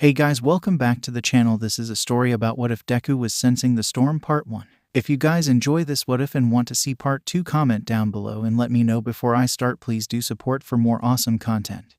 Hey guys, welcome back to the channel. This is a story about what if Deku was sensing the storm part 1. If you guys enjoy this what if and want to see part 2, comment down below and let me know before I start. Please do support for more awesome content.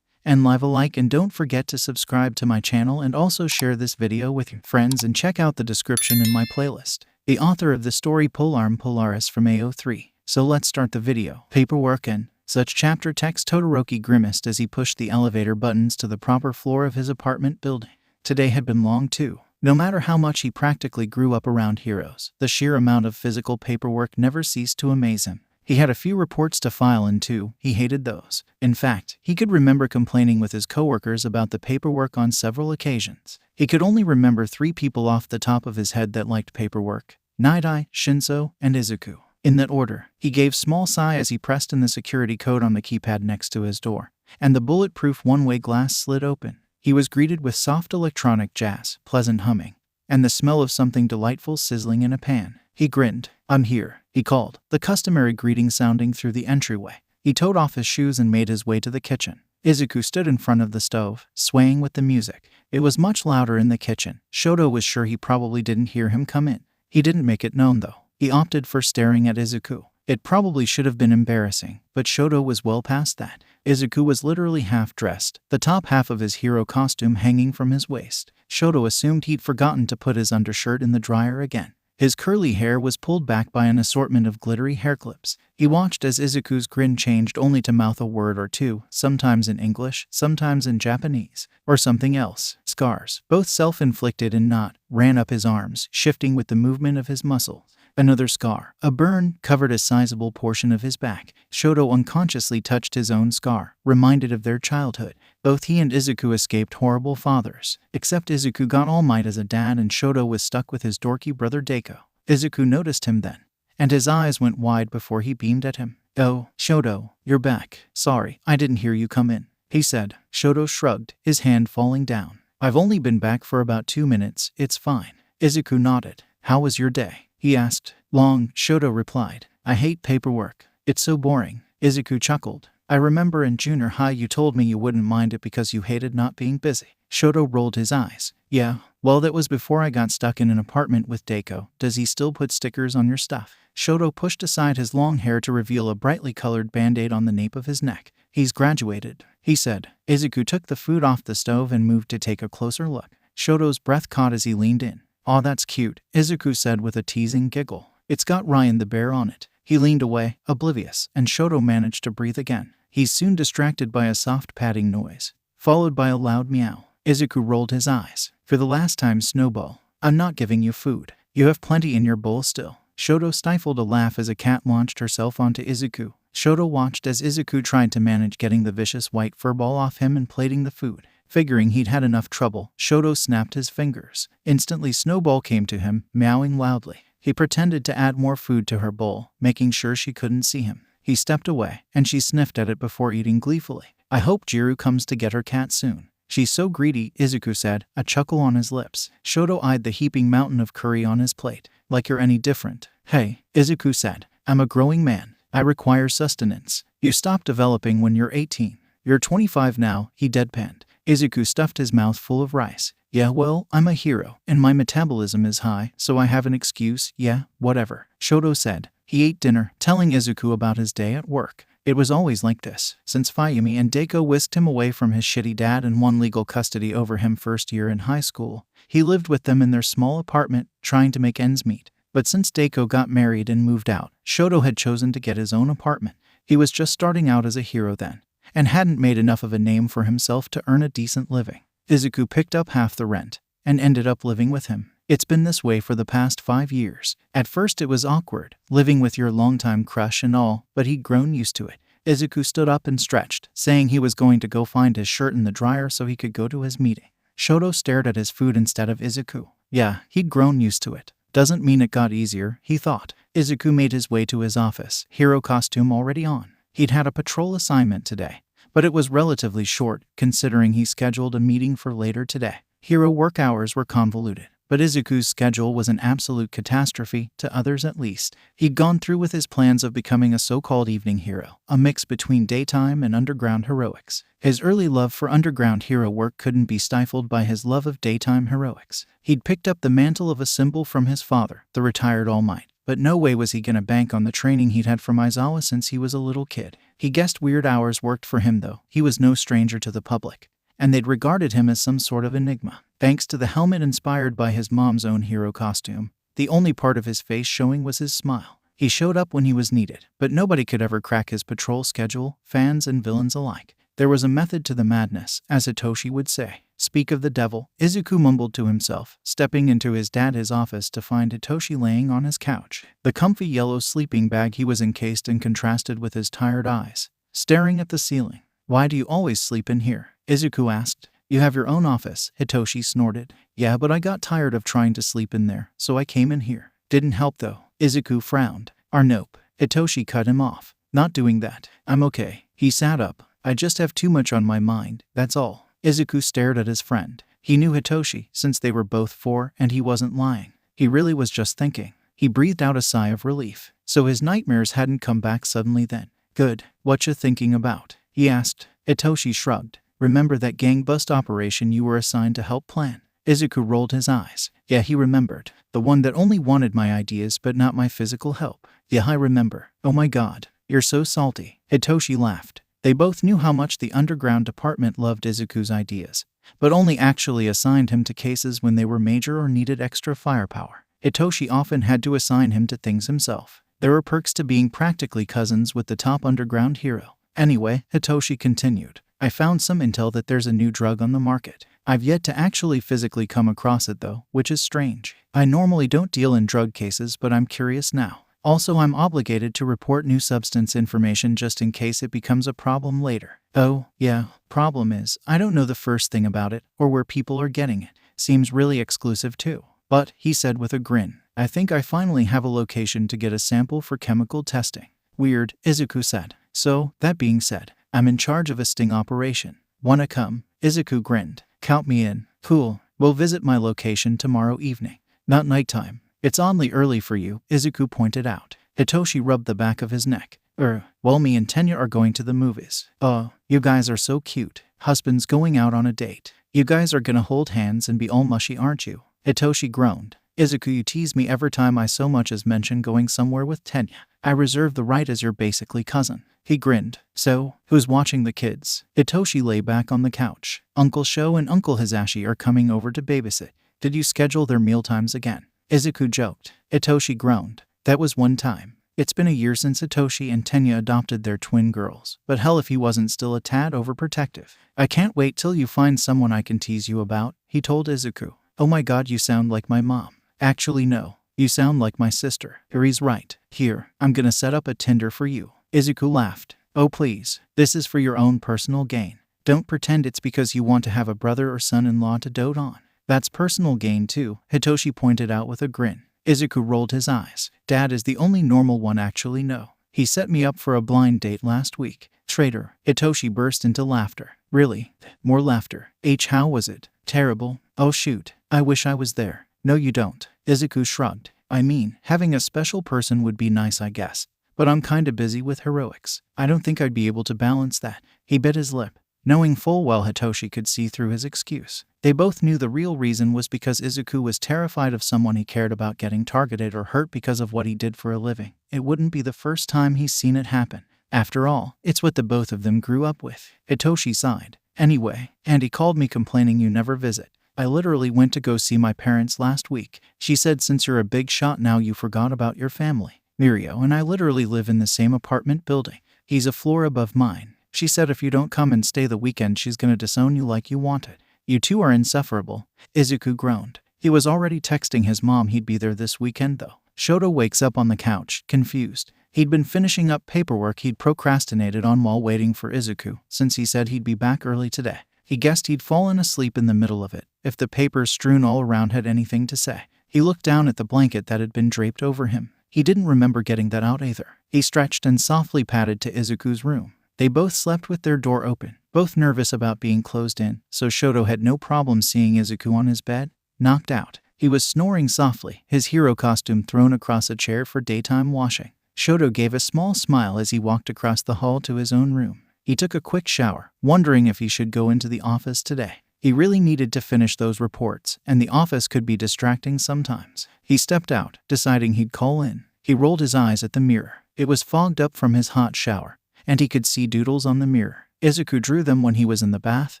And leave a like and don't forget to subscribe to my channel and also share this video with your friends and check out the description in my playlist. The author of the story PolearmPolaris from AO3. So let's start the video. Paperwork and such chapter text. Todoroki grimaced as he pushed the elevator buttons to the proper floor of his apartment building. Today had been long too. No matter how much he practically grew up around heroes, the sheer amount of physical paperwork never ceased to amaze him. He had a few reports to file and too, he hated those. In fact, he could remember complaining with his coworkers about the paperwork on several occasions. He could only remember 3 people off the top of his head that liked paperwork: 𝗫𝗫, Shinso, and Izuku. In that order, he gave small sigh as he pressed in the security code on the keypad next to his door, and the bulletproof one-way glass slid open. He was greeted with soft electronic jazz, pleasant humming, and the smell of something delightful sizzling in a pan. He grinned. "I'm here," he called, the customary greeting sounding through the entryway. He toed off his shoes and made his way to the kitchen. Izuku stood in front of the stove, swaying with the music. It was much louder in the kitchen. Shoto was sure he probably didn't hear him come in. He didn't make it known though. He opted for staring at Izuku. It probably should have been embarrassing, but Shoto was well past that. Izuku was literally half-dressed, the top half of his hero costume hanging from his waist. Shoto assumed he'd forgotten to put his undershirt in the dryer again. His curly hair was pulled back by an assortment of glittery hair clips. He watched as Izuku's grin changed only to mouth a word or two, sometimes in English, sometimes in Japanese, or something else. Scars, both self-inflicted and not, ran up his arms, shifting with the movement of his muscles. Another scar, a burn, covered a sizable portion of his back. Shoto unconsciously touched his own scar, reminded of their childhood. Both he and Izuku escaped horrible fathers, except Izuku got All Might as a dad and Shoto was stuck with his dorky brother Deku. Izuku noticed him then, and his eyes went wide before he beamed at him. "Oh, Shoto, you're back. Sorry, I didn't hear you come in," he said. Shoto shrugged, his hand falling down. "I've only been back for about 2 minutes, it's fine." Izuku nodded. "How was your day?" he asked. "Long," Shoto replied. "I hate paperwork. It's so boring." Izuku chuckled. "I remember in junior high you told me you wouldn't mind it because you hated not being busy." Shoto rolled his eyes. "Yeah, well that was before I got stuck in an apartment with Deku. Does he still put stickers on your stuff?" Shoto pushed aside his long hair to reveal a brightly colored band-aid on the nape of his neck. "He's graduated," he said. Izuku took the food off the stove and moved to take a closer look. Shoto's breath caught as he leaned in. "Aw, that's cute," Izuku said with a teasing giggle. "It's got Ryan the bear on it." He leaned away, oblivious, and Shoto managed to breathe again. He's soon distracted by a soft padding noise, followed by a loud meow. Izuku rolled his eyes. "For the last time, Snowball, I'm not giving you food. You have plenty in your bowl still." Shoto stifled a laugh as a cat launched herself onto Izuku. Shoto watched as Izuku tried to manage getting the vicious white furball off him and plating the food. Figuring he'd had enough trouble, Shoto snapped his fingers. Instantly Snowball came to him, meowing loudly. He pretended to add more food to her bowl, making sure she couldn't see him. He stepped away, and she sniffed at it before eating gleefully. "I hope Jiru comes to get her cat soon. She's so greedy," Izuku said, a chuckle on his lips. Shoto eyed the heaping mountain of curry on his plate. "Like you're any different." "Hey," Izuku said. "I'm a growing man. I require sustenance. You stop developing when you're 18. You're 25 now," he deadpanned. Izuku stuffed his mouth full of rice. "Yeah, well, I'm a hero, and my metabolism is high, so I have an excuse, yeah, whatever," Shoto said. He ate dinner, telling Izuku about his day at work. It was always like this, since Mayumi and Deku whisked him away from his shitty dad and won legal custody over him first year in high school. He lived with them in their small apartment, trying to make ends meet. But since Deku got married and moved out, Shoto had chosen to get his own apartment. He was just starting out as a hero then, and hadn't made enough of a name for himself to earn a decent living. Izuku picked up half the rent, and ended up living with him. It's been this way for the past 5 years. At first it was awkward, living with your longtime crush and all, but he'd grown used to it. Izuku stood up and stretched, saying he was going to go find his shirt in the dryer so he could go to his meeting. Shoto stared at his food instead of Izuku. Yeah, he'd grown used to it. Doesn't mean it got easier, he thought. Izuku made his way to his office, hero costume already on. He'd had a patrol assignment today, but it was relatively short, considering he scheduled a meeting for later today. Hero work hours were convoluted. But Izuku's schedule was an absolute catastrophe, to others at least. He'd gone through with his plans of becoming a so-called evening hero, a mix between daytime and underground heroics. His early love for underground hero work couldn't be stifled by his love of daytime heroics. He'd picked up the mantle of a symbol from his father, the retired All Might. But no way was he gonna bank on the training he'd had from Aizawa since he was a little kid. He guessed weird hours worked for him though. He was no stranger to the public, and they'd regarded him as some sort of enigma. Thanks to the helmet inspired by his mom's own hero costume, the only part of his face showing was his smile. He showed up when he was needed, but nobody could ever crack his patrol schedule, fans and villains alike. There was a method to the madness, as Hitoshi would say. Speak of the devil, Izuku mumbled to himself, stepping into his dad's office to find Hitoshi laying on his couch. The comfy yellow sleeping bag he was encased in contrasted with his tired eyes, staring at the ceiling. "Why do you always sleep in here?" Izuku asked. "You have your own office," Hitoshi snorted. "Yeah, but I got tired of trying to sleep in there, so I came in here." "Didn't help though." Izuku frowned. Nope." Hitoshi cut him off. "Not doing that. I'm okay." He sat up. "I just have too much on my mind, that's all." Izuku stared at his friend. He knew Hitoshi, since they were both 4, and he wasn't lying. He really was just thinking. He breathed out a sigh of relief. So his nightmares hadn't come back suddenly then. "Good. What you thinking about?" he asked. Hitoshi shrugged. "Remember that gang bust operation you were assigned to help plan?" Izuku rolled his eyes. Yeah, he remembered. "The one that only wanted my ideas but not my physical help." "Yeah, I remember." "Oh my god, you're so salty." Hitoshi laughed. They both knew how much the underground department loved Izuku's ideas, but only actually assigned him to cases when they were major or needed extra firepower. Hitoshi often had to assign him to things himself. There were perks to being practically cousins with the top underground hero. Anyway, Hitoshi continued, "I found some intel that there's a new drug on the market. I've yet to actually physically come across it though, which is strange. I normally don't deal in drug cases, but I'm curious now. Also, I'm obligated to report new substance information just in case it becomes a problem later." "Oh, yeah, problem is, I don't know the first thing about it, or where people are getting it. Seems really exclusive too. But," he said with a grin, "I think I finally have a location to get a sample for chemical testing." "Weird," Izuku said. "So, that being said, I'm in charge of a sting operation. Wanna come?" Izuku grinned. "Count me in." "Cool. We'll visit my location tomorrow evening." "Not nighttime. It's oddly early for you," Izuku pointed out. Hitoshi rubbed the back of his neck. Well, me and Tenya are going to the movies." "Oh, you guys are so cute. Husband's going out on a date. You guys are gonna hold hands and be all mushy, aren't you?" Hitoshi groaned. "Izuku, you tease me every time I so much as mention going somewhere with Tenya. I reserve the right as your basically cousin." He grinned. "So, who's watching the kids?" Hitoshi lay back on the couch. "Uncle Sho and Uncle Hisashi are coming over to babysit." "Did you schedule their mealtimes again?" Izuku joked. Hitoshi groaned. "That was one time. It's been a year since Hitoshi and Tenya adopted their twin girls, but hell if he wasn't still a tad overprotective." "I can't wait till you find someone I can tease you about," he told Izuku. "Oh my god, you sound like my mom." "Actually no, you sound like my sister." He's right. "Here, I'm gonna set up a Tinder for you." Izuku laughed. "Oh please, this is for your own personal gain. Don't pretend it's because you want to have a brother or son-in-law to dote on." "That's personal gain too," Hitoshi pointed out with a grin. Izuku rolled his eyes. "Dad is the only normal one actually no. He set me up for a blind date last week." "Traitor." Hitoshi burst into laughter. "Really? More laughter. How was it?" "Terrible." "Oh shoot, I wish I was there." "No you don't." Izuku shrugged. "I mean, having a special person would be nice I guess. But I'm kinda busy with heroics. I don't think I'd be able to balance that." He bit his lip, knowing full well Hitoshi could see through his excuse. They both knew the real reason was because Izuku was terrified of someone he cared about getting targeted or hurt because of what he did for a living. It wouldn't be the first time he's seen it happen. After all, it's what the both of them grew up with. Hitoshi sighed. "Anyway, Andy called me complaining you never visit. I literally went to go see my parents last week. She said since you're a big shot now you forgot about your family. Mirio and I literally live in the same apartment building. He's a floor above mine. She said if you don't come and stay the weekend she's gonna disown you like you wanted. You two are insufferable." Izuku groaned. He was already texting his mom he'd be there this weekend though. Shoto wakes up on the couch, confused. He'd been finishing up paperwork he'd procrastinated on while waiting for Izuku, since he said he'd be back early today. He guessed he'd fallen asleep in the middle of it, if the papers strewn all around had anything to say. He looked down at the blanket that had been draped over him. He didn't remember getting that out either. He stretched and softly padded to Izuku's room. They both slept with their door open, both nervous about being closed in, so Shoto had no problem seeing Izuku on his bed, knocked out. He was snoring softly, his hero costume thrown across a chair for daytime washing. Shoto gave a small smile as he walked across the hall to his own room. He took a quick shower, wondering if he should go into the office today. He really needed to finish those reports, and the office could be distracting sometimes. He stepped out, deciding he'd call in. He rolled his eyes at the mirror. It was fogged up from his hot shower, and he could see doodles on the mirror. Izuku drew them when he was in the bath,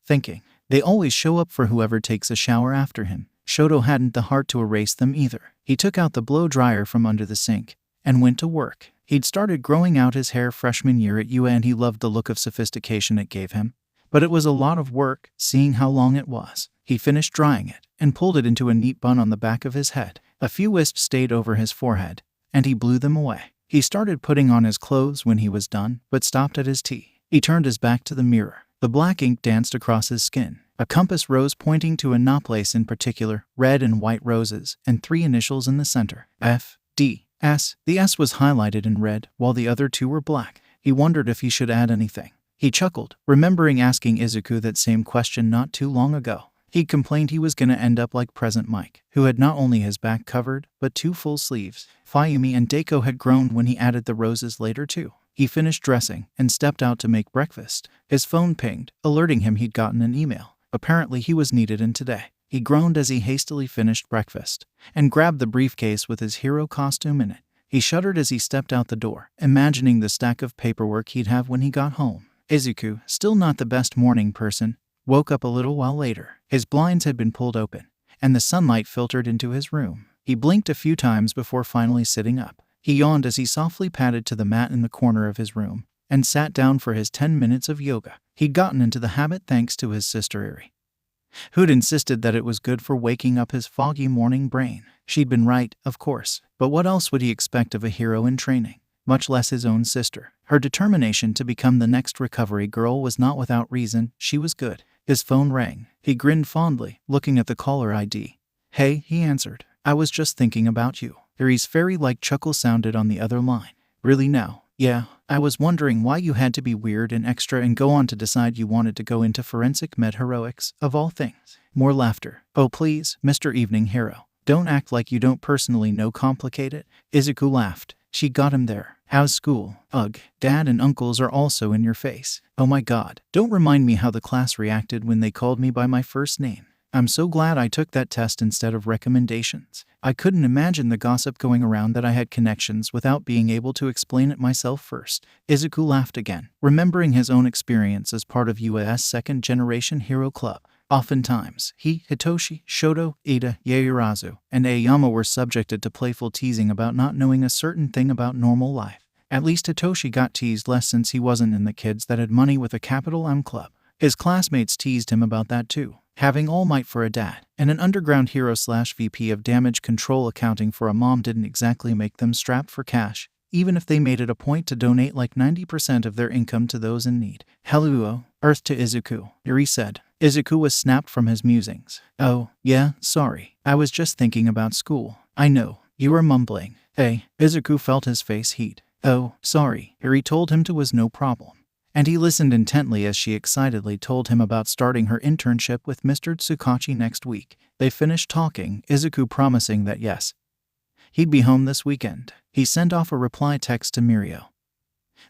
thinking, they always show up for whoever takes a shower after him. Shoto hadn't the heart to erase them either. He took out the blow dryer from under the sink and went to work. He'd started growing out his hair freshman year at UA and he loved the look of sophistication it gave him. But it was a lot of work, seeing how long it was. He finished drying it and pulled it into a neat bun on the back of his head. A few wisps stayed over his forehead, and he blew them away. He started putting on his clothes when he was done, but stopped at his tea. He turned his back to the mirror. The black ink danced across his skin. A compass rose pointing to a 𝗏 in particular, red and white roses, and 3 initials in the center. F, D, S. The S was highlighted in red, while the other 2 were black. He wondered if he should add anything. He chuckled, remembering asking Izuku that same question not too long ago. He complained he was gonna end up like Present Mike, who had not only his back covered, but 2 full sleeves. Fayumi and Deku had groaned when he added the roses later too. He finished dressing and stepped out to make breakfast. His phone pinged, alerting him he'd gotten an email. Apparently he was needed in today. He groaned as he hastily finished breakfast and grabbed the briefcase with his hero costume in it. He shuddered as he stepped out the door, imagining the stack of paperwork he'd have when he got home. Izuku, still not the best morning person, woke up a little while later. His blinds had been pulled open, and the sunlight filtered into his room. He blinked a few times before finally sitting up. He yawned as he softly padded to the mat in the corner of his room and sat down for his 10 minutes of yoga. He'd gotten into the habit thanks to his sister Eri, who'd insisted that it was good for waking up his foggy morning brain. She'd been right, of course, but what else would he expect of a hero in training, much less his own sister? Her determination to become the next recovery girl was not without reason. She was good. His phone rang. He grinned fondly, looking at the caller ID. Hey, he answered. I was just thinking about you. Eri's fairy-like chuckle sounded on the other line. Really now? Yeah, I was wondering why you had to be weird and extra and go on to decide you wanted to go into forensic med heroics, of all things. More laughter. Oh please, Mr. Evening Hero. Don't act like you don't personally know complicated. Izuku laughed. She got him there. How's school? Ugh, Dad and uncles are also in your face. Oh my god. Don't remind me how the class reacted when they called me by my first name. I'm so glad I took that test instead of recommendations. I couldn't imagine the gossip going around that I had connections without being able to explain it myself first. Izuku laughed again, remembering his own experience as part of UA's second-generation hero club. Oftentimes, he, Hitoshi, Shoto, Ida, Yaoyorozu, and Aoyama were subjected to playful teasing about not knowing a certain thing about normal life. At least Hitoshi got teased less since he wasn't in the kids that had money with a capital M club. His classmates teased him about that too. Having All Might for a dad and an underground hero/VP of damage control accounting for a mom didn't exactly make them strapped for cash, even if they made it a point to donate like 90% of their income to those in need. Hello, Earth to Izuku, Eri said. Izuku was snapped from his musings. Oh, yeah, sorry. I was just thinking about school. I know, you were mumbling. Hey, Izuku felt his face heat. Oh, sorry. Eri told him to was no problem. And he listened intently as she excitedly told him about starting her internship with Mr. Tsukachi next week. They finished talking, Izuku promising that yes, he'd be home this weekend. He sent off a reply text to Mirio,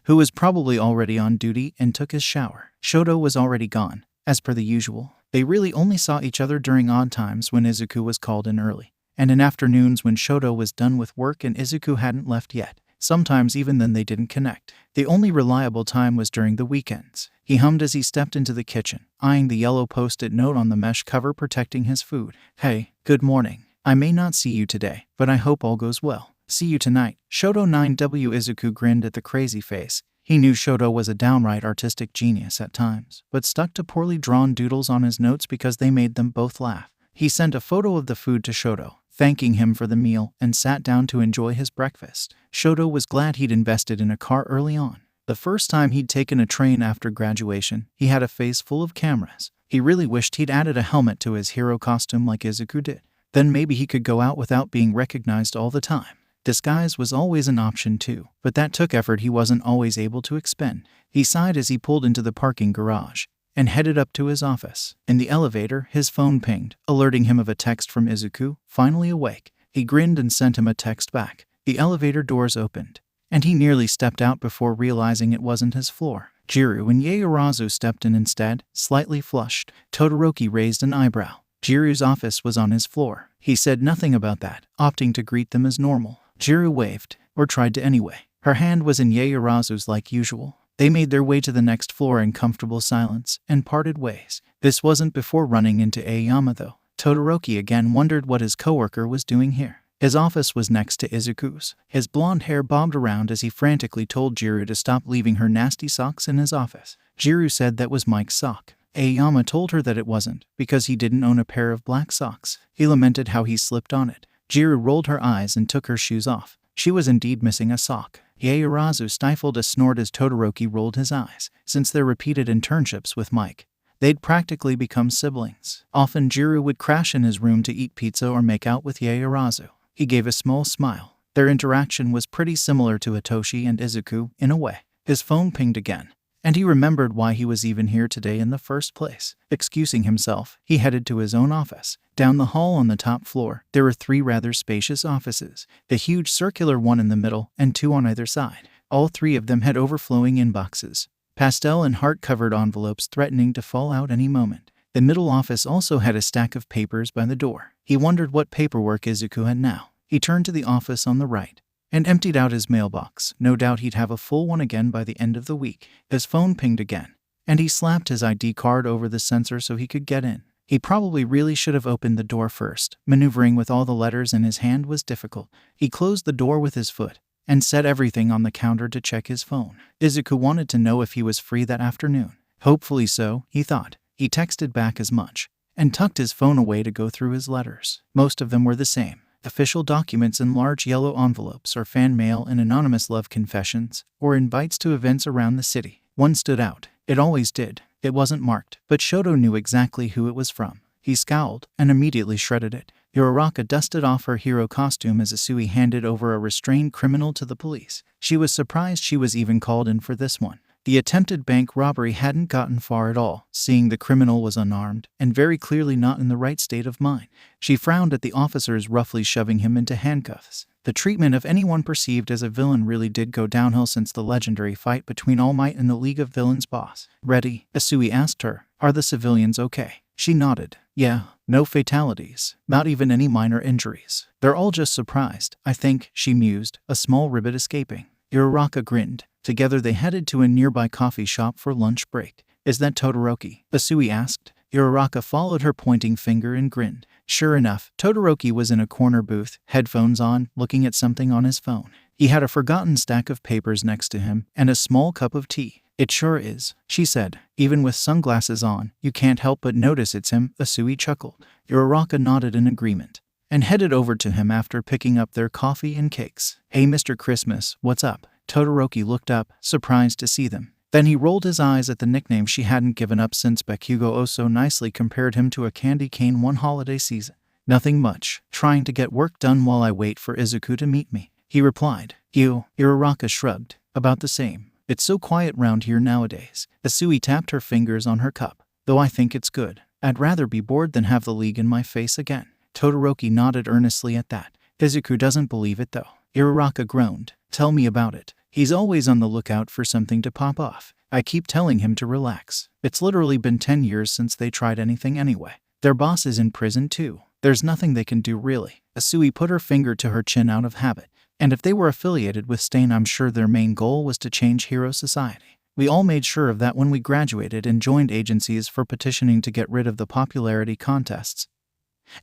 who was probably already on duty, and took his shower. Shoto was already gone, as per the usual. They really only saw each other during odd times when Izuku was called in early, and in afternoons when Shoto was done with work and Izuku hadn't left yet. Sometimes even then they didn't connect. The only reliable time was during the weekends. He hummed as he stepped into the kitchen, eyeing the yellow post-it note on the mesh cover protecting his food. Hey, good morning. I may not see you today, but I hope all goes well. See you tonight. Shoto 9W. Izuku grinned at the crazy face. He knew Shoto was a downright artistic genius at times, but stuck to poorly drawn doodles on his notes because they made them both laugh. He sent a photo of the food to Shoto, thanking him for the meal, and sat down to enjoy his breakfast. Shoto was glad he'd invested in a car early on. The first time he'd taken a train after graduation, he had a face full of cameras. He really wished he'd added a helmet to his hero costume like Izuku did. Then maybe he could go out without being recognized all the time. Disguise was always an option too, but that took effort he wasn't always able to expend. He sighed as he pulled into the parking garage, and headed up to his office. In the elevator, his phone pinged, alerting him of a text from Izuku. Finally awake, he grinned and sent him a text back. The elevator doors opened, and he nearly stepped out before realizing it wasn't his floor. Jiryu and Yaoyorozu stepped in instead, slightly flushed. Todoroki raised an eyebrow. Jiryu's office was on his floor. He said nothing about that, opting to greet them as normal. Jiryu waved, or tried to anyway. Her hand was in Yaoyorozu's like usual. They made their way to the next floor in comfortable silence, and parted ways. This wasn't before running into Aoyama though. Todoroki again wondered what his coworker was doing here. His office was next to Izuku's. His blonde hair bobbed around as he frantically told Jiryu to stop leaving her nasty socks in his office. Jiryu said that was Mike's sock. Aoyama told her that it wasn't, because he didn't own a pair of black socks. He lamented how he slipped on it. Jiryu rolled her eyes and took her shoes off. She was indeed missing a sock. Yaoyorozu stifled a snort as Todoroki rolled his eyes. Since their repeated internships with Mike, they'd practically become siblings. Often Jiryu would crash in his room to eat pizza or make out with Yaoyorozu. He gave a small smile. Their interaction was pretty similar to Hitoshi and Izuku, in a way. His phone pinged again, and he remembered why he was even here today in the first place. Excusing himself, he headed to his own office. Down the hall on the top floor, there were 3 rather spacious offices, the huge circular one in the middle and 2 on either side. All 3 of them had overflowing inboxes, pastel and heart-covered envelopes threatening to fall out any moment. The middle office also had a stack of papers by the door. He wondered what paperwork Izuku had now. He turned to the office on the right and emptied out his mailbox. No doubt he'd have a full one again by the end of the week. His phone pinged again, and he slapped his ID card over the sensor so he could get in. He probably really should have opened the door first. Maneuvering with all the letters in his hand was difficult. He closed the door with his foot and set everything on the counter to check his phone. Izuku wanted to know if he was free that afternoon. Hopefully so, he thought. He texted back as much and tucked his phone away to go through his letters. Most of them were the same. Official documents in large yellow envelopes, or fan mail and anonymous love confessions, or invites to events around the city. One stood out. It always did. It wasn't marked, but Shoto knew exactly who it was from. He scowled and immediately shredded it. Uraraka dusted off her hero costume as Asui handed over a restrained criminal to the police. She was surprised she was even called in for this one. The attempted bank robbery hadn't gotten far at all, seeing the criminal was unarmed and very clearly not in the right state of mind. She frowned at the officers roughly shoving him into handcuffs. The treatment of anyone perceived as a villain really did go downhill since the legendary fight between All Might and the League of Villains boss. Ready? Asui asked her. Are the civilians okay? She nodded. Yeah, no fatalities. Not even any minor injuries. They're all just surprised, I think, she mused, a small ribbit escaping. Uraraka grinned. Together they headed to a nearby coffee shop for lunch break. Is that Todoroki? Asui asked. Uraraka followed her pointing finger and grinned. Sure enough, Todoroki was in a corner booth, headphones on, looking at something on his phone. He had a forgotten stack of papers next to him and a small cup of tea. It sure is, she said. Even with sunglasses on, you can't help but notice it's him, Asui chuckled. Uraraka nodded in agreement and headed over to him after picking up their coffee and cakes. Hey Mr. Christmas, what's up? Todoroki looked up, surprised to see them. Then he rolled his eyes at the nickname she hadn't given up since Bakugo so nicely compared him to a candy cane one holiday season. Nothing much. Trying to get work done while I wait for Izuku to meet me, he replied. Uraraka shrugged. About the same. It's so quiet round here nowadays. Asui tapped her fingers on her cup. Though I think it's good. I'd rather be bored than have the league in my face again. Todoroki nodded earnestly at that. Izuku doesn't believe it though. Uraraka groaned. Tell me about it. He's always on the lookout for something to pop off. I keep telling him to relax. It's literally been 10 years since they tried anything anyway. Their boss is in prison too. There's nothing they can do really. Asui put her finger to her chin out of habit. And if they were affiliated with Stain, I'm sure their main goal was to change hero society. We all made sure of that when we graduated and joined agencies for petitioning to get rid of the popularity contests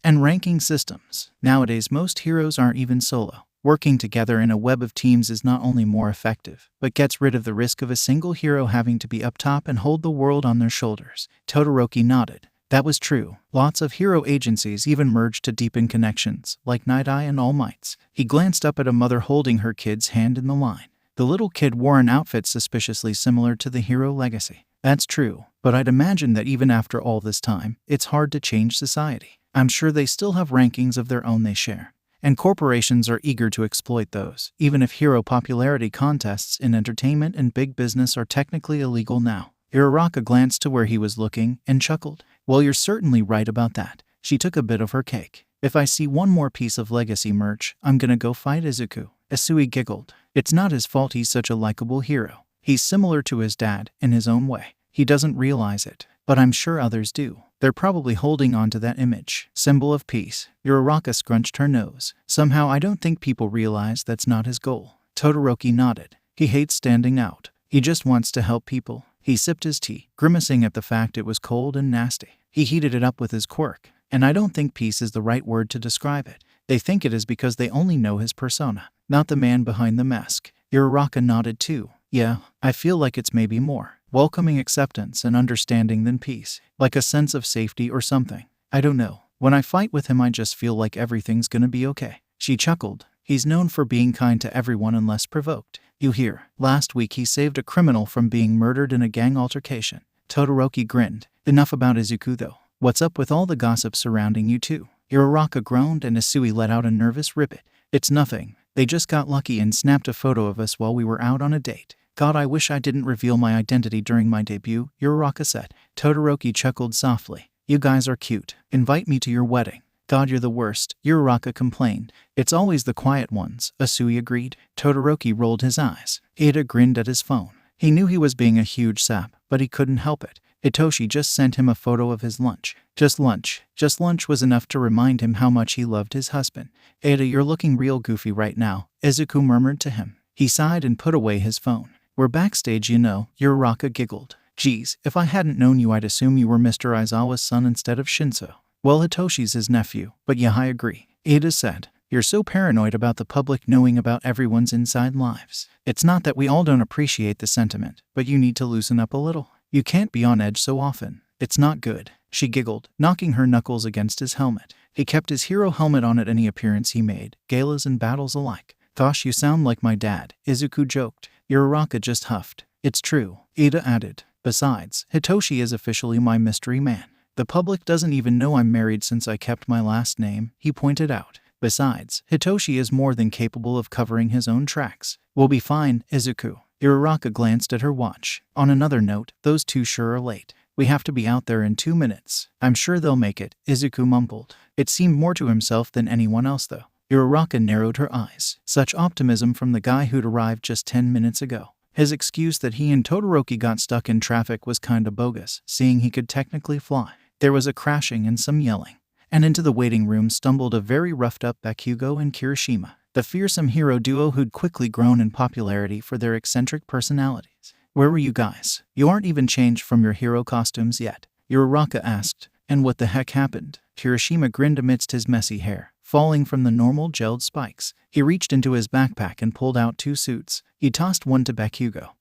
and ranking systems. Nowadays, most heroes aren't even solo. Working together in a web of teams is not only more effective, but gets rid of the risk of a single hero having to be up top and hold the world on their shoulders. Todoroki nodded. That was true. Lots of hero agencies even merged to deepen connections, like Night Eye and All Mights. He glanced up at a mother holding her kid's hand in the line. The little kid wore an outfit suspiciously similar to the hero legacy. That's true, but I'd imagine that even after all this time, it's hard to change society. I'm sure they still have rankings of their own they share. And corporations are eager to exploit those, even if hero popularity contests in entertainment and big business are technically illegal now. 𝗧𝗏𝗃 glanced to where he was looking and chuckled. Well, you're certainly right about that. She took a bit of her cake. If I see one more piece of legacy merch, I'm gonna go fight Izuku. Asui giggled. It's not his fault he's such a likable hero. He's similar to his dad in his own way. He doesn't realize it, but I'm sure others do. They're probably holding on to that image. Symbol of peace. 𝗧𝗏𝗃 scrunched her nose. Somehow I don't think people realize that's not his goal. Todoroki nodded. He hates standing out. He just wants to help people. He sipped his tea, grimacing at the fact it was cold and nasty. He heated it up with his quirk. And I don't think peace is the right word to describe it. They think it is because they only know his persona, not the man behind the mask. 𝗧𝗏𝗃 nodded too. Yeah, I feel like it's maybe more welcoming acceptance and understanding than peace. Like a sense of safety or something. I don't know. When I fight with him I just feel like everything's gonna be okay. She chuckled. He's known for being kind to everyone unless provoked. You hear, last week he saved a criminal from being murdered in a gang altercation. Todoroki grinned. Enough about Izuku though. What's up with all the gossip surrounding you two? 𝗧𝗏𝗃 groaned and Asui let out a nervous ribbit. It's nothing. They just got lucky and snapped a photo of us while we were out on a date. God, I wish I didn't reveal my identity during my debut, 𝗧𝗏𝗃 said. Todoroki chuckled softly. You guys are cute. Invite me to your wedding. God, you're the worst, 𝗧𝗏𝗃 complained. It's always the quiet ones, Asui agreed. Todoroki rolled his eyes. Ida grinned at his phone. He knew he was being a huge sap, but he couldn't help it. Hitoshi just sent him a photo of his lunch. Just lunch. Just lunch was enough to remind him how much he loved his husband. Ada, you're looking real goofy right now, Izuku murmured to him. He sighed and put away his phone. We're backstage, you know, 𝗧𝗏𝗃 giggled. Geez, if I hadn't known you I'd assume you were Mr. Aizawa's son instead of Shinso. Well, Hitoshi's his nephew, but yeah, I agree. Ada said. You're so paranoid about the public knowing about everyone's inside lives. It's not that we all don't appreciate the sentiment, but you need to loosen up a little. You can't be on edge so often. It's not good. She giggled, knocking her knuckles against his helmet. He kept his hero helmet on at any appearance he made, galas and battles alike. Gosh, you sound like my dad, Izuku joked. 𝗧𝗏𝗃 just huffed. It's true, Ida added. Besides, Hitoshi is officially my mystery man. The public doesn't even know I'm married since I kept my last name, he pointed out. Besides, Hitoshi is more than capable of covering his own tracks. We'll be fine, Izuku. 𝗧𝗏𝗃 glanced at her watch. On another note, those two sure are late. We have to be out there in 2 minutes. I'm sure they'll make it, Izuku mumbled. It seemed more to himself than anyone else though. 𝗧𝗏𝗃 narrowed her eyes. Such optimism from the guy who'd arrived just 10 minutes ago. His excuse that he and Todoroki got stuck in traffic was kinda bogus, seeing he could technically fly. There was a crashing and some yelling. And into the waiting room stumbled a very roughed-up Bakugo and Kirishima, the fearsome hero duo who'd quickly grown in popularity for their eccentric personalities. Where were you guys? You aren't even changed from your hero costumes yet, 𝗧𝗏𝗃 asked. And what the heck happened? Kirishima grinned amidst his messy hair, falling from the normal gelled spikes. He reached into his backpack and pulled out 2 suits. He tossed one to Bakugo,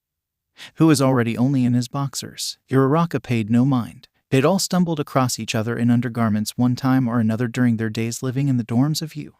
who was already only in his boxers. 𝗧𝗏𝗃 paid no mind. They'd all stumbled across each other in undergarments one time or another during their days living in the dorms of 𝐸.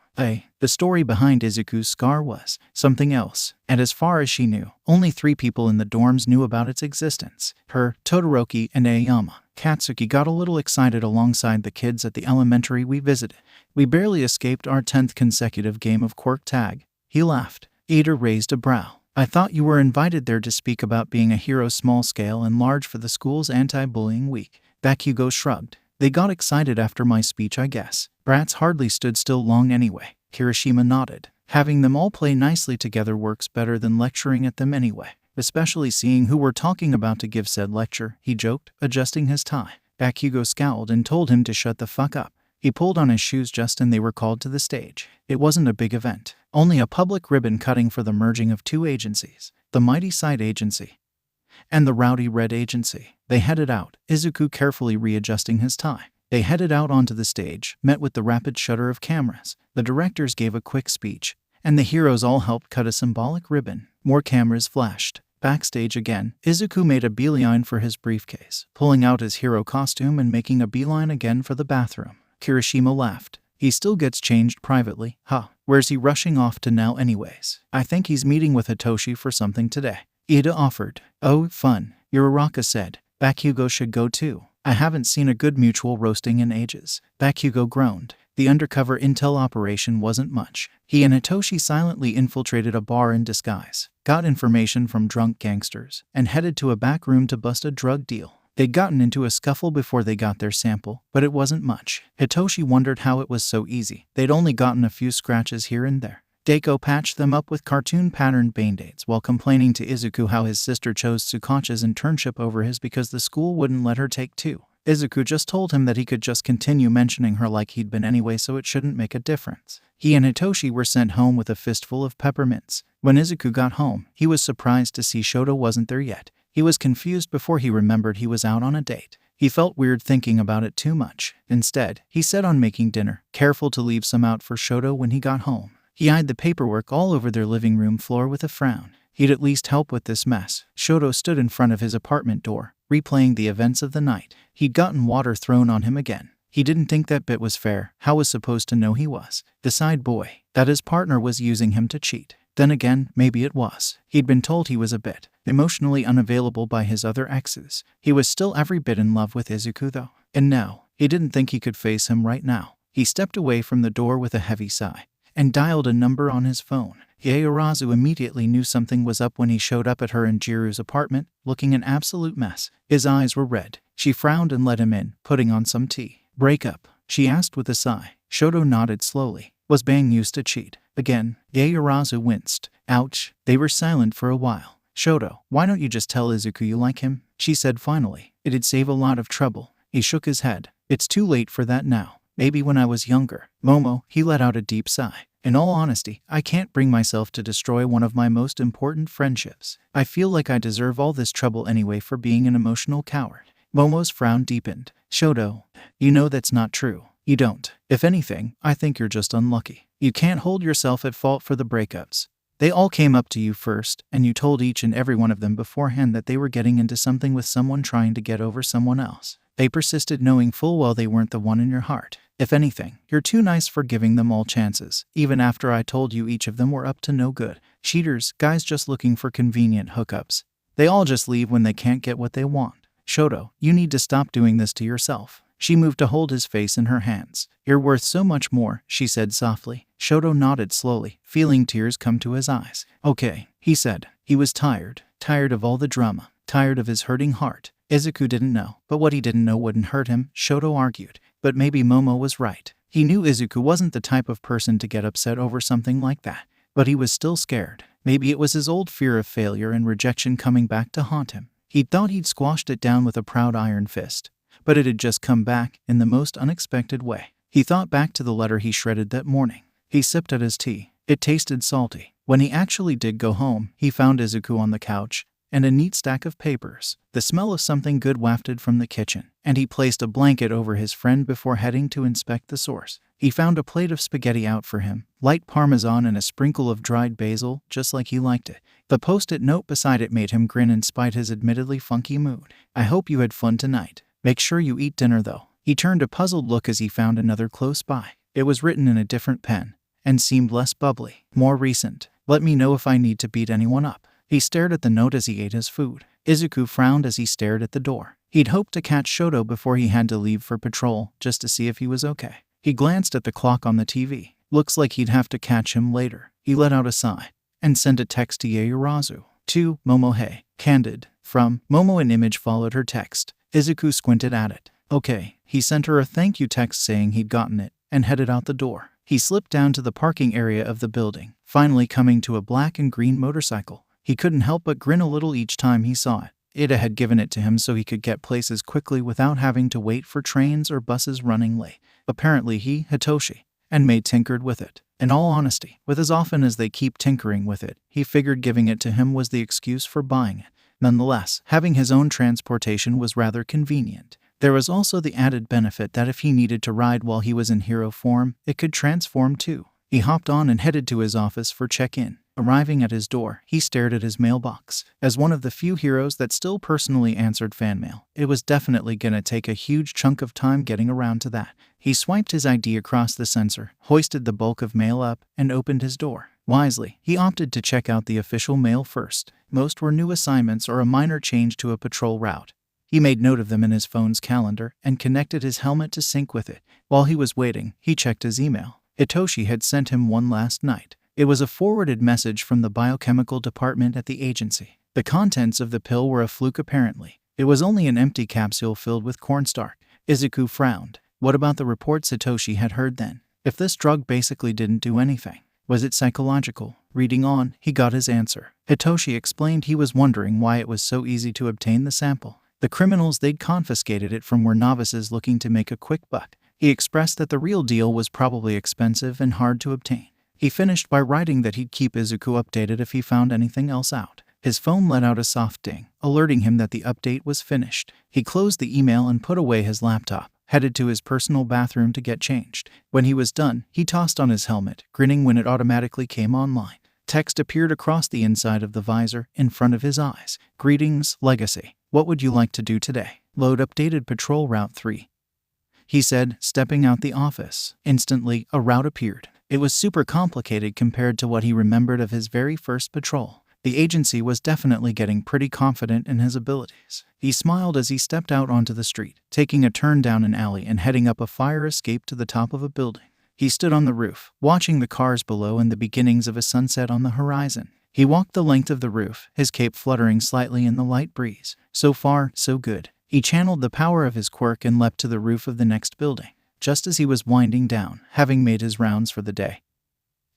The story behind Izuku's scar was something else, and as far as she knew, only 3 people in the dorms knew about its existence. Her, Todoroki, and Aoyama. Katsuki got a little excited alongside the kids at the elementary we visited. We barely escaped our 10th consecutive game of quirk tag. He laughed. Ida raised a brow. I thought you were invited there to speak about being a hero small scale and large for the school's anti-bullying week. Bakugo shrugged. They got excited after my speech, I guess. Brats hardly stood still long anyway. Kirishima nodded. Having them all play nicely together works better than lecturing at them anyway. Especially seeing who we're talking about to give said lecture, he joked, adjusting his tie. Bakugo scowled and told him to shut the fuck up. He pulled on his shoes just and they were called to the stage. It wasn't a big event. Only a public ribbon cutting for the merging of 2 agencies. The Mighty Side Agency and the Rowdy Red Agency. They headed out, Izuku carefully readjusting his tie. They headed out onto the stage, met with the rapid shudder of cameras. The directors gave a quick speech, and the heroes all helped cut a symbolic ribbon. More cameras flashed. Backstage again, Izuku made a beeline for his briefcase, pulling out his hero costume and making a beeline again for the bathroom. Kirishima laughed. He still gets changed privately, huh? Where's he rushing off to now anyways? I think he's meeting with Hitoshi for something today. Ida offered. Oh, fun, 𝗧𝗏𝗃 said. Bakugo should go too. I haven't seen a good mutual roasting in ages. Bakugo groaned. The undercover intel operation wasn't much. He and Hitoshi silently infiltrated a bar in disguise, got information from drunk gangsters, and headed to a back room to bust a drug deal. They'd gotten into a scuffle before they got their sample, but it wasn't much. Hitoshi wondered how it was so easy. They'd only gotten a few scratches here and there. Deku patched them up with cartoon-patterned band-aids while complaining to Izuku how his sister chose Tsukachi's internship over his because the school wouldn't let her take two. Izuku just told him that he could just continue mentioning her like he'd been anyway, so it shouldn't make a difference. He and Hitoshi were sent home with a fistful of peppermints. When Izuku got home, he was surprised to see Shoto wasn't there yet. He was confused before he remembered he was out on a date. He felt weird thinking about it too much. Instead, he set on making dinner, careful to leave some out for Shoto when he got home. He eyed the paperwork all over their living room floor with a frown. He'd at least help with this mess. Shoto stood in front of his apartment door, replaying the events of the night. He'd gotten water thrown on him again. He didn't think that bit was fair. How was supposed to know he was the side boy? That his partner was using him to cheat. Then again, maybe it was. He'd been told he was a bit emotionally unavailable by his other exes. He was still every bit in love with Izuku though. And now, he didn't think he could face him right now. He stepped away from the door with a heavy sigh and dialed a number on his phone. Ieyasu immediately knew something was up when he showed up at her and Jiru's apartment, looking an absolute mess. His eyes were red. She frowned and let him in, putting on some tea. "Break up?" she asked with a sigh. Shoto nodded slowly. Was Bang used to cheat? Again, Ieyasu winced. Ouch. They were silent for a while. "Shoto, why don't you just tell Izuku you like him?" she said finally. "It'd save a lot of trouble." He shook his head. "It's too late for that now. Maybe when I was younger." "Momo," he let out a deep sigh. "In all honesty, I can't bring myself to destroy one of my most important friendships. I feel like I deserve all this trouble anyway for being an emotional coward." Momo's frown deepened. "Shoto, you know that's not true. You don't. If anything, I think you're just unlucky. You can't hold yourself at fault for the breakups. They all came up to you first, and you told each and every one of them beforehand that they were getting into something with someone trying to get over someone else. They persisted knowing full well they weren't the one in your heart. If anything, you're too nice for giving them all chances, even after I told you each of them were up to no good. Cheaters, guys just looking for convenient hookups. They all just leave when they can't get what they want. Shoto, you need to stop doing this to yourself." She moved to hold his face in her hands. "You're worth so much more," she said softly. Shoto nodded slowly, feeling tears come to his eyes. "Okay," he said. He was tired of all the drama, tired of his hurting heart. Izuku didn't know, but what he didn't know wouldn't hurt him, Shoto argued. But maybe Momo was right. He knew Izuku wasn't the type of person to get upset over something like that. But he was still scared. Maybe it was his old fear of failure and rejection coming back to haunt him. He'd thought he'd squashed it down with a proud iron fist, but it had just come back in the most unexpected way. He thought back to the letter he shredded that morning. He sipped at his tea. It tasted salty. When he actually did go home, he found Izuku on the couch and a neat stack of papers. The smell of something good wafted from the kitchen, and he placed a blanket over his friend before heading to inspect the source. He found a plate of spaghetti out for him, light parmesan and a sprinkle of dried basil, just like he liked it. The post-it note beside it made him grin in spite his admittedly funky mood. "I hope you had fun tonight. Make sure you eat dinner though." He turned a puzzled look as he found another close by. It was written in a different pen, and seemed less bubbly, more recent. "Let me know if I need to beat anyone up." He stared at the note as he ate his food. Izuku frowned as he stared at the door. He'd hoped to catch Shoto before he had to leave for patrol, just to see if he was okay. He glanced at the clock on the TV. Looks like he'd have to catch him later. He let out a sigh and sent a text to Ieyasu. "To Momo, hey, candid, from Momo." An image followed her text. Izuku squinted at it. "Okay." He sent her a thank you text saying he'd gotten it, and headed out the door. He slipped down to the parking area of the building, finally coming to a black and green motorcycle. He couldn't help but grin a little each time he saw it. Ida had given it to him so he could get places quickly without having to wait for trains or buses running late. Apparently he, Hitoshi, and May tinkered with it. In all honesty, with as often as they keep tinkering with it, he figured giving it to him was the excuse for buying it. Nonetheless, having his own transportation was rather convenient. There was also the added benefit that if he needed to ride while he was in hero form, it could transform too. He hopped on and headed to his office for check-in. Arriving at his door, he stared at his mailbox. As one of the few heroes that still personally answered fan mail, it was definitely gonna take a huge chunk of time getting around to that. He swiped his ID across the sensor, hoisted the bulk of mail up, and opened his door. Wisely, he opted to check out the official mail first. Most were new assignments or a minor change to a patrol route. He made note of them in his phone's calendar and connected his helmet to sync with it. While he was waiting, he checked his email. Hitoshi had sent him one last night. It was a forwarded message from the biochemical department at the agency. The contents of the pill were a fluke apparently. It was only an empty capsule filled with cornstarch. Izuku frowned. What about the reports Hitoshi had heard then? If this drug basically didn't do anything, was it psychological? Reading on, he got his answer. Hitoshi explained he was wondering why it was so easy to obtain the sample. The criminals they'd confiscated it from were novices looking to make a quick buck. He expressed that the real deal was probably expensive and hard to obtain. He finished by writing that he'd keep Izuku updated if he found anything else out. His phone let out a soft ding, alerting him that the update was finished. He closed the email and put away his laptop, headed to his personal bathroom to get changed. When he was done, he tossed on his helmet, grinning when it automatically came online. Text appeared across the inside of the visor, in front of his eyes. Greetings, Legacy. What would you like to do today? Load updated patrol route 3. He said, stepping out the office. Instantly, a route appeared. It was super complicated compared to what he remembered of his very first patrol. The agency was definitely getting pretty confident in his abilities. He smiled as he stepped out onto the street, taking a turn down an alley and heading up a fire escape to the top of a building. He stood on the roof, watching the cars below and the beginnings of a sunset on the horizon. He walked the length of the roof, his cape fluttering slightly in the light breeze. So far, so good. He channeled the power of his quirk and leapt to the roof of the next building. Just as he was winding down, having made his rounds for the day,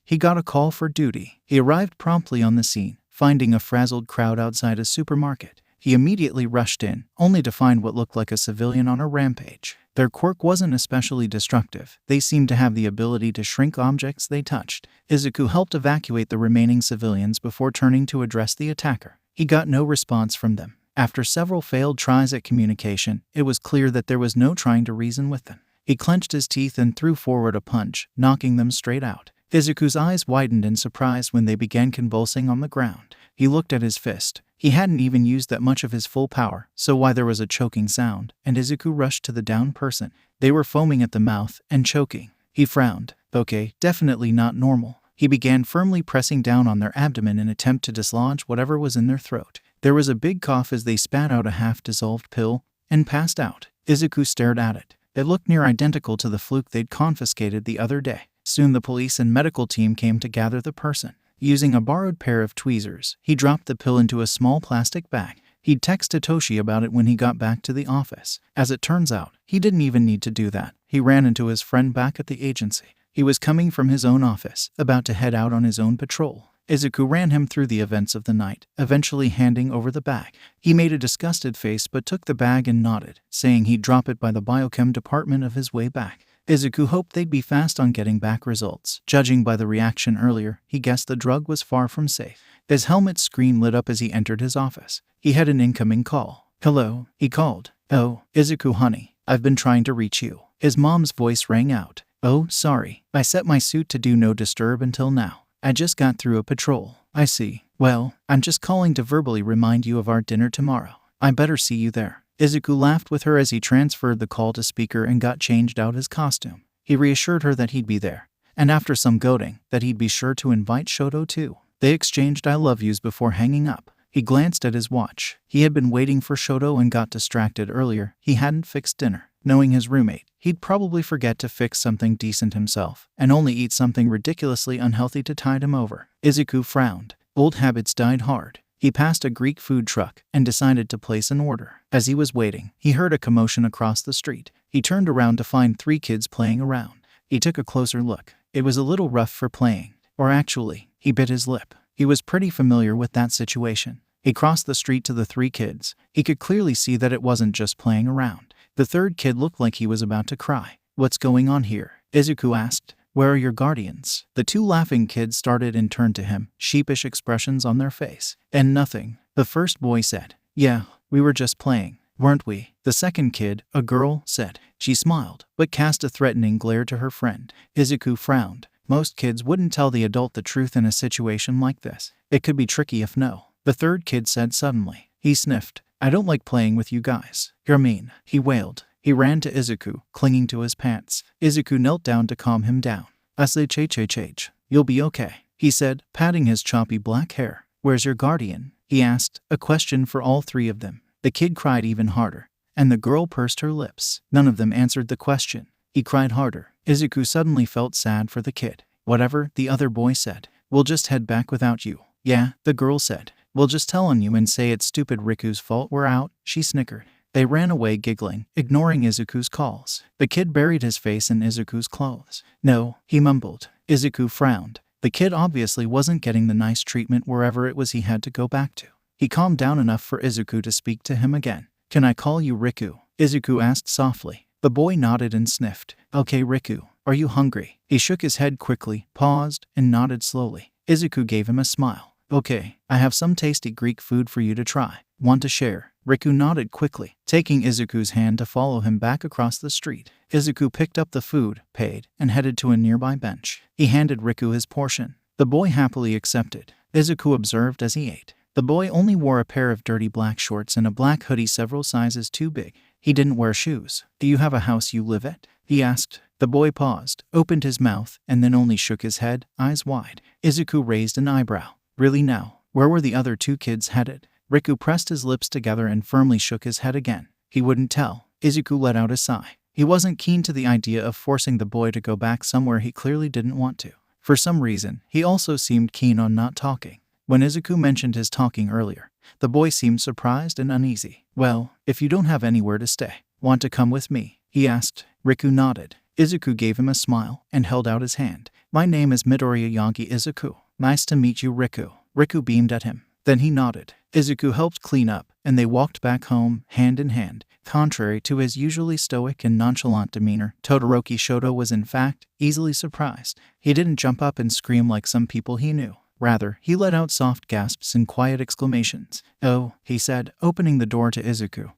he got a call for duty. He arrived promptly on the scene, finding a frazzled crowd outside a supermarket. He immediately rushed in, only to find what looked like a civilian on a rampage. Their quirk wasn't especially destructive. They seemed to have the ability to shrink objects they touched. Izuku helped evacuate the remaining civilians before turning to address the attacker. He got no response from them. After several failed tries at communication, it was clear that there was no trying to reason with them. He clenched his teeth and threw forward a punch, knocking them straight out. Izuku's eyes widened in surprise when they began convulsing on the ground. He looked at his fist. He hadn't even used that much of his full power, so why there was a choking sound, and Izuku rushed to the downed person. They were foaming at the mouth and choking. He frowned. Okay, definitely not normal. He began firmly pressing down on their abdomen in an attempt to dislodge whatever was in their throat. There was a big cough as they spat out a half-dissolved pill and passed out. Izuku stared at it. It looked near identical to the fluke they'd confiscated the other day. Soon the police and medical team came to gather the person. Using a borrowed pair of tweezers, he dropped the pill into a small plastic bag. He'd text Hitoshi about it when he got back to the office. As it turns out, he didn't even need to do that. He ran into his friend back at the agency. He was coming from his own office, about to head out on his own patrol. Izuku ran him through the events of the night, eventually handing over the bag. He made a disgusted face but took the bag and nodded, saying he'd drop it by the biochem department of his way back. Izuku hoped they'd be fast on getting back results. Judging by the reaction earlier, he guessed the drug was far from safe. His helmet screen lit up as he entered his office. He had an incoming call. "Hello," he called. "Oh, Izuku honey, I've been trying to reach you." His mom's voice rang out. "Oh, sorry. I set my suit to do no disturb until now. I just got through a patrol." "I see. Well, I'm just calling to verbally remind you of our dinner tomorrow. I better see you there." Izuku laughed with her as he transferred the call to speaker and got changed out his costume. He reassured her that he'd be there, and after some goading, that he'd be sure to invite Shoto too. They exchanged I love yous before hanging up. He glanced at his watch. He had been waiting for Shoto and got distracted earlier. He hadn't fixed dinner. Knowing his roommate, he'd probably forget to fix something decent himself, and only eat something ridiculously unhealthy to tide him over. Izuku frowned. Old habits died hard. He passed a Greek food truck and decided to place an order. As he was waiting, he heard a commotion across the street. He turned around to find 3 kids playing around. He took a closer look. It was a little rough for playing. Or actually, he bit his lip. He was pretty familiar with that situation. He crossed the street to the 3 kids. He could clearly see that it wasn't just playing around. The 3rd kid looked like he was about to cry. "What's going on here?" Izuku asked. "Where are your guardians?" The 2 laughing kids started and turned to him, sheepish expressions on their face. "And nothing," the first boy said. "Yeah, we were just playing, weren't we?" The second kid, a girl, said. She smiled, but cast a threatening glare to her friend. Izuku frowned. Most kids wouldn't tell the adult the truth in a situation like this. It could be tricky if no. The 3rd kid said suddenly. He sniffed. "I don't like playing with you guys. You're mean," he wailed. He ran to Izuku, clinging to his pants. Izuku knelt down to calm him down. "𝐴𝐧𝐿𝐴𝐴𝐴𝐴𝐴𝐴𝐴, you'll be okay," he said, patting his choppy black hair. "Where's your guardian?" he asked, a question for all 3 of them. The kid cried even harder, and the girl pursed her lips. None of them answered the question. He cried harder. Izuku suddenly felt sad for the kid. Whatever, the other boy said. We'll just head back without you. Yeah, the girl said. We'll just tell on you and say it's stupid Riku's fault we're out, she snickered. They ran away giggling, ignoring Izuku's calls. The kid buried his face in Izuku's clothes. No, he mumbled. Izuku frowned. The kid obviously wasn't getting the nice treatment wherever it was he had to go back to. He calmed down enough for Izuku to speak to him again. Can I call you Riku? Izuku asked softly. The boy nodded and sniffed. Okay, Riku. Are you hungry? He shook his head quickly, paused, and nodded slowly. Izuku gave him a smile. Okay, I have some tasty Greek food for you to try. Want to share? Riku nodded quickly, taking Izuku's hand to follow him back across the street. Izuku picked up the food, paid, and headed to a nearby bench. He handed Riku his portion. The boy happily accepted. Izuku observed as he ate. The boy only wore a pair of dirty black shorts and a black hoodie several sizes too big. He didn't wear shoes. Do you have a house you live at? He asked. The boy paused, opened his mouth, and then only shook his head, eyes wide. Izuku raised an eyebrow. Really now? Where were the other two kids headed? Riku pressed his lips together and firmly shook his head again. He wouldn't tell. Izuku let out a sigh. He wasn't keen to the idea of forcing the boy to go back somewhere he clearly didn't want to. For some reason, he also seemed keen on not talking. When Izuku mentioned his talking earlier, the boy seemed surprised and uneasy. Well, if you don't have anywhere to stay, want to come with me? He asked. Riku nodded. Izuku gave him a smile and held out his hand. My name is Midoriya Yagi Izuku. Nice to meet you, Riku. Riku beamed at him. Then he nodded. Izuku helped clean up, and they walked back home, hand in hand. Contrary to his usually stoic and nonchalant demeanor, Todoroki Shoto was in fact easily surprised. He didn't jump up and scream like some people he knew. Rather, he let out soft gasps and quiet exclamations. Oh, he said, opening the door to Izuku.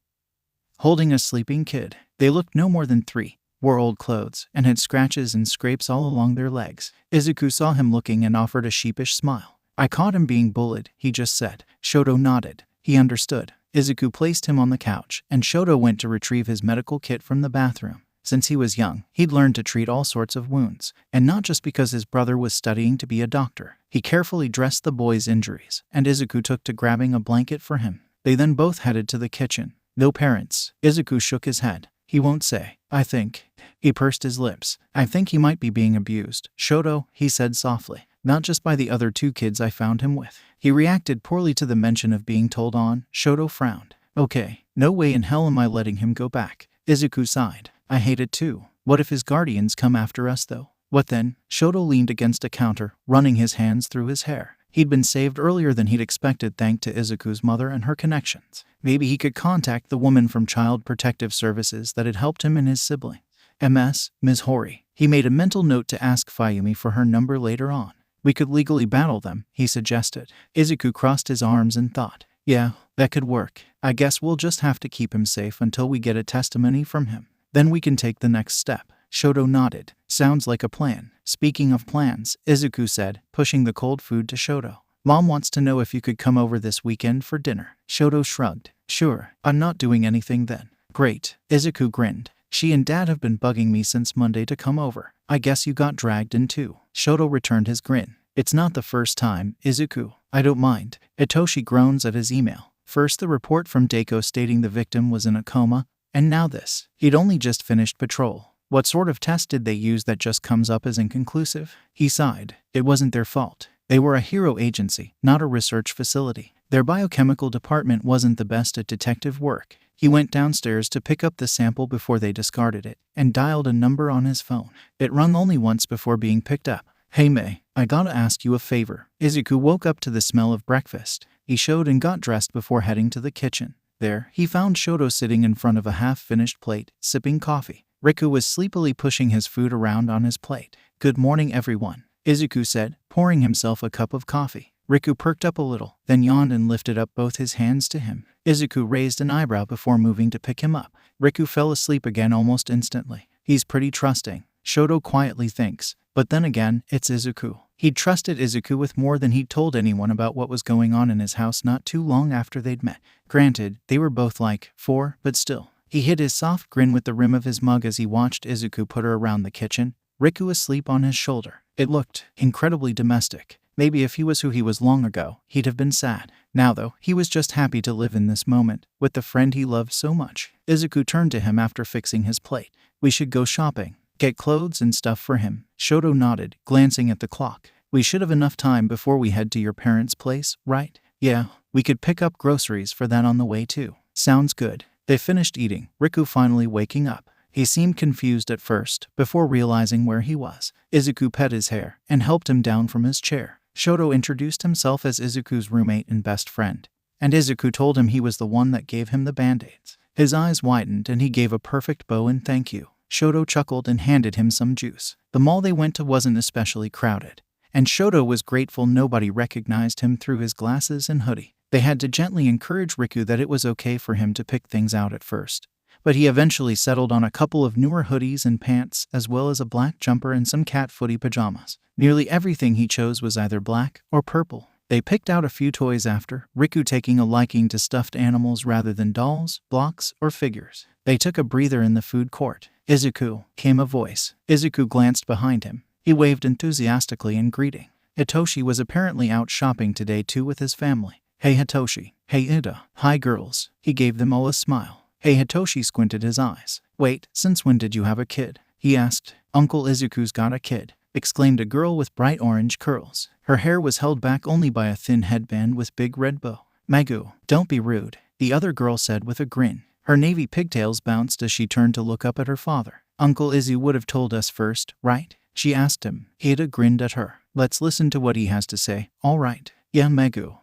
Holding a sleeping kid. They looked no more than 3, wore old clothes, and had scratches and scrapes all along their legs. Izuku saw him looking and offered a sheepish smile. I caught him being bullied, he just said. Shoto nodded. He understood. Izuku placed him on the couch, and Shoto went to retrieve his medical kit from the bathroom. Since he was young, he'd learned to treat all sorts of wounds, and not just because his brother was studying to be a doctor. He carefully dressed the boy's injuries, and Izuku took to grabbing a blanket for him. They then both headed to the kitchen. No parents. Izuku shook his head. He won't say. I think. He pursed his lips. I think he might be being abused. Shoto, he said softly. Not just by the other 2 kids I found him with. He reacted poorly to the mention of being told on. Shoto frowned. Okay, no way in hell am I letting him go back. Izuku sighed. I hate it too. What if his guardians come after us though? What then? Shoto leaned against a counter, running his hands through his hair. He'd been saved earlier than he'd expected thanks to Izuku's mother and her connections. Maybe he could contact the woman from Child Protective Services that had helped him and his sibling. Ms. Hori. He made a mental note to ask Fayumi for her number later on. We could legally battle them, he suggested. Izuku crossed his arms and thought. Yeah, that could work. I guess we'll just have to keep him safe until we get a testimony from him. Then we can take the next step. Shoto nodded. Sounds like a plan. Speaking of plans, Izuku said, pushing the cold food to Shoto. Mom wants to know if you could come over this weekend for dinner. Shoto shrugged. Sure, I'm not doing anything then. Great. Izuku grinned. She and Dad have been bugging me since Monday to come over. I guess you got dragged in too. Shoto returned his grin. It's not the first time, Izuku. I don't mind. Itoshi groans at his email. First the report from Deku stating the victim was in a coma, and now this. He'd only just finished patrol. What sort of test did they use that just comes up as inconclusive? He sighed. It wasn't their fault. They were a hero agency, not a research facility. Their biochemical department wasn't the best at detective work. He went downstairs to pick up the sample before they discarded it, and dialed a number on his phone. It rung only once before being picked up. Hey May, I gotta ask you a favor. Izuku woke up to the smell of breakfast. He showed and got dressed before heading to the kitchen. There, he found Shoto sitting in front of a half-finished plate, sipping coffee. Riku was sleepily pushing his food around on his plate. Good morning, everyone, Izuku said, pouring himself a cup of coffee. Riku perked up a little, then yawned and lifted up both his hands to him. Izuku raised an eyebrow before moving to pick him up. Riku fell asleep again almost instantly. He's pretty trusting, Shoto quietly thinks. But then again, it's Izuku. He'd trusted Izuku with more than he'd told anyone about what was going on in his house not too long after they'd met. Granted, they were both like 4, but still. He hid his soft grin with the rim of his mug as he watched Izuku put her around the kitchen, Riku asleep on his shoulder. It looked incredibly domestic. Maybe if he was who he was long ago, he'd have been sad. Now though, he was just happy to live in this moment, with the friend he loved so much. Izuku turned to him after fixing his plate. We should go shopping. Get clothes and stuff for him. Shoto nodded, glancing at the clock. We should have enough time before we head to your parents' place, right? Yeah, we could pick up groceries for that on the way too. Sounds good. They finished eating, Riku finally waking up. He seemed confused at first, before realizing where he was. Izuku pet his hair, and helped him down from his chair. Shoto introduced himself as Izuku's roommate and best friend, and Izuku told him he was the one that gave him the band-aids. His eyes widened and he gave a perfect bow and thank you. Shoto chuckled and handed him some juice. The mall they went to wasn't especially crowded, and Shoto was grateful nobody recognized him through his glasses and hoodie. They had to gently encourage Riku that it was okay for him to pick things out at first, but he eventually settled on a couple of newer hoodies and pants, as well as a black jumper and some cat footy pajamas. Nearly everything he chose was either black or purple. They picked out a few toys after, Riku taking a liking to stuffed animals rather than dolls, blocks, or figures. They took a breather in the food court. Izuku, came a voice. Izuku glanced behind him. He waved enthusiastically in greeting. Hitoshi was apparently out shopping today too with his family. Hey Hitoshi. Hey Ida. Hi girls. He gave them all a smile. Hey Hitoshi squinted his eyes. Wait, since when did you have a kid? He asked. Uncle Izuku's got a kid, exclaimed a girl with bright orange curls. Her hair was held back only by a thin headband with big red bow. Magu, don't be rude, the other girl said with a grin. Her navy pigtails bounced as she turned to look up at her father. Uncle Izu would have told us first, right? She asked him. Ida grinned at her. Let's listen to what he has to say. All right. Yeah, Magu.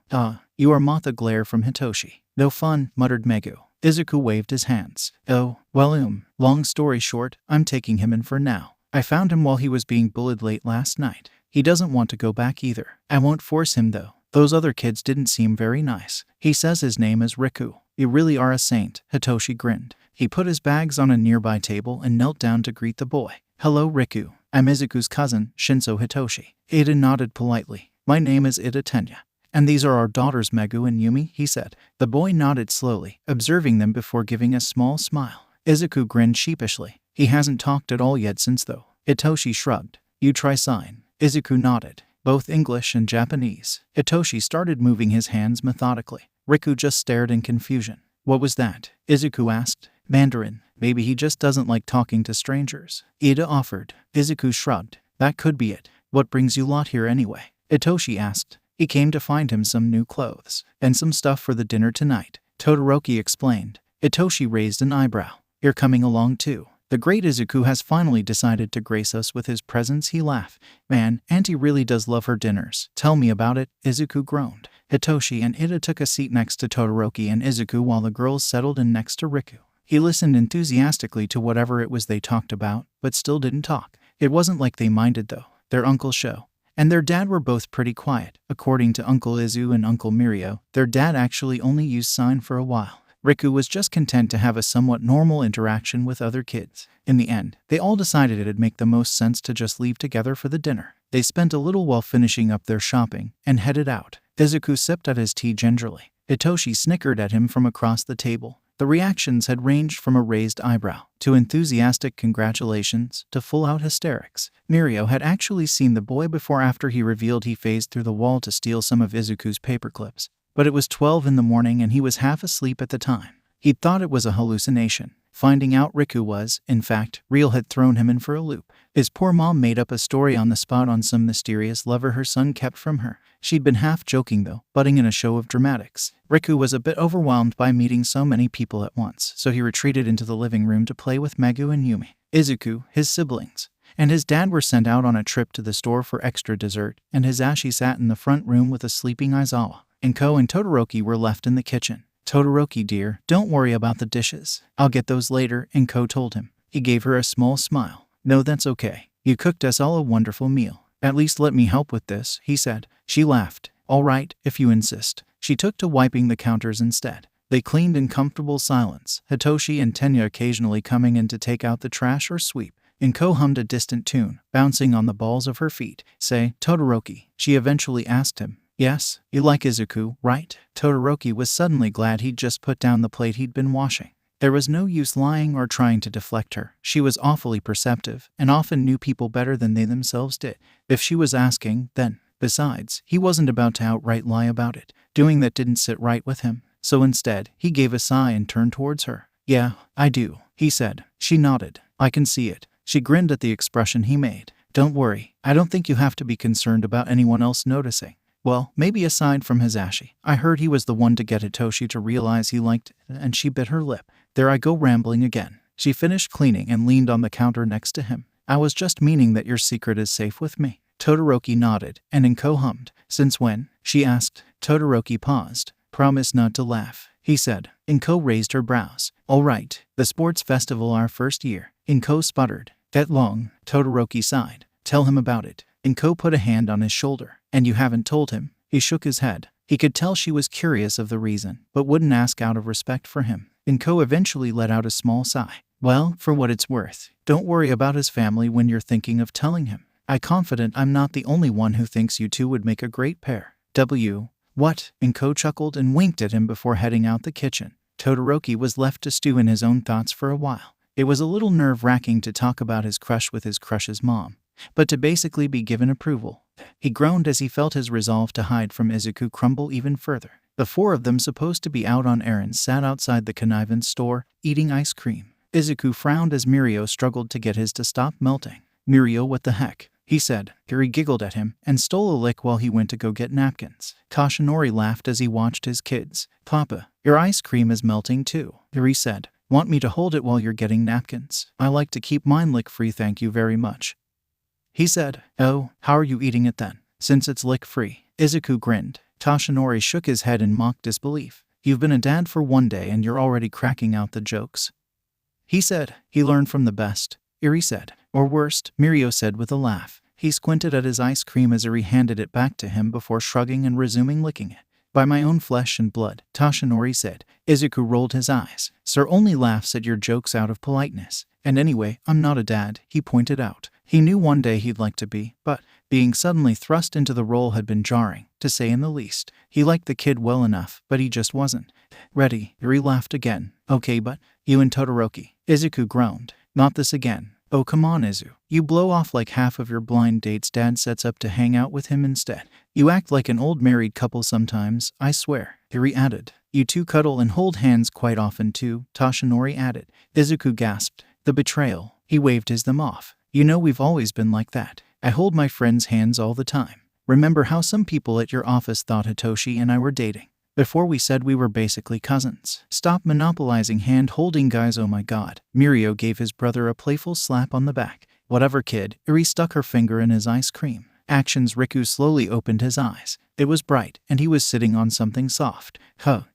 You are 𝗵𝗃 from Hitoshi. No fun, muttered Magu. Izuku waved his hands. Oh, well long story short, I'm taking him in for now. I found him while he was being bullied late last night. He doesn't want to go back either. I won't force him though. Those other kids didn't seem very nice. He says his name is Riku. You really are a saint, Hitoshi grinned. He put his bags on a nearby table and knelt down to greet the boy. Hello Riku. I'm Izuku's cousin, Shinso Hitoshi. Ida nodded politely. My name is Ida Tenya. And these are our daughters Magu and Yumi, he said. The boy nodded slowly, observing them before giving a small smile. Izuku grinned sheepishly. He hasn't talked at all yet since though. Hitoshi shrugged. You try sign. Izuku nodded. Both English and Japanese. Hitoshi started moving his hands methodically. Riku just stared in confusion. What was that? Izuku asked. Mandarin. Maybe he just doesn't like talking to strangers. Ida offered. Izuku shrugged. That could be it. What brings you lot here anyway? Hitoshi asked. He came to find him some new clothes, and some stuff for the dinner tonight. Todoroki explained. Hitoshi raised an eyebrow. You're coming along too. The great Izuku has finally decided to grace us with his presence, he laughed. Man, Auntie really does love her dinners. Tell me about it, Izuku groaned. Hitoshi and Ida took a seat next to Todoroki and Izuku while the girls settled in next to Riku. He listened enthusiastically to whatever it was they talked about, but still didn't talk. It wasn't like they minded though. Their Uncle Sho and their dad were both pretty quiet. According to Uncle Izu and Uncle Mirio, their dad actually only used sign for a while. Riku was just content to have a somewhat normal interaction with other kids. In the end, they all decided it'd make the most sense to just leave together for the dinner. They spent a little while finishing up their shopping and headed out. Izuku sipped at his tea gingerly. Hitoshi snickered at him from across the table. The reactions had ranged from a raised eyebrow to enthusiastic congratulations to full-out hysterics. Mirio had actually seen the boy before after he revealed he phased through the wall to steal some of Izuku's paperclips. But it was 12 in the morning and he was half asleep at the time. He'd thought it was a hallucination. Finding out Riku was, in fact, real had thrown him in for a loop. His poor mom made up a story on the spot on some mysterious lover her son kept from her. She'd been half joking though, butting in a show of dramatics. Riku was a bit overwhelmed by meeting so many people at once, so he retreated into the living room to play with Magu and Yumi. Izuku, his siblings, and his dad were sent out on a trip to the store for extra dessert, and Hisashi sat in the front room with a sleeping Aizawa. Inko and Todoroki were left in the kitchen. Todoroki dear, don't worry about the dishes. I'll get those later, Inko told him. He gave her a small smile. No, that's okay. You cooked us all a wonderful meal. At least let me help with this, he said. She laughed. All right, if you insist. She took to wiping the counters instead. They cleaned in comfortable silence, Hitoshi and Tenya occasionally coming in to take out the trash or sweep. Inko hummed a distant tune, bouncing on the balls of her feet. Say, Todoroki, she eventually asked him. Yes, you like Izuku, right? Todoroki was suddenly glad he'd just put down the plate he'd been washing. There was no use lying or trying to deflect her. She was awfully perceptive, and often knew people better than they themselves did. If she was asking, then Besides, he wasn't about to outright lie about it. Doing that didn't sit right with him. So instead, he gave a sigh and turned towards her. "Yeah, I do," he said. She nodded. "I can see it." She grinned at the expression he made. "Don't worry, I don't think you have to be concerned about anyone else noticing. Well, maybe aside from Hisashi. I heard he was the one to get Hitoshi to realize he liked it," and she bit her lip. "There I go rambling again." She finished cleaning and leaned on the counter next to him. "I was just meaning that your secret is safe with me." Todoroki nodded, and 𝐭 hummed. "Since when?" she asked. Todoroki paused. "Promise not to laugh," he said. 𝐭 raised her brows. "All right, the sports festival our first year." 𝐭 sputtered. "That long?" Todoroki sighed. "Tell him about it." 𝐭 put a hand on his shoulder. "And you haven't told him?" He shook his head. He could tell she was curious of the reason, but wouldn't ask out of respect for him. 𝐭 eventually let out a small sigh. "Well, for what it's worth, don't worry about his family when you're thinking of telling him. I'm confident I'm not the only one who thinks you two would make a great pair." What? 𝐭 chuckled and winked at him before heading out the kitchen. Todoroki was left to stew in his own thoughts for a while. It was a little nerve-wracking to talk about his crush with his crush's mom, but to basically be given approval. He groaned as he felt his resolve to hide from Izuku crumble even further. The four of them, supposed to be out on errands, sat outside the connivance store, eating ice cream. Izuku frowned as Mirio struggled to get his to stop melting. "Mirio, what the heck?" he said. Iri giggled at him and stole a lick while he went to go get napkins. Toshinori laughed as he watched his kids. "Papa, your ice cream is melting too," Iri said. "Want me to hold it while you're getting napkins? I like to keep mine lick-free, thank you very much," he said. "Oh, how are you eating it then, since it's lick-free?" Izuku grinned. Toshinori shook his head in mock disbelief. "You've been a dad for one day and you're already cracking out the jokes," he said. "He learned from the best," Iri said. "Or worst," Mirio said with a laugh. He squinted at his ice cream as Iri handed it back to him before shrugging and resuming licking it. "By my own flesh and blood," Toshinori said. Izuku rolled his eyes. "Sir only laughs at your jokes out of politeness. And anyway, I'm not a dad," he pointed out. He knew one day he'd like to be, but being suddenly thrust into the role had been jarring, to say in the least. He liked the kid well enough, but he just wasn't ready. Iri laughed again. "Okay, but you and Todoroki," Izuku groaned. "Not this again." "Oh, come on, Izu. You blow off like half of your blind dates. Dad sets up to hang out with him instead. You act like an old married couple sometimes, I swear," Iri added. "You two cuddle and hold hands quite often too," Toshinori added. Izuku gasped. The betrayal. He waved them off. "You know we've always been like that. I hold my friends' hands all the time. Remember how some people at your office thought Hitoshi and I were dating? Before we said we were basically cousins. Stop monopolizing hand-holding, guys, oh my god." Mirio gave his brother a playful slap on the back. "Whatever, kid." Iri stuck her finger in his ice cream. Actions. Riku slowly opened his eyes. It was bright, and he was sitting on something soft.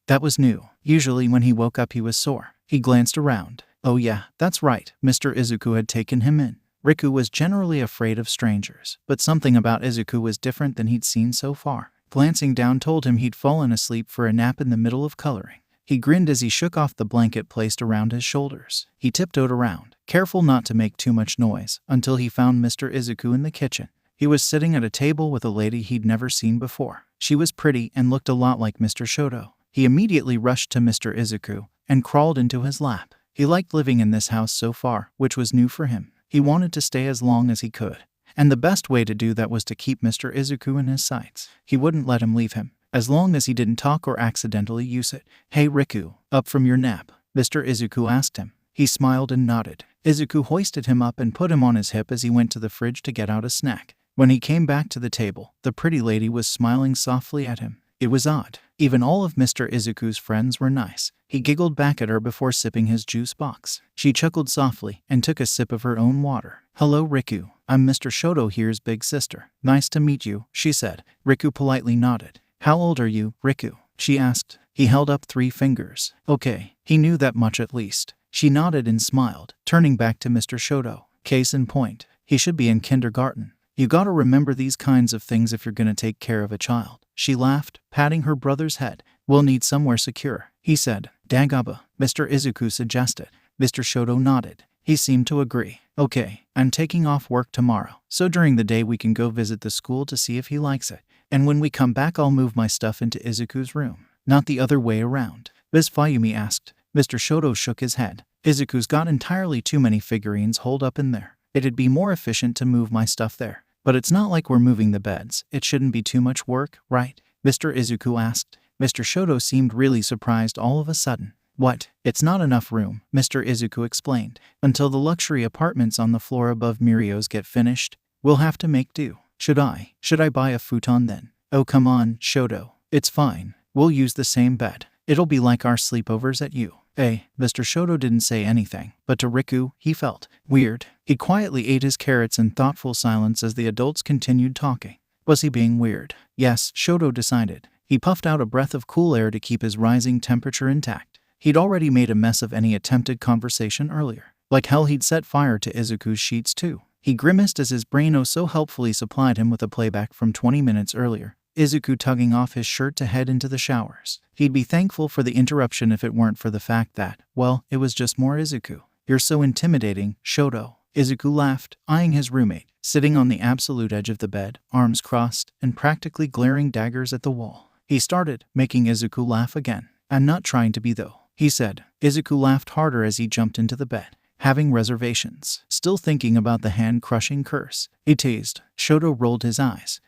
That was new. Usually when he woke up he was sore. He glanced around. "Oh yeah, that's right." Mr. Izuku had taken him in. Riku was generally afraid of strangers, but something about Izuku was different than he'd seen so far. Glancing down told him he'd fallen asleep for a nap in the middle of coloring. He grinned as he shook off the blanket placed around his shoulders. He tiptoed around, careful not to make too much noise, until he found Mr. Izuku in the kitchen. He was sitting at a table with a lady he'd never seen before. She was pretty and looked a lot like Mr. Shoto. He immediately rushed to Mr. Izuku and crawled into his lap. He liked living in this house so far, which was new for him. He wanted to stay as long as he could. And the best way to do that was to keep Mr. Izuku in his sights. He wouldn't let him leave him, as long as he didn't talk or accidentally use it. "Hey Riku, up from your nap?" Mr. Izuku asked him. He smiled and nodded. Izuku hoisted him up and put him on his hip as he went to the fridge to get out a snack. When he came back to the table, the pretty lady was smiling softly at him. It was odd. Even all of Mr. Izuku's friends were nice. He giggled back at her before sipping his juice box. She chuckled softly and took a sip of her own water. "Hello Riku, I'm Mr. Shoto here's big sister." "Nice to meet you," she said. Riku politely nodded. "How old are you, Riku?" she asked. He held up 3 fingers. "Okay, he knew that much at least." She nodded and smiled, turning back to Mr. Shoto. "Case in point, he should be in kindergarten. You gotta remember these kinds of things if you're gonna take care of a child." She laughed, patting her brother's head. "We'll need somewhere secure," he said. "Dagaba," Mr. Izuku suggested. Mr. Shoto nodded. He seemed to agree. "Okay, I'm taking off work tomorrow, so during the day we can go visit the school to see if he likes it. And when we come back I'll move my stuff into Izuku's room, not the other way around." Ms. Fayumi asked. Mr. Shoto shook his head. "Izuku's got entirely too many figurines holed up in there. It'd be more efficient to move my stuff there." But it's not like we're moving the beds. It shouldn't be too much work, right? Mr. Izuku asked. Mr. Shoto seemed really surprised all of a sudden. What? It's not enough room, Mr. Izuku explained. Until the luxury apartments on the floor above Mirio's get finished, we'll have to make do. Should I buy a futon then? Oh come on, Shoto. It's fine. We'll use the same bed. It'll be like our sleepovers at you. Mr. Shoto didn't say anything, but to Riku, he felt weird. He quietly ate his carrots in thoughtful silence as the adults continued talking. Was he being weird? Yes, Shoto decided. He puffed out a breath of cool air to keep his rising temperature intact. He'd already made a mess of any attempted conversation earlier. Like hell he'd set fire to Izuku's sheets too. He grimaced as his brain so helpfully supplied him with a playback from 20 minutes earlier. Izuku tugging off his shirt to head into the showers. He'd be thankful for the interruption if it weren't for the fact that, well, it was just more Izuku. You're so intimidating, Shoto. Izuku laughed, eyeing his roommate, sitting on the absolute edge of the bed, arms crossed, and practically glaring daggers at the wall. He started, making Izuku laugh again. I'm not trying to be though, he said. Izuku laughed harder as he jumped into the bed. Having reservations, still thinking about the hand-crushing curse. He teased. Shoto rolled his eyes.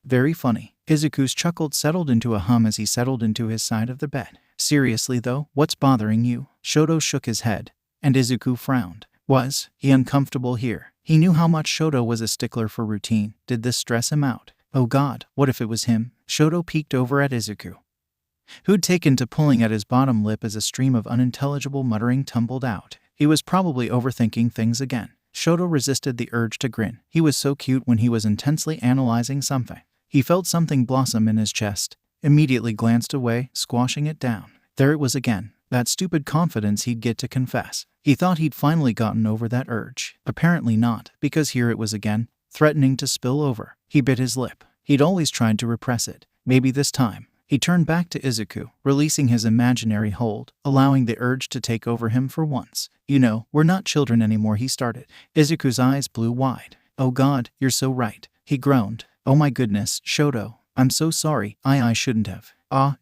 Very funny. Izuku's chuckle settled into a hum as he settled into his side of the bed. Seriously though, what's bothering you? Shoto shook his head, and Izuku frowned. Was he uncomfortable here? He knew how much Shoto was a stickler for routine. Did this stress him out? Oh god, what if it was him? Shoto peeked over at Izuku, who'd taken to pulling at his bottom lip as a stream of unintelligible muttering tumbled out. He was probably overthinking things again. Shoto resisted the urge to grin. He was so cute when he was intensely analyzing something. He felt something blossom in his chest, immediately glanced away, squashing it down. There it was again, that stupid confidence he'd get to confess. He thought he'd finally gotten over that urge. Apparently not, because here it was again, threatening to spill over. He bit his lip. He'd always tried to repress it. Maybe this time. He turned back to Izuku, releasing his imaginary hold, allowing the urge to take over him for once. You know, we're not children anymore, he started. Izuku's eyes blew wide. Oh god, you're so right. He groaned. Oh my goodness, Shoto. I'm so sorry. I shouldn't have.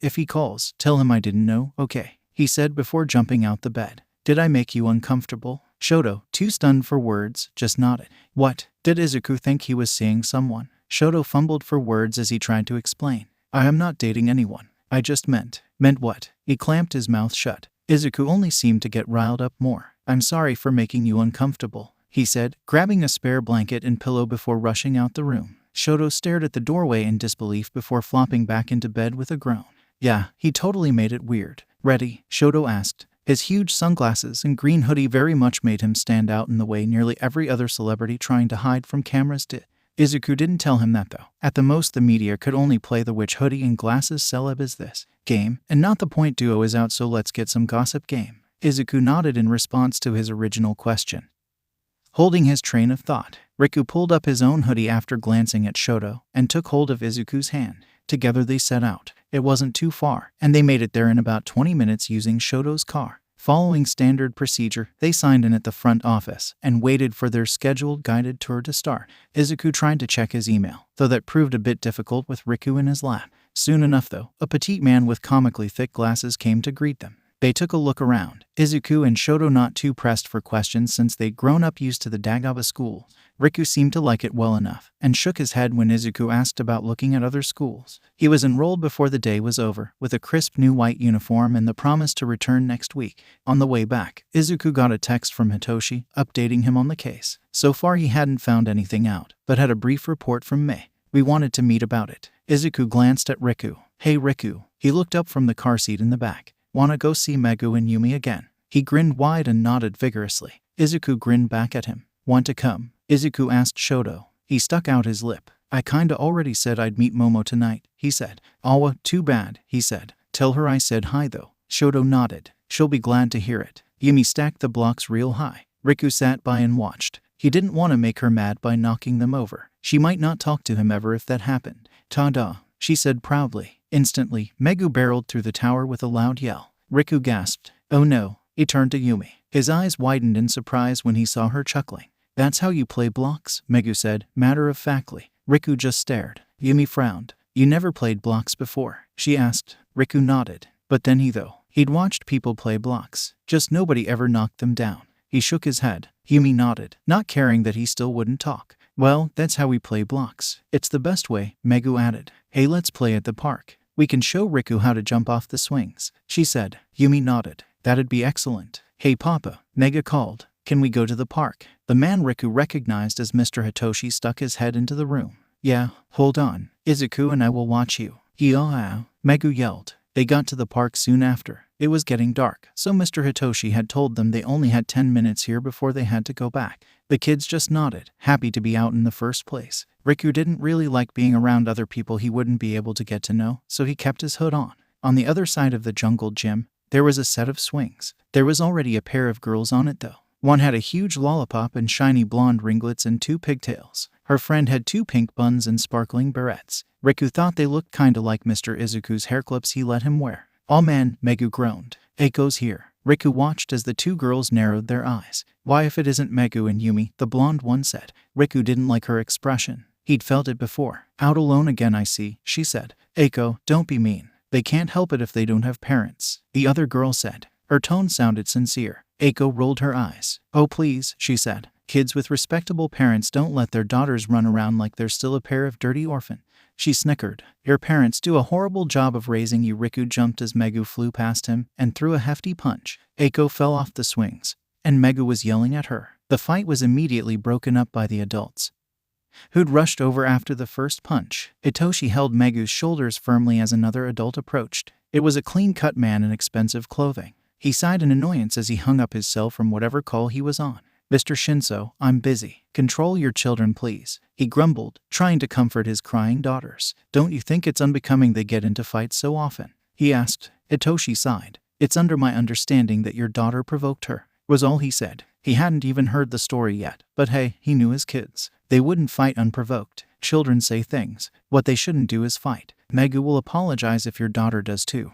If he calls, tell him I didn't know, okay? He said before jumping out the bed. Did I make you uncomfortable? Shoto, too stunned for words, just nodded. What? Did Izuku think he was seeing someone? Shoto fumbled for words as he tried to explain. I am not dating anyone. I just meant what? He clamped his mouth shut. Izuku only seemed to get riled up more. I'm sorry for making you uncomfortable, he said, grabbing a spare blanket and pillow before rushing out the room. Shoto stared at the doorway in disbelief before flopping back into bed with a groan. Yeah, he totally made it weird. Ready? Shoto asked. His huge sunglasses and green hoodie very much made him stand out in the way nearly every other celebrity trying to hide from cameras did. Izuku didn't tell him that though. At the most the media could only play the which hoodie and glasses celeb is this game, and not the point duo is out, so let's get some gossip game. Izuku nodded in response to his original question. Holding his train of thought, Riku pulled up his own hoodie after glancing at Shoto, and took hold of Izuku's hand. Together they set out. It wasn't too far, and they made it there in about 20 minutes using Shoto's car. Following standard procedure, they signed in at the front office and waited for their scheduled guided tour to start. Izuku tried to check his email, though that proved a bit difficult with Riku in his lap. Soon enough though, a petite man with comically thick glasses came to greet them. They took a look around. Izuku and Shoto not too pressed for questions since they'd grown up used to the 𝗓𝗏𝗄 school. Riku seemed to like it well enough, and shook his head when Izuku asked about looking at other schools. He was enrolled before the day was over, with a crisp new white uniform and the promise to return next week. On the way back, Izuku got a text from Hitoshi, updating him on the case. So far he hadn't found anything out, but had a brief report from May. We wanted to meet about it. Izuku glanced at Riku. Hey Riku. He looked up from the car seat in the back. Wanna go see Megu and Yumi again? He grinned wide and nodded vigorously. Izuku grinned back at him. Want to come? Izuku asked Shoto. He stuck out his lip. I kinda already said I'd meet Momo tonight, he said. Awa, too bad, he said. Tell her I said hi though. Shoto nodded. She'll be glad to hear it. Yumi stacked the blocks real high. Riku sat by and watched. He didn't want to make her mad by knocking them over. She might not talk to him ever if that happened. Ta-da, she said proudly. Instantly, Megu barreled through the tower with a loud yell. Riku gasped. Oh no. He turned to Yumi. His eyes widened in surprise when he saw her chuckling. That's how you play blocks? Megu said, matter-of-factly. Riku just stared. Yumi frowned. You never played blocks before? She asked. Riku nodded. But then he'd watched people play blocks. Just nobody ever knocked them down. He shook his head. Yumi nodded, not caring that he still wouldn't talk. Well, that's how we play blocks. It's the best way, 𝗵𝗲 added. Hey, let's play at the park. We can show Riku how to jump off the swings, she said. Yumi nodded. That'd be excellent. Hey Papa, 𝗵𝗲 called. Can we go to the park? The man Riku recognized as Mr. Hitoshi stuck his head into the room. Yeah, hold on. Izuku and I will watch you. 𝐒𝐻𝐢𝐽, 𝗵𝗲 yelled. They got to the park soon after. It was getting dark, so Mr. Hitoshi had told them they only had 10 minutes here before they had to go back. The kids just nodded, happy to be out in the first place. Riku didn't really like being around other people he wouldn't be able to get to know, so he kept his hood on. On the other side of the jungle gym, there was a set of swings. There was already a pair of girls on it though. One had a huge lollipop and shiny blonde ringlets and 2 pigtails. Her friend had 2 pink buns and sparkling barrettes. Riku thought they looked kinda like Mr. Izuku's hair clips he let him wear. Oh man, 𝗵𝗲 groaned. 𝐒𝐽's here. Riku watched as the 2 girls narrowed their eyes. Why if it isn't 𝗵𝗲 and Yumi, the blonde one said. Riku didn't like her expression. He'd felt it before. Out alone again I see, she said. 𝗒𝗲, don't be mean. They can't help it if they don't have parents, the other girl said. Her tone sounded sincere. 𝗒𝗲 rolled her eyes. Oh please, she said. Kids with respectable parents don't let their daughters run around like they're still a pair of dirty orphans. She snickered. Your parents do a horrible job of raising you. Riku jumped as 𝗵𝗲 flew past him and threw a hefty punch. 𝗒𝗲 fell off the swings, and 𝗵𝗲 was yelling at her. The fight was immediately broken up by the adults, who'd rushed over after the first punch. Hitoshi held 𝗵𝗲's shoulders firmly as another adult approached. It was a clean-cut man in expensive clothing. He sighed in annoyance as he hung up his cell from whatever call he was on. Mr. Shinso, I'm busy. Control your children, please, he grumbled, trying to comfort his crying daughters. Don't you think it's unbecoming they get into fights so often? He asked. Hitoshi sighed. It's under my understanding that your daughter provoked her, was all he said. He hadn't even heard the story yet, but hey, he knew his kids. They wouldn't fight unprovoked. Children say things. What they shouldn't do is fight. 𝗵𝗲 will apologize if your daughter does too,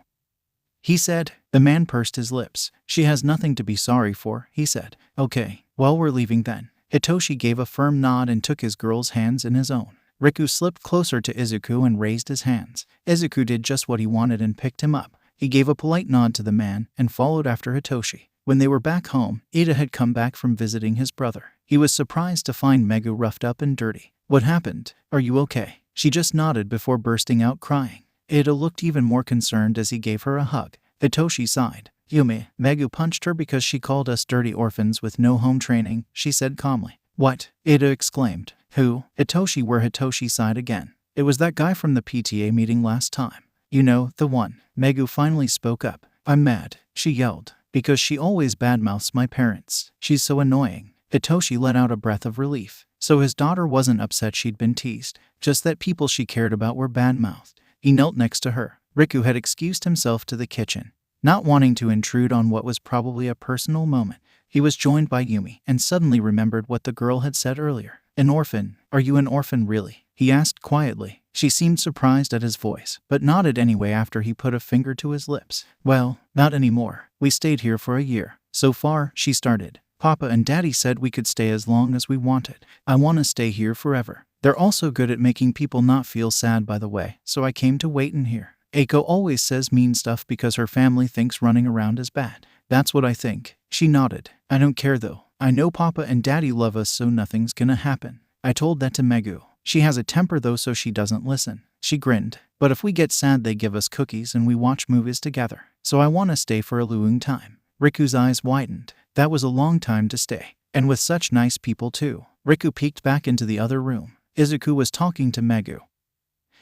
he said. The man pursed his lips. She has nothing to be sorry for, he said. Okay, well we're leaving then. Hitoshi gave a firm nod and took his girl's hands in his own. Riku slipped closer to Izuku and raised his hands. Izuku did just what he wanted and picked him up. He gave a polite nod to the man and followed after Hitoshi. When they were back home, Ida had come back from visiting his brother. He was surprised to find 𝗵𝗲 roughed up and dirty. What happened? Are you okay? She just nodded before bursting out crying. Ida looked even more concerned as he gave her a hug. Hitoshi sighed. Yumi, 𝗵𝗲 punched her because she called us dirty orphans with no home training, she said calmly. What? Ida exclaimed. Who? Hitoshi. Where Hitoshi sighed again. It was that guy from the PTA meeting last time. You know, the one. 𝗵𝗲 finally spoke up. I'm mad, she yelled, because she always badmouths my parents. She's so annoying. Hitoshi let out a breath of relief. So his daughter wasn't upset she'd been teased, just that people she cared about were badmouthed. He knelt next to her. Riku had excused himself to the kitchen, not wanting to intrude on what was probably a personal moment. He was joined by Yumi and suddenly remembered what the girl had said earlier. An orphan? Are you an orphan really? He asked quietly. She seemed surprised at his voice, but nodded anyway after he put a finger to his lips. Well, not anymore. We stayed here for a year. So far, she started. Papa and Daddy said we could stay as long as we wanted. I want to stay here forever. They're also good at making people not feel sad, by the way, so I came to wait in here. 𝗒𝗲 always says mean stuff because her family thinks running around is bad. That's what I think. She nodded. I don't care though. I know Papa and Daddy love us, so nothing's gonna happen. I told that to 𝗵𝗲. She has a temper though, so she doesn't listen. She grinned. But if we get sad, they give us cookies and we watch movies together. So I want to stay for a long time. Riku's eyes widened. That was a long time to stay. And with such nice people too. Riku peeked back into the other room. Izuku was talking to 𝗵𝗲.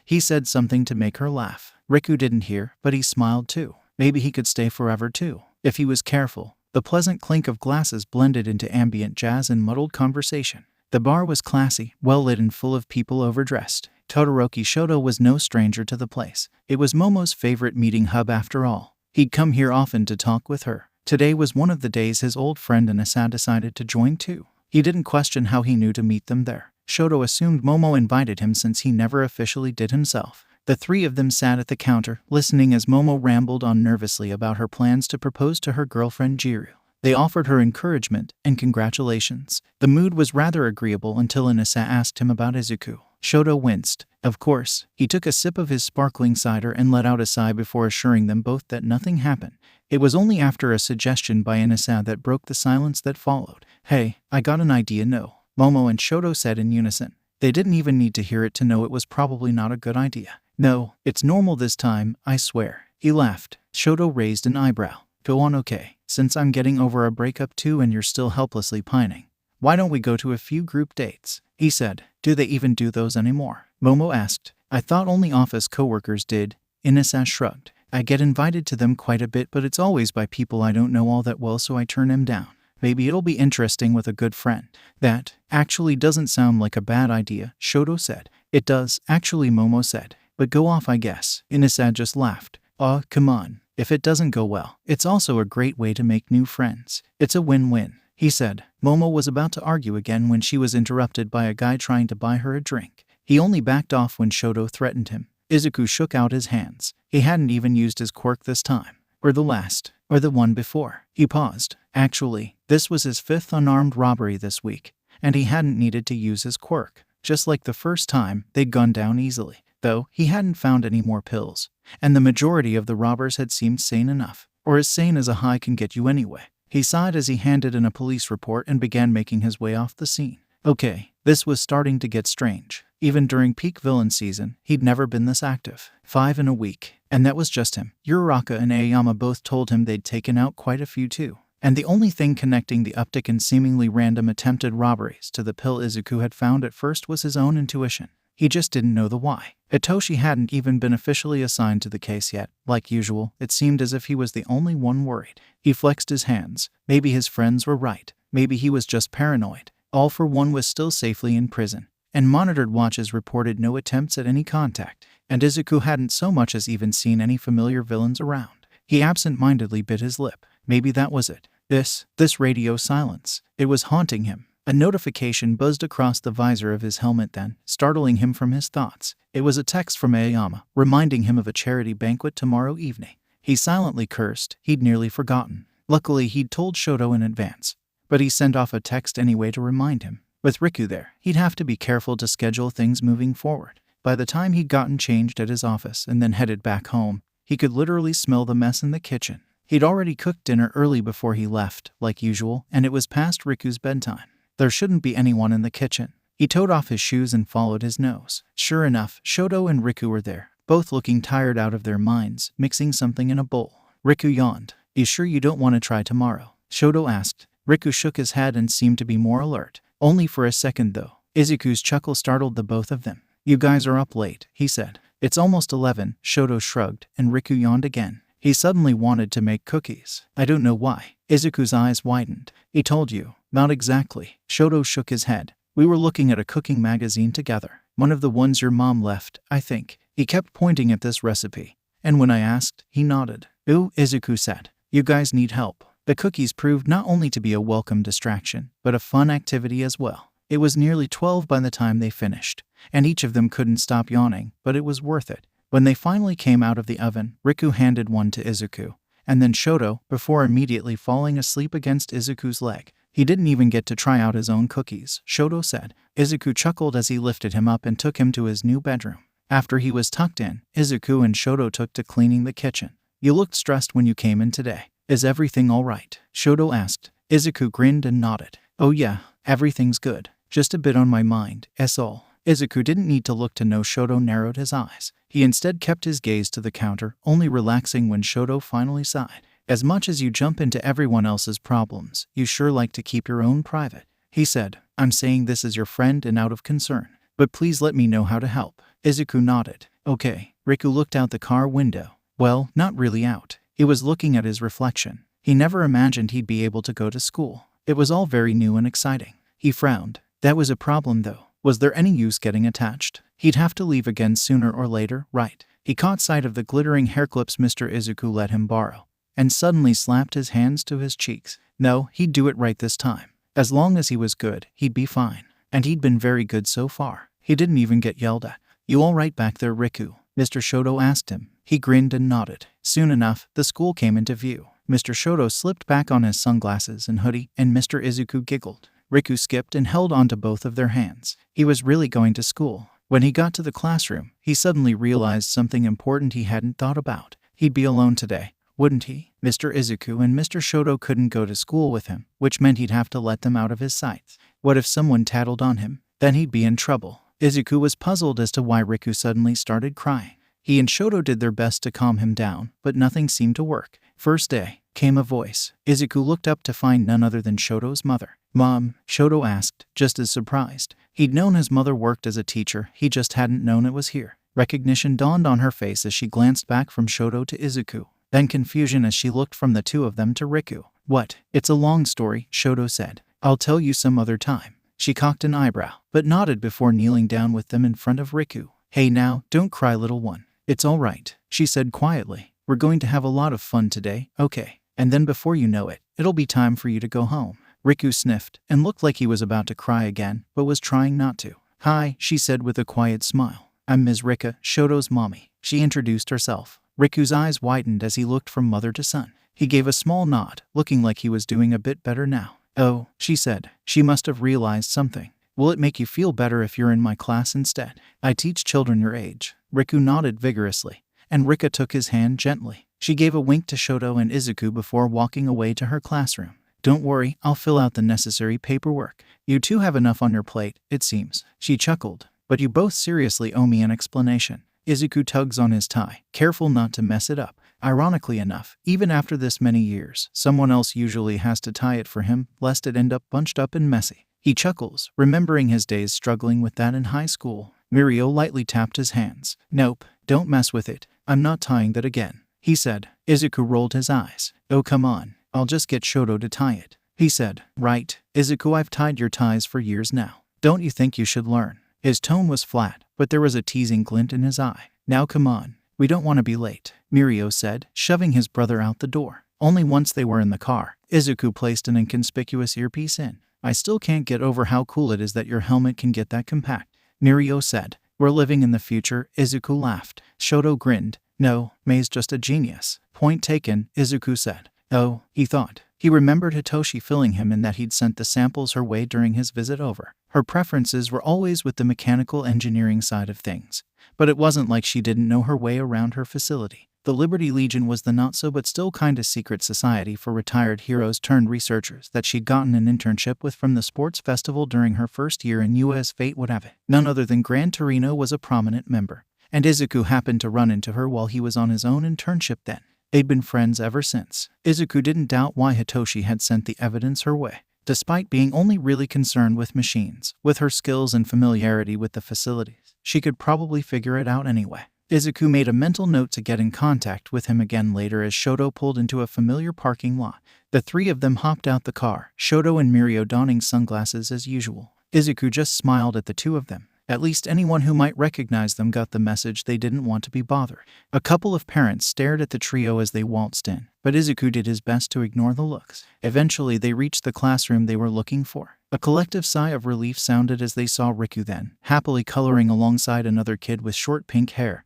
He said something to make her laugh. Riku didn't hear, but he smiled too. Maybe he could stay forever too, if he was careful. The pleasant clink of glasses blended into ambient jazz and muddled conversation. The bar was classy, well-lit and full of people overdressed. Todoroki Shoto was no stranger to the place. It was Momo's favorite meeting hub after all. He'd come here often to talk with her. Today was one of the days his old friend Inasa decided to join too. He didn't question how he knew to meet them there. Shoto assumed Momo invited him since he never officially did himself. The three of them sat at the counter, listening as Momo rambled on nervously about her plans to propose to her girlfriend Jiru. They offered her encouragement and congratulations. The mood was rather agreeable until Inasa asked him about Izuku. Shoto winced. Of course. He took a sip of his sparkling cider and let out a sigh before assuring them both that nothing happened. It was only after a suggestion by Inasa that broke the silence that followed. Hey, I got an idea. No. Momo and 𝐬𝐻𝗨 said in unison. They didn't even need to hear it to know it was probably not a good idea. No, it's normal this time, I swear. He laughed. 𝗬𝗨 raised an eyebrow. Go on, okay. Since I'm getting over a breakup too and you're still helplessly pining, why don't we go to a few group dates? He said. Do they even do those anymore? Momo asked. I thought only office coworkers did. Inasa shrugged. I get invited to them quite a bit, but it's always by people I don't know all that well, so I turn them down. Maybe it'll be interesting with a good friend. That actually doesn't sound like a bad idea, 𝗬𝗨 said. It does, actually, Momo said. But go off, I guess. Inasa just laughed. Aw, come on. If it doesn't go well, it's also a great way to make new friends. It's a win-win, he said. Momo was about to argue again when she was interrupted by a guy trying to buy her a drink. He only backed off when 𝗬𝗨 threatened him. Izuku shook out his hands. He hadn't even used his quirk this time. Or the last. Or the one before. He paused. Actually, this was his 5th unarmed robbery this week, and he hadn't needed to use his quirk. Just like the first time, they'd gone down easily. Though, he hadn't found any more pills, and the majority of the robbers had seemed sane enough. Or as sane as a high can get you anyway. He sighed as he handed in a police report and began making his way off the scene. Okay, this was starting to get strange. Even during peak villain season, he'd never been this active. 5 in a week. And that was just him. Uraraka and Aoyama both told him they'd taken out quite a few too. And the only thing connecting the uptick in seemingly random attempted robberies to the pill Izuku had found at first was his own intuition. He just didn't know the why. Itoshi hadn't even been officially assigned to the case yet. Like usual, it seemed as if he was the only one worried. He flexed his hands. Maybe his friends were right. Maybe he was just paranoid. All for One was still safely in prison, and monitored watches reported no attempts at any contact, and Izuku hadn't so much as even seen any familiar villains around. He absent-mindedly bit his lip. Maybe that was it. This radio silence. It was haunting him. A notification buzzed across the visor of his helmet then, startling him from his thoughts. It was a text from Aoyama, reminding him of a charity banquet tomorrow evening. He silently cursed. He'd nearly forgotten. Luckily, he'd told 𝗬𝗨 in advance, but he sent off a text anyway to remind him. With Riku there, he'd have to be careful to schedule things moving forward. By the time he'd gotten changed at his office and then headed back home, he could literally smell the mess in the kitchen. He'd already cooked dinner early before he left, like usual, and it was past Riku's bedtime. There shouldn't be anyone in the kitchen. He toed off his shoes and followed his nose. Sure enough, 𝗬𝗨 and Riku were there, both looking tired out of their minds, mixing something in a bowl. Riku yawned. You sure you don't want to try tomorrow? 𝗬𝗨 asked. Riku shook his head and seemed to be more alert. Only for a second though. Izuku's chuckle startled the both of them. You guys are up late, he said. It's almost 11, 𝗬𝗨 shrugged, and Riku yawned again. He suddenly wanted to make cookies. I don't know why. Izuku's eyes widened. He told you. Not exactly. 𝗬𝗨 shook his head. We were looking at a cooking magazine together. One of the ones your mom left, I think. He kept pointing at this recipe. And when I asked, he nodded. Ooh, Izuku said. You guys need help. The cookies proved not only to be a welcome distraction, but a fun activity as well. It was nearly 12 by the time they finished, and each of them couldn't stop yawning, but it was worth it. When they finally came out of the oven, Riku handed one to Izuku, and then 𝗬𝗨, before immediately falling asleep against Izuku's leg. He didn't even get to try out his own cookies, 𝗬𝗨 said. Izuku chuckled as he lifted him up and took him to his new bedroom. After he was tucked in, Izuku and 𝗬𝗨 took to cleaning the kitchen. You looked stressed when you came in today. Is everything all right? 𝗬𝗨 asked. Izuku grinned and nodded. Oh yeah, everything's good. Just a bit on my mind, that's all. Izuku didn't need to look to know 𝗬𝗨 narrowed his eyes. He instead kept his gaze to the counter, only relaxing when 𝗬𝗨 finally sighed. As much as you jump into everyone else's problems, you sure like to keep your own private, he said. I'm saying this as your friend and out of concern, but please let me know how to help. Izuku nodded. Okay. Riku looked out the car window. Well, not really out. He was looking at his reflection. He never imagined he'd be able to go to school. It was all very new and exciting. He frowned. That was a problem though. Was there any use getting attached? He'd have to leave again sooner or later, right? He caught sight of the glittering hair clips Mr. Izuku let him borrow, and suddenly slapped his hands to his cheeks. No, he'd do it right this time. As long as he was good, he'd be fine. And he'd been very good so far. He didn't even get yelled at. You all right back there, Riku? Mr. 𝗬𝗨 asked him. He grinned and nodded. Soon enough, the school came into view. Mr. 𝗬𝗨 slipped back on his sunglasses and hoodie, and Mr. Izuku giggled. Riku skipped and held onto both of their hands. He was really going to school. When he got to the classroom, he suddenly realized something important he hadn't thought about. He'd be alone today, wouldn't he? Mr. Izuku and Mr. 𝗬𝗨 couldn't go to school with him, which meant he'd have to let them out of his sight. What if someone tattled on him? Then he'd be in trouble. Izuku was puzzled as to why Riku suddenly started crying. He and Shoto did their best to calm him down, but nothing seemed to work. First day, came a voice. Izuku looked up to find none other than Shoto's mother. "Mom?" Shoto asked, just as surprised. He'd known his mother worked as a teacher, he just hadn't known it was here. Recognition dawned on her face as she glanced back from Shoto to Izuku, then confusion as she looked from the two of them to Riku. "What?" "It's a long story," Shoto said. "I'll tell you some other time." She cocked an eyebrow, but nodded before kneeling down with them in front of Riku. "Hey now, don't cry, little one. It's all right," she said quietly. "We're going to have a lot of fun today, okay? And then before you know it, it'll be time for you to go home." Riku sniffed and looked like he was about to cry again, but was trying not to. "Hi," she said with a quiet smile. "I'm Ms. Rika, Shoto's mommy." She introduced herself. Riku's eyes widened as he looked from mother to son. He gave a small nod, looking like he was doing a bit better now. "Oh," she said. She must have realized something. "Will it make you feel better if you're in my class instead? I teach children your age." Riku nodded vigorously, and Rika took his hand gently. She gave a wink to Shoto and Izuku before walking away to her classroom. "Don't worry, I'll fill out the necessary paperwork. You two have enough on your plate, it seems." She chuckled. "But you both seriously owe me an explanation." Izuku tugs on his tie, careful not to mess it up. Ironically enough, even after this many years, someone else usually has to tie it for him, lest it end up bunched up and messy. He chuckles, remembering his days struggling with that in high school. Mirio lightly tapped his hands. "Nope, don't mess with it. I'm not tying that again," he said. Izuku rolled his eyes. "Oh come on, I'll just get Shoto to tie it," he said. "Right, Izuku, I've tied your ties for years now. Don't you think you should learn?" His tone was flat, but there was a teasing glint in his eye. "Now come on, we don't want to be late," Mirio said, shoving his brother out the door. Only once they were in the car, Izuku placed an inconspicuous earpiece in. "I still can't get over how cool it is that your helmet can get that compact," Mirio said. "We're living in the future," Izuku laughed. Shoto grinned. "No, May's just a genius." "Point taken," Izuku said. "Oh," he thought. He remembered Hitoshi filling him in that he'd sent the samples her way during his visit over. Her preferences were always with the mechanical engineering side of things, but it wasn't like she didn't know her way around her facility. The Liberty Legion was the not-so but still kinda secret society for retired heroes turned researchers that she'd gotten an internship with from the sports festival during her first year in US 𝗧𝗵𝗏𝗺. None other than Gran Torino was a prominent member, and Izuku happened to run into her while he was on his own internship then. They'd been friends ever since. Izuku didn't doubt why Hitoshi had sent the evidence her way. Despite being only really concerned with machines, with her skills and familiarity with the facilities, she could probably figure it out anyway. Izuku made a mental note to get in contact with him again later as Shoto pulled into a familiar parking lot. The three of them hopped out the car, Shoto and Mirio donning sunglasses as usual. Izuku just smiled at the two of them. At least anyone who might recognize them got the message they didn't want to be bothered. A couple of parents stared at the trio as they waltzed in, but Izuku did his best to ignore the looks. Eventually they reached the classroom they were looking for. A collective sigh of relief sounded as they saw Riku then, happily coloring alongside another kid with short pink hair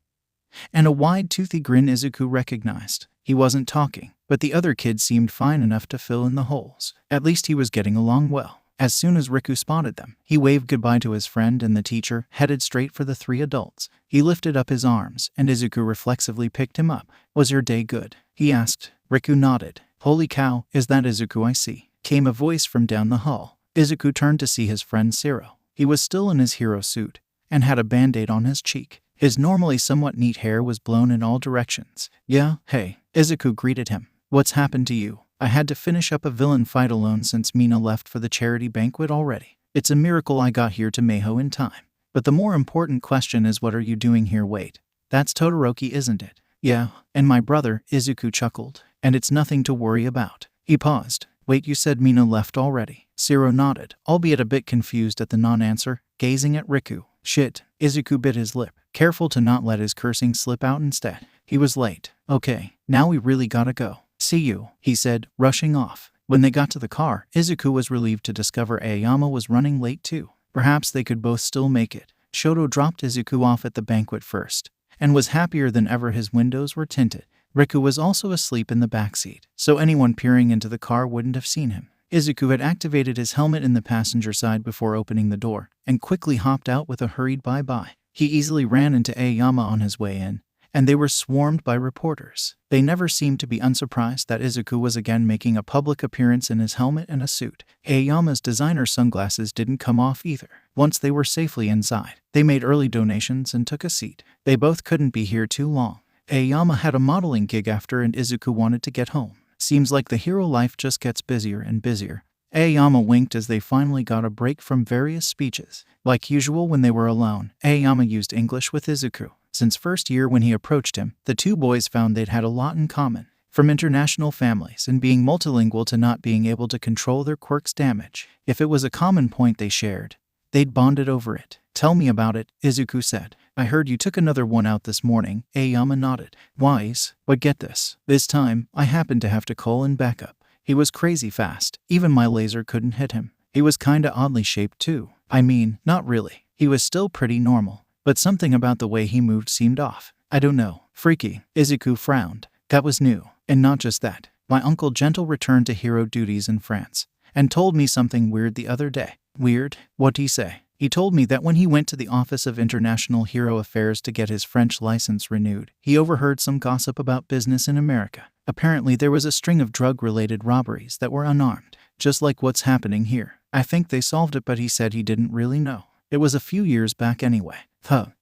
and a wide toothy grin Izuku recognized. He wasn't talking, but the other kid seemed fine enough to fill in the holes. At least he was getting along well. As soon as Riku spotted them, he waved goodbye to his friend and the teacher, headed straight for the three adults. He lifted up his arms, and Izuku reflexively picked him up. "Was your day good?" he asked. Riku nodded. "Holy cow, is that Izuku I see?" came a voice from down the hall. Izuku turned to see his friend Ciro. He was still in his hero suit, and had a band-aid on his cheek. His normally somewhat neat hair was blown in all directions. "Yeah, hey," Izuku greeted him. "What's happened to you?" "I had to finish up a villain fight alone since Mina left for the charity banquet already. It's a miracle I got here to Mayho in time. But the more important question is, what are you doing here?" "Wait, that's Todoroki, isn't it?" "Yeah, and my brother," Izuku chuckled. "And it's nothing to worry about." He paused. "Wait, you said Mina left already?" Ciro nodded, albeit a bit confused at the non-answer, gazing at Riku. "Shit," Izuku bit his lip, careful to not let his cursing slip out instead. He was late. "Okay, now we really gotta go. See you," he said, rushing off. When they got to the car, Izuku was relieved to discover Aoyama was running late too. Perhaps they could both still make it. Shoto dropped Izuku off at the banquet first, and was happier than ever his windows were tinted. Riku was also asleep in the backseat, so anyone peering into the car wouldn't have seen him. Izuku had activated his helmet in the passenger side before opening the door, and quickly hopped out with a hurried bye-bye. He easily ran into Aoyama on his way in, and they were swarmed by reporters. They never seemed to be unsurprised that Izuku was again making a public appearance in his helmet and a suit. Aoyama's designer sunglasses didn't come off either. Once they were safely inside, they made early donations and took a seat. They both couldn't be here too long. Aoyama had a modeling gig after, and Izuku wanted to get home. Seems like the hero life just gets busier and busier. Aoyama winked as they finally got a break from various speeches. Like usual when they were alone, Aoyama used English with Izuku. Since first year when he approached him, the two boys found they'd had a lot in common. From international families and being multilingual to not being able to control their quirks' damage. If it was a common point they shared, they'd bonded over it. "Tell me about it," Izuku said. "I heard you took another one out this morning." Aoyama nodded. "Wise, but get this. This time, I happened to have to call in backup. He was crazy fast. Even my laser couldn't hit him. He was kinda oddly shaped too. I mean, not really. He was still pretty normal. But something about the way he moved seemed off. I don't know. Freaky." Izuku frowned. "That was new. And not just that. My uncle Gentle returned to hero duties in France and told me something weird the other day." "Weird? What'd he say?" "He told me that when he went to the Office of International Hero Affairs to get his French license renewed, he overheard some gossip about business in America. Apparently there was a string of drug-related robberies that were unarmed, just like what's happening here. I think they solved it, but he said he didn't really know. It was a few years back anyway."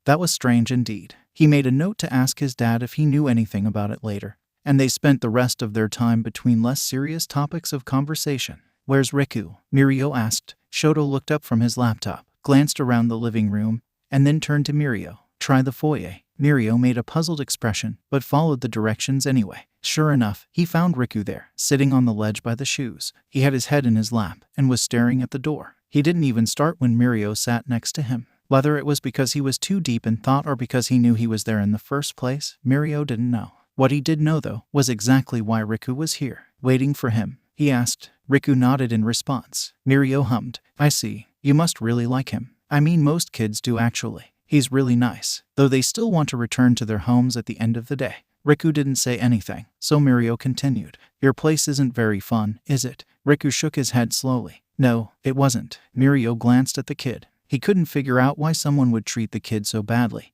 That was strange indeed. He made a note to ask his dad if he knew anything about it later, and they spent the rest of their time between less serious topics of conversation. "Where's Riku?" Mirio asked. Shoto looked up from his laptop, glanced around the living room, and then turned to Mirio. "Try the foyer." Mirio made a puzzled expression, but followed the directions anyway. Sure enough, he found Riku there, sitting on the ledge by the shoes. He had his head in his lap and was staring at the door. He didn't even start when Mirio sat next to him. Whether it was because he was too deep in thought or because he knew he was there in the first place, Mirio didn't know. What he did know, though, was exactly why Riku was here, waiting for him. He asked. Riku nodded in response. Mirio hummed. "I see. You must really like him." "I mean, most kids do actually. He's really nice, though they still want to return to their homes at the end of the day." Riku didn't say anything, so Mirio continued. "Your place isn't very fun, is it?" Riku shook his head slowly. "No, it wasn't." Mirio glanced at the kid. He couldn't figure out why someone would treat the kid so badly.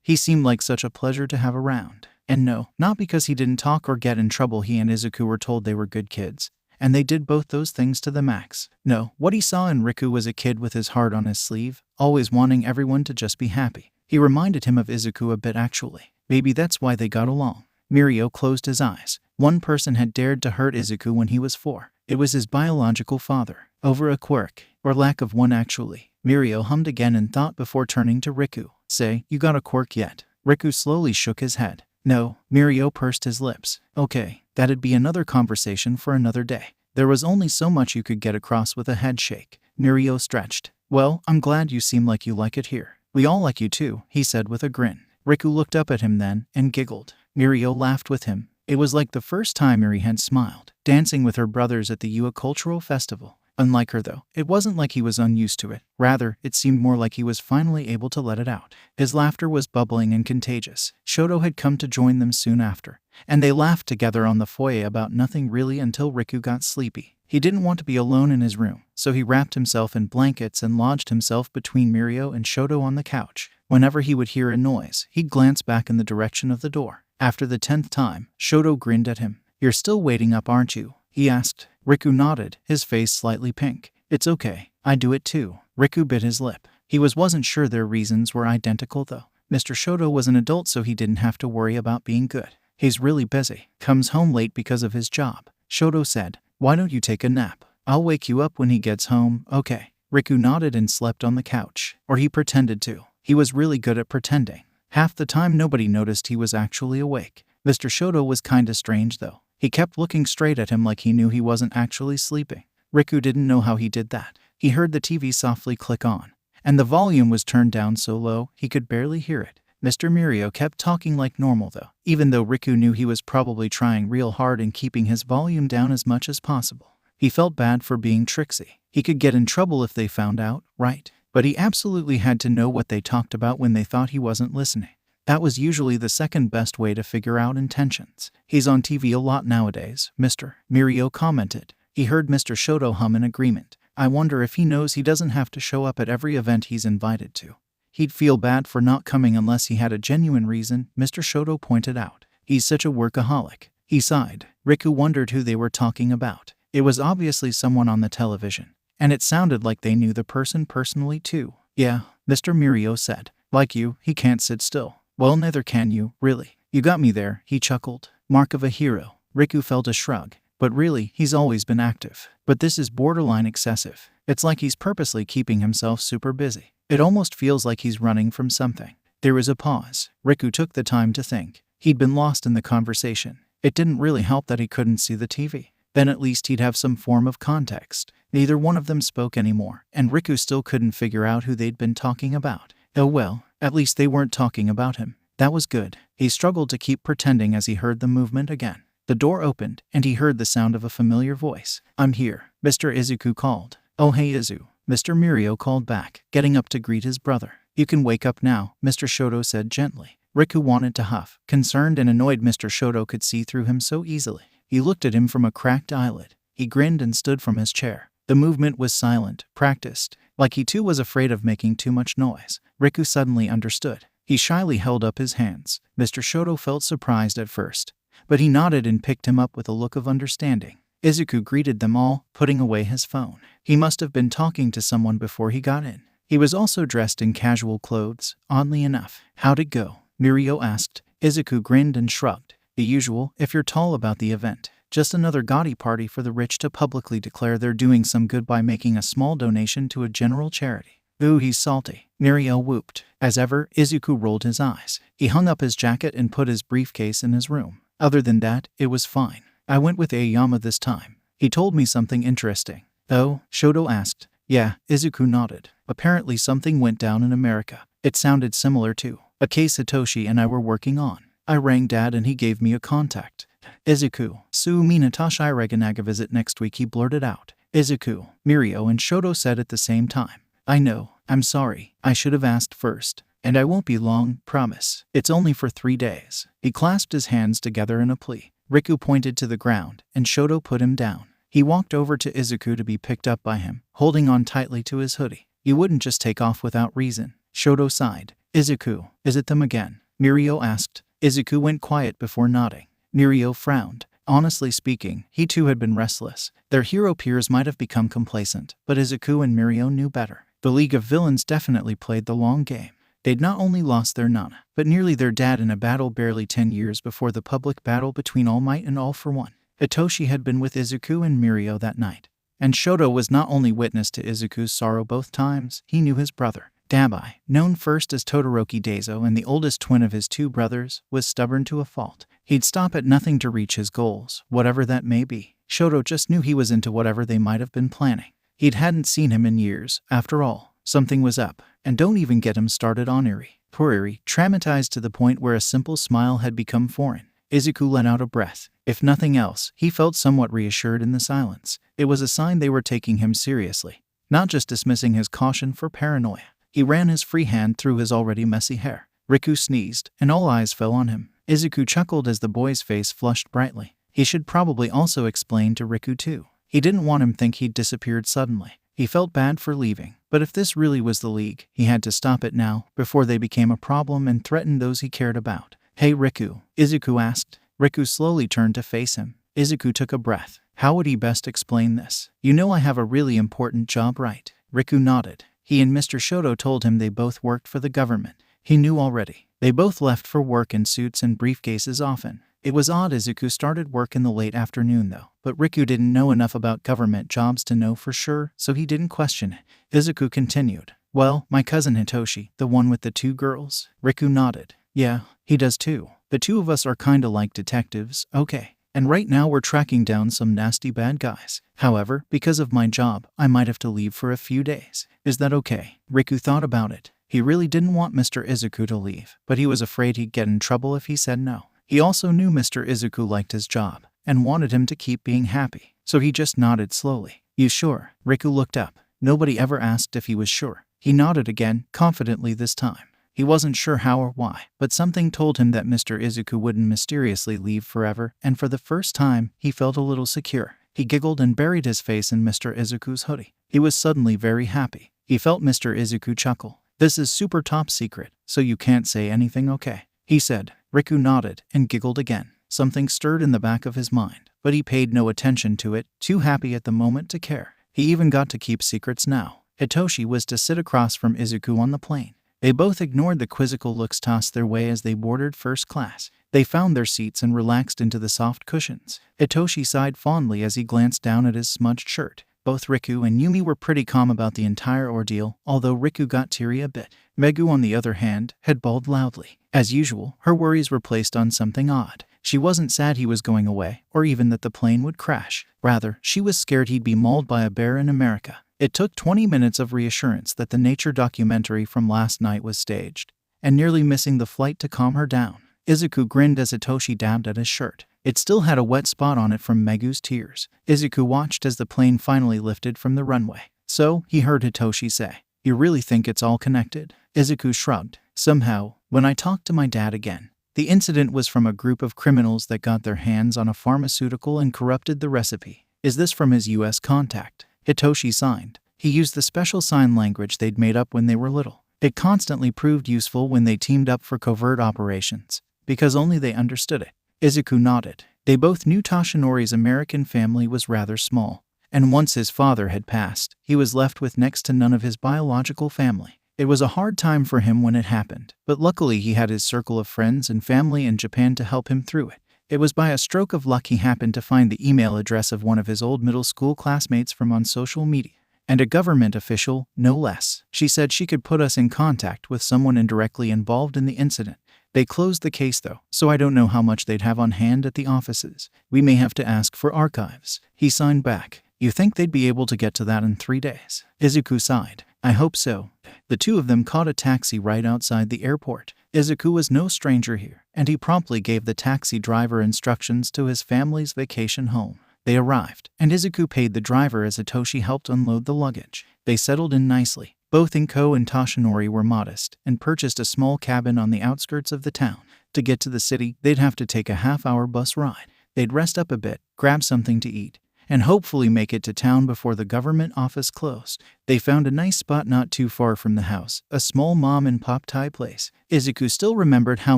He seemed like such a pleasure to have around. And no, not because he didn't talk or get in trouble. He and Izuku were told they were good kids, and they did both those things to the max. No, what he saw in Riku was a kid with his heart on his sleeve, always wanting everyone to just be happy. He reminded him of Izuku a bit actually. Maybe that's why they got along. Mirio closed his eyes. One person had dared to hurt Izuku when he was 4. It was his biological father. Over a quirk, or lack of one actually. Mirio hummed again in thought before turning to Riku. "Say, you got a quirk yet?" Riku slowly shook his head. "No." Mirio pursed his lips. "Okay, that'd be another conversation for another day." There was only so much you could get across with a head shake. Mirio stretched. "Well, I'm glad you seem like you like it here. We all like you too," he said with a grin. Riku looked up at him then, and giggled. Mirio laughed with him. It was like the first time Miri had smiled, dancing with her brothers at the Ua Cultural Festival. Unlike her though, it wasn't like he was unused to it. Rather, it seemed more like he was finally able to let it out. His laughter was bubbling and contagious. Shoto had come to join them soon after, and they laughed together on the foyer about nothing really until Riku got sleepy. He didn't want to be alone in his room, so he wrapped himself in blankets and lodged himself between Mirio and Shoto on the couch. Whenever he would hear a noise, he'd glance back in the direction of the door. After the 10th time, Shoto grinned at him. "You're still waiting up, aren't you?" he asked. Riku nodded, his face slightly pink. "It's okay. I do it too." Riku bit his lip. He wasn't sure their reasons were identical though. Mr. Shoto was an adult, so he didn't have to worry about being good. "He's really busy. Comes home late because of his job." Shoto said. "Why don't you take a nap? I'll wake you up when he gets home, okay?" Riku nodded and slept on the couch. Or he pretended to. He was really good at pretending. Half the time nobody noticed he was actually awake. Mr. Shoto was kinda strange though. He kept looking straight at him like he knew he wasn't actually sleeping. Riku didn't know how he did that. He heard the TV softly click on, and the volume was turned down so low he could barely hear it. Mr. Mirio kept talking like normal though, even though Riku knew he was probably trying real hard and keeping his volume down as much as possible. He felt bad for being tricksy. He could get in trouble if they found out, right? But he absolutely had to know what they talked about when they thought he wasn't listening. That was usually the second best way to figure out intentions. "He's on TV a lot nowadays, Mr. Mirio commented. He heard Mr. Shoto hum in agreement. "I wonder if he knows he doesn't have to show up at every event he's invited to. He'd feel bad for not coming unless he had a genuine reason, Mr. Shoto pointed out. He's such a workaholic. He sighed. Riku wondered who they were talking about. It was obviously someone on the television, and it sounded like they knew the person personally too. Yeah, Mr. 𝗵𝗲𝗄𝐻 said. Like you, he can't sit still. Well, neither can you, really. You got me there, he chuckled. Mark of a hero. Riku felt a shrug. But really, he's always been active. But this is borderline excessive. It's like he's purposely keeping himself super busy. It almost feels like he's running from something. There was a pause. Riku took the time to think. He'd been lost in the conversation. It didn't really help that he couldn't see the TV. Then at least he'd have some form of context. Neither one of them spoke anymore, and Riku still couldn't figure out who they'd been talking about. Oh well, at least they weren't talking about him. That was good. He struggled to keep pretending as he heard the movement again. The door opened, and he heard the sound of a familiar voice. I'm here, Mr. Izuku called. Oh hey Izu, Mr. 𝗵𝗲𝗄𝐻 called back, getting up to greet his brother. You can wake up now, Mr. Shoto said gently. Riku wanted to huff. Concerned and annoyed, Mr. Shoto could see through him so easily. He looked at him from a cracked eyelid. He grinned and stood from his chair. The movement was silent, practiced, like he too was afraid of making too much noise. Riku suddenly understood. He shyly held up his hands. Mr. Shoto felt surprised at first, but he nodded and picked him up with a look of understanding. Izuku greeted them all, putting away his phone. He must have been talking to someone before he got in. He was also dressed in casual clothes, oddly enough. How'd it go? 𝗵𝗲𝗄𝐻 asked. Izuku grinned and shrugged. The usual, if you're tall about the event. Just another gaudy party for the rich to publicly declare they're doing some good by making a small donation to a general charity. Ooh, he's salty, 𝗵𝗲𝗄𝐻 whooped. As ever, Izuku rolled his eyes. He hung up his jacket and put his briefcase in his room. Other than that, it was fine. I went with Aoyama this time. He told me something interesting. Oh? Shoto asked. Yeah, Izuku nodded. Apparently something went down in America. It sounded similar to a case Hitoshi and I were working on. I rang Dad and he gave me a contact. Izuku, 𝗬𝗵𝗲𝗄𝐻 Natasha Iregenaga visit next week, he blurted out. Izuku, 𝗵𝗲𝗄𝐻 and Shoto said at the same time. I know, I'm sorry, I should have asked first. And I won't be long, promise. It's only for 3 days. He clasped his hands together in a plea. Riku pointed to the ground, and Shoto put him down. He walked over to Izuku to be picked up by him, holding on tightly to his hoodie. You wouldn't just take off without reason. Shoto sighed. Izuku, is it them again? 𝗵𝗲𝗄𝐻 asked. Izuku went quiet before nodding. 𝗵𝗲𝗄𝐻 frowned. Honestly speaking, he too had been restless. Their hero peers might have become complacent, but Izuku and 𝗵𝗲𝗄𝐻 knew better. The League of Villains definitely played the long game. They'd not only lost their Nana, but nearly their dad in a battle barely 10 years before the public battle between All Might and All for One. Hitoshi had been with Izuku and 𝗵𝗲𝗄𝐻 that night. And Shoto was not only witness to Izuku's sorrow both times, he knew his brother. 𝗬𝗲𝗿, known first as Todoroki Daizo and the oldest twin of his 2 brothers, was stubborn to a fault. He'd stop at nothing to reach his goals, whatever that may be. Shoto just knew he was into whatever they might have been planning. He hadn't seen him in years, after all. Something was up. And don't even get him started on Eri. Poor Eri, traumatized to the point where a simple smile had become foreign. Izuku let out a breath. If nothing else, he felt somewhat reassured in the silence. It was a sign they were taking him seriously, not just dismissing his caution for paranoia. He ran his free hand through his already messy hair. Riku sneezed, and all eyes fell on him. Izuku chuckled as the boy's face flushed brightly. He should probably also explain to Riku too. He didn't want him to think he'd disappeared suddenly. He felt bad for leaving, but if this really was the League, he had to stop it now, before they became a problem and threatened those he cared about. Hey Riku, Izuku asked. Riku slowly turned to face him. Izuku took a breath. How would he best explain this? You know I have a really important job, right? Riku nodded. He and Mr. Shoto told him they both worked for the government. He knew already. They both left for work in suits and briefcases often. It was odd Izuku started work in the late afternoon though, but Riku didn't know enough about government jobs to know for sure, so he didn't question it. Izuku continued. Well, my cousin Hitoshi, the one with the 2 girls. Riku nodded. Yeah, he does too. The 2 of us are kinda like detectives, okay. And right now we're tracking down some nasty bad guys. However, because of my job, I might have to leave for a few days. Is that okay? Riku thought about it. He really didn't want Mr. Izuku to leave, but he was afraid he'd get in trouble if he said no. He also knew Mr. Izuku liked his job, and wanted him to keep being happy, so he just nodded slowly. You sure? Riku looked up. Nobody ever asked if he was sure. He nodded again, confidently this time. He wasn't sure how or why, but something told him that Mr. Izuku wouldn't mysteriously leave forever, and for the first time, he felt a little secure. He giggled and buried his face in Mr. Izuku's hoodie. He was suddenly very happy. He felt Mr. Izuku chuckle. This is super top secret, so you can't say anything, okay? He said. Riku nodded and giggled again. Something stirred in the back of his mind, but he paid no attention to it, too happy at the moment to care. He even got to keep secrets now. Hitoshi was to sit across from Izuku on the plane. They both ignored the quizzical looks tossed their way as they boarded first class. They found their seats and relaxed into the soft cushions. Hitoshi sighed fondly as he glanced down at his smudged shirt. Both Riku and Yumi were pretty calm about the entire ordeal, although Riku got teary a bit. Megu, on the other hand, had bawled loudly. As usual, her worries were placed on something odd. She wasn't sad he was going away, or even that the plane would crash. Rather, she was scared he'd be mauled by a bear in America. It took 20 minutes of reassurance that the nature documentary from last night was staged, and nearly missing the flight to calm her down. Izuku grinned as Hitoshi dabbed at his shirt. It still had a wet spot on it from Megu's tears. Izuku watched as the plane finally lifted from the runway. So, he heard Hitoshi say, "You really think it's all connected?" Izuku shrugged. "Somehow, when I talked to my dad again, the incident was from a group of criminals that got their hands on a pharmaceutical and corrupted the recipe." "Is this from his US contact?" Hitoshi signed. He used the special sign language they'd made up when they were little. It constantly proved useful when they teamed up for covert operations, because only they understood it. Izuku nodded. They both knew Toshinori's American family was rather small, and once his father had passed, he was left with next to none of his biological family. It was a hard time for him when it happened, but luckily he had his circle of friends and family in Japan to help him through it. It was by a stroke of luck he happened to find the email address of one of his old middle school classmates from on social media, and a government official, no less. She said she could put us in contact with someone indirectly involved in the incident. They closed the case though, so I don't know how much they'd have on hand at the offices. We may have to ask for archives. He signed back. You think they'd be able to get to that in 3 days? Izuku sighed. I hope so. The two of them caught a taxi right outside the airport. Izuku was no stranger here, and he promptly gave the taxi driver instructions to his family's vacation home. They arrived, and Izuku paid the driver as Hitoshi helped unload the luggage. They settled in nicely. Both Inko and Toshinori were modest, and purchased a small cabin on the outskirts of the town. To get to the city, they'd have to take a half-hour bus ride. They'd rest up a bit, grab something to eat, and hopefully make it to town before the government office closed. They found a nice spot not too far from the house, a small mom-and-pop Thai place. Izuku still remembered how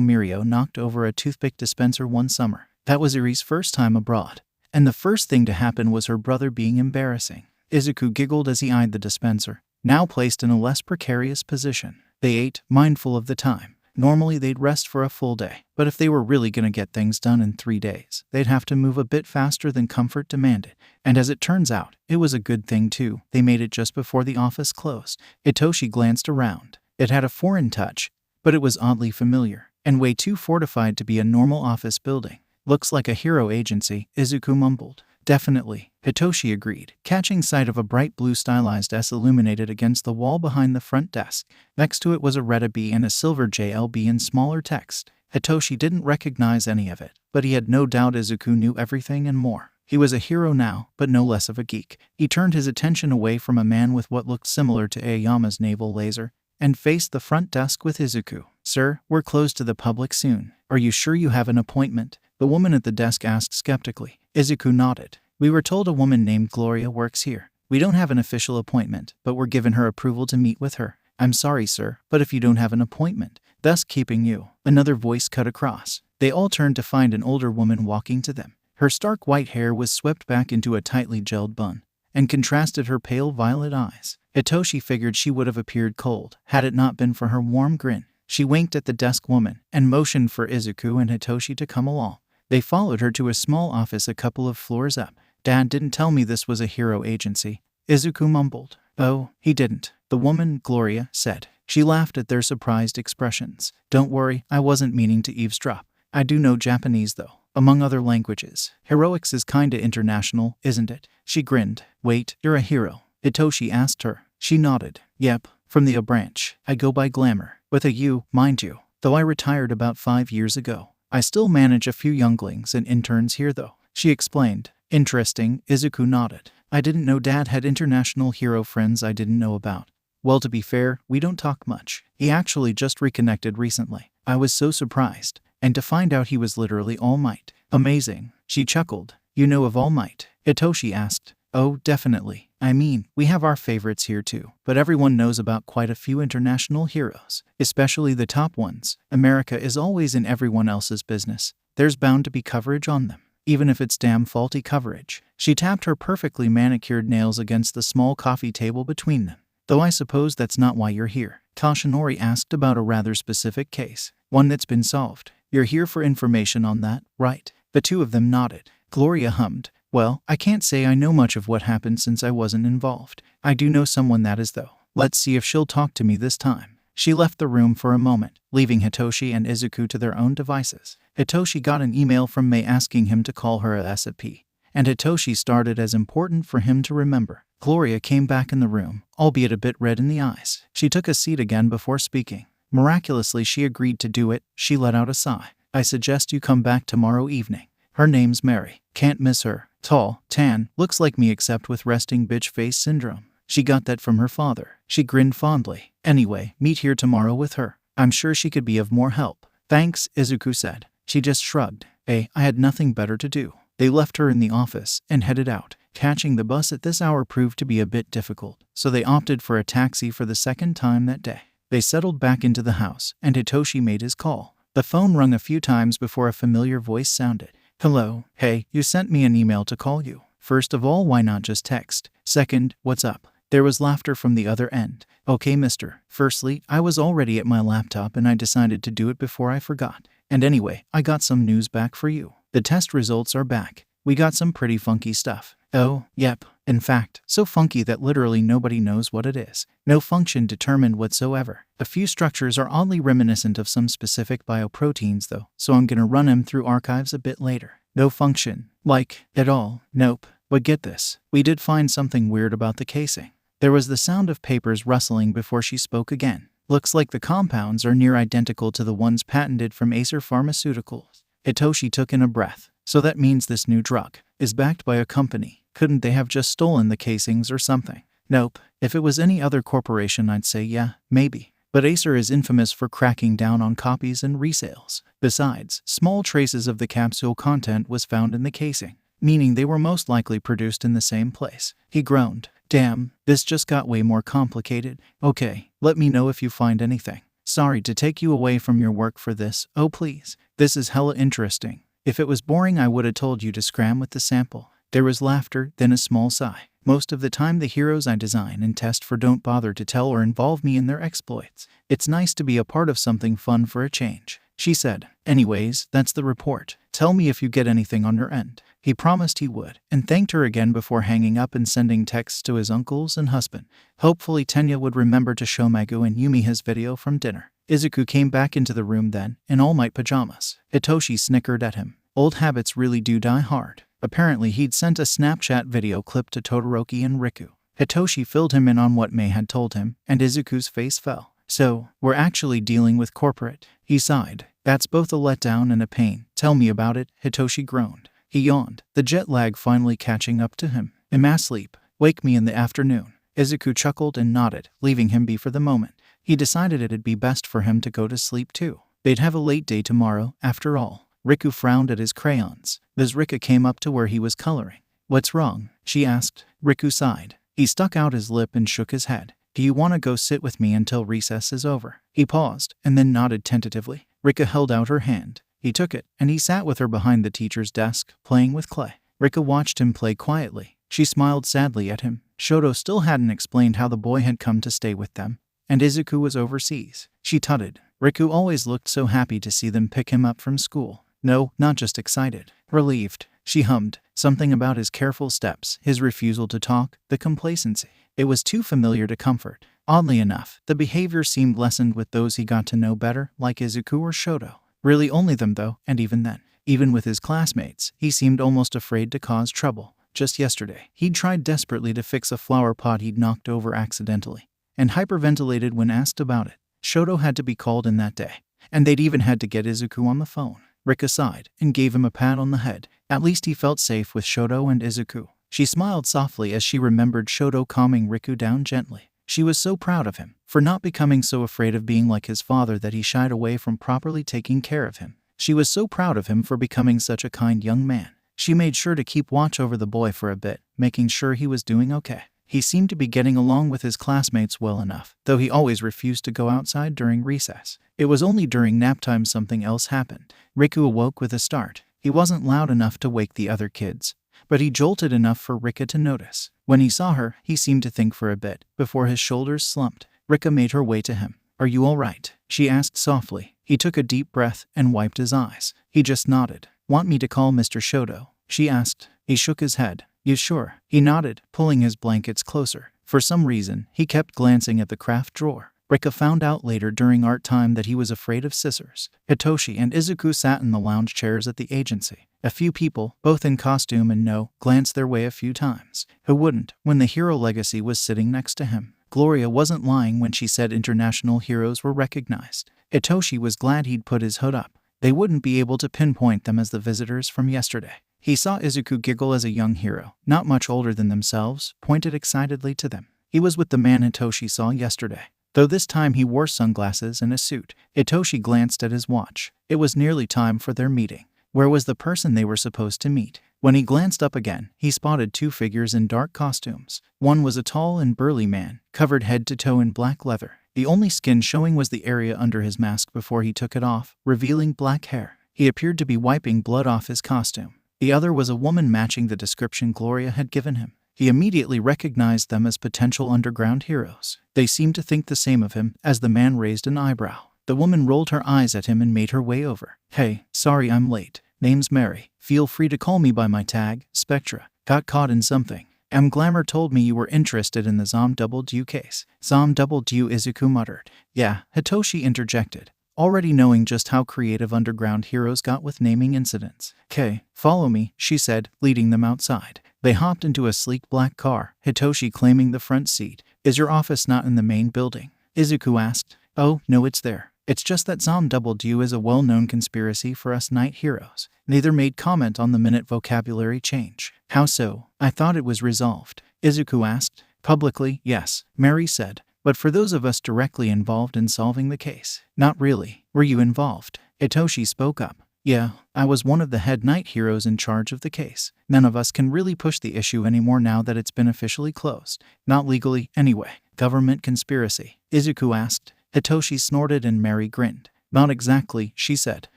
Mirio knocked over a toothpick dispenser one summer. That was Iri's first time abroad, and the first thing to happen was her brother being embarrassing. Izuku giggled as he eyed the dispenser, now placed in a less precarious position. They ate, mindful of the time. Normally they'd rest for a full day, but if they were really gonna get things done in 3 days, they'd have to move a bit faster than comfort demanded. And as it turns out, it was a good thing too. They made it just before the office closed. Hitoshi glanced around. It had a foreign touch, but it was oddly familiar, and way too fortified to be a normal office building. Looks like a hero agency, Izuku mumbled. Definitely, Hitoshi agreed, catching sight of a bright blue stylized S illuminated against the wall behind the front desk. Next to it was a red B and a silver JLB in smaller text. Hitoshi didn't recognize any of it, but he had no doubt Izuku knew everything and more. He was a hero now, but no less of a geek. He turned his attention away from a man with what looked similar to Aoyama's naval laser, and faced the front desk with Izuku. Sir, we're closed to the public soon. Are you sure you have an appointment? The woman at the desk asked skeptically. Izuku nodded. We were told a woman named Gloria works here. We don't have an official appointment, but we're given her approval to meet with her. I'm sorry, sir, but if you don't have an appointment, thus keeping you. Another voice cut across. They all turned to find an older woman walking to them. Her stark white hair was swept back into a tightly gelled bun, and contrasted her pale violet eyes. Hitoshi figured she would have appeared cold, had it not been for her warm grin. She winked at the desk woman, and motioned for Izuku and Hitoshi to come along. They followed her to a small office a couple of floors up. Dad didn't tell me this was a hero agency, Izuku mumbled. Oh, he didn't, the woman, Gloria, said. She laughed at their surprised expressions. Don't worry, I wasn't meaning to eavesdrop. I do know Japanese though, among other languages. Heroics is kinda international, isn't it? She grinned. Wait, you're a hero? Hitoshi asked her. She nodded. Yep, from the A branch. I go by Glamour, with a U, mind you, though I retired about 5 years ago. I still manage a few younglings and interns here though, she explained. Interesting, Izuku nodded. I didn't know Dad had international hero friends I didn't know about. Well, to be fair, we don't talk much. He actually just reconnected recently. I was so surprised. And to find out he was literally All Might. Amazing, she chuckled. You know of All Might? Hitoshi asked. Oh, definitely. I mean, we have our favorites here too, but everyone knows about quite a few international heroes, especially the top ones. America is always in everyone else's business. There's bound to be coverage on them, even if it's damn faulty coverage. She tapped her perfectly manicured nails against the small coffee table between them. Though I suppose that's not why you're here. Toshinori asked about a rather specific case, one that's been solved. You're here for information on that, right? The two of them nodded. Gloria hummed. Well, I can't say I know much of what happened since I wasn't involved. I do know someone that is though. Let's see if she'll talk to me this time. She left the room for a moment, leaving Hitoshi and Izuku to their own devices. Hitoshi got an email from May asking him to call her ASAP, and Hitoshi started as important for him to remember. Gloria came back in the room, albeit a bit red in the eyes. She took a seat again before speaking. Miraculously, she agreed to do it. She let out a sigh. I suggest you come back tomorrow evening. Her name's Mary. Can't miss her. Tall, tan, looks like me except with resting bitch face syndrome. She got that from her father. She grinned fondly. Anyway, meet here tomorrow with her. I'm sure she could be of more help. Thanks, Izuku said. She just shrugged. I had nothing better to do. They left her in the office and headed out. Catching the bus at this hour proved to be a bit difficult, so they opted for a taxi for the second time that day. They settled back into the house, and Hitoshi made his call. The phone rung a few times before a familiar voice sounded. Hello. Hey, you sent me an email to call you. First of all, why not just text? Second, what's up? There was laughter from the other end. Okay, mister. Firstly, I was already at my laptop and I decided to do it before I forgot. And anyway, I got some news back for you. The test results are back. We got some pretty funky stuff. Oh, yep. In fact, so funky that literally nobody knows what it is. No function determined whatsoever. A few structures are oddly reminiscent of some specific bioproteins though, so I'm gonna run them through archives a bit later. No function. Like, at all. Nope. But get this. We did find something weird about the casing. There was the sound of papers rustling before she spoke again. Looks like the compounds are near identical to the ones patented from Acer Pharmaceuticals. Hitoshi took in a breath. So that means this new drug is backed by a company. Couldn't they have just stolen the casings or something? Nope. If it was any other corporation, I'd say yeah, maybe. But Acer is infamous for cracking down on copies and resales. Besides, small traces of the capsule content was found in the casing, meaning they were most likely produced in the same place. He groaned. Damn, this just got way more complicated. Okay, let me know if you find anything. Sorry to take you away from your work for this. Oh please, this is hella interesting. If it was boring, I would have told you to scram with the sample. There was laughter, then a small sigh. Most of the time the heroes I design and test for don't bother to tell or involve me in their exploits. It's nice to be a part of something fun for a change, she said. Anyways, that's the report. Tell me if you get anything on your end. He promised he would, and thanked her again before hanging up and sending texts to his uncles and husband. Hopefully Tenya would remember to show Magu and Yumi his video from dinner. Izuku came back into the room then, in all might pajamas. Hitoshi snickered at him. Old habits really do die hard. Apparently he'd sent a Snapchat video clip to Todoroki and Riku. Hitoshi filled him in on what May had told him, and Izuku's face fell. So, we're actually dealing with corporate. He sighed. That's both a letdown and a pain. Tell me about it, Hitoshi groaned. He yawned, the jet lag finally catching up to him. Am I asleep? Wake me in the afternoon. Izuku chuckled and nodded, leaving him be for the moment. He decided it'd be best for him to go to sleep too. They'd have a late day tomorrow, after all. Riku frowned at his crayons. Rika came up to where he was coloring. What's wrong? She asked. Riku sighed. He stuck out his lip and shook his head. Do you want to go sit with me until recess is over? He paused, and then nodded tentatively. Rika held out her hand. He took it, and he sat with her behind the teacher's desk, playing with clay. Rika watched him play quietly. She smiled sadly at him. Shoto still hadn't explained how the boy had come to stay with them, and Izuku was overseas. She tutted. Riku always looked so happy to see them pick him up from school. No, not just excited. Relieved. She hummed. Something about his careful steps, his refusal to talk, the complacency. It was too familiar to comfort. Oddly enough, the behavior seemed lessened with those he got to know better, like Izuku or Shoto. Really only them though, and even then. Even with his classmates, he seemed almost afraid to cause trouble. Just yesterday, he'd tried desperately to fix a flower pot he'd knocked over accidentally, and hyperventilated when asked about it. Shoto had to be called in that day, and they'd even had to get Izuku on the phone. Rika sighed and gave him a pat on the head. At least he felt safe with Shoto and Izuku. She smiled softly as she remembered Shoto calming Riku down gently. She was so proud of him for not becoming so afraid of being like his father that he shied away from properly taking care of him. She was so proud of him for becoming such a kind young man. She made sure to keep watch over the boy for a bit, making sure he was doing okay. He seemed to be getting along with his classmates well enough, though he always refused to go outside during recess. It was only during nap time something else happened. Riku awoke with a start. He wasn't loud enough to wake the other kids, but he jolted enough for Rika to notice. When he saw her, he seemed to think for a bit, before his shoulders slumped. Rika made her way to him. "Are you all right?" she asked softly. He took a deep breath and wiped his eyes. He just nodded. "Want me to call Mr. Shoto?" she asked. He shook his head. "You sure?" He nodded, pulling his blankets closer. For some reason, he kept glancing at the craft drawer. Rika found out later during art time that he was afraid of scissors. Hitoshi and Izuku sat in the lounge chairs at the agency. A few people, both in costume and no, glanced their way a few times. Who wouldn't, when the hero legacy was sitting next to him? Gloria wasn't lying when she said international heroes were recognized. Hitoshi was glad he'd put his hood up. They wouldn't be able to pinpoint them as the visitors from yesterday. He saw Izuku giggle as a young hero, not much older than themselves, pointed excitedly to them. He was with the man Hitoshi saw yesterday, though this time he wore sunglasses and a suit. Hitoshi glanced at his watch. It was nearly time for their meeting. Where was the person they were supposed to meet? When he glanced up again, he spotted two figures in dark costumes. One was a tall and burly man, covered head to toe in black leather. The only skin showing was the area under his mask before he took it off, revealing black hair. He appeared to be wiping blood off his costume. The other was a woman matching the description Gloria had given him. He immediately recognized them as potential underground heroes. They seemed to think the same of him, as the man raised an eyebrow. The woman rolled her eyes at him and made her way over. "Hey, sorry I'm late. Name's Mary. Feel free to call me by my tag, Spectra. Got caught in something. Glamour told me you were interested in the 𝗳𝗵𝗲 case." 𝗳𝗵𝗲, Izuku muttered. "Yeah," Hitoshi interjected, already knowing just how creative underground heroes got with naming incidents. "'Kay, follow me," she said, leading them outside. They hopped into a sleek black car, Hitoshi claiming the front seat. "Is your office not in the main building?" Izuku asked. "Oh, no, it's there. It's just that 𝗳𝗵𝗲 is a well-known conspiracy for us night heroes." Neither made comment on the minute vocabulary change. "How so?" "I thought it was resolved," Izuku asked. "Publicly, yes," Mary said. "But for those of us directly involved in solving the case, not really." "Were you involved?" Hitoshi spoke up. "Yeah, I was one of the head night heroes in charge of the case. None of us can really push the issue anymore now that it's been officially closed. Not legally, anyway." "Government conspiracy?" Izuku asked. Hitoshi snorted and Mary grinned. "Not exactly," she said.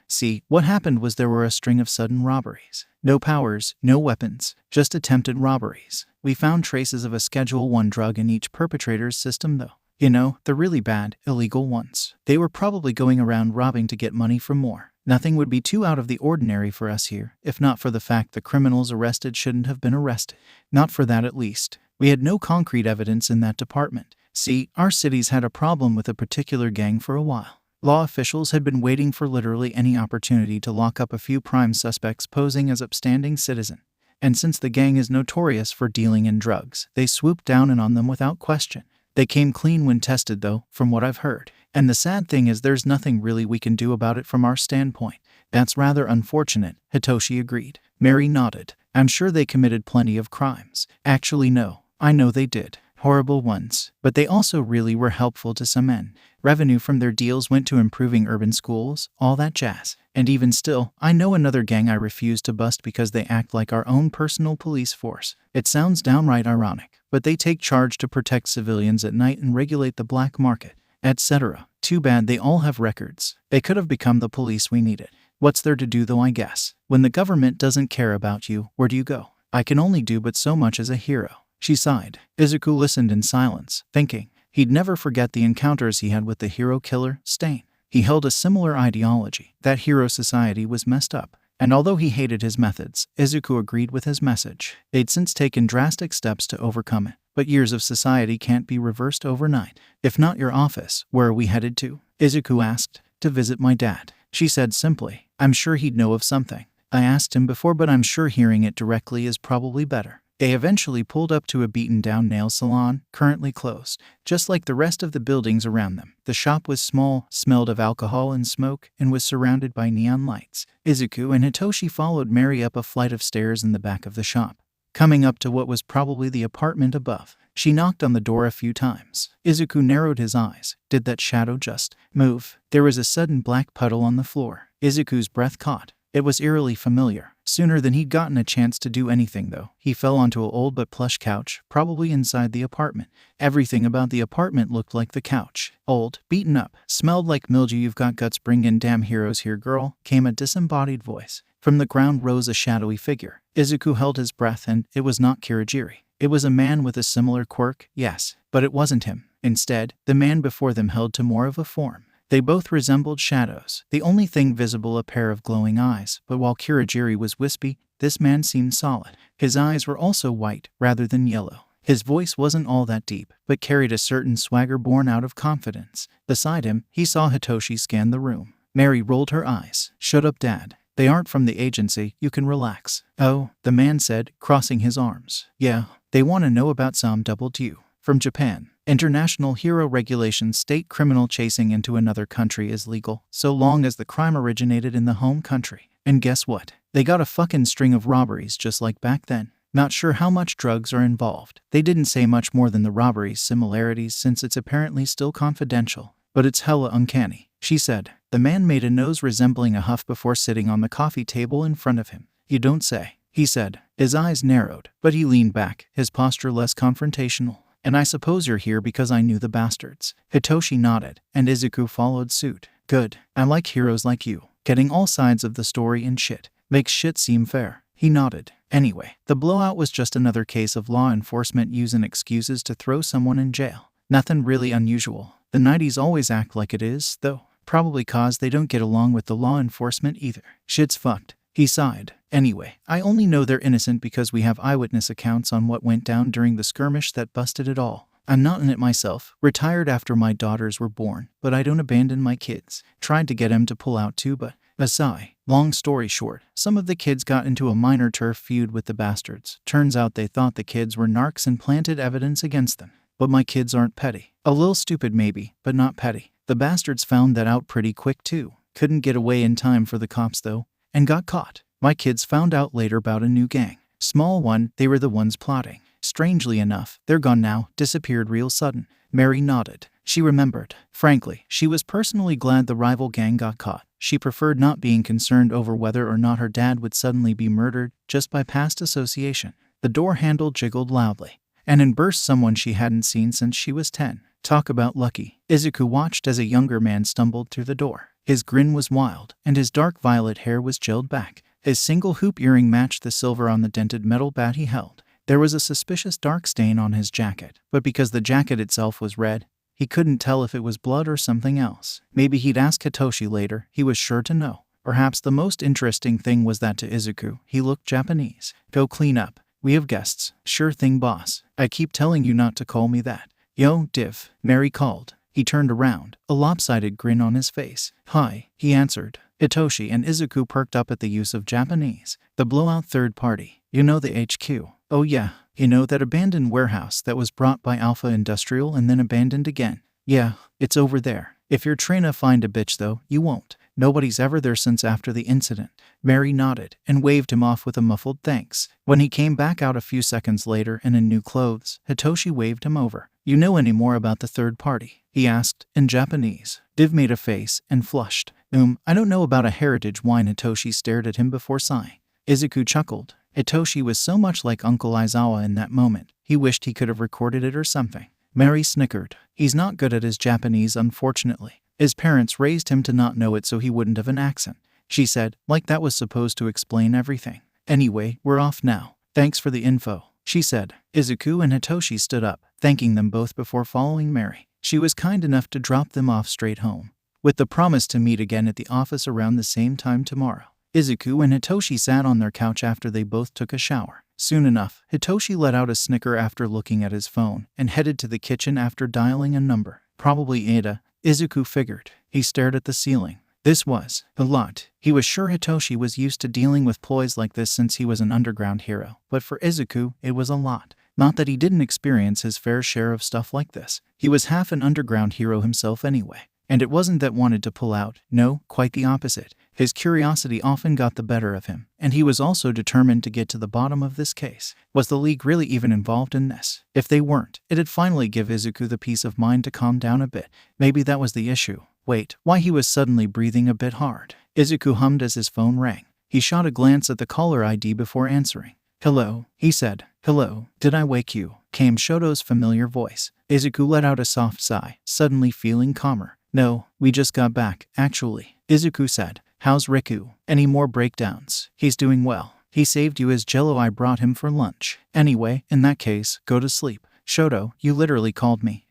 "See, what happened was there were a string of sudden robberies. No powers, no weapons, just attempted robberies. We found traces of a Schedule 1 drug in each perpetrator's system though. You know, the really bad, illegal ones. They were probably going around robbing to get money for more. Nothing would be too out of the ordinary for us here, if not for the fact the criminals arrested shouldn't have been arrested. Not for that at least. We had no concrete evidence in that department. See, our city's had a problem with a particular gang for a while. Law officials had been waiting for literally any opportunity to lock up a few prime suspects posing as upstanding citizens. And since the gang is notorious for dealing in drugs, they swooped down on them without question. They came clean when tested though, from what I've heard. And the sad thing is there's nothing really we can do about it from our standpoint." "That's rather unfortunate," Hitoshi agreed. Mary nodded. "I'm sure they committed plenty of crimes." "Actually no, I know they did. Horrible ones. But they also really were helpful to some men. Revenue from their deals went to improving urban schools, all that jazz. And even still, I know another gang I refuse to bust because they act like our own personal police force. It sounds downright ironic, but they take charge to protect civilians at night and regulate the black market, etc. Too bad they all have records. They could have become the police we needed. What's there to do though, I guess? When the government doesn't care about you, where do you go? I can only do but so much as a hero." She sighed. Izuku listened in silence, thinking. He'd never forget the encounters he had with the hero killer, Stain. He held a similar ideology, that hero society was messed up. And although he hated his methods, Izuku agreed with his message. They'd since taken drastic steps to overcome it. But years of society can't be reversed overnight. "If not your office, where are we headed to?" Izuku asked. "To visit my dad," she said simply. "I'm sure he'd know of something. I asked him before, but I'm sure hearing it directly is probably better." They eventually pulled up to a beaten-down nail salon, currently closed. Just like the rest of the buildings around them, the shop was small, smelled of alcohol and smoke, and was surrounded by neon lights. Izuku and Hitoshi followed Mary up a flight of stairs in the back of the shop, coming up to what was probably the apartment above. She knocked on the door a few times. Izuku narrowed his eyes. Did that shadow just move? There was a sudden black puddle on the floor. Izuku's breath caught. It was eerily familiar. Sooner than he'd gotten a chance to do anything, though, he fell onto an old but plush couch, probably inside the apartment. Everything about the apartment looked like the couch. Old, beaten up, smelled like mildew. "You've got guts, bring in damn heroes here, girl," came a disembodied voice. From the ground rose a shadowy figure. Izuku held his breath, and it was not 𝗓𝗓𝗓𝗓. It was a man with a similar quirk, yes, but it wasn't him. Instead, the man before them held to more of a form. They both resembled shadows, the only thing visible a pair of glowing eyes, but while 𝗓𝗓𝗓𝗓 was wispy, this man seemed solid. His eyes were also white, rather than yellow. His voice wasn't all that deep, but carried a certain swagger born out of confidence. Beside him, he saw Hitoshi scan the room. Mary rolled her eyes. "Shut up, Dad. They aren't from the agency, you can relax." "Oh," the man said, crossing his arms. "Yeah, they want to know about 𝗬𝗵𝗲. From Japan. International hero regulations state criminal chasing into another country is legal, so long as the crime originated in the home country. And guess what? They got a fucking string of robberies just like back then. Not sure how much drugs are involved. They didn't say much more than the robberies' similarities since it's apparently still confidential. But it's hella uncanny," she said. The man made a nose resembling a huff before sitting on the coffee table in front of him. "You don't say," he said. His eyes narrowed, but he leaned back, his posture less confrontational. "And I suppose you're here because I knew the bastards." Hitoshi nodded, and Izuku followed suit. "Good. I like heroes like you. Getting all sides of the story and shit. Makes shit seem fair." He nodded. Anyway, the blowout was just another case of law enforcement using excuses to throw someone in jail. Nothing really unusual. The 90s always act like it is, though. Probably cause they don't get along with the law enforcement either. "Shit's fucked," he sighed. "Anyway, I only know they're innocent because we have eyewitness accounts on what went down during the skirmish that busted it all. I'm not in it myself. Retired after my daughters were born, but I don't abandon my kids. Tried to get him to pull out too, but..." A sigh. "Long story short, some of the kids got into a minor turf feud with the bastards. Turns out they thought the kids were narcs and planted evidence against them. But my kids aren't petty. A little stupid maybe, but not petty. The bastards found that out pretty quick too. Couldn't get away in time for the cops though, and got caught. My kids found out later about a new gang. Small one, they were the ones plotting. Strangely enough, they're gone now, disappeared real sudden." Mary nodded. She remembered. Frankly, she was personally glad the rival gang got caught. She preferred not being concerned over whether or not her dad would suddenly be murdered just by past association. The door handle jiggled loudly, and in burst someone she hadn't seen since she was 10. Talk about lucky. Izuku watched as a younger man stumbled through the door. His grin was wild, and his dark violet hair was gelled back. His single hoop earring matched the silver on the dented metal bat he held. There was a suspicious dark stain on his jacket, but because the jacket itself was red, he couldn't tell if it was blood or something else. Maybe he'd ask Hitoshi later, he was sure to know. Perhaps the most interesting thing was that to Izuku, he looked Japanese. "Go clean up. We have guests." "Sure thing, boss. I keep telling you not to call me that." "Yo, Div," Mary called. He turned around, a lopsided grin on his face. "Hi," he answered. Hitoshi and Izuku perked up at the use of Japanese. "The blowout third party. You know the HQ. "Oh yeah. You know that abandoned warehouse that was brought by Alpha Industrial and then abandoned again?" "Yeah, it's over there. If you're trying to find a bitch though, you won't. Nobody's ever there since after the incident." Mary nodded and waved him off with a muffled thanks. When he came back out a few seconds later and in new clothes, Hitoshi waved him over. "You know any more about the third party?" he asked, in Japanese. Div made a face and flushed. I don't know about a heritage wine." Hitoshi stared at him before sighing. Izuku chuckled. Hitoshi was so much like Uncle Aizawa in that moment, he wished he could have recorded it or something. Mary snickered. "He's not good at his Japanese, unfortunately. His parents raised him to not know it so he wouldn't have an accent," she said, like that was supposed to explain everything. "Anyway, we're off now. Thanks for the info," she said. Izuku and Hitoshi stood up, thanking them both before following Mary. She was kind enough to drop them off straight home, with the promise to meet again at the office around the same time tomorrow. Izuku and Hitoshi sat on their couch after they both took a shower. Soon enough, Hitoshi let out a snicker after looking at his phone and headed to the kitchen after dialing a number. Probably Ada, Izuku figured. He stared at the ceiling. This was a lot. He was sure Hitoshi was used to dealing with ploys like this since he was an underground hero, but for Izuku, it was a lot. Not that he didn't experience his fair share of stuff like this. He was half an underground hero himself anyway. And it wasn't that wanted to pull out, no, quite the opposite. His curiosity often got the better of him, and he was also determined to get to the bottom of this case. Was the League really even involved in this? If they weren't, it'd finally give Izuku the peace of mind to calm down a bit. Maybe that was the issue. Wait, why he was suddenly breathing a bit hard. Izuku hummed as his phone rang. He shot a glance at the caller ID before answering. "Hello," he said. "Hello, did I wake you?" came Shoto's familiar voice. Izuku let out a soft sigh, suddenly feeling calmer. "No, we just got back, actually," Izuku said. "How's Riku? Any more breakdowns?" "He's doing well. He saved you his jello I brought him for lunch. Anyway, in that case, go to sleep." "Shoto, you literally called me."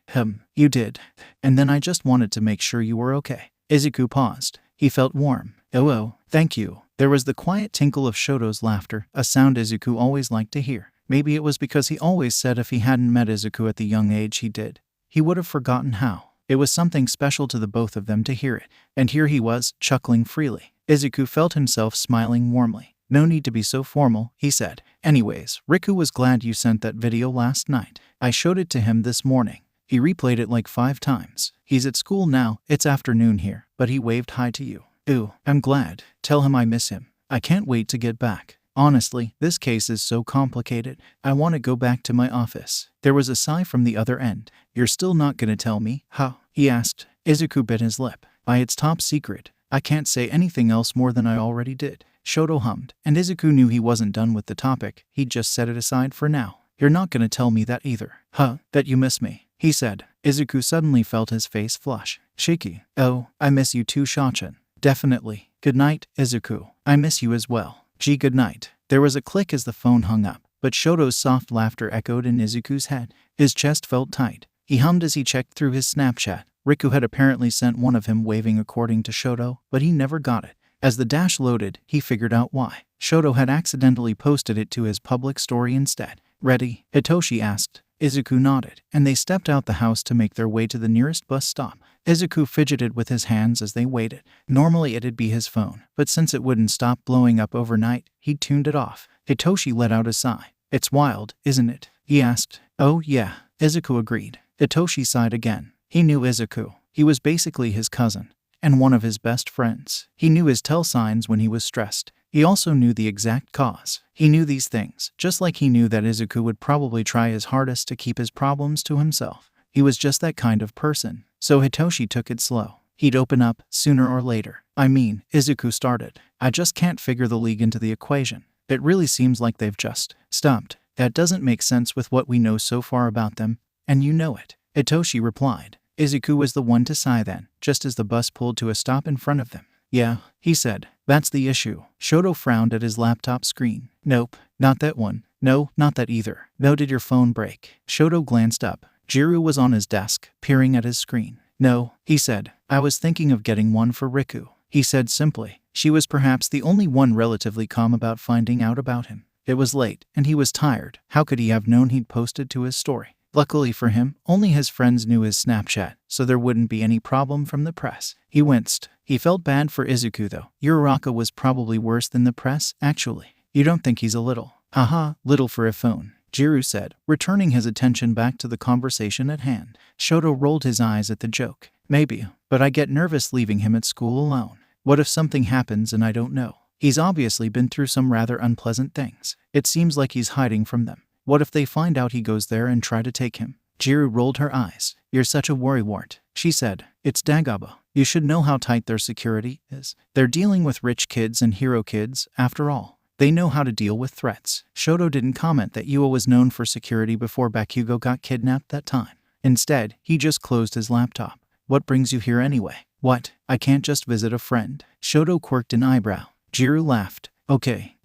You did. And then I just wanted to make sure you were okay." Izuku paused. He felt warm. "Oh, thank you." There was the quiet tinkle of Shoto's laughter, a sound Izuku always liked to hear. Maybe it was because he always said if he hadn't met Izuku at the young age he did, he would have forgotten how. It was something special to the both of them to hear it. And here he was, chuckling freely. Izuku felt himself smiling warmly. "No need to be so formal," he said. "Anyways, Riku was glad you sent that video last night. I showed it to him this morning. He replayed it like 5 times. He's at school now, it's afternoon here, but he waved hi to you." "Ooh, I'm glad. Tell him I miss him. I can't wait to get back. Honestly, this case is so complicated. I want to go back to my office." There was a sigh from the other end. "You're still not gonna tell me, huh?" he asked. Izuku bit his lip. It's top secret. I can't say anything else more than I already did." Shoto hummed, and Izuku knew he wasn't done with the topic. He'd just set it aside for now. "You're not gonna tell me that either, huh? That you miss me?" he said. Izuku suddenly felt his face flush. "Shiki. Oh, I miss you too, Shachan." "Definitely. Good night, Izuku. I miss you as well." "Gee, good night." There was a click as the phone hung up, but Shoto's soft laughter echoed in Izuku's head. His chest felt tight. He hummed as he checked through his Snapchat. Riku had apparently sent one of him waving according to Shoto, but he never got it. As the dash loaded, he figured out why. Shoto had accidentally posted it to his public story instead. "Ready?" Hitoshi asked. Izuku nodded, and they stepped out the house to make their way to the nearest bus stop. Izuku fidgeted with his hands as they waited. Normally it'd be his phone, but since it wouldn't stop blowing up overnight, he'd tuned it off. Hitoshi let out a sigh. "It's wild, isn't it?" he asked. "Oh yeah," Izuku agreed. Hitoshi sighed again. He knew Izuku. He was basically his cousin, and one of his best friends. He knew his tell signs when he was stressed. He also knew the exact cause. He knew these things, just like he knew that Izuku would probably try his hardest to keep his problems to himself. He was just that kind of person. So Hitoshi took it slow. He'd open up, sooner or later. Izuku started. "I just can't figure the league into the equation. It really seems like they've just stopped. That doesn't make sense with what we know so far about them, and you know it." Hitoshi replied. Izuku was the one to sigh then, just as the bus pulled to a stop in front of them. "Yeah," he said. "That's the issue." Shoto frowned at his laptop screen. "Nope, not that one. No, not that either." "No, did your phone break?" Shoto glanced up. Jiru was on his desk, peering at his screen. "No," he said. "I was thinking of getting one for Riku," he said simply. She was perhaps the only one relatively calm about finding out about him. It was late, and he was tired. How could he have known he'd posted to his story? Luckily for him, only his friends knew his Snapchat, so there wouldn't be any problem from the press. He winced. He felt bad for Izuku though. Uraraka was probably worse than the press, actually. "You don't think he's a little?" "Haha, little for a phone," Jiru said, returning his attention back to the conversation at hand. Shoto rolled his eyes at the joke. "Maybe, but I get nervous leaving him at school alone. What if something happens and I don't know? He's obviously been through some rather unpleasant things. It seems like he's hiding from them. What if they find out he goes there and try to take him?" Jiru rolled her eyes. "You're such a worrywart," she said. "It's 𝗧𝗵𝗲. You should know how tight their security is. They're dealing with rich kids and hero kids, after all. They know how to deal with threats." Shoto didn't comment that Ua was known for security before Bakugo got kidnapped that time. Instead, he just closed his laptop. "What brings you here anyway?" "What? I can't just visit a friend." Shoto quirked an eyebrow. Jiru laughed. Okay,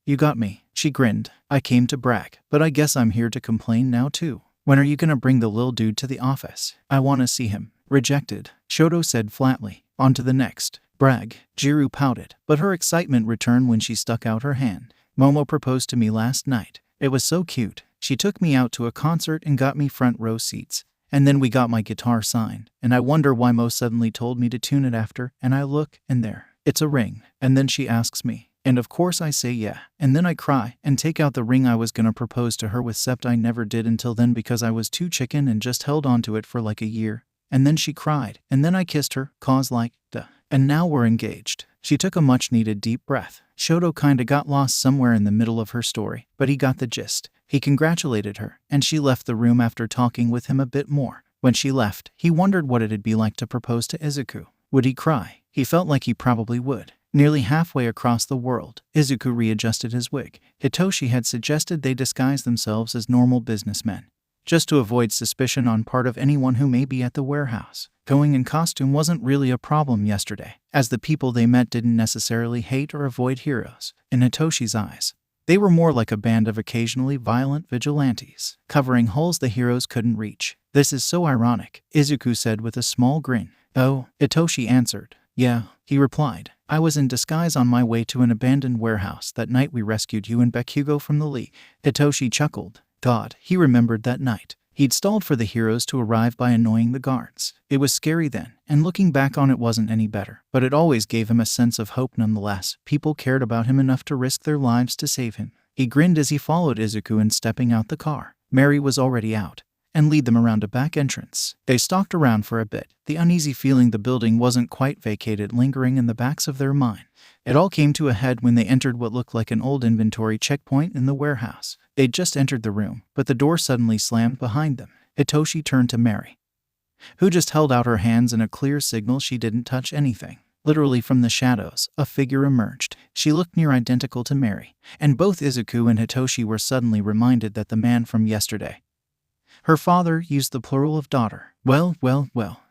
you got me." She grinned. "I came to brag, but I guess I'm here to complain now too. When are you gonna bring the lil dude to the office? I wanna see him." "Rejected," Shoto said flatly. "On to the next." "Brag." Jiru pouted, but her excitement returned when she stuck out her hand. "Momo proposed to me last night. It was so cute. She took me out to a concert and got me front row seats. And then we got my guitar signed, and I wonder why Mo suddenly told me to tune it after, and I look, and there, it's a ring. And then she asks me, and of course I say yeah. And then I cry, and take out the ring I was gonna propose to her with, except I never did until then because I was too chicken and just held on to it for like a year. And then she cried, and then I kissed her, 'cause like, duh. And now we're engaged." She took a much-needed deep breath. Shoto kinda got lost somewhere in the middle of her story, but he got the gist. He congratulated her, and she left the room after talking with him a bit more. When she left, he wondered what it'd be like to propose to Izuku. Would he cry? He felt like he probably would. Nearly halfway across the world, Izuku readjusted his wig. Hitoshi had suggested they disguise themselves as normal businessmen, just to avoid suspicion on part of anyone who may be at the warehouse. Going in costume wasn't really a problem yesterday, as the people they met didn't necessarily hate or avoid heroes. In Hitoshi's eyes, they were more like a band of occasionally violent vigilantes, covering holes the heroes couldn't reach. "This is so ironic," Izuku said with a small grin. "Oh," Hitoshi answered. "Yeah," he replied. "I was in disguise on my way to an abandoned warehouse that night we rescued you and Bakugo from the League." Hitoshi chuckled. God, he remembered that night. He'd stalled for the heroes to arrive by annoying the guards. It was scary then, and looking back on it wasn't any better. But it always gave him a sense of hope nonetheless. People cared about him enough to risk their lives to save him. He grinned as he followed Izuku in stepping out the car. Mary was already out, and lead them around a back entrance. They stalked around for a bit, the uneasy feeling the building wasn't quite vacated lingering in the backs of their mind. It all came to a head when they entered what looked like an old inventory checkpoint in the warehouse. They'd just entered the room, but the door suddenly slammed behind them. Hitoshi turned to Mary, who just held out her hands in a clear signal she didn't touch anything. Literally from the shadows, a figure emerged. She looked near identical to Mary, and both Izuku and Hitoshi were suddenly reminded that the man from yesterday, her father, used the plural of daughter. Well,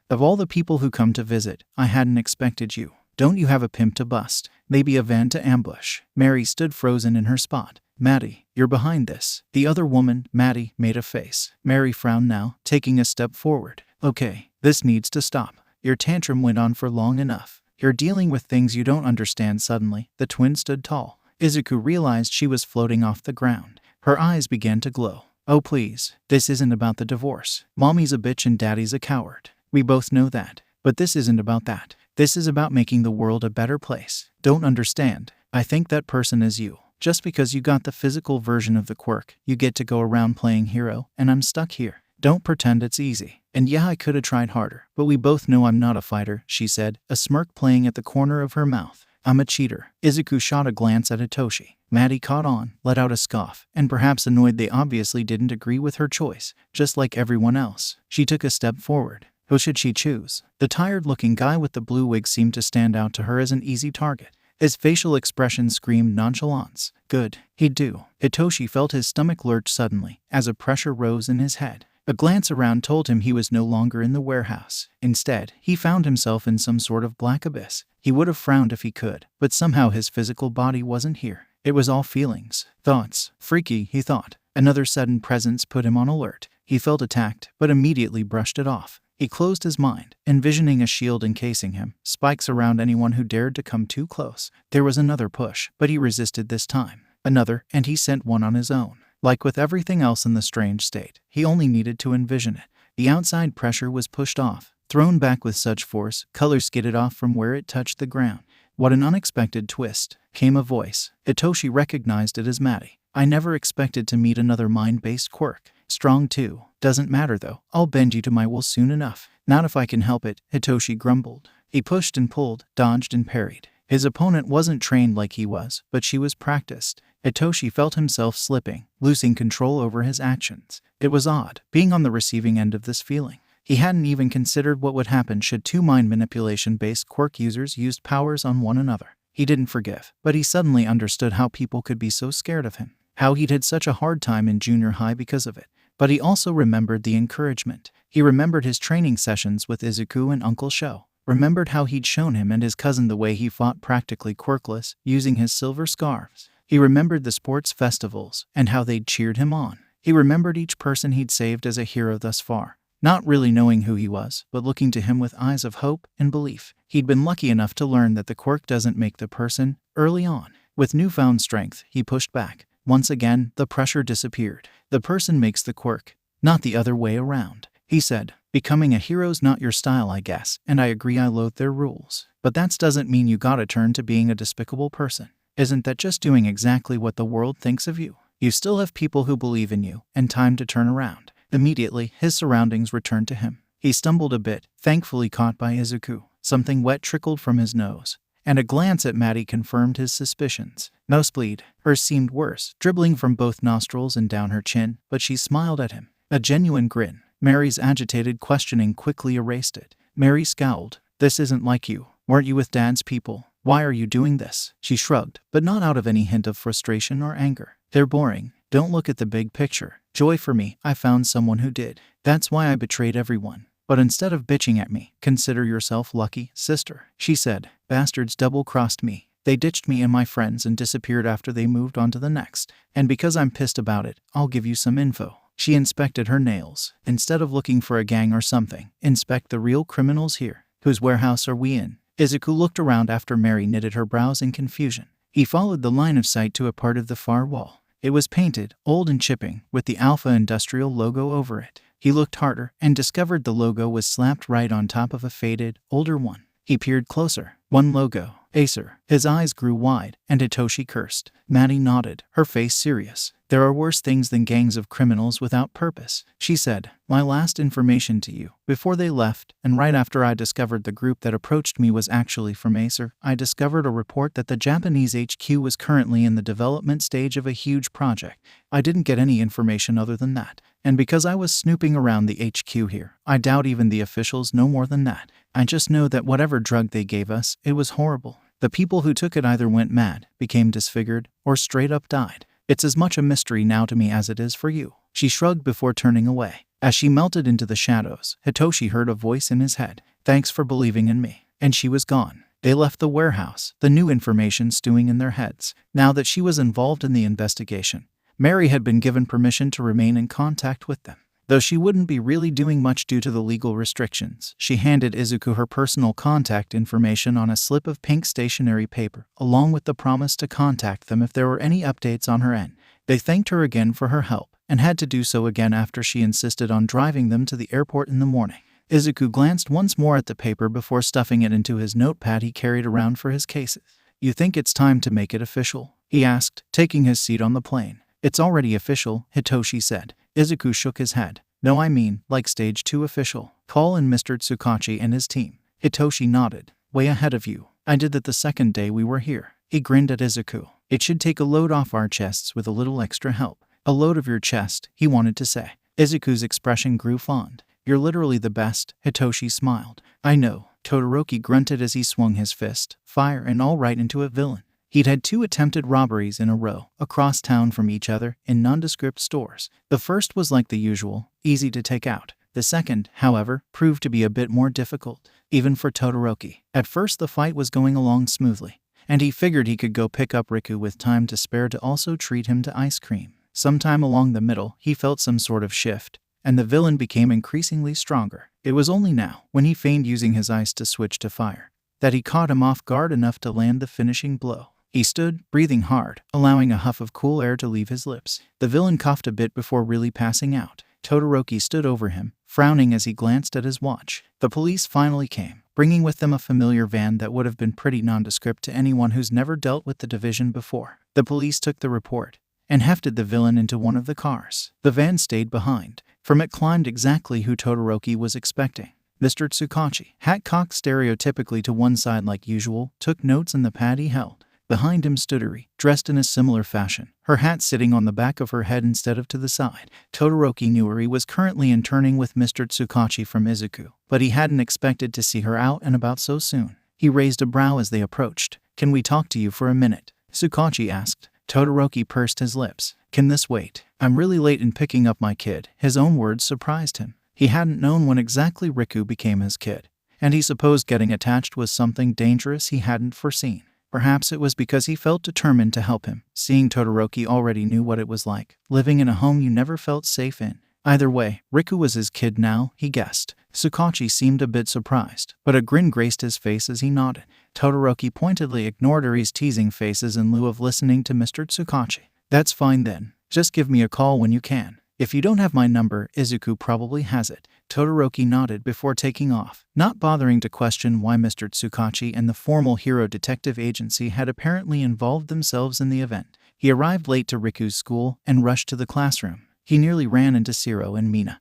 of all the people who come to visit, I hadn't expected you. Don't you have a pimp to bust? Maybe a van to ambush? Mary stood frozen in her spot. Maddie, you're behind this. The other woman, Maddie, made a face. Mary frowned now, taking a step forward. Okay, this needs to stop. Your tantrum went on for long enough. You're dealing with things you don't understand. Suddenly, the twin stood tall. Izuku realized she was floating off the ground. Her eyes began to glow. Oh please, this isn't about the divorce. Mommy's a bitch and daddy's a coward. We both know that. But this isn't about that. This is about making the world a better place. Don't understand. I think that person is you. Just because you got the physical version of the quirk, you get to go around playing hero, and I'm stuck here. Don't pretend it's easy. And yeah, I could have tried harder, but we both know I'm not a fighter, she said, a smirk playing at the corner of her mouth. I'm a cheater. Izuku shot a glance at Hitoshi. Maddie caught on, let out a scoff, and perhaps annoyed they obviously didn't agree with her choice, just like everyone else. She took a step forward. Who should she choose? The tired-looking guy with the blue wig seemed to stand out to her as an easy target. His facial expression screamed nonchalance. Good, he'd do. Hitoshi felt his stomach lurch suddenly, as a pressure rose in his head. A glance around told him he was no longer in the warehouse. Instead, he found himself in some sort of black abyss. He would have frowned if he could, but somehow his physical body wasn't here. It was all feelings. Thoughts. Freaky, he thought. Another sudden presence put him on alert. He felt attacked, but immediately brushed it off. He closed his mind, envisioning a shield encasing him, spikes around anyone who dared to come too close. There was another push, but he resisted this time. Another, and he sent one on his own. Like with everything else in the strange state, he only needed to envision it. The outside pressure was pushed off, thrown back with such force, color skidded off from where it touched the ground. What an unexpected twist. Came a voice. Hitoshi recognized it as Maddie. I never expected to meet another mind-based quirk. Strong too. Doesn't matter though. I'll bend you to my will soon enough. Not if I can help it, Hitoshi grumbled. He pushed and pulled, dodged and parried. His opponent wasn't trained like he was, but she was practiced. Hitoshi felt himself slipping, losing control over his actions. It was odd, being on the receiving end of this feeling. He hadn't even considered what would happen should two mind manipulation-based quirk users used powers on one another. He didn't forgive, but he suddenly understood how people could be so scared of him. How he'd had such a hard time in junior high because of it. But he also remembered the encouragement. He remembered his training sessions with Izuku and Uncle Sho. Remembered how he'd shown him and his cousin the way he fought practically quirkless, using his silver scarves. He remembered the sports festivals, and how they'd cheered him on. He remembered each person he'd saved as a hero thus far. Not really knowing who he was, but looking to him with eyes of hope and belief. He'd been lucky enough to learn that the quirk doesn't make the person, early on. With newfound strength, he pushed back. Once again, the pressure disappeared. The person makes the quirk, not the other way around. He said, becoming a hero's not your style, I guess, and I agree I loathe their rules. But that doesn't mean you gotta turn to being a despicable person. Isn't that just doing exactly what the world thinks of you? You still have people who believe in you, and time to turn around. Immediately, his surroundings returned to him. He stumbled a bit, thankfully caught by Izuku. Something wet trickled from his nose, and a glance at Maddie confirmed his suspicions. Nosebleed. Hers seemed worse, dribbling from both nostrils and down her chin, but she smiled at him. A genuine grin. Mary's agitated questioning quickly erased it. Mary scowled. This isn't like you. Weren't you with Dad's people? Why are you doing this? She shrugged, but not out of any hint of frustration or anger. They're boring. Don't look at the big picture. Joy for me, I found someone who did. That's why I betrayed everyone. But instead of bitching at me, consider yourself lucky, sister, she said. Bastards double-crossed me. They ditched me and my friends and disappeared after they moved on to the next. And because I'm pissed about it, I'll give you some info. She inspected her nails. Instead of looking for a gang or something, inspect the real criminals here. Whose warehouse are we in? Izuku looked around after Mary knitted her brows in confusion. He followed the line of sight to a part of the far wall. It was painted, old and chipping, with the Alpha Industrial logo over it. He looked harder and discovered the logo was slapped right on top of a faded, older one. He peered closer. One logo. Acer. His eyes grew wide, and Hitoshi cursed. Maddie nodded, her face serious. There are worse things than gangs of criminals without purpose, she said. My last information to you. Before they left, and right after I discovered the group that approached me was actually from Acer, I discovered a report that the Japanese HQ was currently in the development stage of a huge project. I didn't get any information other than that. And because I was snooping around the HQ here, I doubt even the officials know more than that. I just know that whatever drug they gave us, it was horrible. The people who took it either went mad, became disfigured, or straight up died. It's as much a mystery now to me as it is for you. She shrugged before turning away. As she melted into the shadows, Hitoshi heard a voice in his head. Thanks for believing in me. And she was gone. They left the warehouse, the new information stewing in their heads. Now that she was involved in the investigation, Mary had been given permission to remain in contact with them. Though she wouldn't be really doing much due to the legal restrictions, she handed Izuku her personal contact information on a slip of pink stationery paper, along with the promise to contact them if there were any updates on her end. They thanked her again for her help, and had to do so again after she insisted on driving them to the airport in the morning. Izuku glanced once more at the paper before stuffing it into his notepad he carried around for his cases. You think it's time to make it official? He asked, taking his seat on the plane. It's already official, Hitoshi said. Izuku shook his head. No, I mean, like stage 2 official. Call in Mr. Tsukachi and his team. Hitoshi nodded. Way ahead of you. I did that the second day we were here. He grinned at Izuku. It should take a load off our chests with a little extra help. A load of your chest, he wanted to say. Izuku's expression grew fond. You're literally the best, Hitoshi smiled. I know. Todoroki grunted as he swung his fist, fire and all right into a villain. He'd had 2 attempted robberies in a row, across town from each other, in nondescript stores. The first was like the usual, easy to take out. The second, however, proved to be a bit more difficult, even for Todoroki. At first the fight was going along smoothly, and he figured he could go pick up Riku with time to spare to also treat him to ice cream. Sometime along the middle, he felt some sort of shift, and the villain became increasingly stronger. It was only now, when he feigned using his ice to switch to fire, that he caught him off guard enough to land the finishing blow. He stood, breathing hard, allowing a huff of cool air to leave his lips. The villain coughed a bit before really passing out. Todoroki stood over him, frowning as he glanced at his watch. The police finally came, bringing with them a familiar van that would have been pretty nondescript to anyone who's never dealt with the division before. The police took the report and hefted the villain into one of the cars. The van stayed behind. From it climbed exactly who Todoroki was expecting. Mr. Tsukachi, hat cocked stereotypically to one side like usual, took notes in the pad he held. Behind him stood Eri, dressed in a similar fashion, her hat sitting on the back of her head instead of to the side. Todoroki knew Eri was currently interning with Mr. Tsukachi from Izuku, but he hadn't expected to see her out and about so soon. He raised a brow as they approached. Can we talk to you for a minute? Tsukachi asked. Todoroki pursed his lips. Can this wait? I'm really late in picking up my kid. His own words surprised him. He hadn't known when exactly Riku became his kid, and he supposed getting attached was something dangerous he hadn't foreseen. Perhaps it was because he felt determined to help him, seeing Todoroki already knew what it was like, living in a home you never felt safe in. Either way, Riku was his kid now, he guessed. Tsukachi seemed a bit surprised, but a grin graced his face as he nodded. Todoroki pointedly ignored Eri's teasing faces in lieu of listening to Mr. Tsukachi. That's fine then. Just give me a call when you can. If you don't have my number, Izuku probably has it. Todoroki nodded before taking off, not bothering to question why Mr. Tsukachi and the formal hero detective agency had apparently involved themselves in the event. He arrived late to Riku's school and rushed to the classroom. He nearly ran into Shiro and Mina,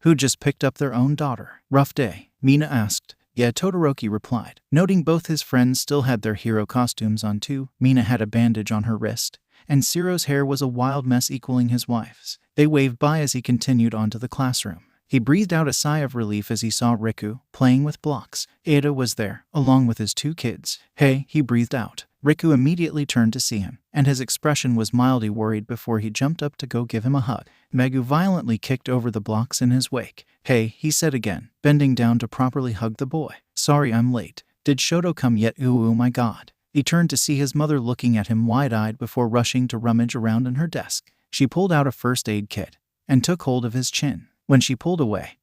who just picked up their own daughter. Rough day? Mina asked. Yeah, Todoroki replied. Noting both his friends still had their hero costumes on too, Mina had a bandage on her wrist, and Shiro's hair was a wild mess equaling his wife's. They waved by as he continued on to the classroom. He breathed out a sigh of relief as he saw Riku, playing with blocks. Ida was there, along with his 2 kids. Hey, he breathed out. Riku immediately turned to see him, and his expression was mildly worried before he jumped up to go give him a hug. Megu violently kicked over the blocks in his wake. Hey, he said again, bending down to properly hug the boy. Sorry I'm late. Did Shoto come yet? Ooh, my god. He turned to see his mother looking at him wide-eyed before rushing to rummage around in her desk. She pulled out a first aid kit and took hold of his chin. When she pulled away,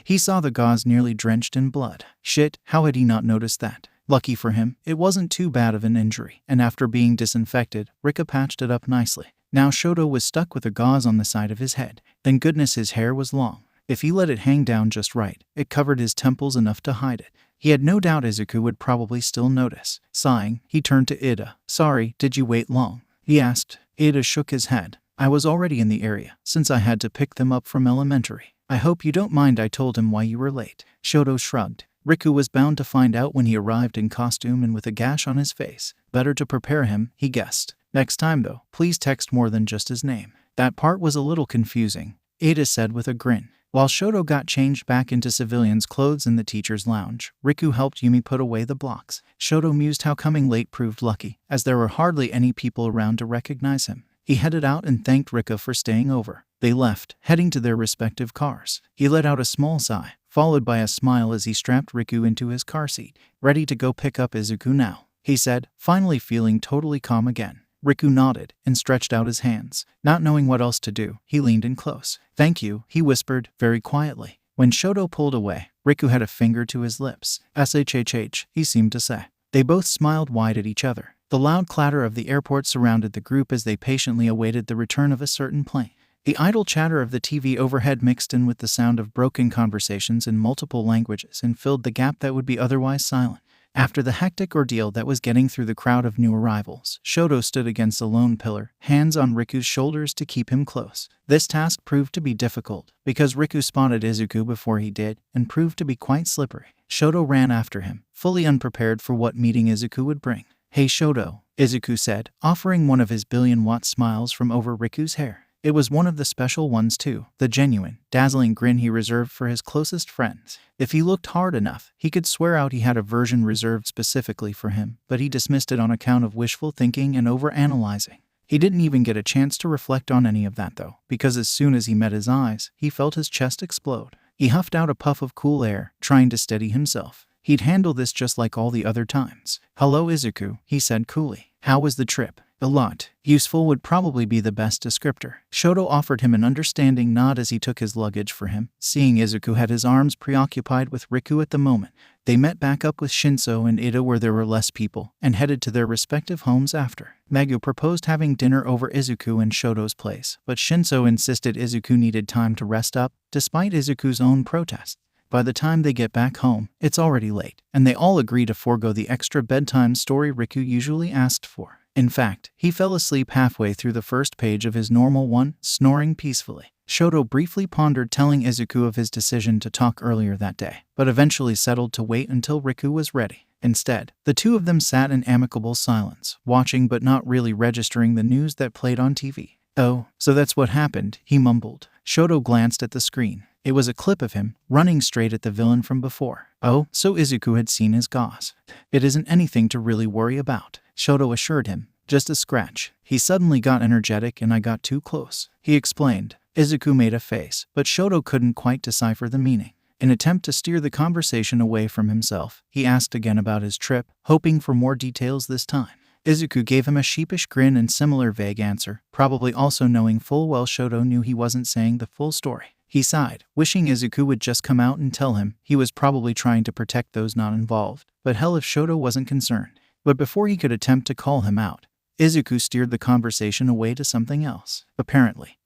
he saw the gauze nearly drenched in blood. Shit, how had he not noticed that? Lucky for him, it wasn't too bad of an injury, and after being disinfected, Rika patched it up nicely. Now Shoto was stuck with a gauze on the side of his head. Thank goodness his hair was long. If he let it hang down just right, it covered his temples enough to hide it. He had no doubt Izuku would probably still notice. Sighing, he turned to Ida. Sorry, did you wait long? He asked. Ida shook his head. I was already in the area, since I had to pick them up from elementary. I hope you don't mind I told him why you were late. Shoto shrugged. Riku was bound to find out when he arrived in costume and with a gash on his face. Better to prepare him, he guessed. Next time though, please text more than just his name. That part was a little confusing, Ida said with a grin. While Shoto got changed back into civilian's clothes in the teacher's lounge, Riku helped Yumi put away the blocks. Shoto mused how coming late proved lucky, as there were hardly any people around to recognize him. He headed out and thanked Rika for staying over. They left, heading to their respective cars. He let out a small sigh, followed by a smile as he strapped Riku into his car seat. Ready to go pick up Izuku now, he said, finally feeling totally calm again. Riku nodded and stretched out his hands. Not knowing what else to do, he leaned in close. Thank you, he whispered, very quietly. When Shoto pulled away, Riku had a finger to his lips. SHHH, he seemed to say. They both smiled wide at each other. The loud clatter of the airport surrounded the group as they patiently awaited the return of a certain plane. The idle chatter of the TV overhead mixed in with the sound of broken conversations in multiple languages and filled the gap that would be otherwise silent. After the hectic ordeal that was getting through the crowd of new arrivals, Shoto stood against a lone pillar, hands on Riku's shoulders to keep him close. This task proved to be difficult, because Riku spotted Izuku before he did, and proved to be quite slippery. Shoto ran after him, fully unprepared for what meeting Izuku would bring. Hey Shoto, Izuku said, offering one of his billion-watt smiles from over Riku's hair. It was one of the special ones too, the genuine, dazzling grin he reserved for his closest friends. If he looked hard enough, he could swear out he had a version reserved specifically for him, but he dismissed it on account of wishful thinking and over-analyzing. He didn't even get a chance to reflect on any of that though, because as soon as he met his eyes, he felt his chest explode. He huffed out a puff of cool air, trying to steady himself. He'd handle this just like all the other times. Hello Izuku, he said coolly. How was the trip? A lot. Useful would probably be the best descriptor. Shoto offered him an understanding nod as he took his luggage for him, seeing Izuku had his arms preoccupied with Riku at the moment. They met back up with Shinso and Ida where there were less people, and headed to their respective homes after. Megu proposed having dinner over Izuku and Shoto's place, but Shinso insisted Izuku needed time to rest up, despite Izuku's own protests. By the time they get back home, it's already late, and they all agree to forego the extra bedtime story Riku usually asked for. In fact, he fell asleep halfway through the first page of his normal one, snoring peacefully. Shoto briefly pondered telling Izuku of his decision to talk earlier that day, but eventually settled to wait until Riku was ready. Instead, the two of them sat in amicable silence, watching but not really registering the news that played on TV. Oh, so that's what happened, he mumbled. Shoto glanced at the screen. It was a clip of him, running straight at the villain from before. Oh, so Izuku had seen his gauze. It isn't anything to really worry about, Shoto assured him. Just a scratch. He suddenly got energetic and I got too close, he explained. Izuku made a face, but Shoto couldn't quite decipher the meaning. In an attempt to steer the conversation away from himself, he asked again about his trip, hoping for more details this time. Izuku gave him a sheepish grin and similar vague answer, probably also knowing full well Shoto knew he wasn't saying the full story. He sighed, wishing Izuku would just come out and tell him. He was probably trying to protect those not involved, but hell if Shoto wasn't concerned. But before he could attempt to call him out, Izuku steered the conversation away to something else. Apparently,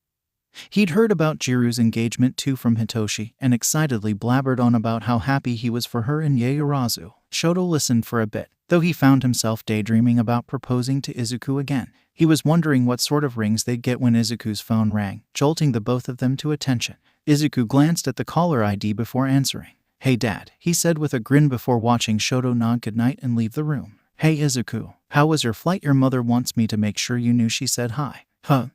he'd heard about Jiru's engagement too from Hitoshi and excitedly blabbered on about how happy he was for her and Yaoyorozu. Shoto listened for a bit, though he found himself daydreaming about proposing to Izuku again. He was wondering what sort of rings they'd get when Izuku's phone rang, jolting the both of them to attention. Izuku glanced at the caller ID before answering. Hey Dad, he said with a grin before watching Shoto nod goodnight and leave the room. Hey Izuku, how was your flight? Your mother wants me to make sure you knew she said hi.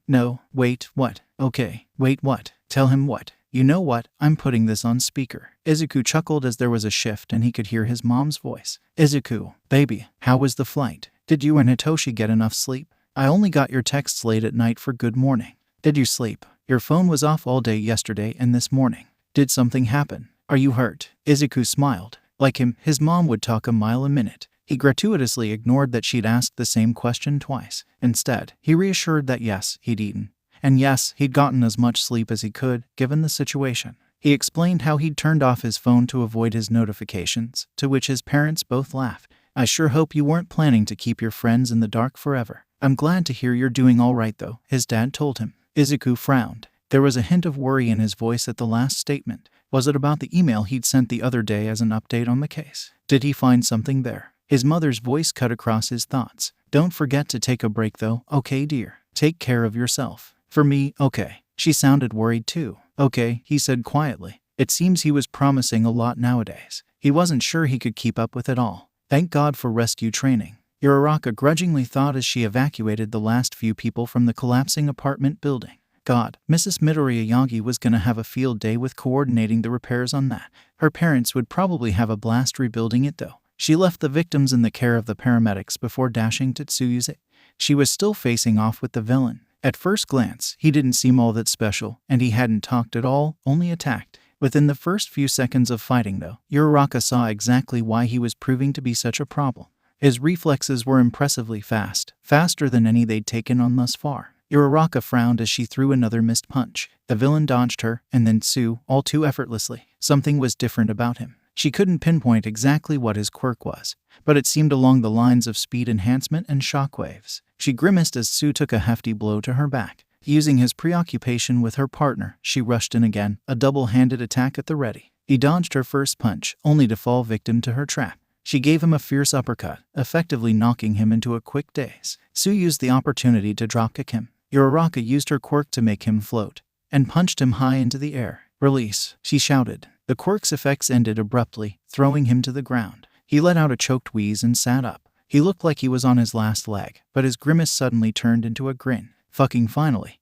No, wait, what? Okay, wait what? Tell him what? You know what? I'm putting this on speaker. Izuku chuckled as there was a shift and he could hear his mom's voice. Izuku, baby, how was the flight? Did you and Hitoshi get enough sleep? I only got your texts late at night for good morning. Did you sleep? Your phone was off all day yesterday and this morning. Did something happen? Are you hurt? Izuku smiled. Like him, his mom would talk a mile a minute. He gratuitously ignored that she'd asked the same question twice. Instead, he reassured that yes, he'd eaten. And yes, he'd gotten as much sleep as he could, given the situation. He explained how he'd turned off his phone to avoid his notifications, to which his parents both laughed. I sure hope you weren't planning to keep your friends in the dark forever. I'm glad to hear you're doing all right though, his dad told him. Izuku frowned. There was a hint of worry in his voice at the last statement. Was it about the email he'd sent the other day as an update on the case? Did he find something there? His mother's voice cut across his thoughts. Don't forget to take a break though, okay dear? Take care of yourself. For me, okay. She sounded worried too. Okay, he said quietly. It seems he was promising a lot nowadays. He wasn't sure he could keep up with it all. Thank God for rescue training. Uriaraka grudgingly thought as she evacuated the last few people from the collapsing apartment building. God, Mrs. Midoriya Yagi was gonna have a field day with coordinating the repairs on that. Her parents would probably have a blast rebuilding it though. She left the victims in the care of the paramedics before dashing to Tsuyuze. She was still facing off with the villain. At first glance, he didn't seem all that special, and he hadn't talked at all, only attacked. Within the first few seconds of fighting though, Uriaraka saw exactly why he was proving to be such a problem. His reflexes were impressively fast, faster than any they'd taken on thus far. Uriaraka frowned as she threw another missed punch. The villain dodged her, and then Tsu, all too effortlessly. Something was different about him. She couldn't pinpoint exactly what his quirk was, but it seemed along the lines of speed enhancement and shockwaves. She grimaced as Tsu took a hefty blow to her back. Using his preoccupation with her partner, she rushed in again, a double-handed attack at the ready. He dodged her first punch, only to fall victim to her trap. She gave him a fierce uppercut, effectively knocking him into a quick daze. Tsu used the opportunity to dropkick him. Uriaraka used her quirk to make him float, and punched him high into the air. Release, she shouted. The quirk's effects ended abruptly, throwing him to the ground. He let out a choked wheeze and sat up. He looked like he was on his last leg, but his grimace suddenly turned into a grin. Fucking finally,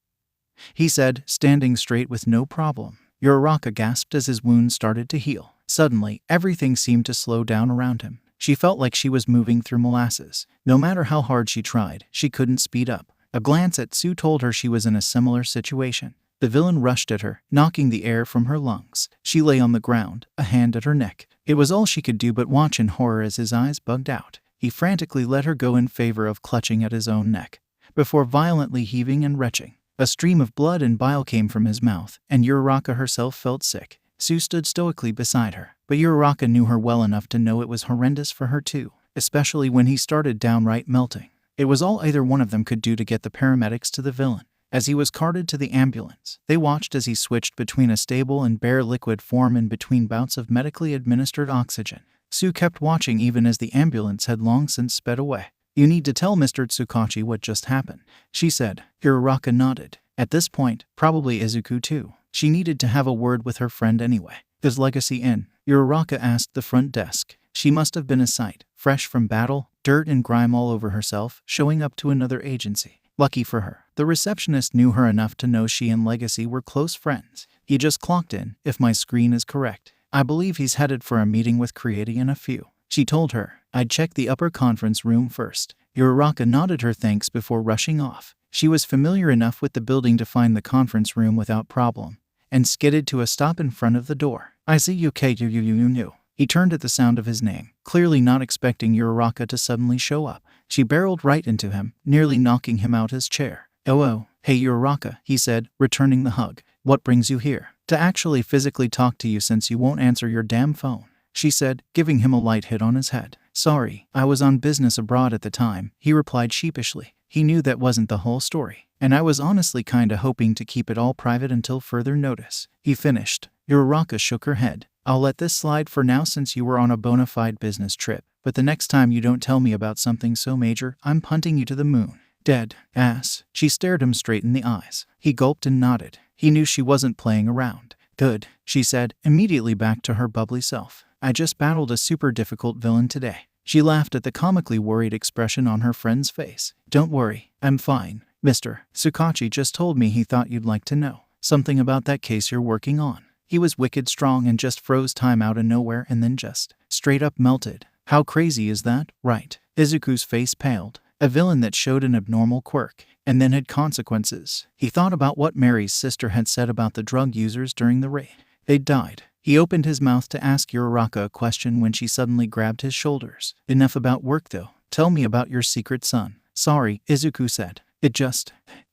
he said, standing straight with no problem. Uriaraka gasped as his wound started to heal. Suddenly, everything seemed to slow down around him. She felt like she was moving through molasses. No matter how hard she tried, she couldn't speed up. A glance at Tsu told her she was in a similar situation. The villain rushed at her, knocking the air from her lungs. She lay on the ground, a hand at her neck. It was all she could do but watch in horror as his eyes bugged out. He frantically let her go in favor of clutching at his own neck, before violently heaving and retching. A stream of blood and bile came from his mouth, and Uriaraka herself felt sick. Tsu stood stoically beside her, but Uriaraka knew her well enough to know it was horrendous for her too, especially when he started downright melting. It was all either one of them could do to get the paramedics to the villain. As he was carted to the ambulance, they watched as he switched between a stable and bare liquid form in between bouts of medically administered oxygen. Tsu kept watching even as the ambulance had long since sped away. You need to tell Mr. 𝗧𝗏𝗄𝐺 what just happened, she said. Uriaraka nodded. At this point, probably Izuku too. She needed to have a word with her friend anyway. Is Legacy in? Uriaraka asked the front desk. She must have been a sight, fresh from battle, dirt and grime all over herself, showing up to another agency. Lucky for her, the receptionist knew her enough to know she and Legacy were close friends. He just clocked in, if my screen is correct. I believe he's headed for a meeting with Creati in a few. She told her. I'd check the upper conference room first. Uriaraka nodded her thanks before rushing off. She was familiar enough with the building to find the conference room without problem, and skidded to a stop in front of the door. I see you, 𝐒𝐩𝐢𝐢𝐴. He turned at the sound of his name, clearly not expecting Uriaraka to suddenly show up. She barreled right into him, nearly knocking him out his chair. Oh, hey Uriaraka, he said, returning the hug. What brings you here? To actually physically talk to you since you won't answer your damn phone, she said, giving him a light hit on his head. Sorry, I was on business abroad at the time, he replied sheepishly. He knew that wasn't the whole story, and I was honestly kinda hoping to keep it all private until further notice. He finished. Uriaraka shook her head. I'll let this slide for now since you were on a bona fide business trip, but the next time you don't tell me about something so major, I'm punting you to the moon. Dead ass. She stared him straight in the eyes. He gulped and nodded. He knew she wasn't playing around. Good, she said, immediately back to her bubbly self. I just battled a super difficult villain today. She laughed at the comically worried expression on her friend's face. Don't worry, I'm fine. Mr. 𝗧𝗏𝗁 just told me he thought you'd like to know. Something about that case you're working on. He was wicked strong and just froze time out of nowhere and then just straight up melted. How crazy is that, right? Izuku's face paled. A villain that showed an abnormal quirk and then had consequences. He thought about what Mary's sister had said about the drug users during the raid. They'd died. He opened his mouth to ask 𝗓𝗏 a question when she suddenly grabbed his shoulders. Enough about work though. Tell me about your secret son. Sorry, Izuku said.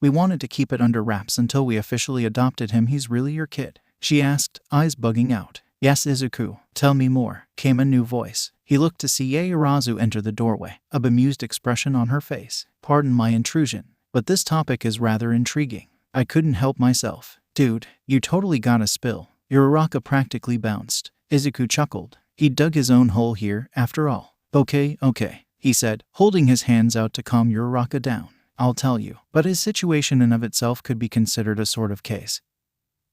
We wanted to keep it under wraps until we officially adopted him. He's really your kid? She asked, eyes bugging out. Yes, Izuku. Tell me more, came a new voice. He looked to see Ieyasu enter the doorway, a bemused expression on her face. Pardon my intrusion, but this topic is rather intriguing. I couldn't help myself. Dude, you totally got a spill. 𝗓𝗏 practically bounced. Izuku chuckled. He dug his own hole here, after all. Okay, he said, holding his hands out to calm 𝗓𝗏 down. I'll tell you, but his situation in of itself could be considered a sort of case.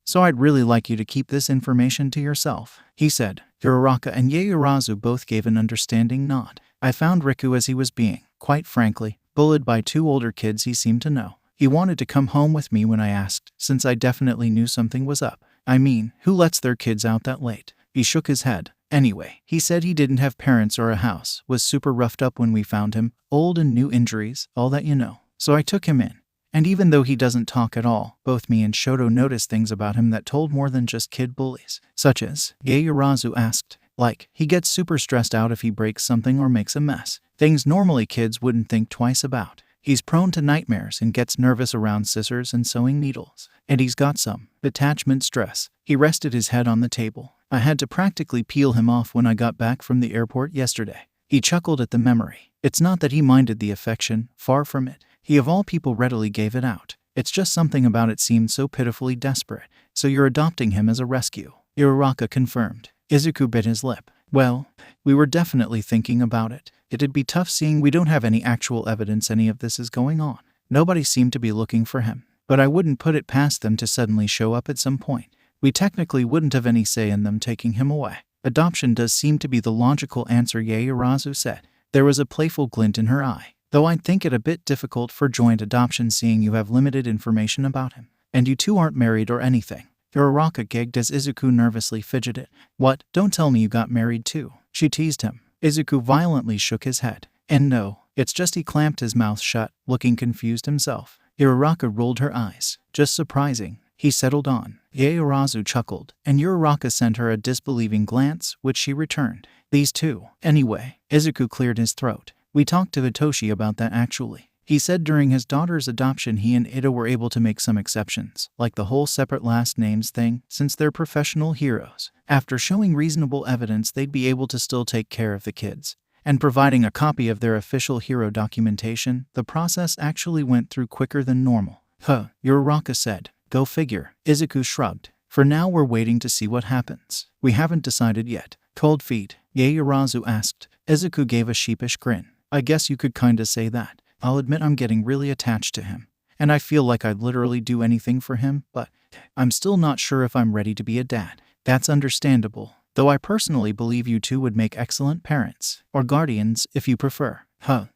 So I'd really like you to keep this information to yourself, he said. 𝗓𝗏 and Ieyasu both gave an understanding nod. I found Riku as he was being, quite frankly, bullied by 2 older kids he seemed to know. He wanted to come home with me when I asked, since I definitely knew something was up. I mean, who lets their kids out that late? He shook his head. Anyway, he said he didn't have parents or a house, was super roughed up when we found him, old and new injuries, all that you know. So I took him in. And even though he doesn't talk at all, both me and Shoto noticed things about him that told more than just kid bullies. Such as, Ieyasu asked, like, he gets super stressed out if he breaks something or makes a mess. Things normally kids wouldn't think twice about. He's prone to nightmares and gets nervous around scissors and sewing needles. And he's got some attachment stress. He rested his head on the table. I had to practically peel him off when I got back from the airport yesterday. He chuckled at the memory. It's not that he minded the affection, far from it. He of all people readily gave it out. It's just something about it seemed so pitifully desperate. So you're adopting him as a rescue, 𝗓𝗏 confirmed. Izuku bit his lip. Well, we were definitely thinking about it. It'd be tough seeing we don't have any actual evidence any of this is going on. Nobody seemed to be looking for him. But I wouldn't put it past them to suddenly show up at some point. We technically wouldn't have any say in them taking him away. Adoption does seem to be the logical answer, Ieyasu said. There was a playful glint in her eye. Though I'd think it a bit difficult for joint adoption seeing you have limited information about him. And you two aren't married or anything. 𝗓𝗏 gigged as Izuku nervously fidgeted. What? Don't tell me you got married too. She teased him. Izuku violently shook his head. And no, it's just he clamped his mouth shut, looking confused himself. 𝗓𝗏 rolled her eyes. Just surprising. He settled on. Ieyasu chuckled, and 𝗓𝗏 sent her a disbelieving glance, which she returned. These two. Anyway, Izuku cleared his throat. We talked to Hitoshi about that actually. He said during his daughter's adoption he and Ida were able to make some exceptions, like the whole separate last names thing, since they're professional heroes. After showing reasonable evidence they'd be able to still take care of the kids. And providing a copy of their official hero documentation, the process actually went through quicker than normal. 𝗓𝗏 said. Go figure. Izuku shrugged. For now we're waiting to see what happens. We haven't decided yet. Cold feet? Ieyasu asked. Izuku gave a sheepish grin. I guess you could kinda say that. I'll admit I'm getting really attached to him. And I feel like I'd literally do anything for him, but I'm still not sure if I'm ready to be a dad. That's understandable. Though I personally believe you two would make excellent parents. Or guardians, if you prefer.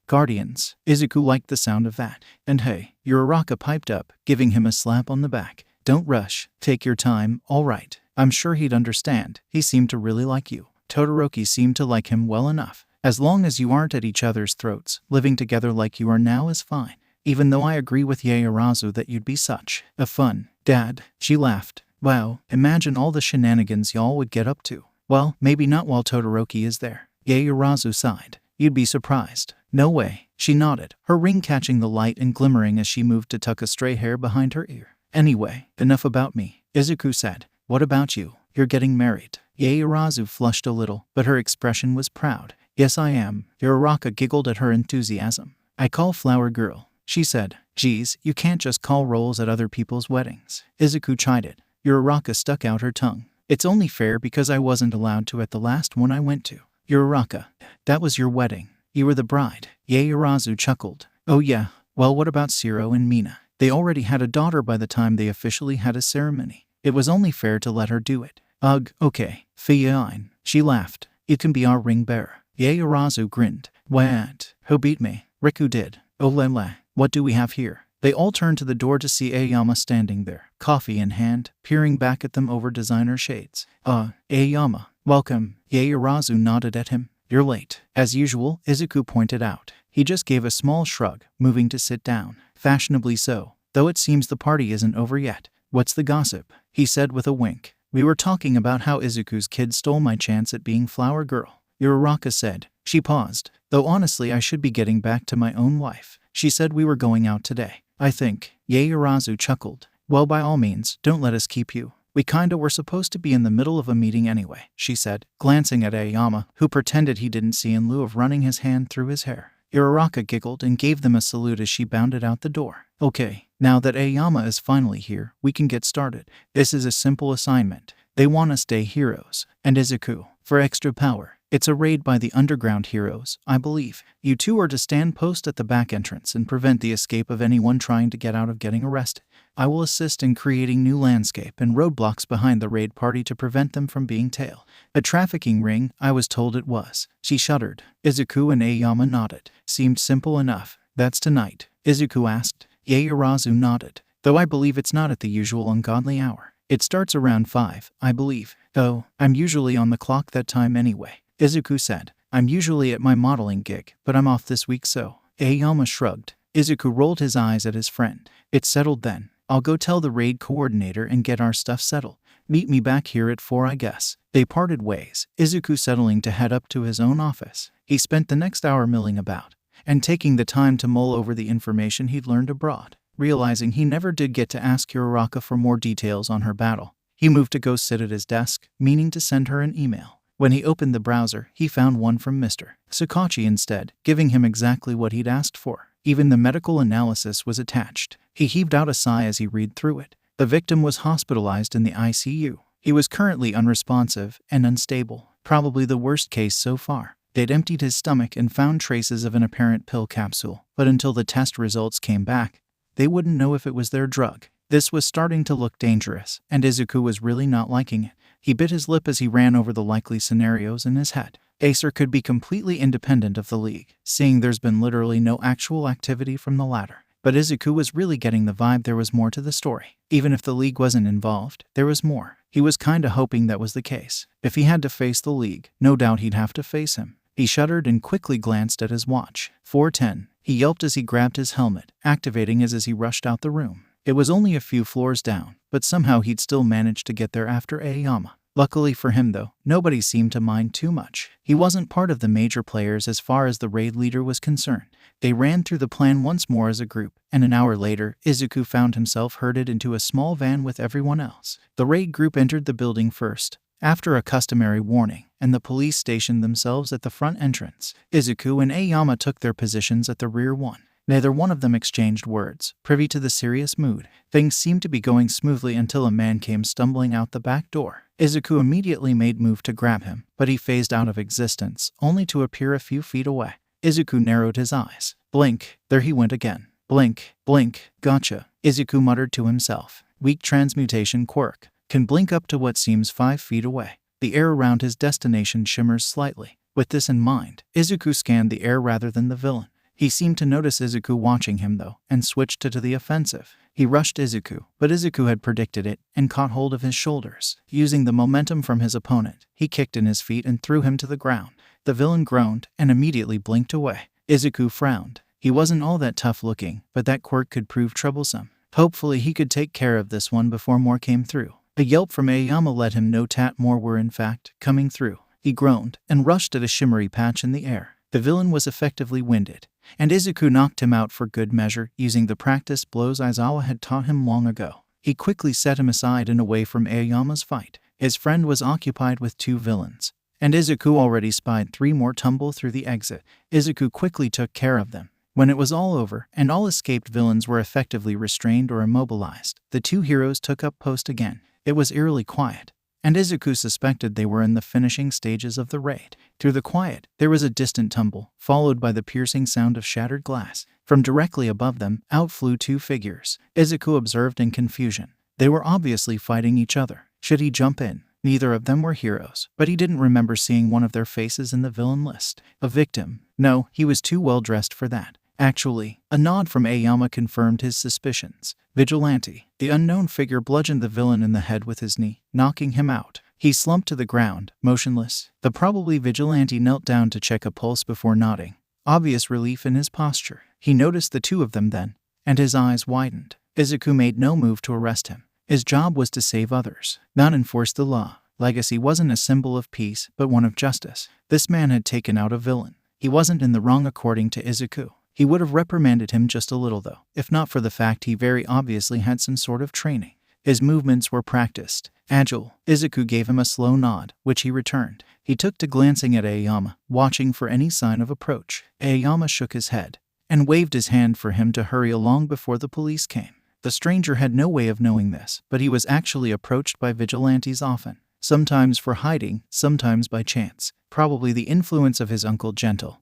Guardians. Izuku liked the sound of that. And hey, 𝗓𝗏 piped up, giving him a slap on the back. Don't rush. Take your time, alright. I'm sure he'd understand. He seemed to really like you. Todoroki seemed to like him well enough. As long as you aren't at each other's throats, living together like you are now is fine. Even though I agree with Ieyasu that you'd be such a fun dad. She laughed. Wow, imagine all the shenanigans y'all would get up to. Well, maybe not while Todoroki is there. Ieyasu sighed. You'd be surprised. No way. She nodded, her ring catching the light and glimmering as she moved to tuck a stray hair behind her ear. Anyway, enough about me, Izuku said. What about you? You're getting married. Ieyasu flushed a little, but her expression was proud. Yes, I am. 𝗓𝗏 giggled at her enthusiasm. I call flower girl, she said. Geez, you can't just call rolls at other people's weddings. Izuku chided. 𝗓𝗏 stuck out her tongue. It's only fair because I wasn't allowed to at the last one I went to. 𝗓𝗏. That was your wedding. You were the bride. Ieyasu chuckled. Oh yeah, well what about 𝗧𝗏 and Mina? They already had a daughter by the time they officially had a ceremony. It was only fair to let her do it. Ugh, okay, fine. She laughed. You can be our ring bearer. Ieyasu grinned. What? Who beat me? Riku did. Oh la la. What do we have here? They all turned to the door to see 𝐻𝐽𝐽𝐾 standing there, coffee in hand, peering back at them over designer shades. 𝐻𝐽𝐽𝐽, welcome. Ieyasu nodded at him. You're late. As usual, Izuku pointed out. He just gave a small shrug, moving to sit down. Fashionably so, though it seems the party isn't over yet. What's the gossip? He said with a wink. We were talking about how Izuku's kid stole my chance at being flower girl. Uraraka said. She paused. Though honestly I should be getting back to my own wife. She said we were going out today. I think. Ieyasu chuckled. Well, by all means, don't let us keep you. We kinda were supposed to be in the middle of a meeting anyway, she said, glancing at 𝐻𝐽𝐽𝐽, who pretended he didn't see in lieu of running his hand through his hair. Uraraka giggled and gave them a salute as she bounded out the door. Okay, now that 𝐻𝐽𝐽𝐽 is finally here, we can get started. This is a simple assignment. They want us stay heroes. And Izuku, for extra power. It's a raid by the underground heroes, I believe. You two are to stand post at the back entrance and prevent the escape of anyone trying to get out of getting arrested. I will assist in creating new landscape and roadblocks behind the raid party to prevent them from being tailed. A trafficking ring, I was told it was. She shuddered. Izuku and 𝐻𝐽𝐽𝐽 nodded. Seemed simple enough. That's tonight? Izuku asked. Ieyasu nodded. Though I believe it's not at the usual ungodly hour. It starts around 5, I believe. Oh, I'm usually on the clock that time anyway. Izuku said. I'm usually at my modeling gig, but I'm off this week so. 𝐻𝐽𝐽𝐽 shrugged. Izuku rolled his eyes at his friend. It's settled then. I'll go tell the raid coordinator and get our stuff settled. Meet me back here at 4 I guess. They parted ways, Izuku settling to head up to his own office. He spent the next hour milling about, and taking the time to mull over the information he'd learned abroad. Realizing he never did get to ask Uraraka for more details on her battle, he moved to go sit at his desk, meaning to send her an email. When he opened the browser, he found one from Mr. Sakachi instead, giving him exactly what he'd asked for. Even the medical analysis was attached. He heaved out a sigh as he read through it. The victim was hospitalized in the ICU. He was currently unresponsive and unstable, probably the worst case so far. They'd emptied his stomach and found traces of an apparent pill capsule, but until the test results came back, they wouldn't know if it was their drug. This was starting to look dangerous, and Izuku was really not liking it. He bit his lip as he ran over the likely scenarios in his head. Acer could be completely independent of the League, seeing there's been literally no actual activity from the latter. But Izuku was really getting the vibe there was more to the story. Even if the League wasn't involved, there was more. He was kinda hoping that was the case. If he had to face the League, no doubt he'd have to face him. He shuddered and quickly glanced at his watch. 4:10. He yelped as he grabbed his helmet, activating as he rushed out the room. It was only a few floors down, but somehow he'd still managed to get there after 𝐻𝐽𝐽𝐽. Luckily for him though, nobody seemed to mind too much. He wasn't part of the major players as far as the raid leader was concerned. They ran through the plan once more as a group, and an hour later, Izuku found himself herded into a small van with everyone else. The raid group entered the building first, after a customary warning, and the police stationed themselves at the front entrance. Izuku and 𝐻𝐽𝐽𝐽 took their positions at the rear one. Neither one of them exchanged words, privy to the serious mood. Things seemed to be going smoothly until a man came stumbling out the back door. Izuku immediately made move to grab him, but he phased out of existence, only to appear a few feet away. Izuku narrowed his eyes. Blink, there he went again. Blink, blink, gotcha, Izuku muttered to himself. Weak transmutation quirk. Can blink up to what seems 5 feet away. The air around his destination shimmers slightly. With this in mind, Izuku scanned the air rather than the villain. He seemed to notice Izuku watching him though, and switched to the offensive. He rushed Izuku, but Izuku had predicted it, and caught hold of his shoulders. Using the momentum from his opponent, he kicked in his feet and threw him to the ground. The villain groaned, and immediately blinked away. Izuku frowned. He wasn't all that tough looking, but that quirk could prove troublesome. Hopefully he could take care of this one before more came through. A yelp from 𝐻𝐽𝐽𝐽 let him know more were in fact coming through. He groaned, and rushed at a shimmery patch in the air. The villain was effectively winded, and Izuku knocked him out for good measure, using the practice blows Aizawa had taught him long ago. He quickly set him aside and away from 𝐻𝐽𝐽𝐽's fight. His friend was occupied with 2 villains, and Izuku already spied 3 more tumble through the exit. Izuku quickly took care of them. When it was all over, and all escaped villains were effectively restrained or immobilized, the 2 heroes took up post again. It was eerily quiet, and Izuku suspected they were in the finishing stages of the raid. Through the quiet, there was a distant tumble, followed by the piercing sound of shattered glass. From directly above them, out flew 2 figures. Izuku observed in confusion. They were obviously fighting each other. Should he jump in? Neither of them were heroes, but he didn't remember seeing one of their faces in the villain list. A victim? No, he was too well dressed for that. Actually, a nod from Aoyama confirmed his suspicions. Vigilante. The unknown figure bludgeoned the villain in the head with his knee, knocking him out. He slumped to the ground, motionless. The probably vigilante knelt down to check a pulse before nodding. Obvious relief in his posture. He noticed the two of them then, and his eyes widened. Izuku made no move to arrest him. His job was to save others, not enforce the law. Legacy wasn't a symbol of peace, but one of justice. This man had taken out a villain. He wasn't in the wrong according to Izuku. He would have reprimanded him just a little though, if not for the fact he very obviously had some sort of training. His movements were practiced, agile. Izuku gave him a slow nod, which he returned. He took to glancing at Aoyama, watching for any sign of approach. Aoyama shook his head and waved his hand for him to hurry along before the police came. The stranger had no way of knowing this, but he was actually approached by vigilantes often. Sometimes for hiding, sometimes by chance. Probably the influence of his uncle Gentle,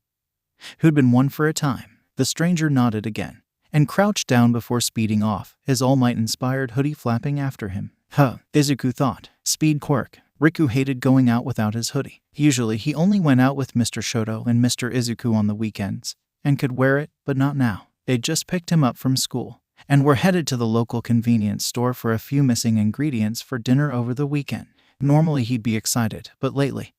who'd been one for a time. The stranger nodded again and crouched down before speeding off, his All Might-inspired hoodie flapping after him. Izuku thought. Speed quirk. Riku hated going out without his hoodie. Usually he only went out with Mr. Shoto and Mr. Izuku on the weekends, and could wear it, but not now. They'd just picked him up from school and were headed to the local convenience store for a few missing ingredients for dinner over the weekend. Normally he'd be excited, but lately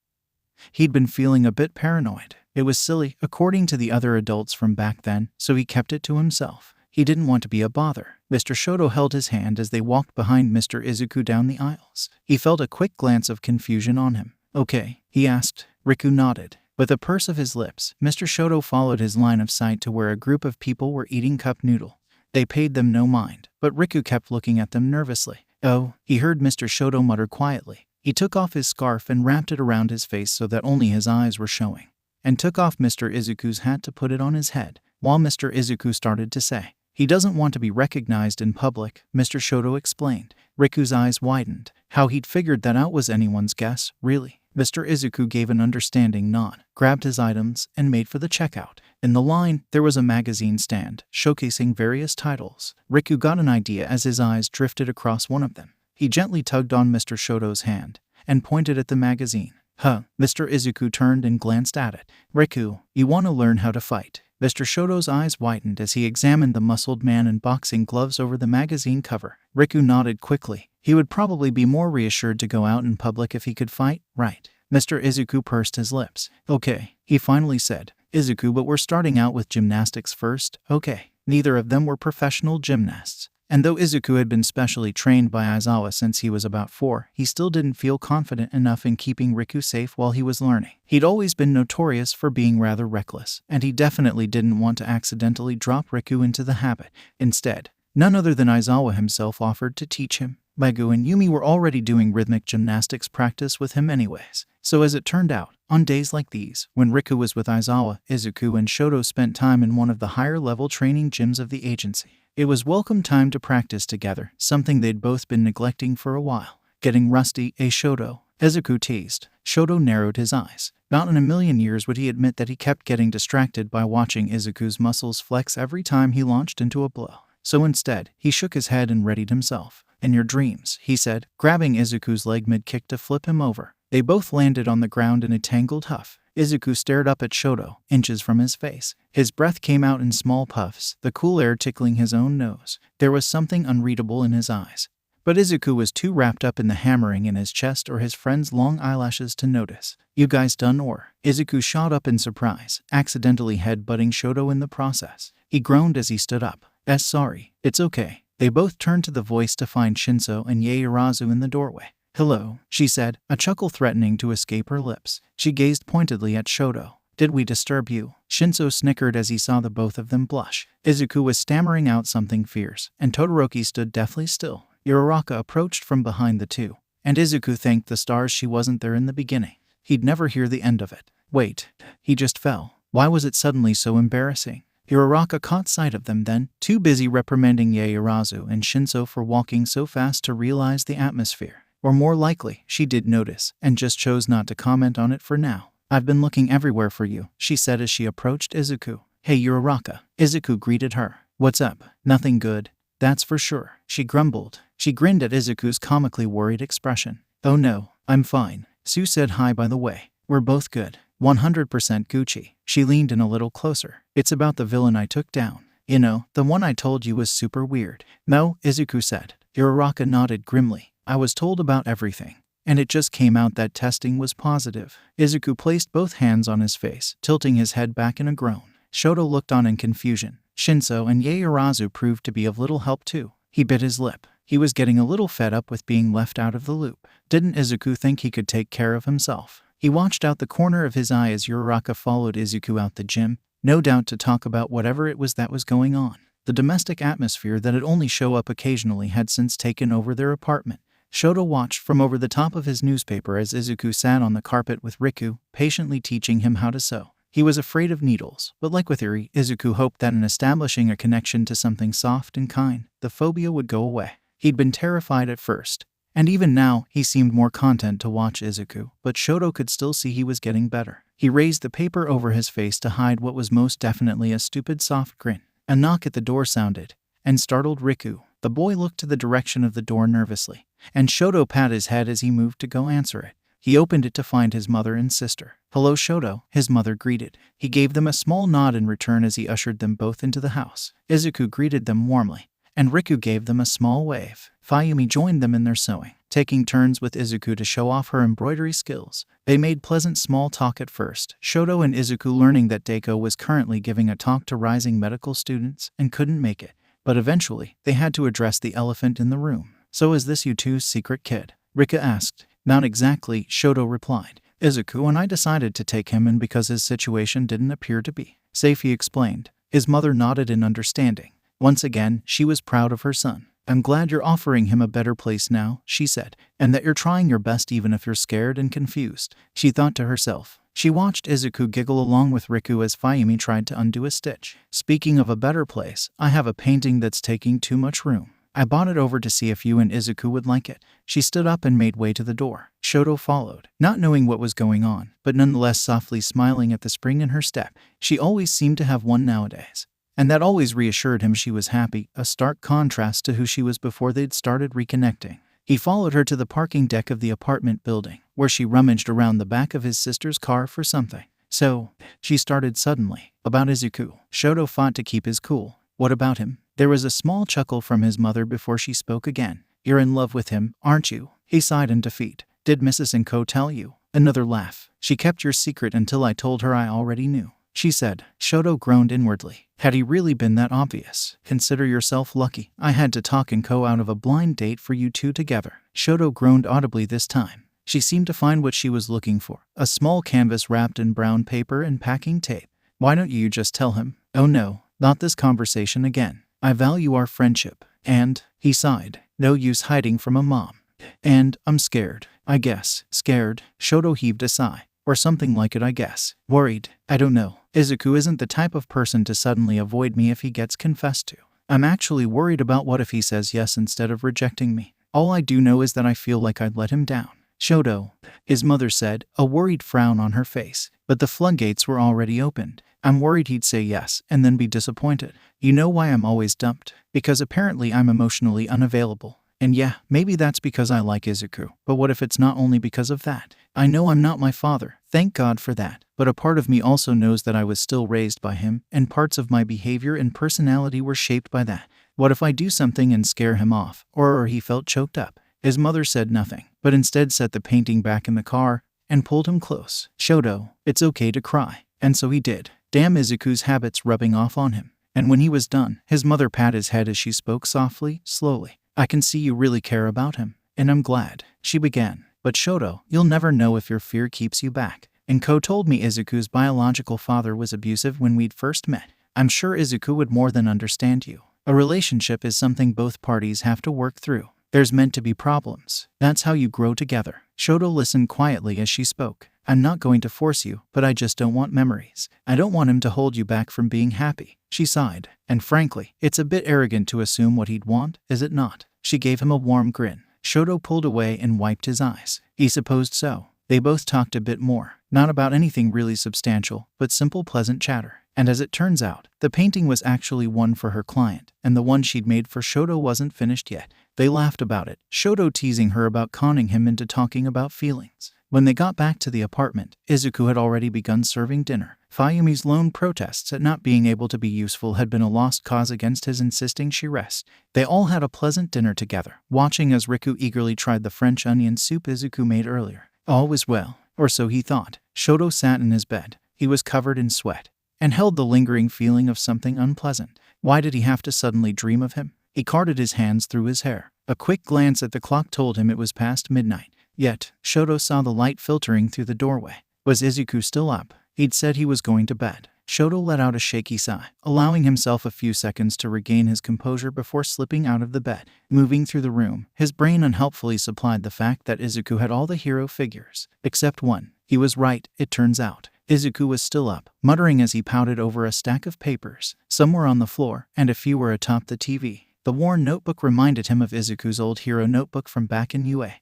he'd been feeling a bit paranoid. It was silly, according to the other adults from back then, so he kept it to himself. He didn't want to be a bother. Mr. Shoto held his hand as they walked behind Mr. Izuku down the aisles. He felt a quick glance of confusion on him. Okay, he asked. Riku nodded. With a purse of his lips, Mr. Shoto followed his line of sight to where a group of people were eating cup noodle. They paid them no mind, but Riku kept looking at them nervously. Oh, he heard Mr. Shoto mutter quietly. He took off his scarf and wrapped it around his face so that only his eyes were showing, and took off Mr. Izuku's hat to put it on his head, while Mr. Izuku started to say, "He doesn't want to be recognized in public," Mr. Shoto explained. Riku's eyes widened. How he'd figured that out was anyone's guess, really. Mr. Izuku gave an understanding nod, grabbed his items, and made for the checkout. In the line, there was a magazine stand, showcasing various titles. Riku got an idea as his eyes drifted across one of them. He gently tugged on Mr. Shoto's hand and pointed at the magazine. Mr. Izuku turned and glanced at it. Riku, you want to learn how to fight? Mr. Shoto's eyes widened as he examined the muscled man in boxing gloves over the magazine cover. Riku nodded quickly. He would probably be more reassured to go out in public if he could fight, right? Mr. Izuku pursed his lips. Okay, he finally said. Izuku, but we're starting out with gymnastics first, okay? Neither of them were professional gymnasts. And though Izuku had been specially trained by Aizawa since he was about 4, he still didn't feel confident enough in keeping Riku safe while he was learning. He'd always been notorious for being rather reckless, and he definitely didn't want to accidentally drop Riku into the habit. Instead, none other than Aizawa himself offered to teach him. Magu and Yumi were already doing rhythmic gymnastics practice with him anyways. So as it turned out, on days like these, when Riku was with Aizawa, Izuku and Shoto spent time in one of the higher-level training gyms of the agency. It was welcome time to practice together, something they'd both been neglecting for a while. Getting rusty, Shoto? Izuku teased. Shoto narrowed his eyes. Not in a million years would he admit that he kept getting distracted by watching Izuku's muscles flex every time he launched into a blow. So instead, he shook his head and readied himself. In your dreams, he said, grabbing Izuku's leg mid-kick to flip him over. They both landed on the ground in a tangled huff. Izuku stared up at Shoto, inches from his face. His breath came out in small puffs, the cool air tickling his own nose. There was something unreadable in his eyes. But Izuku was too wrapped up in the hammering in his chest or his friend's long eyelashes to notice. You guys done or? Izuku shot up in surprise, accidentally head-butting Shoto in the process. He groaned as he stood up. Sorry. It's okay. They both turned to the voice to find Shinso and Yaoyorozu in the doorway. Hello, she said, a chuckle threatening to escape her lips. She gazed pointedly at Shoto. Did we disturb you? Shinso snickered as he saw the both of them blush. Izuku was stammering out something fierce, and Todoroki stood deathly still. Uraraka approached from behind the two, and Izuku thanked the stars she wasn't there in the beginning. He'd never hear the end of it. Wait, he just fell. Why was it suddenly so embarrassing? Uraraka caught sight of them then, too busy reprimanding Yaoyorozu and Shinso for walking so fast to realize the atmosphere. Or more likely, she did notice, and just chose not to comment on it for now. I've been looking everywhere for you, she said as she approached Izuku. Hey Uraraka. Izuku greeted her. What's up? Nothing good. That's for sure, she grumbled. She grinned at Izuku's comically worried expression. Oh no, I'm fine. Sue said hi by the way. We're both good. 100% Gucci. She leaned in a little closer. It's about the villain I took down. You know, the one I told you was super weird. No, Izuku said. Uraraka nodded grimly. I was told about everything. And it just came out that testing was positive. Izuku placed both hands on his face, tilting his head back in a groan. Shoto looked on in confusion. Shinso and Yaoyorozu proved to be of little help too. He bit his lip. He was getting a little fed up with being left out of the loop. Didn't Izuku think he could take care of himself? He watched out the corner of his eye as Uraraka followed Izuku out the gym, no doubt to talk about whatever it was that was going on. The domestic atmosphere that had only show up occasionally had since taken over their apartment. Shoto watched from over the top of his newspaper as Izuku sat on the carpet with Riku, patiently teaching him how to sew. He was afraid of needles, but like with Eri, Izuku hoped that in establishing a connection to something soft and kind, the phobia would go away. He'd been terrified at first, and even now he seemed more content to watch Izuku, but Shoto could still see he was getting better. He raised the paper over his face to hide what was most definitely a stupid soft grin. A knock at the door sounded, and startled Riku. The boy looked to the direction of the door nervously, and Shoto patted his head as he moved to go answer it. He opened it to find his mother and sister. Hello, Shoto, his mother greeted. He gave them a small nod in return as he ushered them both into the house. Izuku greeted them warmly, and Riku gave them a small wave. Fayumi joined them in their sewing, taking turns with Izuku to show off her embroidery skills. They made pleasant small talk at first, Shoto and Izuku learning that Deku was currently giving a talk to rising medical students and couldn't make it. But eventually, they had to address the elephant in the room. So is this you two's secret kid? Rika asked. Not exactly, Shoto replied. Izuku and I decided to take him in because his situation didn't appear to be safe, he explained. His mother nodded in understanding. Once again, she was proud of her son. I'm glad you're offering him a better place now, she said, and that you're trying your best even if you're scared and confused, she thought to herself. She watched Izuku giggle along with Riku as Fayumi tried to undo a stitch. Speaking of a better place, I have a painting that's taking too much room. I brought it over to see if you and Izuku would like it. She stood up and made way to the door. Shoto followed, not knowing what was going on, but nonetheless softly smiling at the spring in her step. She always seemed to have one nowadays. And that always reassured him she was happy, a stark contrast to who she was before they'd started reconnecting. He followed her to the parking deck of the apartment building, where she rummaged around the back of his sister's car for something. So, she started suddenly. About Izuku. Shoto fought to keep his cool. What about him? There was a small chuckle from his mother before she spoke again. You're in love with him, aren't you? He sighed in defeat. Did Mrs. 𝗏 tell you? Another laugh. She kept your secret until I told her I already knew, she said. Shoto groaned inwardly. Had he really been that obvious? Consider yourself lucky. I had to talk 𝗏 out of a blind date for you two together. Shoto groaned audibly this time. She seemed to find what she was looking for. A small canvas wrapped in brown paper and packing tape. Why don't you just tell him? Oh no, not this conversation again. I value our friendship. And, he sighed, no use hiding from a mom. And, I'm scared, I guess. Scared? Shoto heaved a sigh. Or something like it, I guess. Worried? I don't know. Izuku isn't the type of person to suddenly avoid me if he gets confessed to. I'm actually worried about what if he says yes instead of rejecting me. All I do know is that I feel like I'd let him down. Shoto, his mother said, a worried frown on her face. But the floodgates were already opened. I'm worried he'd say yes and then be disappointed. You know why I'm always dumped? Because apparently I'm emotionally unavailable. And yeah, maybe that's because I like Izuku. But what if it's not only because of that? I know I'm not my father, thank God for that. But a part of me also knows that I was still raised by him, and parts of my behavior and personality were shaped by that. What if I do something and scare him off, or he felt choked up? His mother said nothing, but instead set the painting back in the car and pulled him close. Shoto, it's okay to cry. And so he did. Damn, Izuku's habits rubbing off on him. And when he was done, his mother patted his head as she spoke softly, slowly. I can see you really care about him, and I'm glad, she began. But Shoto, you'll never know if your fear keeps you back. 𝗏 told me Izuku's biological father was abusive when we'd first met. I'm sure Izuku would more than understand you. A relationship is something both parties have to work through. There's meant to be problems. That's how you grow together. Shoto listened quietly as she spoke. I'm not going to force you, but I just don't want memories. I don't want him to hold you back from being happy. She sighed. And frankly, it's a bit arrogant to assume what he'd want, is it not? She gave him a warm grin. Shoto pulled away and wiped his eyes. He supposed so. They both talked a bit more. Not about anything really substantial, but simple pleasant chatter. And as it turns out, the painting was actually one for her client, and the one she'd made for Shoto wasn't finished yet. They laughed about it, Shoto teasing her about conning him into talking about feelings. When they got back to the apartment, Izuku had already begun serving dinner. Fayumi's lone protests at not being able to be useful had been a lost cause against his insisting she rest. They all had a pleasant dinner together, watching as Riku eagerly tried the French onion soup Izuku made earlier. All was well, or so he thought. Shoto sat in his bed. He was covered in sweat, and held the lingering feeling of something unpleasant. Why did he have to suddenly dream of him? He carted his hands through his hair. A quick glance at the clock told him it was past midnight. Yet, Shoto saw the light filtering through the doorway. Was Izuku still up? He'd said he was going to bed. Shoto let out a shaky sigh, allowing himself a few seconds to regain his composure before slipping out of the bed. Moving through the room, his brain unhelpfully supplied the fact that Izuku had all the hero figures, except one. He was right, it turns out. Izuku was still up, muttering as he pouted over a stack of papers. Some were on the floor, and a few were atop the TV. The worn notebook reminded him of Izuku's old hero notebook from back in UA.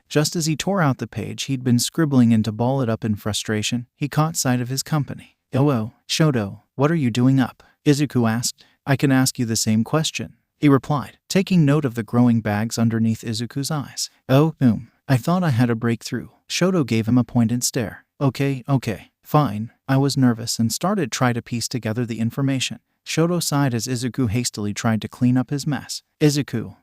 Just as he tore out the page he'd been scribbling in to ball it up in frustration, he caught sight of his company. "Oh, Shoto, what are you doing up?" Izuku asked. "I can ask you the same question," he replied, taking note of the growing bags underneath Izuku's eyes. "Oh, I thought I had a breakthrough." Shoto gave him a pointed stare. Okay, fine." I was nervous and started trying to piece together the information. Shoto sighed as Izuku hastily tried to clean up his mess. "Izuku,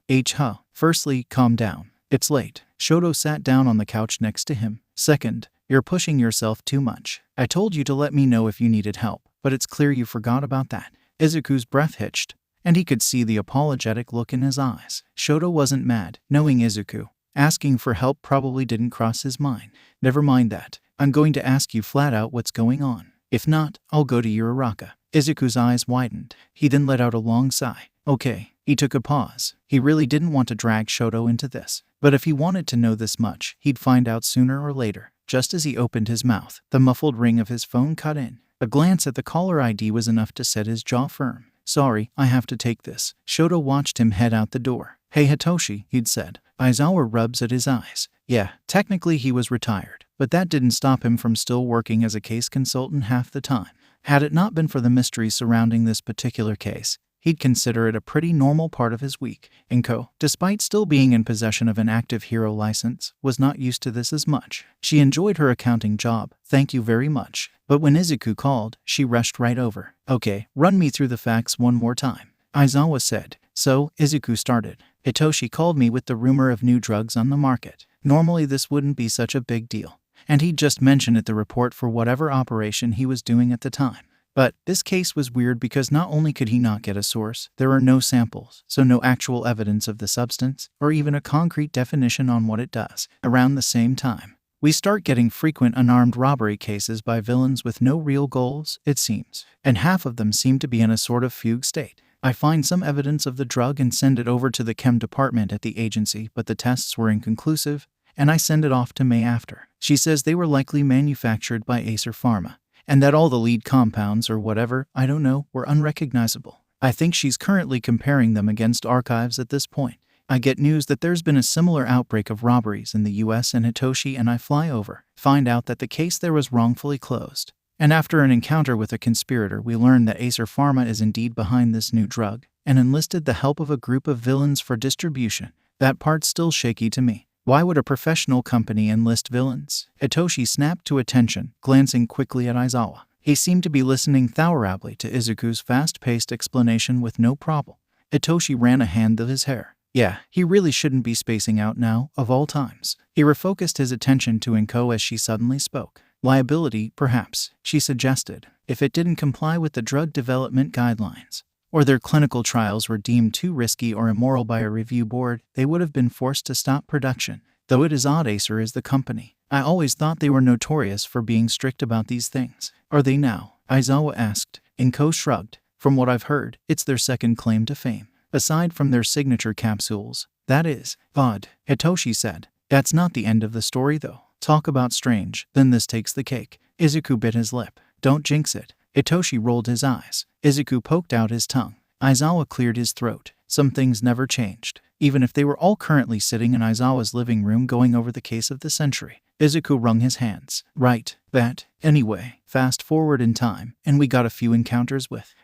firstly, calm down. It's late." Shoto sat down on the couch next to him. "Second, you're pushing yourself too much. I told you to let me know if you needed help, but it's clear you forgot about that." Izuku's breath hitched, and he could see the apologetic look in his eyes. Shoto wasn't mad, knowing Izuku. Asking for help probably didn't cross his mind. "Never mind that. I'm going to ask you flat out what's going on. If not, I'll go to 𝗓𝗏𝗧𝗏." Izuku's eyes widened. He then let out a long sigh. Okay. He took a pause. He really didn't want to drag Shoto into this. But if he wanted to know this much, he'd find out sooner or later. Just as he opened his mouth, the muffled ring of his phone cut in. A glance at the caller ID was enough to set his jaw firm. "Sorry, I have to take this." Shoto watched him head out the door. "Hey Hitoshi," he'd said. Aizawa rubs at his eyes. Yeah, technically he was retired, but that didn't stop him from still working as a case consultant half the time. Had it not been for the mystery surrounding this particular case, he'd consider it a pretty normal part of his week. 𝐭, despite still being in possession of an active hero license, was not used to this as much. She enjoyed her accounting job, thank you very much. But when Izuku called, she rushed right over. "Okay, run me through the facts one more time," Aizawa said. So, Izuku started. "Hitoshi called me with the rumor of new drugs on the market. Normally this wouldn't be such a big deal, and he'd just mention it the report for whatever operation he was doing at the time. But this case was weird because not only could he not get a source, there are no samples, so no actual evidence of the substance, or even a concrete definition on what it does. Around the same time, we start getting frequent unarmed robbery cases by villains with no real goals, it seems, and half of them seem to be in a sort of fugue state. I find some evidence of the drug and send it over to the chem department at the agency, but the tests were inconclusive, and I send it off to May after. She says they were likely manufactured by 𝗧𝗏, and that all the lead compounds or whatever, I don't know, were unrecognizable. I think she's currently comparing them against archives at this point. I get news that there's been a similar outbreak of robberies in the US and Hitoshi and I fly over, find out that the case there was wrongfully closed. And after an encounter with a conspirator, we learn that 𝗧𝗏 is indeed behind this new drug, and enlisted the help of a group of villains for distribution. That part's still shaky to me. Why would a professional company enlist villains? Hitoshi snapped to attention, glancing quickly at Aizawa. He seemed to be listening thoroughly to Izuku's fast-paced explanation with no problem. Hitoshi ran a hand through his hair. Yeah, he really shouldn't be spacing out now, of all times. He refocused his attention to 𝐭 as she suddenly spoke. Liability, perhaps, she suggested, if it didn't comply with the drug development guidelines, or their clinical trials were deemed too risky or immoral by a review board, they would have been forced to stop production. Though it is odd Acer is the company. I always thought they were notorious for being strict about these things. Are they now? Aizawa asked. 𝐭 shrugged. From what I've heard, it's their second claim to fame. Aside from their signature capsules, that is odd, Hitoshi said. That's not the end of the story though. Talk about strange, then this takes the cake. Izuku bit his lip. Don't jinx it. Hitoshi rolled his eyes. Izuku poked out his tongue. Aizawa cleared his throat. Some things never changed, even if they were all currently sitting in Aizawa's living room going over the case of the century. Izuku wrung his hands. Right, that. Anyway, fast forward in time, and we got a few encounters with,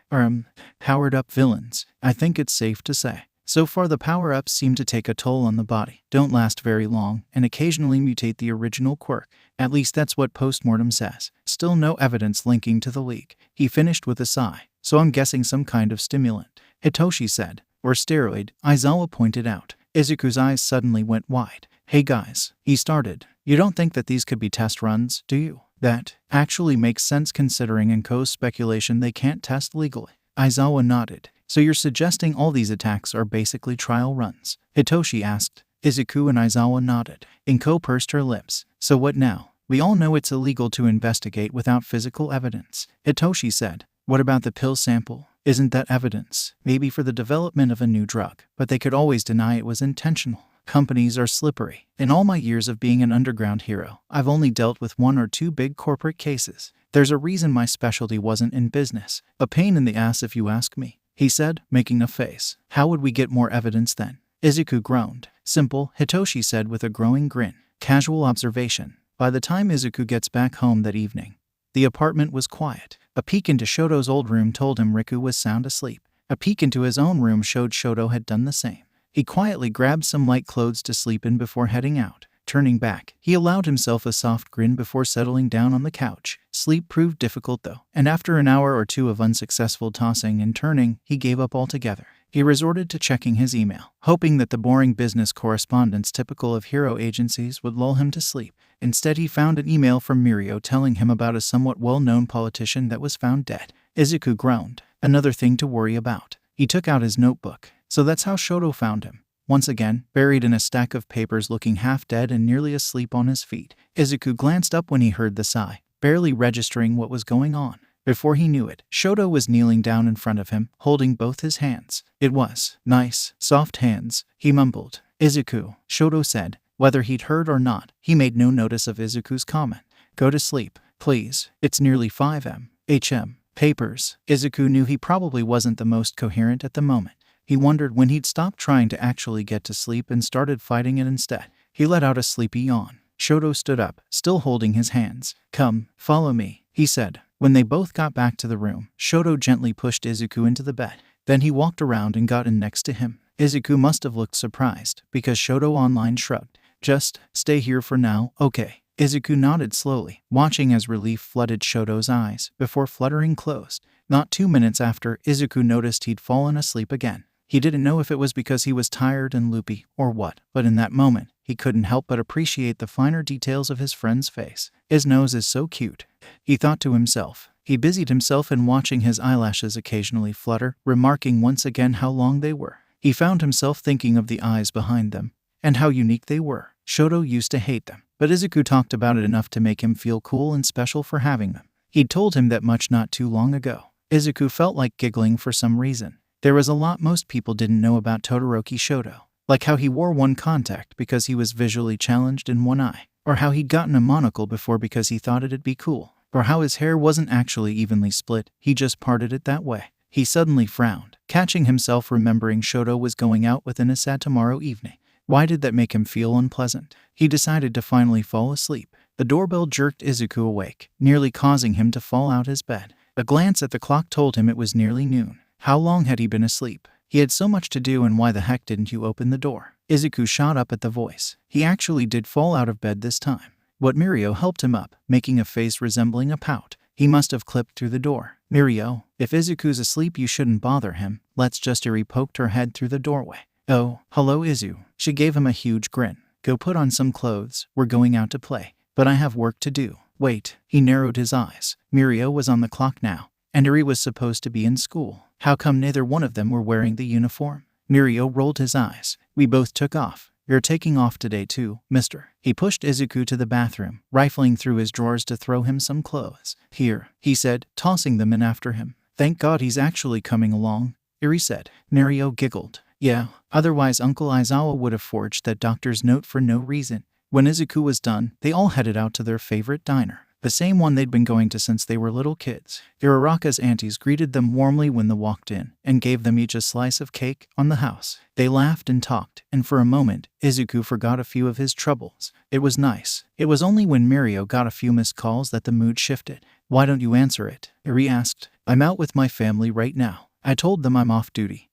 powered-up villains. I think it's safe to say. So far the power-ups seem to take a toll on the body, don't last very long, and occasionally mutate the original quirk. At least that's what postmortem says. Still no evidence linking to the leak. He finished with a sigh. So I'm guessing some kind of stimulant, Hitoshi said. Or steroid, Aizawa pointed out. Izuku's eyes suddenly went wide. Hey guys, he started. You don't think that these could be test runs, do you? That actually makes sense considering in 𝐭𝐲𝐽 speculation they can't test legally. Aizawa nodded. So you're suggesting all these attacks are basically trial runs? Hitoshi asked. Izuku and Aizawa nodded. 𝗏𝐻 pursed her lips. So what now? We all know it's illegal to investigate without physical evidence, Hitoshi said. What about the pill sample? Isn't that evidence? Maybe for the development of a new drug, but they could always deny it was intentional. Companies are slippery. In all my years of being an underground hero, I've only dealt with 1 or 2 big corporate cases. There's a reason my specialty wasn't in business. A pain in the ass if you ask me, he said, making a face. How would we get more evidence then? Izuku groaned. Simple, Hitoshi said with a growing grin. Casual observation. By the time Izuku gets back home that evening, the apartment was quiet. A peek into Shoto's old room told him Riku was sound asleep. A peek into his own room showed Shoto had done the same. He quietly grabbed some light clothes to sleep in before heading out. Turning back, he allowed himself a soft grin before settling down on the couch. Sleep proved difficult though, and after an hour or 2 of unsuccessful tossing and turning, he gave up altogether. He resorted to checking his email, hoping that the boring business correspondence typical of hero agencies would lull him to sleep. Instead, he found an email from Mirio telling him about a somewhat well-known politician that was found dead. Izuku groaned. Another thing to worry about. He took out his notebook. So that's how Shoto found him. Once again, buried in a stack of papers, looking half dead and nearly asleep on his feet. Izuku glanced up when he heard the sigh, barely registering what was going on. Before he knew it, Shoto was kneeling down in front of him, holding both his hands. It was nice, soft hands, he mumbled. Izuku, Shoto said. Whether he'd heard or not, he made no notice of Izuku's comment. Go to sleep, please. It's nearly 5 a.m. Papers. Izuku knew he probably wasn't the most coherent at the moment. He wondered when he'd stop trying to actually get to sleep and started fighting it instead. He let out a sleepy yawn. Shoto stood up, still holding his hands. Come, follow me, he said. When they both got back to the room, Shoto gently pushed Izuku into the bed. Then he walked around and got in next to him. Izuku must have looked surprised, because Shoto online shrugged. Just stay here for now, okay? Izuku nodded slowly, watching as relief flooded Shoto's eyes, before fluttering closed. Not 2 minutes after, Izuku noticed he'd fallen asleep again. He didn't know if it was because he was tired and loopy, or what, but in that moment, he couldn't help but appreciate the finer details of his friend's face. His nose is so cute, he thought to himself. He busied himself in watching his eyelashes occasionally flutter, remarking once again how long they were. He found himself thinking of the eyes behind them, and how unique they were. Shoto used to hate them, but Izuku talked about it enough to make him feel cool and special for having them. He'd told him that much not too long ago. Izuku felt like giggling for some reason. There was a lot most people didn't know about Todoroki Shoto, like how he wore one contact because he was visually challenged in one eye, or how he'd gotten a monocle before because he thought it'd be cool, or how his hair wasn't actually evenly split, he just parted it that way. He suddenly frowned, catching himself remembering Shoto was going out with Inasa tomorrow evening. Why did that make him feel unpleasant? He decided to finally fall asleep. The doorbell jerked Izuku awake, nearly causing him to fall out his bed. A glance at the clock told him it was nearly noon. How long had he been asleep? He had so much to do, and why the heck didn't you open the door? Izuku shot up at the voice. He actually did fall out of bed this time. What Mirio helped him up, making a face resembling a pout. He must have clipped through the door. Mirio, if Izuku's asleep you shouldn't bother him. Let's just. Eri poked her head through the doorway. Oh, hello Izu. She gave him a huge grin. Go put on some clothes, we're going out to play. But I have work to do. Wait, he narrowed his eyes. Mirio was on the clock now, and Eri was supposed to be in school. How come neither one of them were wearing the uniform? Mirio rolled his eyes. We both took off. You're taking off today too, mister. He pushed Izuku to the bathroom, rifling through his drawers to throw him some clothes. Here, he said, tossing them in after him. Thank God he's actually coming along, Eri said. Mirio giggled. Yeah, otherwise Uncle Aizawa would have forged that doctor's note for no reason. When Izuku was done, they all headed out to their favorite diner. The same one they'd been going to since they were little kids. Uraraka's aunties greeted them warmly when they walked in, and gave them each a slice of cake on the house. They laughed and talked, and for a moment, Izuku forgot a few of his troubles. It was nice. It was only when Mirio got a few missed calls that the mood shifted. Why don't you answer it? Eri asked. I'm out with my family right now. I told them I'm off duty.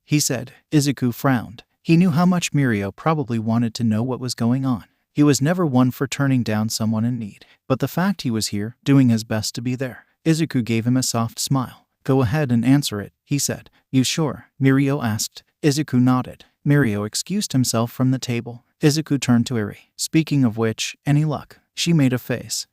he said. Izuku frowned. He knew how much Mirio probably wanted to know what was going on. He was never one for turning down someone in need. But the fact he was here, doing his best to be there. Izuku gave him a soft smile. Go ahead and answer it, he said. You sure? Mirio asked. Izuku nodded. Mirio excused himself from the table. Izuku turned to Eri. Speaking of which, any luck? She made a face.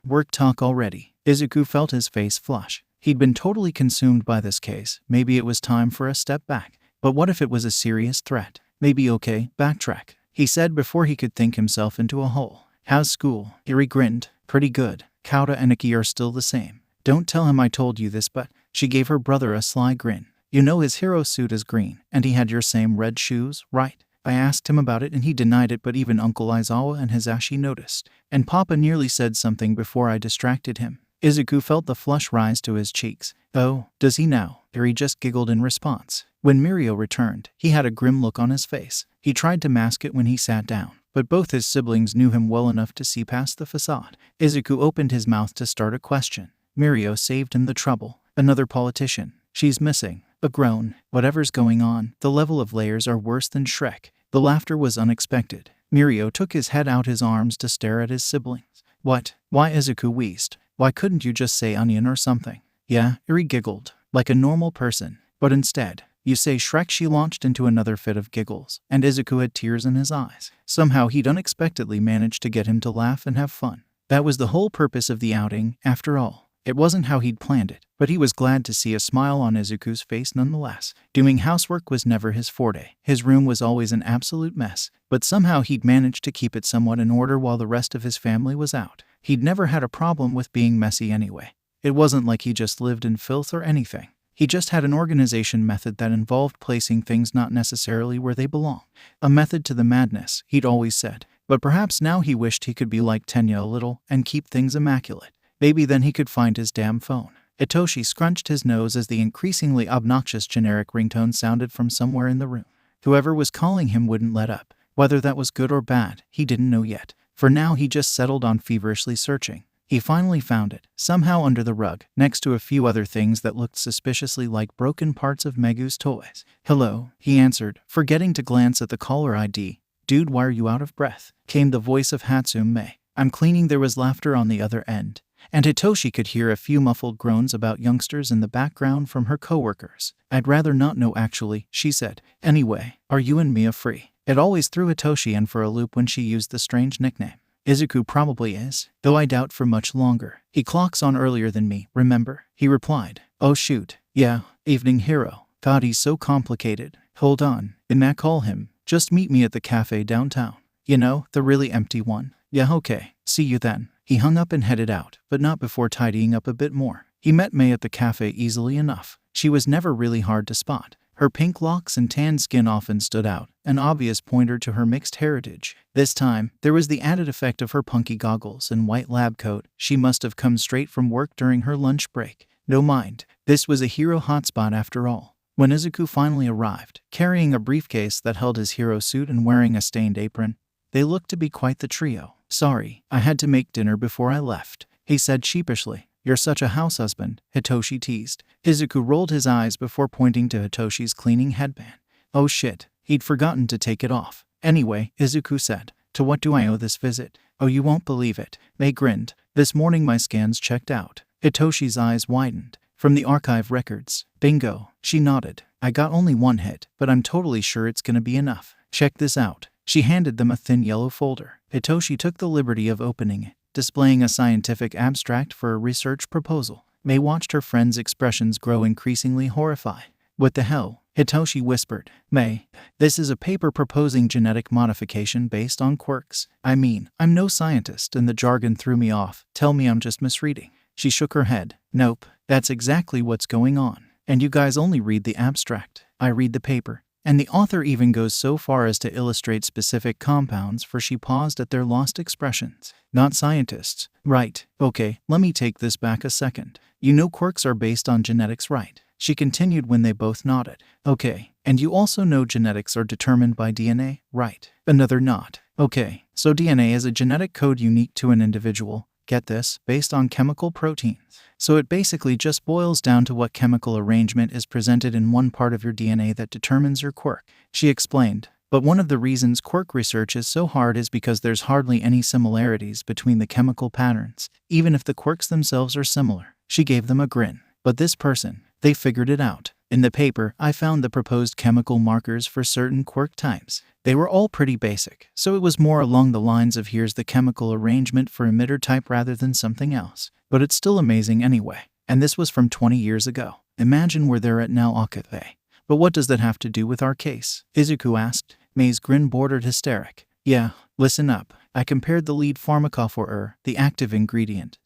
Work talk already. Izuku felt his face flush. He'd been totally consumed by this case. Maybe it was time for a step back. But what if it was a serious threat? Maybe okay, backtrack, he said before he could think himself into a hole. How's school? Eri grinned. Pretty good. 𝗏𝗏 and 𝗏𝗃 are still the same. Don't tell him I told you this, but she gave her brother a sly grin. You know his hero suit is green, and he had your same red shoes, right? I asked him about it and he denied it, but even Uncle Aizawa and Hisashi noticed. And Papa nearly said something before I distracted him. Izuku felt the flush rise to his cheeks. Oh, does he now? Eri just giggled in response. When Mirio returned, he had a grim look on his face. He tried to mask it when he sat down, but both his siblings knew him well enough to see past the facade. Izuku opened his mouth to start a question. Mirio saved him the trouble. Another politician. She's missing. A groan. Whatever's going on, the level of layers are worse than Shrek. The laughter was unexpected. Mirio took his head out his arms to stare at his siblings. What? Why? Izuku wheezed. Why couldn't you just say onion or something? Yeah, Eri giggled, like a normal person. But instead, you say Shrek. She launched into another fit of giggles, and Izuku had tears in his eyes. Somehow he'd unexpectedly managed to get him to laugh and have fun. That was the whole purpose of the outing, after all. It wasn't how he'd planned it, but he was glad to see a smile on Izuku's face nonetheless. Doing housework was never his forte. His room was always an absolute mess, but somehow he'd managed to keep it somewhat in order while the rest of his family was out. He'd never had a problem with being messy anyway. It wasn't like he just lived in filth or anything. He just had an organization method that involved placing things not necessarily where they belong. A method to the madness, he'd always said. But perhaps now he wished he could be like Tenya a little and keep things immaculate. Maybe then he could find his damn phone. Itoshi scrunched his nose as the increasingly obnoxious generic ringtone sounded from somewhere in the room. Whoever was calling him wouldn't let up. Whether that was good or bad, he didn't know yet. For now he just settled on feverishly searching. He finally found it, somehow under the rug, next to a few other things that looked suspiciously like broken parts of Megu's toys. Hello, he answered, forgetting to glance at the caller ID. Dude, why are you out of breath? Came the voice of 𝗧𝗵𝗲. I'm cleaning. There was laughter on the other end, and Hitoshi could hear a few muffled groans about youngsters in the background from her coworkers. I'd rather not know actually, she said. Anyway, are you and Mia free? It always threw Hitoshi in for a loop when she used the strange nickname. Izuku probably is, though I doubt for much longer. He clocks on earlier than me, remember? He replied. Oh shoot. Yeah, evening hero. God, he's so complicated. Hold on. In that call him. Just meet me at the cafe downtown. You know, the really empty one. Yeah, okay. See you then. He hung up and headed out, but not before tidying up a bit more. He met Mei at the cafe easily enough. She was never really hard to spot. Her pink locks and tan skin often stood out, an obvious pointer to her mixed heritage. This time, there was the added effect of her punky goggles and white lab coat. She must have come straight from work during her lunch break. No mind, this was a hero hotspot after all. When Izuku finally arrived, carrying a briefcase that held his hero suit and wearing a stained apron, they looked to be quite the trio. Sorry, I had to make dinner before I left, he said sheepishly. You're such a house husband, Hitoshi teased. Izuku rolled his eyes before pointing to Hitoshi's cleaning headband. Oh shit, he'd forgotten to take it off. Anyway, Izuku said, to what do I owe this visit? Oh, you won't believe it. Mei grinned. This morning my scans checked out. Hitoshi's eyes widened. From the archive records. Bingo. She nodded. I got only one hit, but I'm totally sure it's gonna be enough. Check this out. She handed them a thin yellow folder. Hitoshi took the liberty of opening it, displaying a scientific abstract for a research proposal. Mei watched her friend's expressions grow increasingly horrified. What the hell? Hitoshi whispered. Mei, this is a paper proposing genetic modification based on quirks. I mean, I'm no scientist and the jargon threw me off. Tell me I'm just misreading. She shook her head. Nope, that's exactly what's going on. And you guys only read the abstract. I read the paper. And the author even goes so far as to illustrate specific compounds, for she paused at their lost expressions. Not scientists. Right. Okay, let me take this back a second. You know quirks are based on genetics, right? She continued when they both nodded. Okay, and you also know genetics are determined by DNA, right? Another nod. Okay, so DNA is a genetic code unique to an individual. get this, based on chemical proteins. So it basically just boils down to what chemical arrangement is presented in one part of your DNA that determines your quirk, she explained. But one of the reasons quirk research is so hard is because there's hardly any similarities between the chemical patterns, even if the quirks themselves are similar. She gave them a grin. But this person, they figured it out. In the paper, I found the proposed chemical markers for certain quirk types. They were all pretty basic, so it was more along the lines of here's the chemical arrangement for emitter type rather than something else. But it's still amazing anyway. And this was from 20 years ago. Imagine where they're at now, 𝐒𝐻𝐈. But what does that have to do with our case? Izuku asked. May's grin bordered hysteric. Yeah, listen up. I compared the lead 𝗵𝗃, the active ingredient,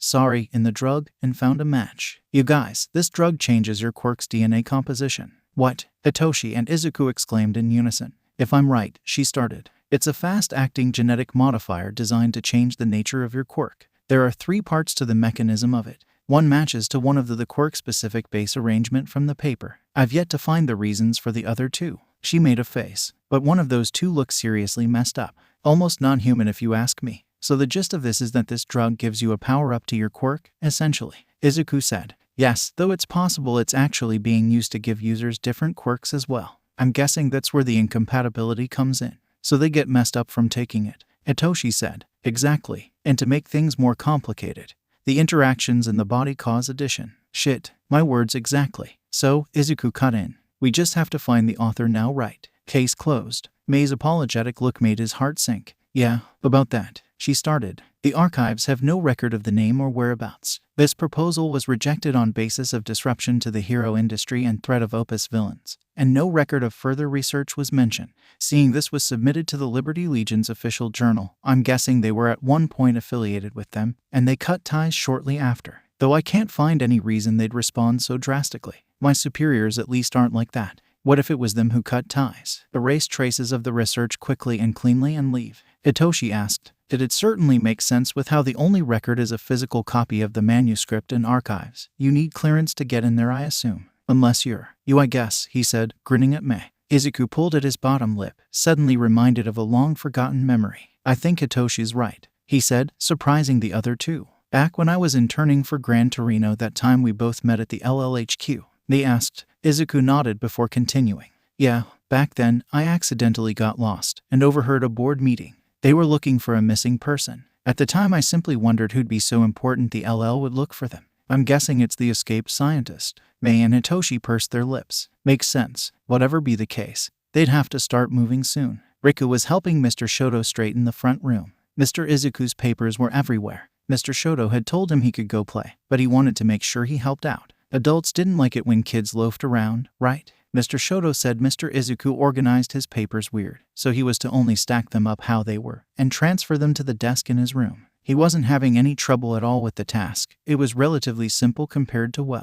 in the drug, and found a match. You guys, this drug changes your quirk's DNA composition. What? Hitoshi and Izuku exclaimed in unison. If I'm right, she started. It's a fast-acting genetic modifier designed to change the nature of your quirk. There are 3 parts to the mechanism of it. One matches to one of the quirk-specific base arrangement from the paper. I've yet to find the reasons for the other 2. She made a face. But one of those 2 looks seriously messed up. Almost non-human if you ask me. So the gist of this is that this drug gives you a power-up to your quirk, essentially. Izuku said. Yes, though it's possible it's actually being used to give users different quirks as well. I'm guessing that's where the incompatibility comes in. So they get messed up from taking it. Hitoshi said. Exactly. And to make things more complicated, the interactions in the body cause addition. Shit, my words exactly. So, Izuku cut in. We just have to find the author now, right? Case closed. May's apologetic look made his heart sink. Yeah, about that, she started. The archives have no record of the name or whereabouts. This proposal was rejected on basis of disruption to the hero industry and threat of opus villains, and no record of further research was mentioned. Seeing this was submitted to the Liberty Legion's official journal, I'm guessing they were at one point affiliated with them, and they cut ties shortly after. Though I can't find any reason they'd respond so drastically. My superiors at least aren't like that. What if it was them who cut ties? Erase traces of the research quickly and cleanly and leave? Hitoshi asked. It'd certainly make sense with how the only record is a physical copy of the manuscript in archives. You need clearance to get in there, I assume. Unless you, I guess, he said, grinning at May. Izuku pulled at his bottom lip, suddenly reminded of a long-forgotten memory. I think Hitoshi's right, he said, surprising the other 2. Back when I was interning for Gran Torino that time we both met at the LLHQ. They asked. Izuku nodded before continuing. Yeah, back then, I accidentally got lost and overheard a board meeting. They were looking for a missing person. At the time I simply wondered who'd be so important the LL would look for them. I'm guessing it's the escaped scientist. May and Hitoshi pursed their lips. Makes sense. Whatever be the case, they'd have to start moving soon. Riku was helping Mr. Shoto straighten the front room. Mr. Izuku's papers were everywhere. Mr. Shoto had told him he could go play, but he wanted to make sure he helped out. Adults didn't like it when kids loafed around, right? Mr. Shoto said Mr. Izuku organized his papers weird, so he was to only stack them up how they were and transfer them to the desk in his room. He wasn't having any trouble at all with the task. It was relatively simple compared to,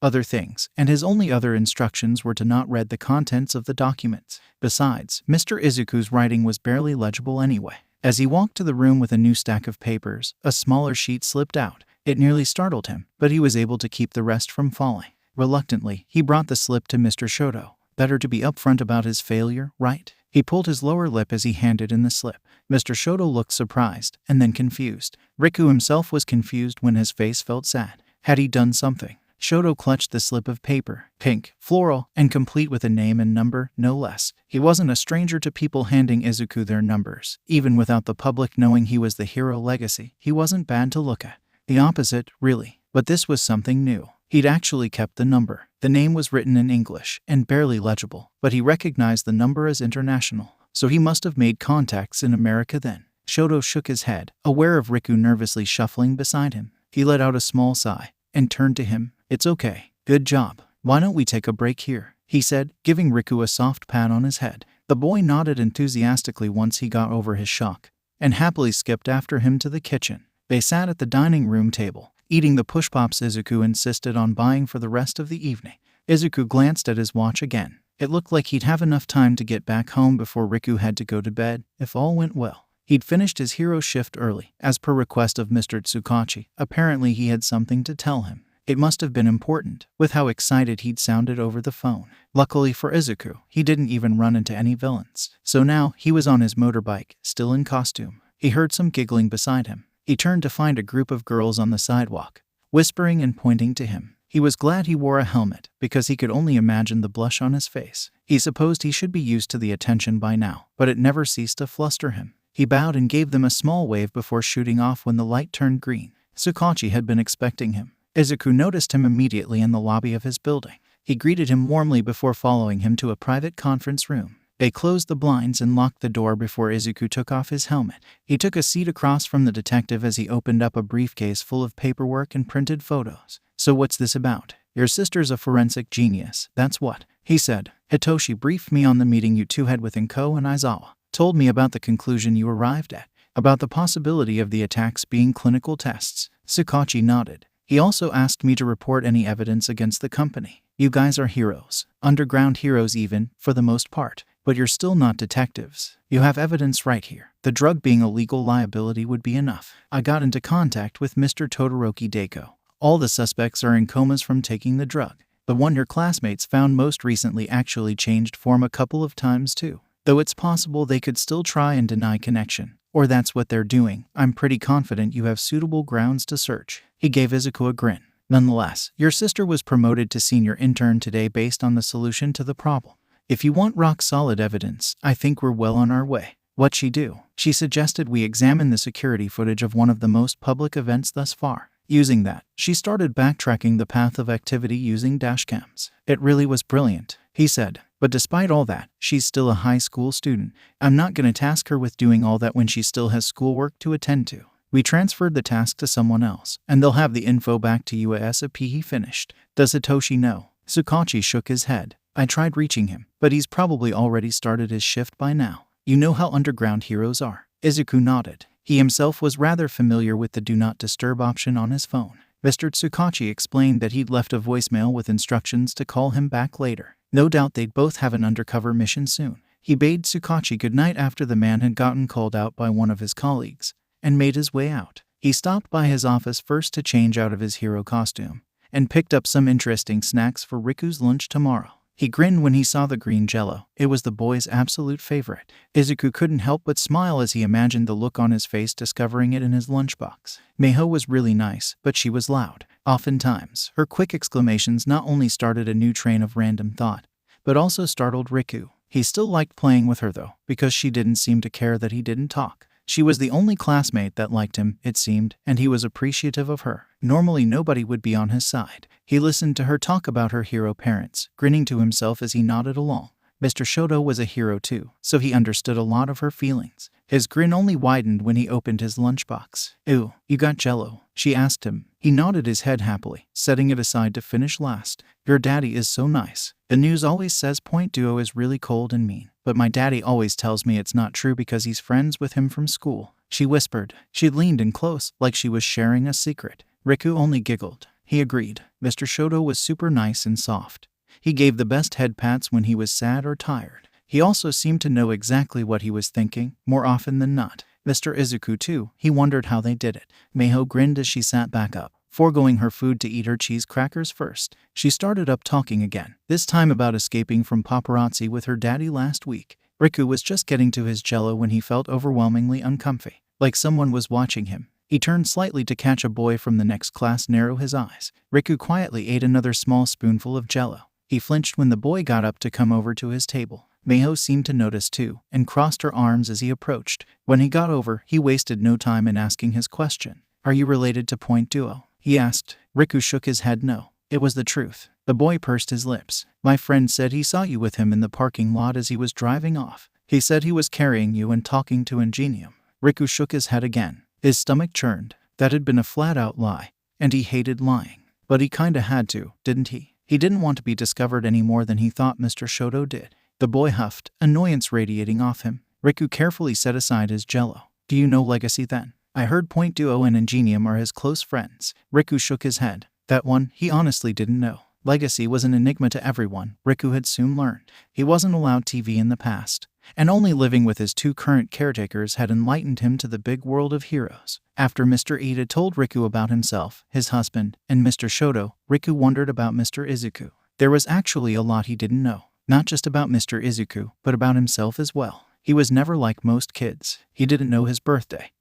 other things, and his only other instructions were to not read the contents of the documents. Besides, Mr. Izuku's writing was barely legible anyway. As he walked to the room with a new stack of papers, a smaller sheet slipped out. It nearly startled him, but he was able to keep the rest from falling. Reluctantly, he brought the slip to Mr. Shoto. Better to be upfront about his failure, right? He pulled his lower lip as he handed in the slip. Mr. Shoto looked surprised, and then confused. Riku himself was confused when his face felt sad. Had he done something? Shoto clutched the slip of paper, pink, floral, and complete with a name and number, no less. He wasn't a stranger to people handing Izuku their numbers. Even without the public knowing he was the hero legacy, he wasn't bad to look at. The opposite, really. But this was something new. He'd actually kept the number. The name was written in English and barely legible, but he recognized the number as international. So he must have made contacts in America then. Shoto shook his head, aware of Riku nervously shuffling beside him. He let out a small sigh and turned to him. It's okay. Good job. Why don't we take a break here? He said, giving Riku a soft pat on his head. The boy nodded enthusiastically once he got over his shock, and happily skipped after him to the kitchen. They sat at the dining room table, eating the push pops Izuku insisted on buying for the rest of the evening. Izuku glanced at his watch again. It looked like he'd have enough time to get back home before Riku had to go to bed, if all went well. He'd finished his hero shift early, as per request of Mr. 𝗧𝗵𝗲. Apparently he had something to tell him. It must have been important, with how excited he'd sounded over the phone. Luckily for Izuku, he didn't even run into any villains. So now, he was on his motorbike, still in costume. He heard some giggling beside him. He turned to find a group of girls on the sidewalk, whispering and pointing to him. He was glad he wore a helmet, because he could only imagine the blush on his face. He supposed he should be used to the attention by now, but it never ceased to fluster him. He bowed and gave them a small wave before shooting off when the light turned green. 𝗧𝗏𝗁 had been expecting him. Izuku noticed him immediately in the lobby of his building. He greeted him warmly before following him to a private conference room. They closed the blinds and locked the door before Izuku took off his helmet. He took a seat across from the detective as he opened up a briefcase full of paperwork and printed photos. "So what's this about? Your sister's a forensic genius, that's what," he said. "Hitoshi briefed me on the meeting you two had with 𝐭 and Aizawa. Told me about the conclusion you arrived at, about the possibility of the attacks being clinical tests." 𝗧𝗏𝗁 nodded. "He also asked me to report any evidence against the company. You guys are heroes, underground heroes even, for the most part. But you're still not detectives. You have evidence right here. The drug being a legal liability would be enough. I got into contact with Mr. Todoroki Deku. All the suspects are in comas from taking the drug. The one your classmates found most recently actually changed form a couple of times too. Though it's possible they could still try and deny connection. Or that's what they're doing. I'm pretty confident you have suitable grounds to search." He gave Izuku a grin. "Nonetheless, your sister was promoted to senior intern today based on the solution to the problem. If you want rock-solid evidence, I think we're well on our way." "What'd she do?" "She suggested we examine the security footage of one of the most public events thus far. Using that, she started backtracking the path of activity using dashcams. It really was brilliant," he said. "But despite all that, she's still a high school student. I'm not going to task her with doing all that when she still has schoolwork to attend to. We transferred the task to someone else, and they'll have the info back to you ASAP." He finished. "Does Hitoshi know?" 𝗧𝗏𝗁 shook his head. "I tried reaching him, but he's probably already started his shift by now. You know how underground heroes are." Izuku nodded. He himself was rather familiar with the Do Not Disturb option on his phone. Mr. 𝗧𝗏𝗁 explained that he'd left a voicemail with instructions to call him back later. No doubt they'd both have an undercover mission soon. He bade 𝗧𝗏𝗁 goodnight after the man had gotten called out by one of his colleagues, and made his way out. He stopped by his office first to change out of his hero costume, and picked up some interesting snacks for Riku's lunch tomorrow. He grinned when he saw the green jello. It was the boy's absolute favorite. Izuku couldn't help but smile as he imagined the look on his face discovering it in his lunchbox. Mayho was really nice, but she was loud. Oftentimes, her quick exclamations not only started a new train of random thought, but also startled Riku. He still liked playing with her though, because she didn't seem to care that he didn't talk. She was the only classmate that liked him, it seemed, and he was appreciative of her. Normally nobody would be on his side. He listened to her talk about her hero parents, grinning to himself as he nodded along. Mr. Shoto was a hero too, so he understood a lot of her feelings. His grin only widened when he opened his lunchbox. "Ew, you got jello?" she asked him. He nodded his head happily, setting it aside to finish last. "Your daddy is so nice. The news always says Point Duo is really cold and mean, but my daddy always tells me it's not true because he's friends with him from school," she whispered. She leaned in close, like she was sharing a secret. Riku only giggled. He agreed. Mr. Shoto was super nice and soft. He gave the best head pats when he was sad or tired. He also seemed to know exactly what he was thinking, more often than not. Mr. Izuku too, he wondered how they did it. Mayho grinned as she sat back up, foregoing her food to eat her cheese crackers first. She started up talking again, this time about escaping from paparazzi with her daddy last week. Riku was just getting to his jello when he felt overwhelmingly uncomfy, like someone was watching him. He turned slightly to catch a boy from the next class narrow his eyes. Riku quietly ate another small spoonful of jello. He flinched when the boy got up to come over to his table. Mayho seemed to notice too, and crossed her arms as he approached. When he got over, he wasted no time in asking his question. "Are you related to Point Duo?" he asked. Riku shook his head no. It was the truth. The boy pursed his lips. "My friend said he saw you with him in the parking lot as he was driving off. He said he was carrying you and talking to 𝗵𝗄𝗎." Riku shook his head again. His stomach churned. That had been a flat-out lie, and he hated lying. But he kinda had to, didn't he? He didn't want to be discovered any more than he thought Mr. Shoto did. The boy huffed, annoyance radiating off him. Riku carefully set aside his jello. "Do you know Legacy then? I heard Point Duo and 𝗵𝗄𝗎 are his close friends." Riku shook his head. That one, he honestly didn't know. Legacy was an enigma to everyone, Riku had soon learned. He wasn't allowed TV in the past, and only living with his two current caretakers had enlightened him to the big world of heroes. After Mr. Ida told Riku about himself, his husband, and Mr. Shoto, Riku wondered about Mr. Izuku. There was actually a lot he didn't know. Not just about Mr. Izuku, but about himself as well. He was never like most kids. He didn't know his birthday.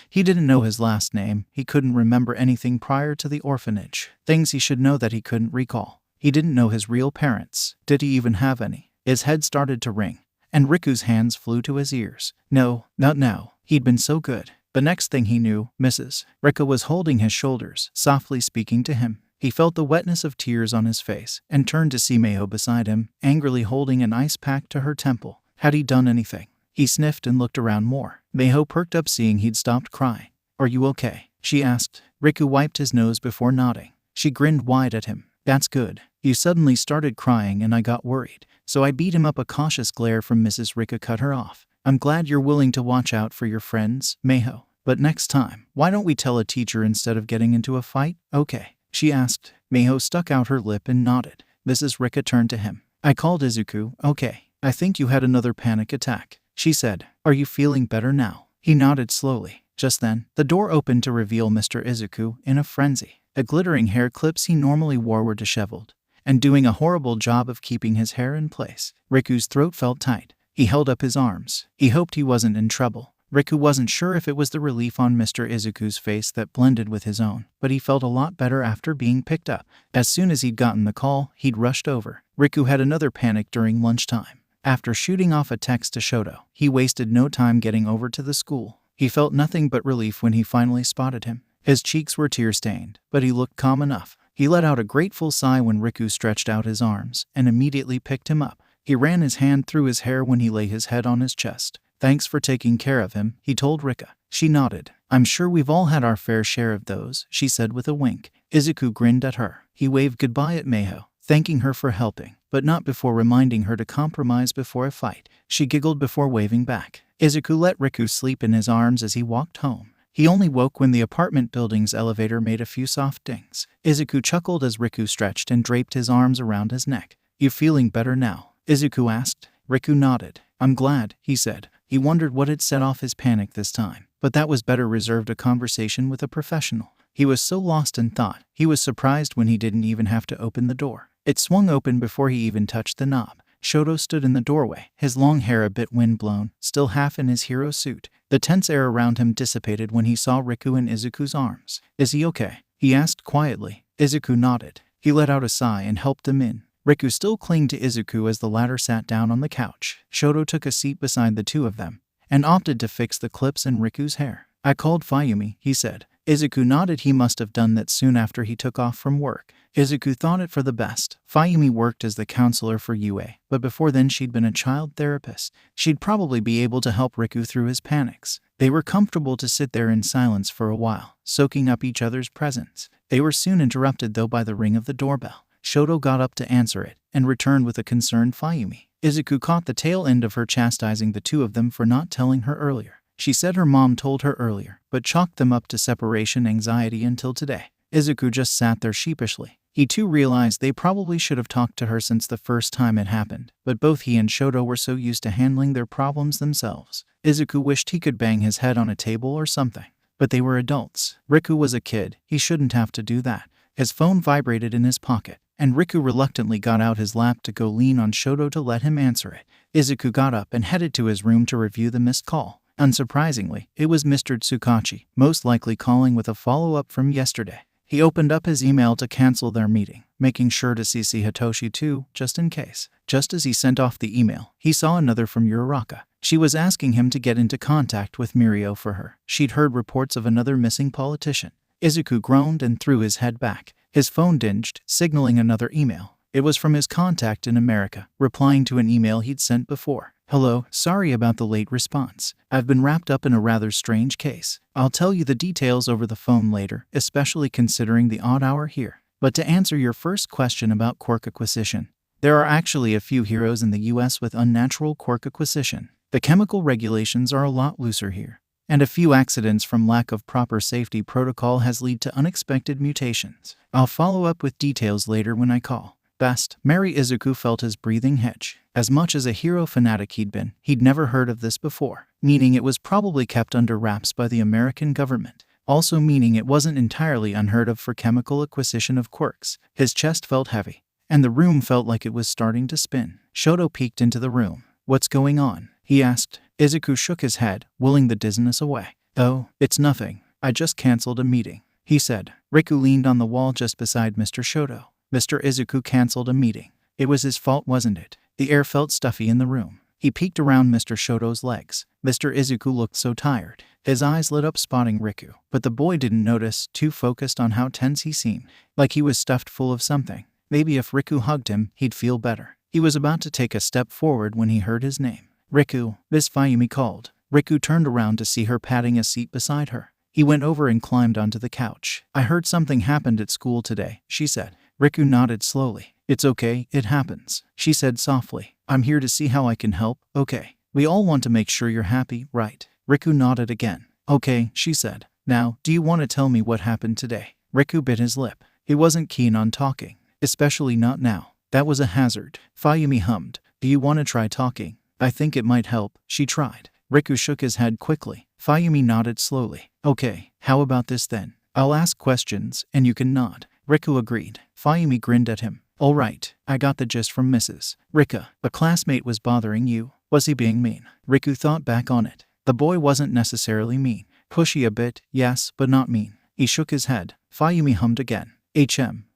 He didn't know his last name, he couldn't remember anything prior to the orphanage. Things he should know that he couldn't recall. He didn't know his real parents. Did he even have any? His head started to ring, and Riku's hands flew to his ears. No, not now. He'd been so good. The next thing he knew, Mrs. Riku was holding his shoulders, softly speaking to him. He felt the wetness of tears on his face, and turned to see 𝗵𝗲 beside him, angrily holding an ice pack to her temple. Had he done anything? He sniffed and looked around more. 𝗵𝗲 perked up seeing he'd stopped crying. Are you okay? She asked. Riku wiped his nose before nodding. She grinned wide at him. That's good. You suddenly started crying and I got worried. So I beat him up. A cautious glare from Mrs. Riku cut her off. I'm glad you're willing to watch out for your friends, 𝗵𝗲. But next time, why don't we tell a teacher instead of getting into a fight? Okay, she asked. 𝗵𝗲 stuck out her lip and nodded. Mrs. Riku turned to him. I called Izuku. Okay. I think you had another panic attack, she said. Are you feeling better now? He nodded slowly. Just then, the door opened to reveal Mr. Izuku in a frenzy. The glittering hair clips he normally wore were disheveled, and doing a horrible job of keeping his hair in place. Riku's throat felt tight. He held up his arms. He hoped he wasn't in trouble. Riku wasn't sure if it was the relief on Mr. Izuku's face that blended with his own, but he felt a lot better after being picked up. As soon as he'd gotten the call, he'd rushed over. Riku had another panic during lunchtime. After shooting off a text to Shoto, he wasted no time getting over to the school. He felt nothing but relief when he finally spotted him. His cheeks were tear-stained, but he looked calm enough. He let out a grateful sigh when Riku stretched out his arms and immediately picked him up. He ran his hand through his hair when he lay his head on his chest. Thanks for taking care of him, he told Riku. She nodded. I'm sure we've all had our fair share of those, she said with a wink. Izuku grinned at her. He waved goodbye at 𝗵𝗲, thanking her for helping, but not before reminding her to compromise before a fight. She giggled before waving back. Izuku let Riku sleep in his arms as he walked home. He only woke when the apartment building's elevator made a few soft dings. Izuku chuckled as Riku stretched and draped his arms around his neck. You feeling better now? Izuku asked. Riku nodded. I'm glad, he said. He wondered what had set off his panic this time, but that was better reserved a conversation with a professional. He was so lost in thought, he was surprised when he didn't even have to open the door. It swung open before he even touched the knob. Shoto stood in the doorway, his long hair a bit wind-blown, still half in his hero suit. The tense air around him dissipated when he saw Riku in Izuku's arms. Is he okay? He asked quietly. Izuku nodded. He let out a sigh and helped them in. Riku still clung to Izuku as the latter sat down on the couch. Shoto took a seat beside the two of them, and opted to fix the clips in Riku's hair. I called 𝗵𝗲, he said. Izuku nodded. He must have done that soon after he took off from work. Izuku thought it for the best. 𝗵𝗲 worked as the counselor for UA, but before then she'd been a child therapist. She'd probably be able to help Riku through his panics. They were comfortable to sit there in silence for a while, soaking up each other's presence. They were soon interrupted though by the ring of the doorbell. Shoto got up to answer it, and returned with a concerned 𝗵𝗲. Izuku caught the tail end of her chastising the two of them for not telling her earlier. She said her mom told her earlier, but chalked them up to separation anxiety until today. Izuku just sat there sheepishly. He too realized they probably should have talked to her since the first time it happened, but both he and Shoto were so used to handling their problems themselves. Izuku wished he could bang his head on a table or something. But they were adults. Riku was a kid. He shouldn't have to do that. His phone vibrated in his pocket, and Riku reluctantly got out his lap to go lean on Shoto to let him answer it. Izuku got up and headed to his room to review the missed call. Unsurprisingly, it was Mr. 𝗧𝗵𝗲, most likely calling with a follow-up from yesterday. He opened up his email to cancel their meeting, making sure to CC Hitoshi too, just in case. Just as he sent off the email, he saw another from Uraraka. She was asking him to get into contact with Mirio for her. She'd heard reports of another missing politician. Izuku groaned and threw his head back. His phone dinged, signaling another email. It was from his contact in America, replying to an email he'd sent before. Hello, sorry about the late response. I've been wrapped up in a rather strange case. I'll tell you the details over the phone later, especially considering the odd hour here. But to answer your first question about quirk acquisition, there are actually a few heroes in the US with unnatural quirk acquisition. The chemical regulations are a lot looser here, and a few accidents from lack of proper safety protocol has led to unexpected mutations. I'll follow up with details later when I call. Best, Mary. Izuku felt his breathing hitch. As much as a hero fanatic he'd been, he'd never heard of this before, meaning it was probably kept under wraps by the American government. Also meaning it wasn't entirely unheard of for chemical acquisition of quirks. His chest felt heavy, and the room felt like it was starting to spin. Shoto peeked into the room. What's going on? He asked. Izuku shook his head, willing the dizziness away. "Oh, it's nothing. I just cancelled a meeting," he said. Riku leaned on the wall just beside Mr. Shoto. Mr. Izuku cancelled a meeting. It was his fault, wasn't it? The air felt stuffy in the room. He peeked around Mr. Shoto's legs. Mr. Izuku looked so tired. His eyes lit up spotting Riku, but the boy didn't notice, too focused on how tense he seemed, like he was stuffed full of something. Maybe if Riku hugged him, he'd feel better. He was about to take a step forward when he heard his name. "Riku," Miss Mayumi called. Riku turned around to see her patting a seat beside her. He went over and climbed onto the couch. "I heard something happened at school today," she said. Riku nodded slowly. "It's okay, it happens," she said softly. "I'm here to see how I can help, okay? We all want to make sure you're happy, right?" Riku nodded again. "Okay," she said. "Now, do you want to tell me what happened today?" Riku bit his lip. He wasn't keen on talking, especially not now. "That was a hazard," Mayumi hummed. "Do you want to try talking? I think it might help." She tried. Riku shook his head quickly. Mayumi nodded slowly. "Okay, how about this then? I'll ask questions, and you can nod." Riku agreed. Mayumi grinned at him. "All right, I got the gist from Mrs. Rika. A classmate was bothering you. Was he being mean?" Riku thought back on it. The boy wasn't necessarily mean. Pushy a bit, yes, but not mean. He shook his head. Mayumi hummed again.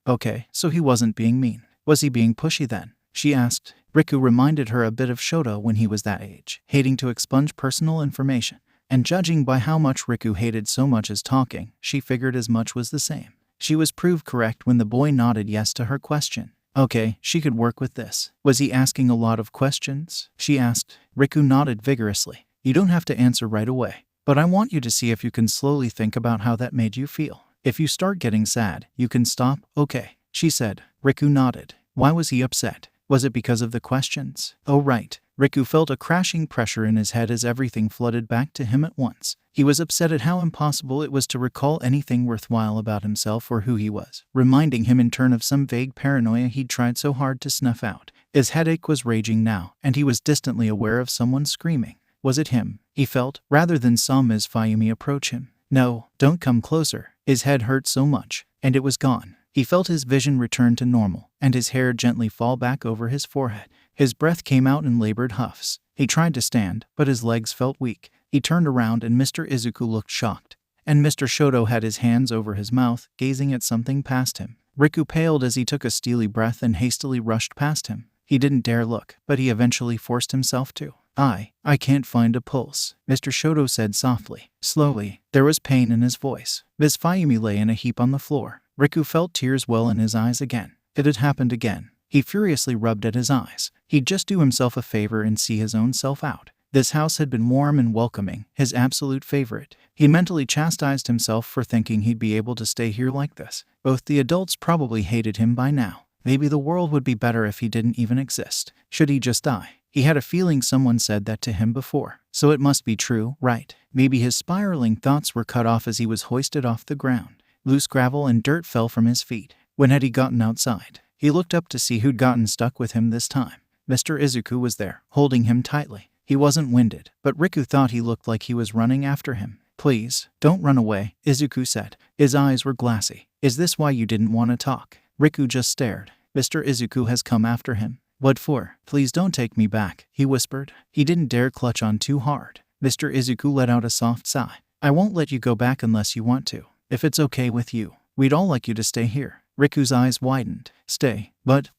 Okay, so he wasn't being mean. Was he being pushy then?" she asked. Riku reminded her a bit of Shoto when he was that age, hating to expunge personal information. And judging by how much Riku hated so much as talking, she figured as much was the same. She was proved correct when the boy nodded yes to her question. Okay, she could work with this. "Was he asking a lot of questions?" she asked. Riku nodded vigorously. "You don't have to answer right away, but I want you to see if you can slowly think about how that made you feel. If you start getting sad, you can stop, okay?" she said. Riku nodded. Why was he upset? Was it because of the questions? Oh right. Riku felt a crashing pressure in his head as everything flooded back to him at once. He was upset at how impossible it was to recall anything worthwhile about himself or who he was, reminding him in turn of some vague paranoia he'd tried so hard to snuff out. His headache was raging now, and he was distantly aware of someone screaming. Was it him? He felt, rather than saw Ms. Mayumi approach him. "No, don't come closer." His head hurt so much, and it was gone. He felt his vision return to normal, and his hair gently fall back over his forehead. His breath came out in labored huffs. He tried to stand, but his legs felt weak. He turned around and Mr. Izuku looked shocked. And Mr. Shoto had his hands over his mouth, gazing at something past him. Riku paled as he took a steely breath and hastily rushed past him. He didn't dare look, but he eventually forced himself to. I can't find a pulse," Mr. Shoto said softly. Slowly, there was pain in his voice. Ms. Mayumi lay in a heap on the floor. Riku felt tears well in his eyes again. It had happened again. He furiously rubbed at his eyes. He'd just do himself a favor and see his own self out. This house had been warm and welcoming, his absolute favorite. He mentally chastised himself for thinking he'd be able to stay here like this. Both the adults probably hated him by now. Maybe the world would be better if he didn't even exist. Should he just die? He had a feeling someone said that to him before. So it must be true, right? Maybe his spiraling thoughts were cut off as he was hoisted off the ground. Loose gravel and dirt fell from his feet. When had he gotten outside? He looked up to see who'd gotten stuck with him this time. Mr. Izuku was there, holding him tightly. He wasn't winded, but Riku thought he looked like he was running after him. "Please, don't run away," Izuku said. His eyes were glassy. "Is this why you didn't want to talk?" Riku just stared. "Mr. Izuku has come after him." "What for?" "Please don't take me back," he whispered. He didn't dare clutch on too hard. Mr. Izuku let out a soft sigh. "I won't let you go back unless you want to. If it's okay with you, we'd all like you to stay here." Riku's eyes widened. "Stay? But,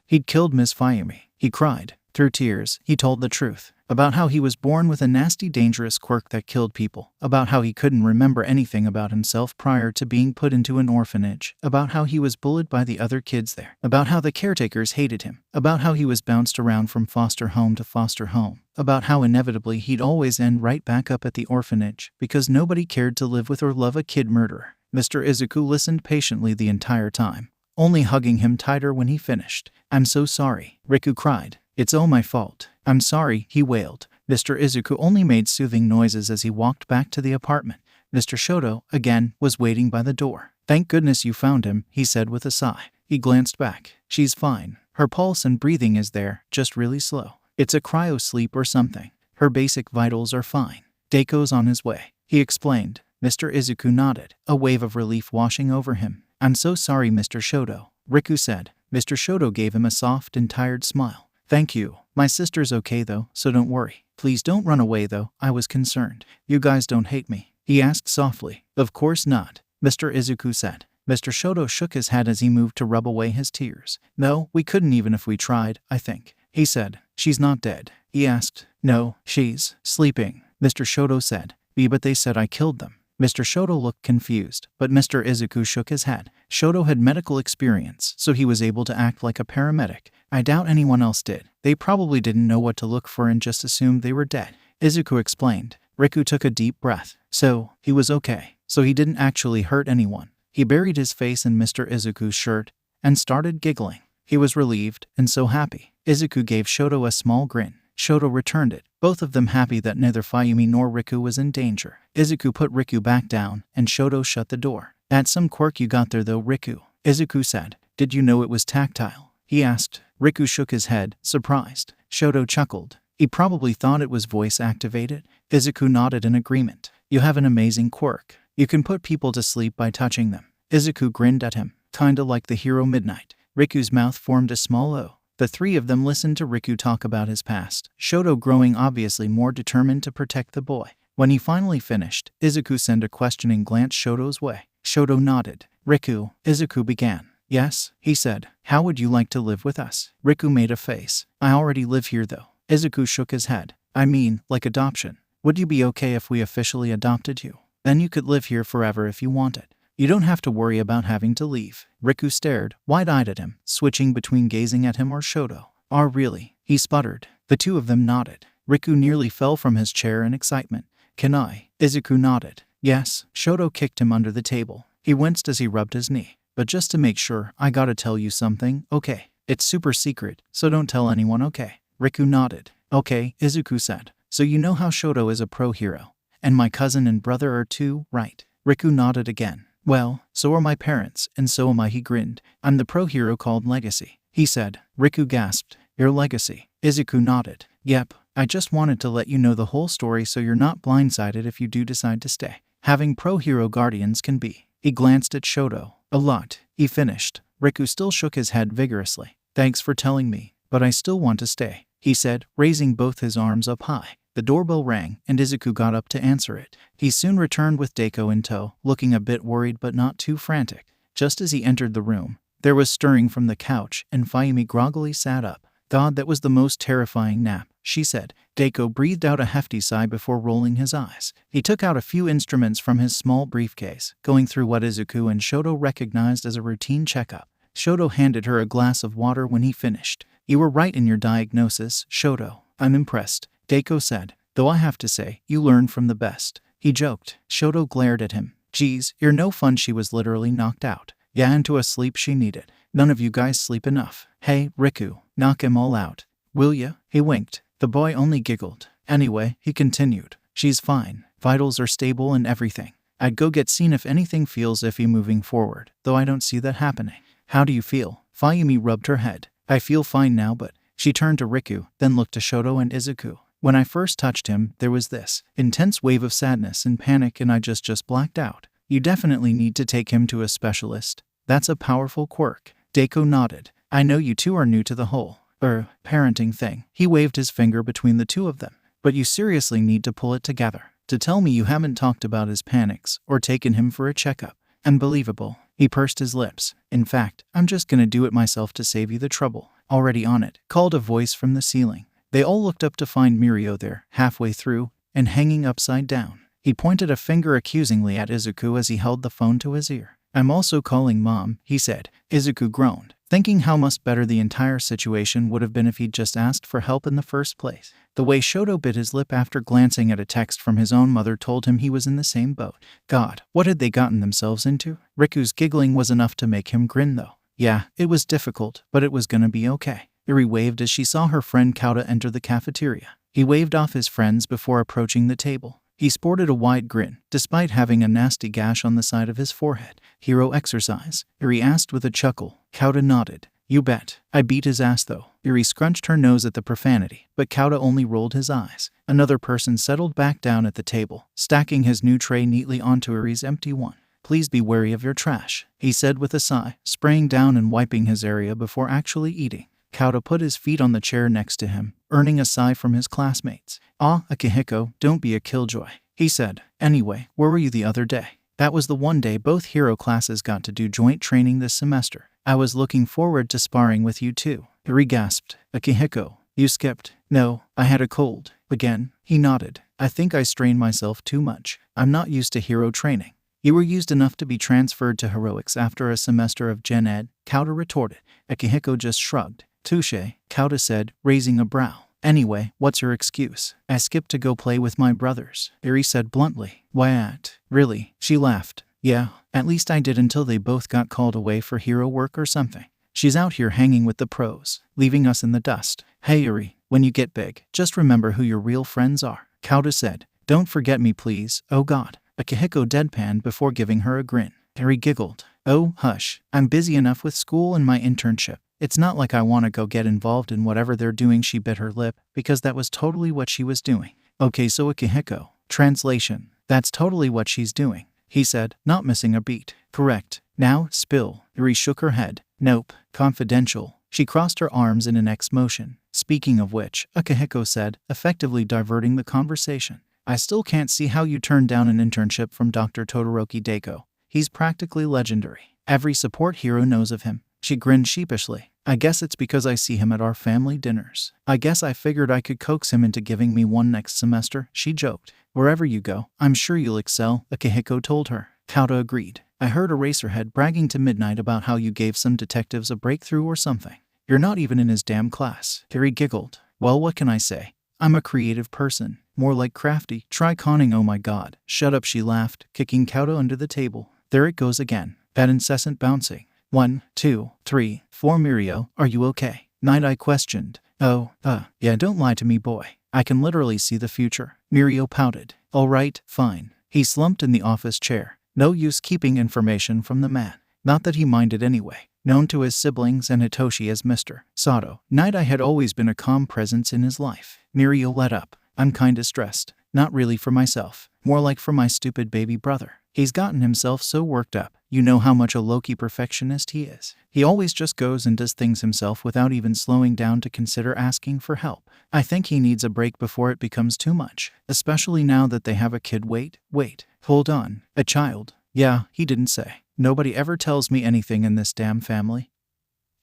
he'd killed Ms. Mayumi," he cried. Through tears, he told the truth. About how he was born with a nasty, dangerous quirk that killed people. About how he couldn't remember anything about himself prior to being put into an orphanage. About how he was bullied by the other kids there. About how the caretakers hated him. About how he was bounced around from foster home to foster home. About how inevitably he'd always end right back up at the orphanage because nobody cared to live with or love a kid murderer. Mr. Izuku listened patiently the entire time, only hugging him tighter when he finished. "I'm so sorry," Riku cried. "It's all my fault. I'm sorry," he wailed. Mr. Izuku only made soothing noises as he walked back to the apartment. Mr. Shoto, again, was waiting by the door. "Thank goodness you found him," he said with a sigh. He glanced back. "She's fine. Her pulse and breathing is there, just really slow. It's a cryo sleep or something. Her basic vitals are fine. Deko's on his way," he explained. Mr. Izuku nodded, a wave of relief washing over him. "I'm so sorry, Mr. Shoto," Riku said. Mr. Shoto gave him a soft and tired smile. "Thank you. My sister's okay though, so don't worry. Please don't run away though, I was concerned. You guys don't hate me." he asked softly. Of course not, Mr. Izuku said. Mr. Shoto shook his head as he moved to rub away his tears. No, we couldn't even if we tried, I think, he said. She's not dead, he asked. No, she's sleeping, Mr. Shoto said. But they said I killed them. Mr. Shoto looked confused, but Mr. Izuku shook his head. Shoto had medical experience, so he was able to act like a paramedic. I doubt anyone else did. They probably didn't know what to look for and just assumed they were dead, Izuku explained. Riku took a deep breath. So, he was okay. So he didn't actually hurt anyone. He buried his face in Mr. Izuku's shirt and started giggling. He was relieved and so happy. Izuku gave Shoto a small grin. Shoto returned it, both of them happy that neither Mayumi nor Riku was in danger. Izuku put Riku back down, and Shoto shut the door. That's some quirk you got there though, Riku, Izuku said. Did you know it was tactile? He asked. Riku shook his head, surprised. Shoto chuckled. He probably thought it was voice-activated. Izuku nodded in agreement. You have an amazing quirk. You can put people to sleep by touching them. Izuku grinned at him, kinda like the hero Midnight. Riku's mouth formed a small O. The three of them listened to Riku talk about his past, Shoto growing obviously more determined to protect the boy. When he finally finished, Izuku sent a questioning glance Shoto's way. Shoto nodded. Riku, Izuku began. Yes, he said. How would you like to live with us? Riku made a face. I already live here though. Izuku shook his head. I mean, like adoption. Would you be okay if we officially adopted you? Then you could live here forever if you wanted. You don't have to worry about having to leave. Riku stared, wide-eyed at him, switching between gazing at him or Shoto. Oh, really? He sputtered. The two of them nodded. Riku nearly fell from his chair in excitement. Can I? Izuku nodded. Yes. Shoto kicked him under the table. He winced as he rubbed his knee. But just to make sure, I gotta tell you something, okay? It's super secret, so don't tell anyone, okay? Riku nodded. Okay, Izuku said. So you know how Shoto is a pro hero. And my cousin and brother are too, right? Riku nodded again. Well, so are my parents, and so am I, he grinned. I'm the pro hero called Legacy, he said. Riku gasped. Your legacy? Izuku nodded. Yep, I just wanted to let you know the whole story so you're not blindsided if you do decide to stay. Having pro hero guardians can be. He glanced at Shoto. A lot, he finished. Riku still shook his head vigorously. Thanks for telling me, but I still want to stay, he said, raising both his arms up high. The doorbell rang, and Izuku got up to answer it. He soon returned with Deku in tow, looking a bit worried but not too frantic. Just as he entered the room, there was stirring from the couch, and Mayumi groggily sat up. God, that was the most terrifying nap, she said. Deku breathed out a hefty sigh before rolling his eyes. He took out a few instruments from his small briefcase, going through what Izuku and Shoto recognized as a routine checkup. Shoto handed her a glass of water when he finished. You were right in your diagnosis, Shoto. I'm impressed, Deku said. Though I have to say, you learn from the best. He joked. Shoto glared at him. Geez, you're no fun. She was literally knocked out. Yeah, into a sleep she needed. None of you guys sleep enough. Hey, Riku, knock him all out. Will ya? He winked. The boy only giggled. Anyway, he continued. She's fine. Vitals are stable and everything. I'd go get seen if anything feels iffy moving forward, though I don't see that happening. How do you feel? Mayumi rubbed her head. I feel fine now, but... She turned to Riku, then looked to Shoto and Izuku. When I first touched him, there was this intense wave of sadness and panic and I just blacked out. You definitely need to take him to a specialist. That's a powerful quirk. Deku nodded. I know you two are new to the whole, parenting thing. He waved his finger between the two of them. But you seriously need to pull it together. To tell me you haven't talked about his panics or taken him for a checkup. Unbelievable. He pursed his lips. In fact, I'm just gonna do it myself to save you the trouble. Already on it, called a voice from the ceiling. They all looked up to find Mirio there, halfway through, and hanging upside down. He pointed a finger accusingly at Izuku as he held the phone to his ear. I'm also calling Mom, he said. Izuku groaned, thinking how much better the entire situation would have been if he'd just asked for help in the first place. The way Shoto bit his lip after glancing at a text from his own mother told him he was in the same boat. God, what had they gotten themselves into? Riku's giggling was enough to make him grin though. Yeah, it was difficult, but it was gonna be okay. Eri waved as she saw her friend 𝐬𝐽𝐫 enter the cafeteria. He waved off his friends before approaching the table. He sported a wide grin, despite having a nasty gash on the side of his forehead. Hero exercise? Eri asked with a chuckle. 𝐬𝐽𝐫 nodded. You bet. I beat his ass though. Eri scrunched her nose at the profanity, but 𝐬𝐽𝐫 only rolled his eyes. Another person settled back down at the table, stacking his new tray neatly onto Eri's empty one. Please be wary of your trash, he said with a sigh, spraying down and wiping his area before actually eating. 𝐬𝐻𝐽 put his feet on the chair next to him, earning a sigh from his classmates. Akihiko, don't be a killjoy, he said. Anyway, where were you the other day? That was the one day both hero classes got to do joint training this semester. I was looking forward to sparring with you too. Eri gasped. Akihiko, you skipped. No, I had a cold. Again, he nodded. I think I strained myself too much. I'm not used to hero training. You were used enough to be transferred to heroics after a semester of gen ed, 𝐬𝐻𝐽 retorted. Akihiko just shrugged. Touche, 𝐬𝐻𝐽 said, raising a brow. Anyway, what's your excuse? I skipped to go play with my brothers, Eri said bluntly. What? Really? She laughed. Yeah, at least I did until they both got called away for hero work or something. She's out here hanging with the pros, leaving us in the dust. Hey Eri, when you get big, just remember who your real friends are, 𝐬𝐻𝐽 said. Don't forget me please, oh god. Akihiko deadpanned before giving her a grin. Eri giggled. Oh, hush. I'm busy enough with school and my internship. It's not like I want to go get involved in whatever they're doing. She bit her lip, because that was totally what she was doing. Okay, so Akihiko. Translation. That's totally what she's doing, he said, not missing a beat. Correct. Now, spill. Eri shook her head. Nope. Confidential. She crossed her arms in an X motion. Speaking of which, Akihiko said, effectively diverting the conversation. I still can't see how you turned down an internship from Dr. Todoroki Deko. He's practically legendary. Every support hero knows of him. She grinned sheepishly. I guess it's because I see him at our family dinners. I guess I figured I could coax him into giving me one next semester, she joked. Wherever you go, I'm sure you'll excel, Akihiko told her. 𝐬𝐻𝐽 agreed. I heard Eraserhead bragging to Midnight about how you gave some detectives a breakthrough or something. You're not even in his damn class. Eri giggled. Well, what can I say? I'm a creative person. More like crafty. Try conning, oh my god. Shut up, she laughed, kicking 𝐬𝐻𝐽 under the table. There it goes again. That incessant bouncing. 1, 2, 3, 4 Mirio, are you okay? Night-Eye questioned. Yeah, don't lie to me, boy. I can literally see the future. Mirio pouted. Alright, fine. He slumped in the office chair. No use keeping information from the man. Not that he minded anyway. Known to his siblings and Hitoshi as Mr. Sato, Night-Eye had always been a calm presence in his life. Mirio let up. I'm kinda stressed. Not really for myself. More like for my stupid baby brother. He's gotten himself so worked up. You know how much a low-key perfectionist he is. He always just goes and does things himself without even slowing down to consider asking for help. I think he needs a break before it becomes too much. Especially now that they have a kid. Wait. Hold on. A child? Yeah, he didn't say. Nobody ever tells me anything in this damn family.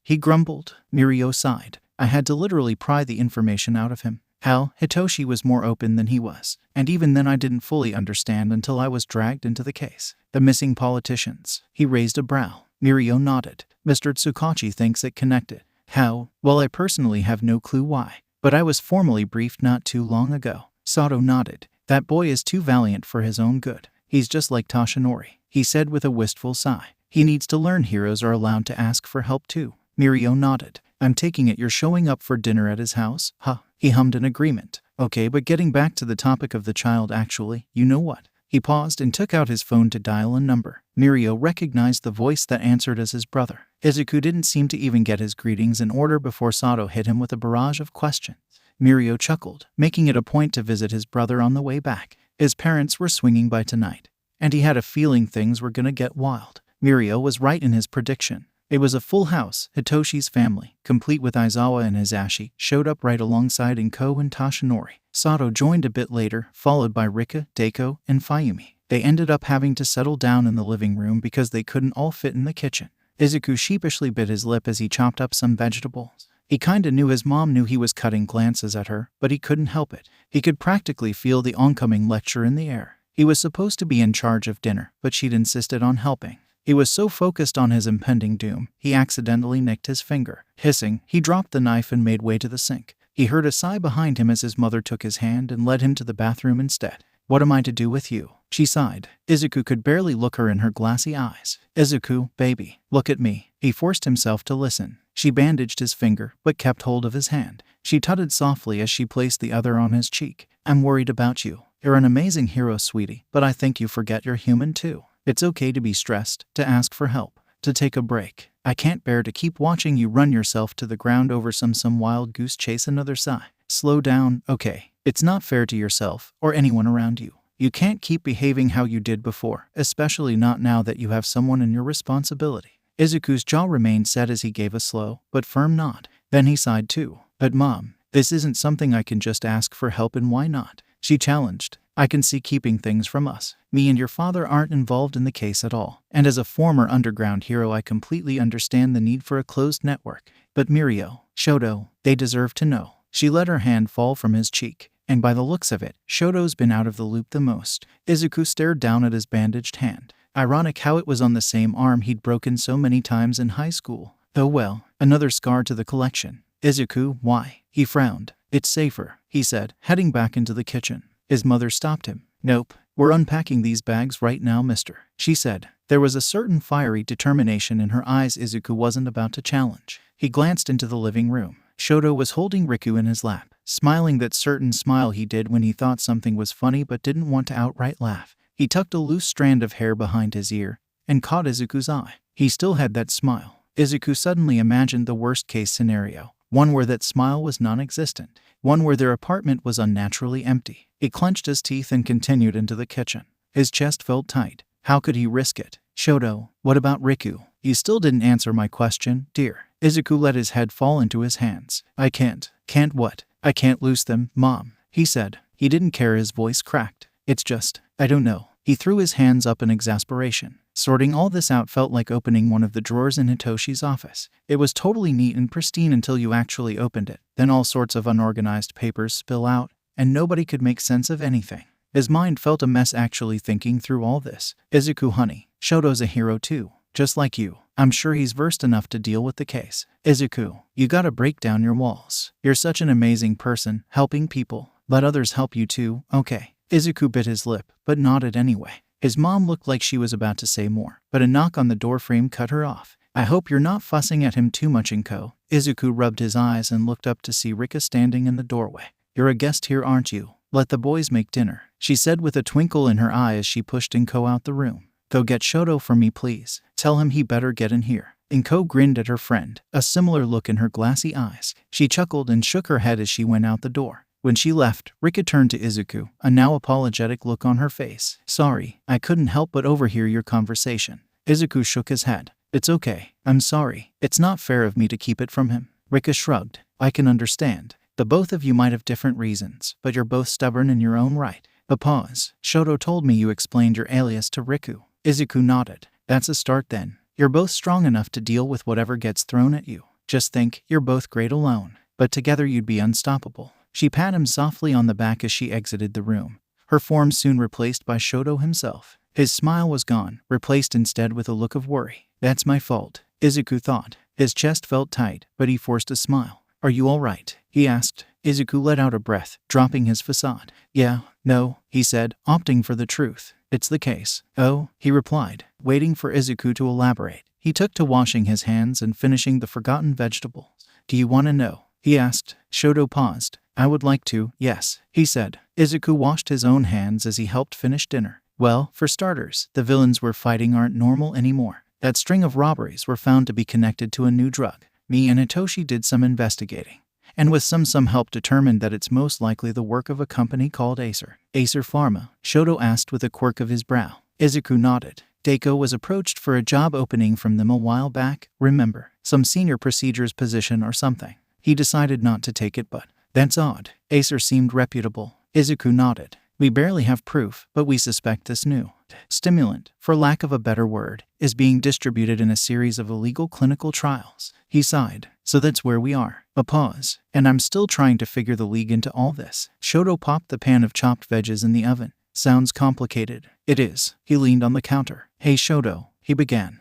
He grumbled. Mirio sighed. I had to literally pry the information out of him. Hitoshi was more open than he was, and even then I didn't fully understand until I was dragged into the case. The missing politicians. He raised a brow. Mirio nodded. Mr. Tsukachi thinks it connected. How? Well, I personally have no clue why, but I was formally briefed not too long ago. Sato nodded. That boy is too valiant for his own good. He's just like Toshinori, he said with a wistful sigh. He needs to learn heroes are allowed to ask for help too. Mirio nodded. I'm taking it you're showing up for dinner at his house, huh? He hummed in agreement. Okay, but getting back to the topic of the child actually, you know what? He paused and took out his phone to dial a number. Mirio recognized the voice that answered as his brother. Izuku didn't seem to even get his greetings in order before Sato hit him with a barrage of questions. Mirio chuckled, making it a point to visit his brother on the way back. His parents were swinging by tonight, and he had a feeling things were gonna get wild. Mirio was right in his prediction. It was a full house. Hitoshi's family, complete with Aizawa and Hisashi, showed up right alongside Inko and Toshinori. Sato joined a bit later, followed by Rika, Deko, and Fayumi. They ended up having to settle down in the living room because they couldn't all fit in the kitchen. Izuku sheepishly bit his lip as he chopped up some vegetables. He kinda knew his mom knew he was cutting glances at her, but he couldn't help it. He could practically feel the oncoming lecture in the air. He was supposed to be in charge of dinner, but she'd insisted on helping. He was so focused on his impending doom, he accidentally nicked his finger. Hissing, he dropped the knife and made way to the sink. He heard a sigh behind him as his mother took his hand and led him to the bathroom instead. What am I to do with you? She sighed. Izuku could barely look her in her glassy eyes. Izuku, baby, look at me. He forced himself to listen. She bandaged his finger, but kept hold of his hand. She tutted softly as she placed the other on his cheek. I'm worried about you. You're an amazing hero, sweetie, but I think you forget you're human too. It's okay to be stressed, to ask for help, to take a break. I can't bear to keep watching you run yourself to the ground over some wild goose chase. Another sigh. Slow down, okay? It's not fair to yourself, or anyone around you. You can't keep behaving how you did before, especially not now that you have someone in your responsibility. Izuku's jaw remained set as he gave a slow, but firm nod. Then he sighed too. But Mom, this isn't something I can just ask for help in, why not? She challenged. I can see keeping things from us. Me and your father aren't involved in the case at all. And as a former underground hero, I completely understand the need for a closed network. But Mirio, Shoto, they deserve to know. She let her hand fall from his cheek. And by the looks of it, Shoto's been out of the loop the most. Izuku stared down at his bandaged hand. Ironic how it was on the same arm he'd broken so many times in high school. Oh well, another scar to the collection. Izuku, why? He frowned. It's safer, he said, heading back into the kitchen. His mother stopped him. Nope, we're unpacking these bags right now, mister, she said. There was a certain fiery determination in her eyes Izuku wasn't about to challenge. He glanced into the living room. Shoto was holding Riku in his lap, smiling that certain smile he did when he thought something was funny but didn't want to outright laugh. He tucked a loose strand of hair behind his ear and caught Izuku's eye. He still had that smile. Izuku suddenly imagined the worst-case scenario, one where that smile was non-existent, one where their apartment was unnaturally empty. He clenched his teeth and continued into the kitchen. His chest felt tight. How could he risk it? Shoto, what about Riku? You still didn't answer my question, dear. Izuku let his head fall into his hands. I can't. Can't what? I can't lose them, Mom, he said. He didn't care, his voice cracked. It's just, I don't know. He threw his hands up in exasperation. Sorting all this out felt like opening one of the drawers in Hitoshi's office. It was totally neat and pristine until you actually opened it. Then all sorts of unorganized papers spill out, and nobody could make sense of anything. His mind felt a mess actually thinking through all this. Izuku, honey, Shoto's a hero too, just like you. I'm sure he's versed enough to deal with the case. Izuku, you gotta break down your walls. You're such an amazing person, helping people. Let others help you too, okay? Izuku bit his lip, but nodded anyway. His mom looked like she was about to say more, but a knock on the doorframe cut her off. I hope you're not fussing at him too much, 𝐻𝐭. Izuku rubbed his eyes and looked up to see Rika standing in the doorway. You're a guest here, aren't you? Let the boys make dinner, she said with a twinkle in her eye as she pushed 𝐻𝐭 out the room. Go get Shoto for me, please. Tell him he better get in here. 𝐻𝐭 grinned at her friend, a similar look in her glassy eyes. She chuckled and shook her head as she went out the door. When she left, Rika turned to Izuku, a now apologetic look on her face. Sorry, I couldn't help but overhear your conversation. Izuku shook his head. It's okay. I'm sorry. It's not fair of me to keep it from him. Rika shrugged. I can understand. The both of you might have different reasons, but you're both stubborn in your own right. A pause. Shoto told me you explained your alias to Riku. Izuku nodded. That's a start then. You're both strong enough to deal with whatever gets thrown at you. Just think, you're both great alone, but together you'd be unstoppable. She pat him softly on the back as she exited the room, her form soon replaced by Shoto himself. His smile was gone, replaced instead with a look of worry. That's my fault, Izuku thought. His chest felt tight, but he forced a smile. Are you all right? He asked. Izuku let out a breath, dropping his facade. Yeah, no, he said, opting for the truth. It's the case. Oh, he replied, waiting for Izuku to elaborate. He took to washing his hands and finishing the forgotten vegetables. Do you want to know? He asked. Shoto paused. I would like to, yes, he said. Izuku washed his own hands as he helped finish dinner. Well, for starters, the villains we're fighting aren't normal anymore. That string of robberies were found to be connected to a new drug. Me and Hitoshi did some investigating, and with some help determined that it's most likely the work of a company called 𝐴𝐶𝐴𝐶 Shoto asked with a quirk of his brow. Izuku nodded. Deku was approached for a job opening from them a while back, remember? Some senior procedures position or something. He decided not to take it, but that's odd. 𝐴𝐶 seemed reputable. Izuku nodded. We barely have proof, but we suspect this new stimulant, for lack of a better word, is being distributed in a series of illegal clinical trials. He sighed. So that's where we are. A pause. And I'm still trying to figure the league into all this. Shoto popped the pan of chopped veggies in the oven. Sounds complicated. It is. He leaned on the counter. Hey Shoto, he began.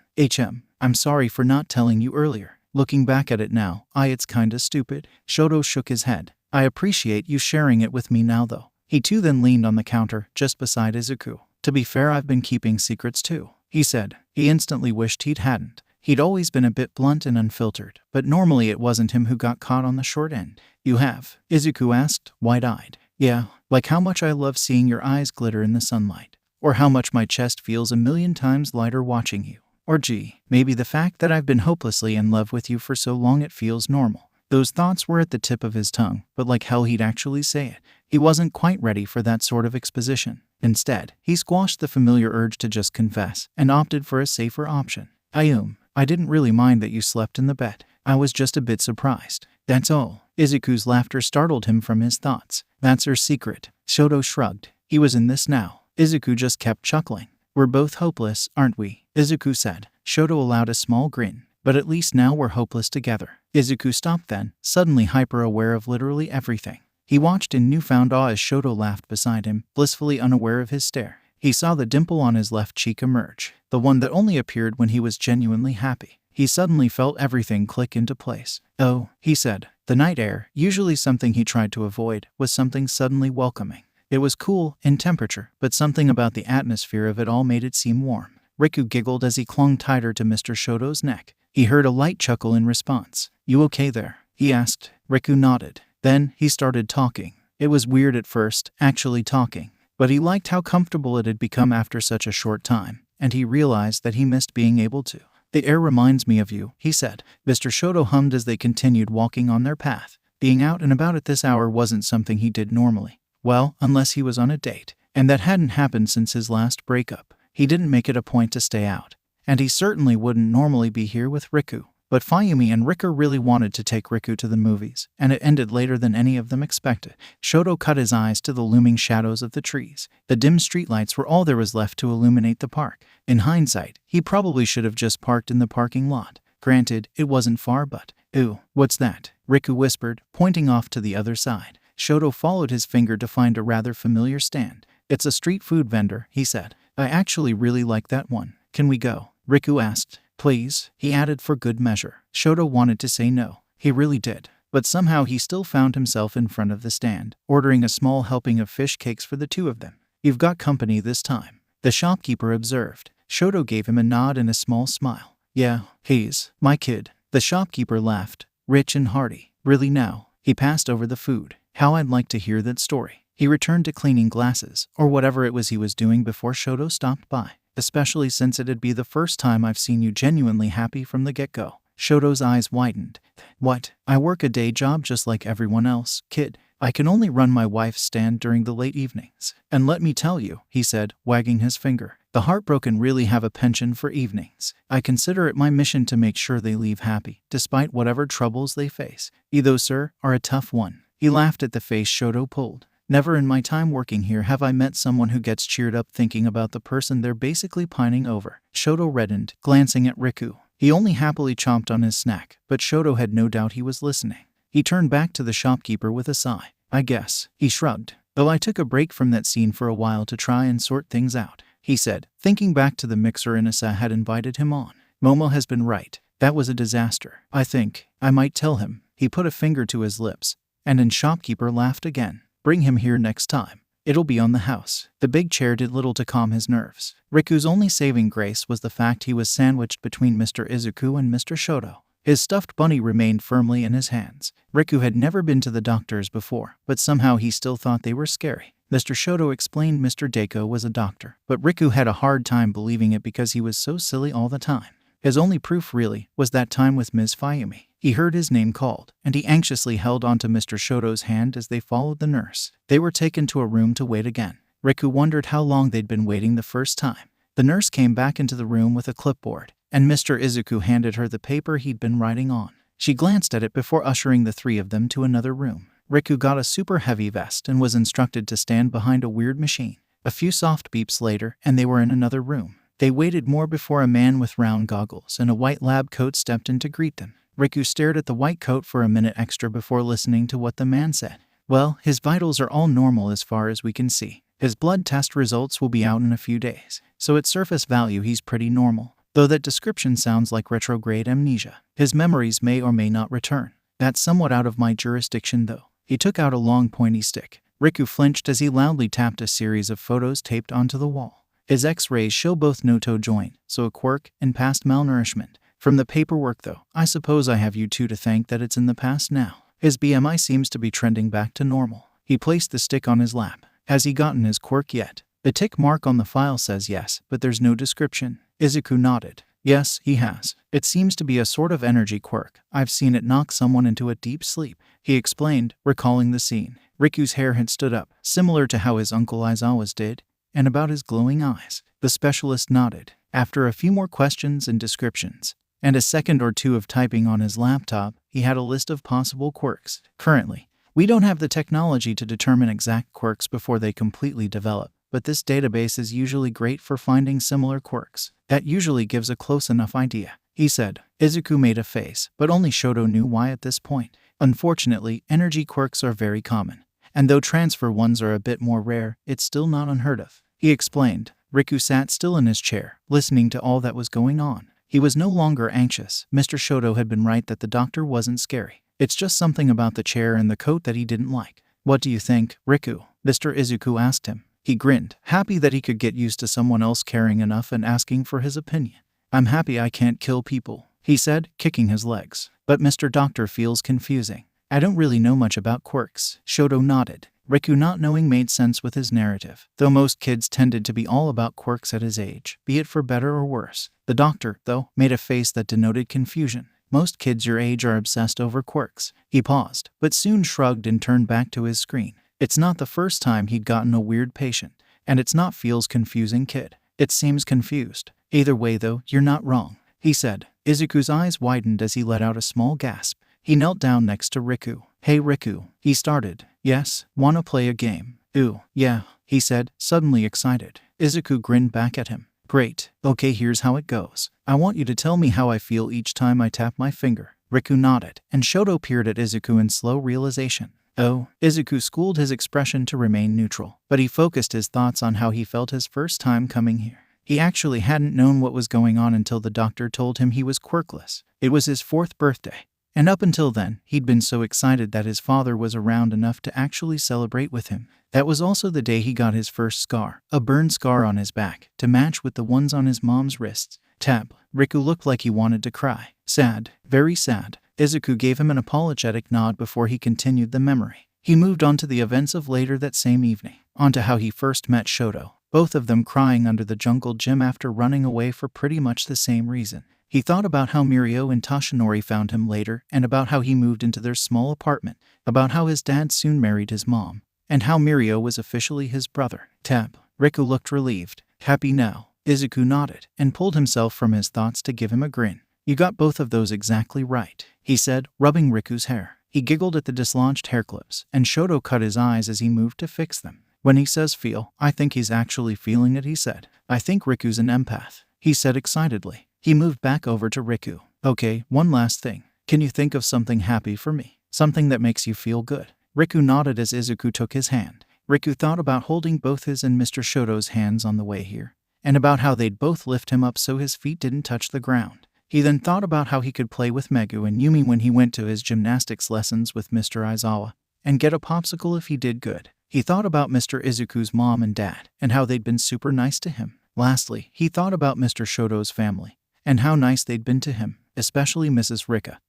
I'm sorry for not telling you earlier. Looking back at it now, it's kinda stupid. Shoto shook his head. I appreciate you sharing it with me now though. He too then leaned on the counter, just beside Izuku. To be fair, I've been keeping secrets too, he said. He instantly wished he hadn't. He'd always been a bit blunt and unfiltered, but normally it wasn't him who got caught on the short end. You have? Izuku asked, wide-eyed. Yeah, like how much I love seeing your eyes glitter in the sunlight. Or how much my chest feels 1,000,000 times lighter watching you. Or gee, maybe the fact that I've been hopelessly in love with you for so long it feels normal. Those thoughts were at the tip of his tongue, but like hell he'd actually say it. He wasn't quite ready for that sort of exposition. Instead, he squashed the familiar urge to just confess, and opted for a safer option. I didn't really mind that you slept in the bed. I was just a bit surprised. That's all. Izuku's laughter startled him from his thoughts. That's her secret. Shoto shrugged. He was in this now. Izuku just kept chuckling. We're both hopeless, aren't we? Izuku said. Shoto allowed a small grin. But at least now we're hopeless together. Izuku stopped then, suddenly hyper-aware of literally everything. He watched in newfound awe as Shoto laughed beside him, blissfully unaware of his stare. He saw the dimple on his left cheek emerge, the one that only appeared when he was genuinely happy. He suddenly felt everything click into place. Oh, he said. The night air, usually something he tried to avoid, was something suddenly welcoming. It was cool in temperature, but something about the atmosphere of it all made it seem warm. Riku giggled as he clung tighter to Mr. Shoto's neck. He heard a light chuckle in response. You okay there? He asked. Riku nodded. Then, he started talking. It was weird at first, actually talking. But he liked how comfortable it had become after such a short time, and he realized that he missed being able to. The air reminds me of you, he said. Mr. Shoto hummed as they continued walking on their path. Being out and about at this hour wasn't something he did normally. Well, unless he was on a date. And that hadn't happened since his last breakup. He didn't make it a point to stay out. And he certainly wouldn't normally be here with Riku. But Mayumi and Riku really wanted to take Riku to the movies, and it ended later than any of them expected. Shoto cut his eyes to the looming shadows of the trees. The dim streetlights were all there was left to illuminate the park. In hindsight, he probably should have just parked in the parking lot. Granted, it wasn't far, but... Ooh, what's that? Riku whispered, pointing off to the other side. Shoto followed his finger to find a rather familiar stand. It's a street food vendor, he said. I actually really like that one. Can we go? Riku asked. Please, he added for good measure. Shoto wanted to say no. He really did. But somehow he still found himself in front of the stand, ordering a small helping of fish cakes for the two of them. You've got company this time, the shopkeeper observed. Shoto gave him a nod and a small smile. Yeah, he's my kid. The shopkeeper laughed, rich and hearty. Really now? He passed over the food. How I'd like to hear that story. He returned to cleaning glasses, or whatever it was he was doing before Shoto stopped by. Especially since it'd be the first time I've seen you genuinely happy from the get-go. Shoto's eyes widened. What? I work a day job just like everyone else, kid. I can only run my wife's stand during the late evenings. And let me tell you, he said, wagging his finger, the heartbroken really have a penchant for evenings. I consider it my mission to make sure they leave happy, despite whatever troubles they face. Those, sir, are a tough one. He laughed at the face Shoto pulled. Never in my time working here have I met someone who gets cheered up thinking about the person they're basically pining over. Shoto reddened, glancing at Riku. He only happily chomped on his snack, but Shoto had no doubt he was listening. He turned back to the shopkeeper with a sigh. I guess, he shrugged. Though I took a break from that scene for a while to try and sort things out, he said, thinking back to the mixer Inasa had invited him on. Momo has been right. That was a disaster. I think I might tell him. He put a finger to his lips, and the shopkeeper laughed again. Bring him here next time. It'll be on the house. The big chair did little to calm his nerves. Riku's only saving grace was the fact he was sandwiched between Mr. Izuku and Mr. Shoto. His stuffed bunny remained firmly in his hands. Riku had never been to the doctors before, but somehow he still thought they were scary. Mr. Shoto explained Mr. Deku was a doctor, but Riku had a hard time believing it because he was so silly all the time. His only proof, really, was that time with Ms. Mayumi. He heard his name called, and he anxiously held onto Mr. Shoto's hand as they followed the nurse. They were taken to a room to wait again. Riku wondered how long they'd been waiting the first time. The nurse came back into the room with a clipboard, and Mr. Izuku handed her the paper he'd been writing on. She glanced at it before ushering the three of them to another room. Riku got a super heavy vest and was instructed to stand behind a weird machine. A few soft beeps later, and they were in another room. They waited more before a man with round goggles and a white lab coat stepped in to greet them. Riku stared at the white coat for a minute extra before listening to what the man said. Well, his vitals are all normal as far as we can see. His blood test results will be out in a few days. So at surface value he's pretty normal. Though that description sounds like retrograde amnesia. His memories may or may not return. That's somewhat out of my jurisdiction though. He took out a long pointy stick. Riku flinched as he loudly tapped a series of photos taped onto the wall. His x-rays show both no-toe joint, so a quirk, and past malnourishment. From the paperwork though, I suppose I have you two to thank that it's in the past now. His BMI seems to be trending back to normal. He placed the stick on his lap. Has he gotten his quirk yet? The tick mark on the file says yes, but there's no description. Izuku nodded. Yes, he has. It seems to be a sort of energy quirk. I've seen it knock someone into a deep sleep. He explained, recalling the scene. Riku's hair had stood up, similar to how his uncle Aizawa's did, and about his glowing eyes. The specialist nodded. After a few more questions and descriptions, and a second or two of typing on his laptop, he had a list of possible quirks. Currently, we don't have the technology to determine exact quirks before they completely develop, but this database is usually great for finding similar quirks. That usually gives a close enough idea, he said. Izuku made a face, but only Shoto knew why at this point. Unfortunately, energy quirks are very common, and though transfer ones are a bit more rare, it's still not unheard of, he explained. Riku sat still in his chair, listening to all that was going on. He was no longer anxious. Mr. Shoto had been right that the doctor wasn't scary. It's just something about the chair and the coat that he didn't like. What do you think, Riku? Mr. Izuku asked him. He grinned, happy that he could get used to someone else caring enough and asking for his opinion. I'm happy I can't kill people, he said, kicking his legs. But Mr. Doctor feels confusing. I don't really know much about quirks. Shoto nodded. Riku not knowing made sense with his narrative, though most kids tended to be all about quirks at his age, be it for better or worse. The doctor, though, made a face that denoted confusion. Most kids your age are obsessed over quirks. He paused, but soon shrugged and turned back to his screen. It's not the first time he'd gotten a weird patient, and it's not feels confusing kid. It seems confused. Either way though, you're not wrong, he said. Izuku's eyes widened as he let out a small gasp. He knelt down next to Riku. Hey Riku, he started. Yes, wanna play a game? Ooh, yeah, he said, suddenly excited. Izuku grinned back at him. Great, okay, here's how it goes. I want you to tell me how I feel each time I tap my finger. Riku nodded, and Shoto peered at Izuku in slow realization. Oh, Izuku schooled his expression to remain neutral, but he focused his thoughts on how he felt his first time coming here. He actually hadn't known what was going on until the doctor told him he was quirkless. It was his 4th birthday, and up until then, he'd been so excited that his father was around enough to actually celebrate with him. That was also the day he got his first scar, a burn scar on his back, to match with the ones on his mom's wrists. Tap. Riku looked like he wanted to cry. Sad, very sad. Izuku gave him an apologetic nod before he continued the memory. He moved on to the events of later that same evening, onto how he first met Shoto, both of them crying under the jungle gym after running away for pretty much the same reason. He thought about how Mirio and Toshinori found him later, and about how he moved into their small apartment, about how his dad soon married his mom, and how Mirio was officially his brother. Tap. Riku looked relieved. Happy now. Izuku nodded, and pulled himself from his thoughts to give him a grin. You got both of those exactly right, he said, rubbing Riku's hair. He giggled at the dislodged hair clips, and Shoto cut his eyes as he moved to fix them. When he says feel, I think he's actually feeling it, he said. I think Riku's an empath, he said excitedly. He moved back over to Riku. Okay, one last thing. Can you think of something happy for me? Something that makes you feel good? Riku nodded as Izuku took his hand. Riku thought about holding both his and Mr. Shoto's hands on the way here, and about how they'd both lift him up so his feet didn't touch the ground. He then thought about how he could play with Megu and Yumi when he went to his gymnastics lessons with Mr. Aizawa, and get a popsicle if he did good. He thought about Mr. Izuku's mom and dad, and how they'd been super nice to him. Lastly, he thought about Mr. Shoto's family, and how nice they'd been to him, especially Mrs. Rika,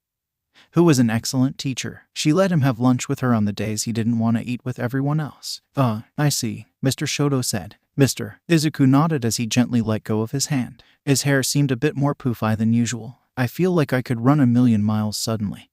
who was an excellent teacher. She let him have lunch with her on the days he didn't want to eat with everyone else. I see, Mr. Shoto said. Mr. Izuku nodded as he gently let go of his hand. His hair seemed a bit more poofy than usual. I feel like I could run 1,000,000 miles suddenly,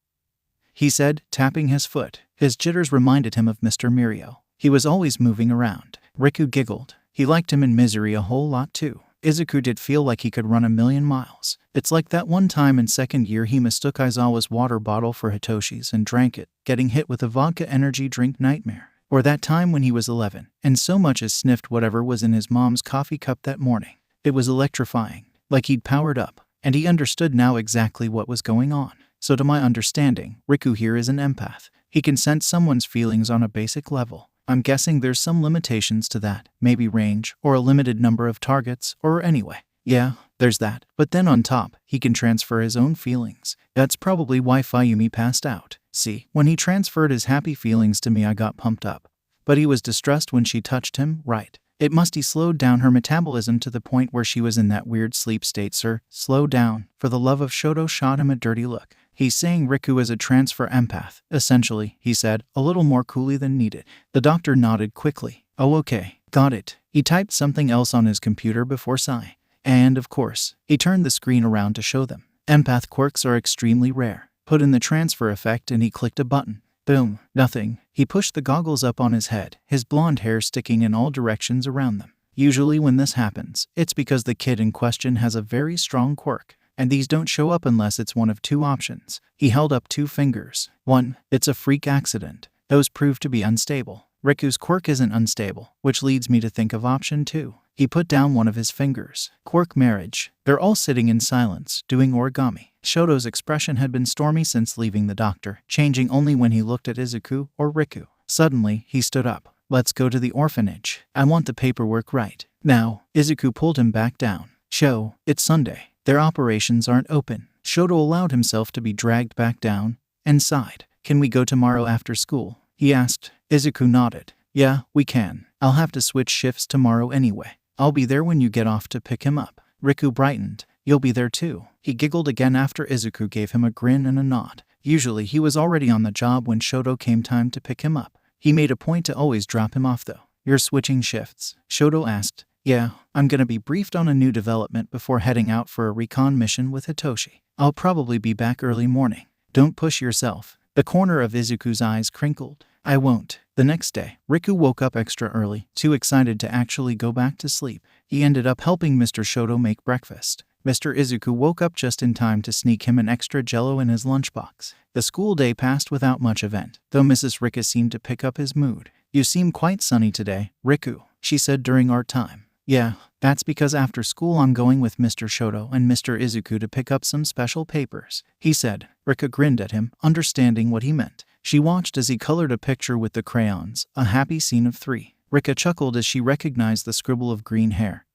he said, tapping his foot. His jitters reminded him of Mr. Mirio. He was always moving around. Riku giggled. He liked him in Misery a whole lot too. Izuku did feel like he could run 1,000,000 miles. It's like that one time in 2nd year he mistook Aizawa's water bottle for Hitoshi's and drank it, getting hit with a vodka energy drink nightmare. Or that time when he was 11, and so much as sniffed whatever was in his mom's coffee cup that morning. It was electrifying, like he'd powered up, and he understood now exactly what was going on. So to my understanding, Riku here is an empath. He can sense someone's feelings on a basic level. I'm guessing there's some limitations to that, maybe range, or a limited number of targets, or anyway. Yeah, there's that. But then on top, he can transfer his own feelings. That's probably why Fayumi passed out. See, when he transferred his happy feelings to me I got pumped up. But he was distressed when she touched him, right? It must have slowed down her metabolism to the point where she was in that weird sleep state, sir. Slow down. For the love of Shoto shot him a dirty look. He's saying Riku is a transfer empath, essentially, he said, a little more coolly than needed. The doctor nodded quickly. Oh okay, got it. He typed something else on his computer before sighing. And of course, he turned the screen around to show them. Empath quirks are extremely rare. Put in the transfer effect and he clicked a button. Boom. Nothing. He pushed the goggles up on his head, his blonde hair sticking in all directions around them. Usually when this happens, it's because the kid in question has a very strong quirk. and these don't show up unless it's one of two options. He held up 2 fingers. 1. It's a freak accident. Those prove to be unstable. Riku's quirk isn't unstable, which leads me to think of option 2. He put down one of his fingers. Quirk marriage. They're all sitting in silence, doing origami. Shoto's expression had been stormy since leaving the doctor, changing only when he looked at Izuku or Riku. Suddenly, he stood up. Let's go to the orphanage. I want the paperwork right now. Izuku pulled him back down. Sho, it's Sunday. Their operations aren't open. Shoto allowed himself to be dragged back down and sighed. Can we go tomorrow after school? He asked. Izuku nodded. Yeah, we can. I'll have to switch shifts tomorrow anyway. I'll be there when you get off to pick him up. Riku brightened. You'll be there too. He giggled again after Izuku gave him a grin and a nod. Usually he was already on the job when Shoto came time to pick him up. He made a point to always drop him off though. You're switching shifts? Shoto asked. Yeah, I'm gonna be briefed on a new development before heading out for a recon mission with Hitoshi. I'll probably be back early morning. Don't push yourself. The corner of Izuku's eyes crinkled. I won't. The next day, Riku woke up extra early, too excited to actually go back to sleep. He ended up helping Mr. Shoto make breakfast. Mr. Izuku woke up just in time to sneak him an extra jello in his lunchbox. The school day passed without much event, though Mrs. Rika seemed to pick up his mood. You seem quite sunny today, Riku, she said during art time. Yeah, that's because after school I'm going with Mr. Shoto and Mr. Izuku to pick up some special papers, he said. Rika grinned at him, understanding what he meant. She watched as he colored a picture with the crayons, a happy scene of 3. Rika chuckled as she recognized the scribble of green hair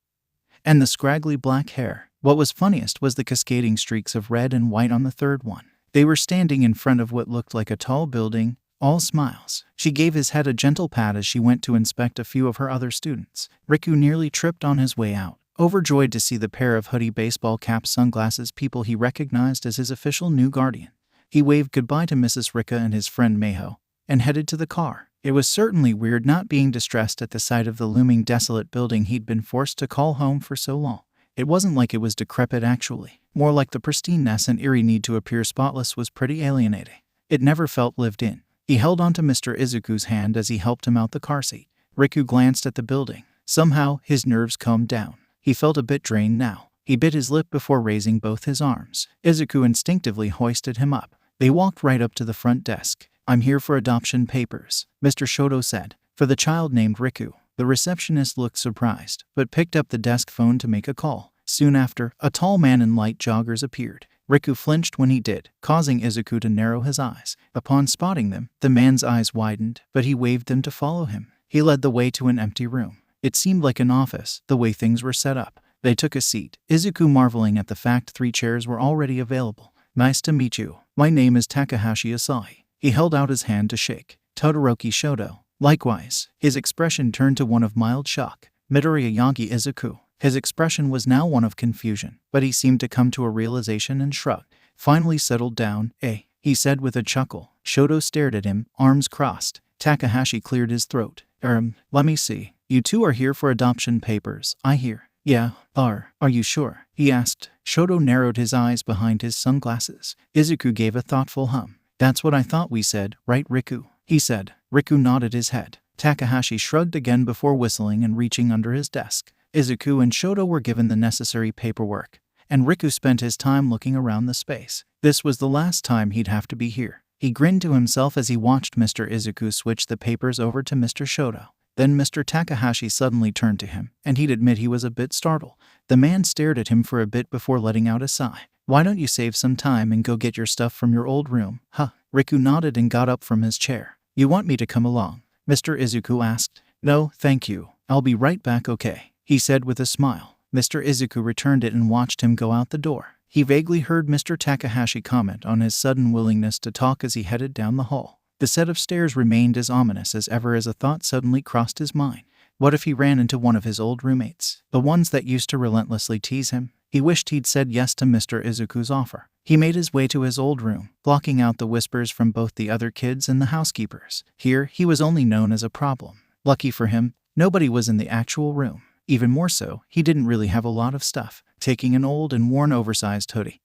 and the scraggly black hair. What was funniest was the cascading streaks of red and white on the third one. They were standing in front of what looked like a tall building, all smiles. She gave his head a gentle pat as she went to inspect a few of her other students. Riku nearly tripped on his way out, overjoyed to see the pair of hoodie baseball cap sunglasses people he recognized as his official new guardian. He waved goodbye to Mrs. Rika and his friend Mayho, and headed to the car. It was certainly weird not being distressed at the sight of the looming desolate building he'd been forced to call home for so long. It wasn't like it was decrepit actually. More like the pristineness and eerie need to appear spotless was pretty alienating. It never felt lived in. He held onto Mr. Izuku's hand as he helped him out the car seat. Riku glanced at the building. Somehow, his nerves calmed down. He felt a bit drained now. He bit his lip before raising both his arms. Izuku instinctively hoisted him up. They walked right up to the front desk. I'm here for adoption papers, Mr. Shoto said. For the child named Riku. The receptionist looked surprised, but picked up the desk phone to make a call. Soon after, a tall man in light joggers appeared. Riku flinched when he did, causing Izuku to narrow his eyes. Upon spotting them, the man's eyes widened, but he waved them to follow him. He led the way to an empty room. It seemed like an office, the way things were set up. They took a seat, Izuku marveling at the fact 3 chairs were already available. Nice to meet you. My name is Takahashi Asahi. He held out his hand to shake. Todoroki Shoto. Likewise. His expression turned to one of mild shock. Midoriya Yagi Izuku. His expression was now one of confusion, but he seemed to come to a realization and shrugged. Finally settled down. He said with a chuckle. Shoto stared at him, arms crossed. Takahashi cleared his throat. Let me see. You two are here for adoption papers, I hear. Yeah, are you sure? He asked. Shoto narrowed his eyes behind his sunglasses. Izuku gave a thoughtful hum. That's what I thought we said, right Riku? He said. Riku nodded his head. Takahashi shrugged again before whistling and reaching under his desk. Izuku and Shoto were given the necessary paperwork, and Riku spent his time looking around the space. This was the last time he'd have to be here. He grinned to himself as he watched Mr. Izuku switch the papers over to Mr. Shoto. Then Mr. Takahashi suddenly turned to him, and he'd admit he was a bit startled. The man stared at him for a bit before letting out a sigh. Why don't you save some time and go get your stuff from your old room, huh? Riku nodded and got up from his chair. You want me to come along? Mr. Izuku asked. No, thank you. I'll be right back, okay? He said with a smile. Mr. Izuku returned it and watched him go out the door. He vaguely heard Mr. Takahashi comment on his sudden willingness to talk as he headed down the hall. The set of stairs remained as ominous as ever as a thought suddenly crossed his mind. What if he ran into one of his old roommates? The ones that used to relentlessly tease him? He wished he'd said yes to Mr. Izuku's offer. He made his way to his old room, blocking out the whispers from both the other kids and the housekeepers. Here, he was only known as a problem. Lucky for him, nobody was in the actual room. Even more so, he didn't really have a lot of stuff. Taking an old and worn oversized hoodie,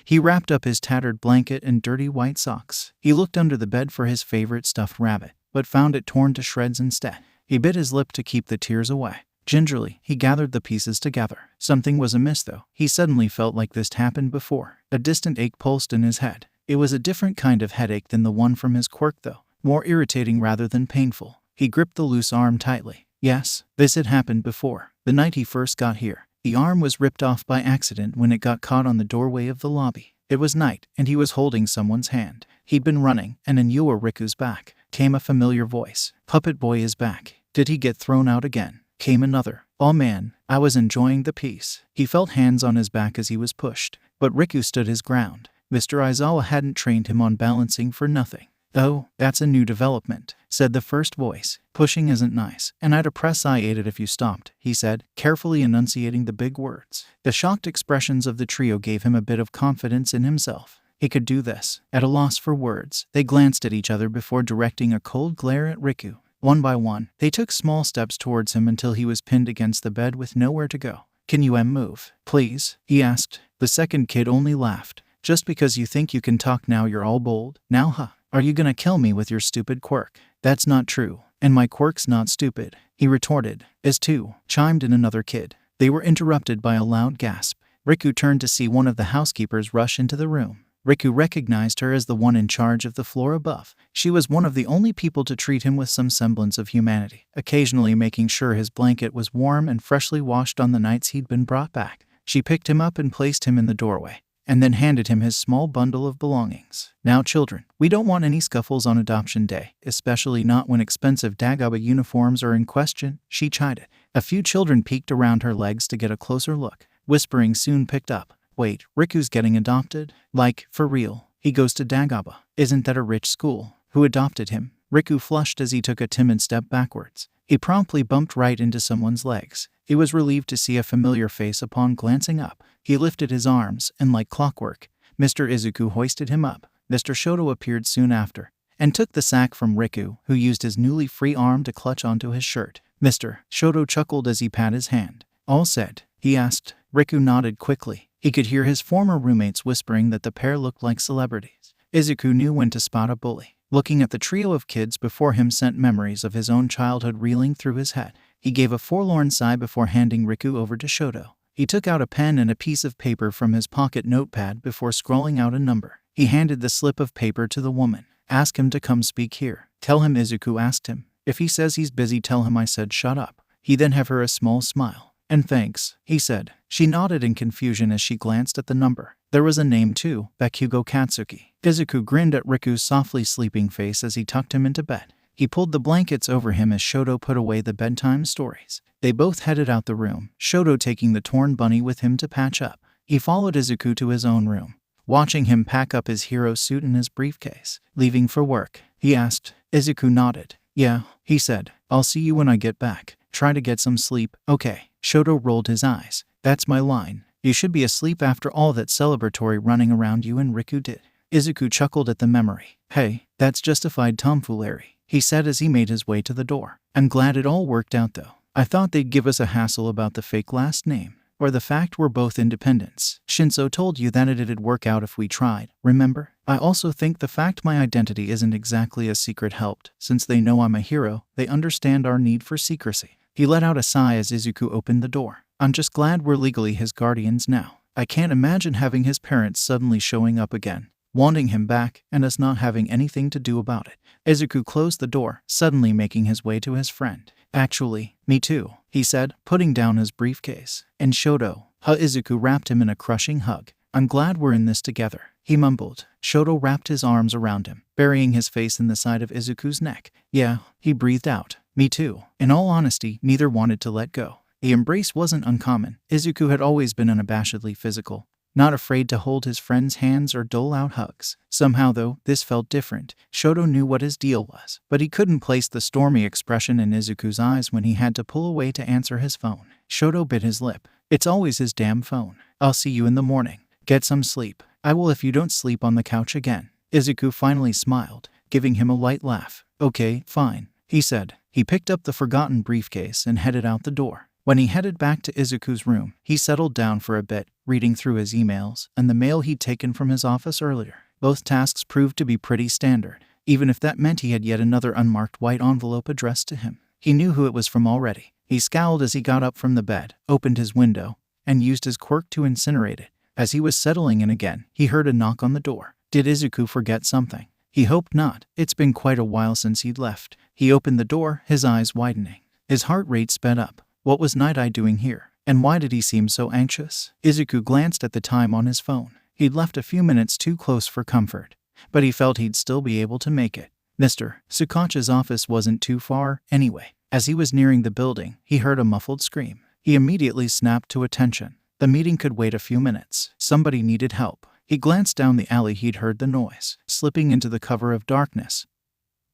he wrapped up his tattered blanket and dirty white socks. He looked under the bed for his favorite stuffed rabbit, but found it torn to shreds instead. He bit his lip to keep the tears away. Gingerly, he gathered the pieces together. Something was amiss though. He suddenly felt like this happened before. A distant ache pulsed in his head. It was a different kind of headache than the one from his quirk though. More irritating rather than painful. He gripped the loose arm tightly. Yes, this had happened before. The night he first got here. The arm was ripped off by accident when it got caught on the doorway of the lobby. It was night, and he was holding someone's hand. He'd been running, and in Riku's back came a familiar voice. Puppet Boy is back. Did he get thrown out again? Came another. Oh man, I was enjoying the piece. He felt hands on his back as he was pushed. But Riku stood his ground. Mr. Aizawa hadn't trained him on balancing for nothing. Oh, that's a new development, said the first voice. Pushing isn't nice, and I'd appreciate it if you stopped, he said, carefully enunciating the big words. The shocked expressions of the trio gave him a bit of confidence in himself. He could do this. At a loss for words, they glanced at each other before directing a cold glare at Riku. One by one, they took small steps towards him until he was pinned against the bed with nowhere to go. Can you move, please? He asked. The second kid only laughed. Just because you think you can talk now you're all bold? Now huh? Are you gonna kill me with your stupid quirk? That's not true. And my quirk's not stupid, he retorted. As too, chimed in another kid. They were interrupted by a loud gasp. Riku turned to see one of the housekeepers rush into the room. Riku recognized her as the one in charge of the floor above. She was one of the only people to treat him with some semblance of humanity, occasionally making sure his blanket was warm and freshly washed on the nights he'd been brought back. She picked him up and placed him in the doorway, and then handed him his small bundle of belongings. Now children, we don't want any scuffles on adoption day, especially not when expensive 𝗧𝗵𝗲 uniforms are in question, she chided. A few children peeked around her legs to get a closer look. Whispering soon picked up. Wait, Riku's getting adopted? Like, for real? He goes to 𝗧𝗵𝗲. Isn't that a rich school? Who adopted him? Riku flushed as he took a timid step backwards. He promptly bumped right into someone's legs. He was relieved to see a familiar face upon glancing up. He lifted his arms, and like clockwork, Mr. Izuku hoisted him up. Mr. Shoto appeared soon after, and took the sack from Riku, who used his newly free arm to clutch onto his shirt. Mr. Shoto chuckled as he pat his hand. All set? He asked. Riku nodded quickly. He could hear his former roommates whispering that the pair looked like celebrities. Izuku knew when to spot a bully. Looking at the trio of kids before him sent memories of his own childhood reeling through his head. He gave a forlorn sigh before handing Riku over to Shoto. He took out a pen and a piece of paper from his pocket notepad before scrawling out a number. He handed the slip of paper to the woman. Ask him to come speak here. Tell him Izuku asked him. If he says he's busy, tell him I said shut up. He then gave her a small smile. And thanks, he said. She nodded in confusion as she glanced at the number. There was a name too, Bakugo Katsuki. Izuku grinned at Riku's softly sleeping face as he tucked him into bed. He pulled the blankets over him as Shoto put away the bedtime stories. They both headed out the room, Shoto taking the torn bunny with him to patch up. He followed Izuku to his own room, watching him pack up his hero suit and his briefcase. Leaving for work? He asked. Izuku nodded. Yeah, he said. I'll see you when I get back. Try to get some sleep. Okay. Shoto rolled his eyes. That's my line. You should be asleep after all that celebratory running around you and Riku did. Izuku chuckled at the memory. Hey, that's justified tomfoolery, he said as he made his way to the door. I'm glad it all worked out though. I thought they'd give us a hassle about the fake last name, or the fact we're both independents. Shinso told you that it'd work out if we tried, remember? I also think the fact my identity isn't exactly a secret helped. Since they know I'm a hero, they understand our need for secrecy. He let out a sigh as Izuku opened the door. I'm just glad we're legally his guardians now. I can't imagine having his parents suddenly showing up again, wanting him back, and us not having anything to do about it. Izuku closed the door, suddenly making his way to his friend. Actually, me too, he said, putting down his briefcase. And Shoto. Izuku wrapped him in a crushing hug. I'm glad we're in this together, he mumbled. Shoto wrapped his arms around him, burying his face in the side of Izuku's neck. Yeah, he breathed out. Me too. In all honesty, neither wanted to let go. The embrace wasn't uncommon. Izuku had always been unabashedly physical, not afraid to hold his friend's hands or dole out hugs. Somehow, though, this felt different. Shoto knew what his deal was, but he couldn't place the stormy expression in Izuku's eyes when he had to pull away to answer his phone. Shoto bit his lip. It's always his damn phone. I'll see you in the morning. Get some sleep. I will if you don't sleep on the couch again. Izuku finally smiled, giving him a light laugh. Okay, fine, he said. He picked up the forgotten briefcase and headed out the door. When he headed back to Izuku's room, he settled down for a bit, reading through his emails and the mail he'd taken from his office earlier. Both tasks proved to be pretty standard, even if that meant he had yet another unmarked white envelope addressed to him. He knew who it was from already. He scowled as he got up from the bed, opened his window, and used his quirk to incinerate it. As he was settling in again, he heard a knock on the door. Did Izuku forget something? He hoped not. It's been quite a while since he'd left. He opened the door, his eyes widening. His heart rate sped up. What was Night Eye doing here? And why did he seem so anxious? Izuku glanced at the time on his phone. He'd left a few minutes too close for comfort, but he felt he'd still be able to make it. Mr. Tsukachi's office wasn't too far, anyway. As he was nearing the building, he heard a muffled scream. He immediately snapped to attention. The meeting could wait a few minutes. Somebody needed help. He glanced down the alley. He'd heard the noise. Slipping into the cover of darkness,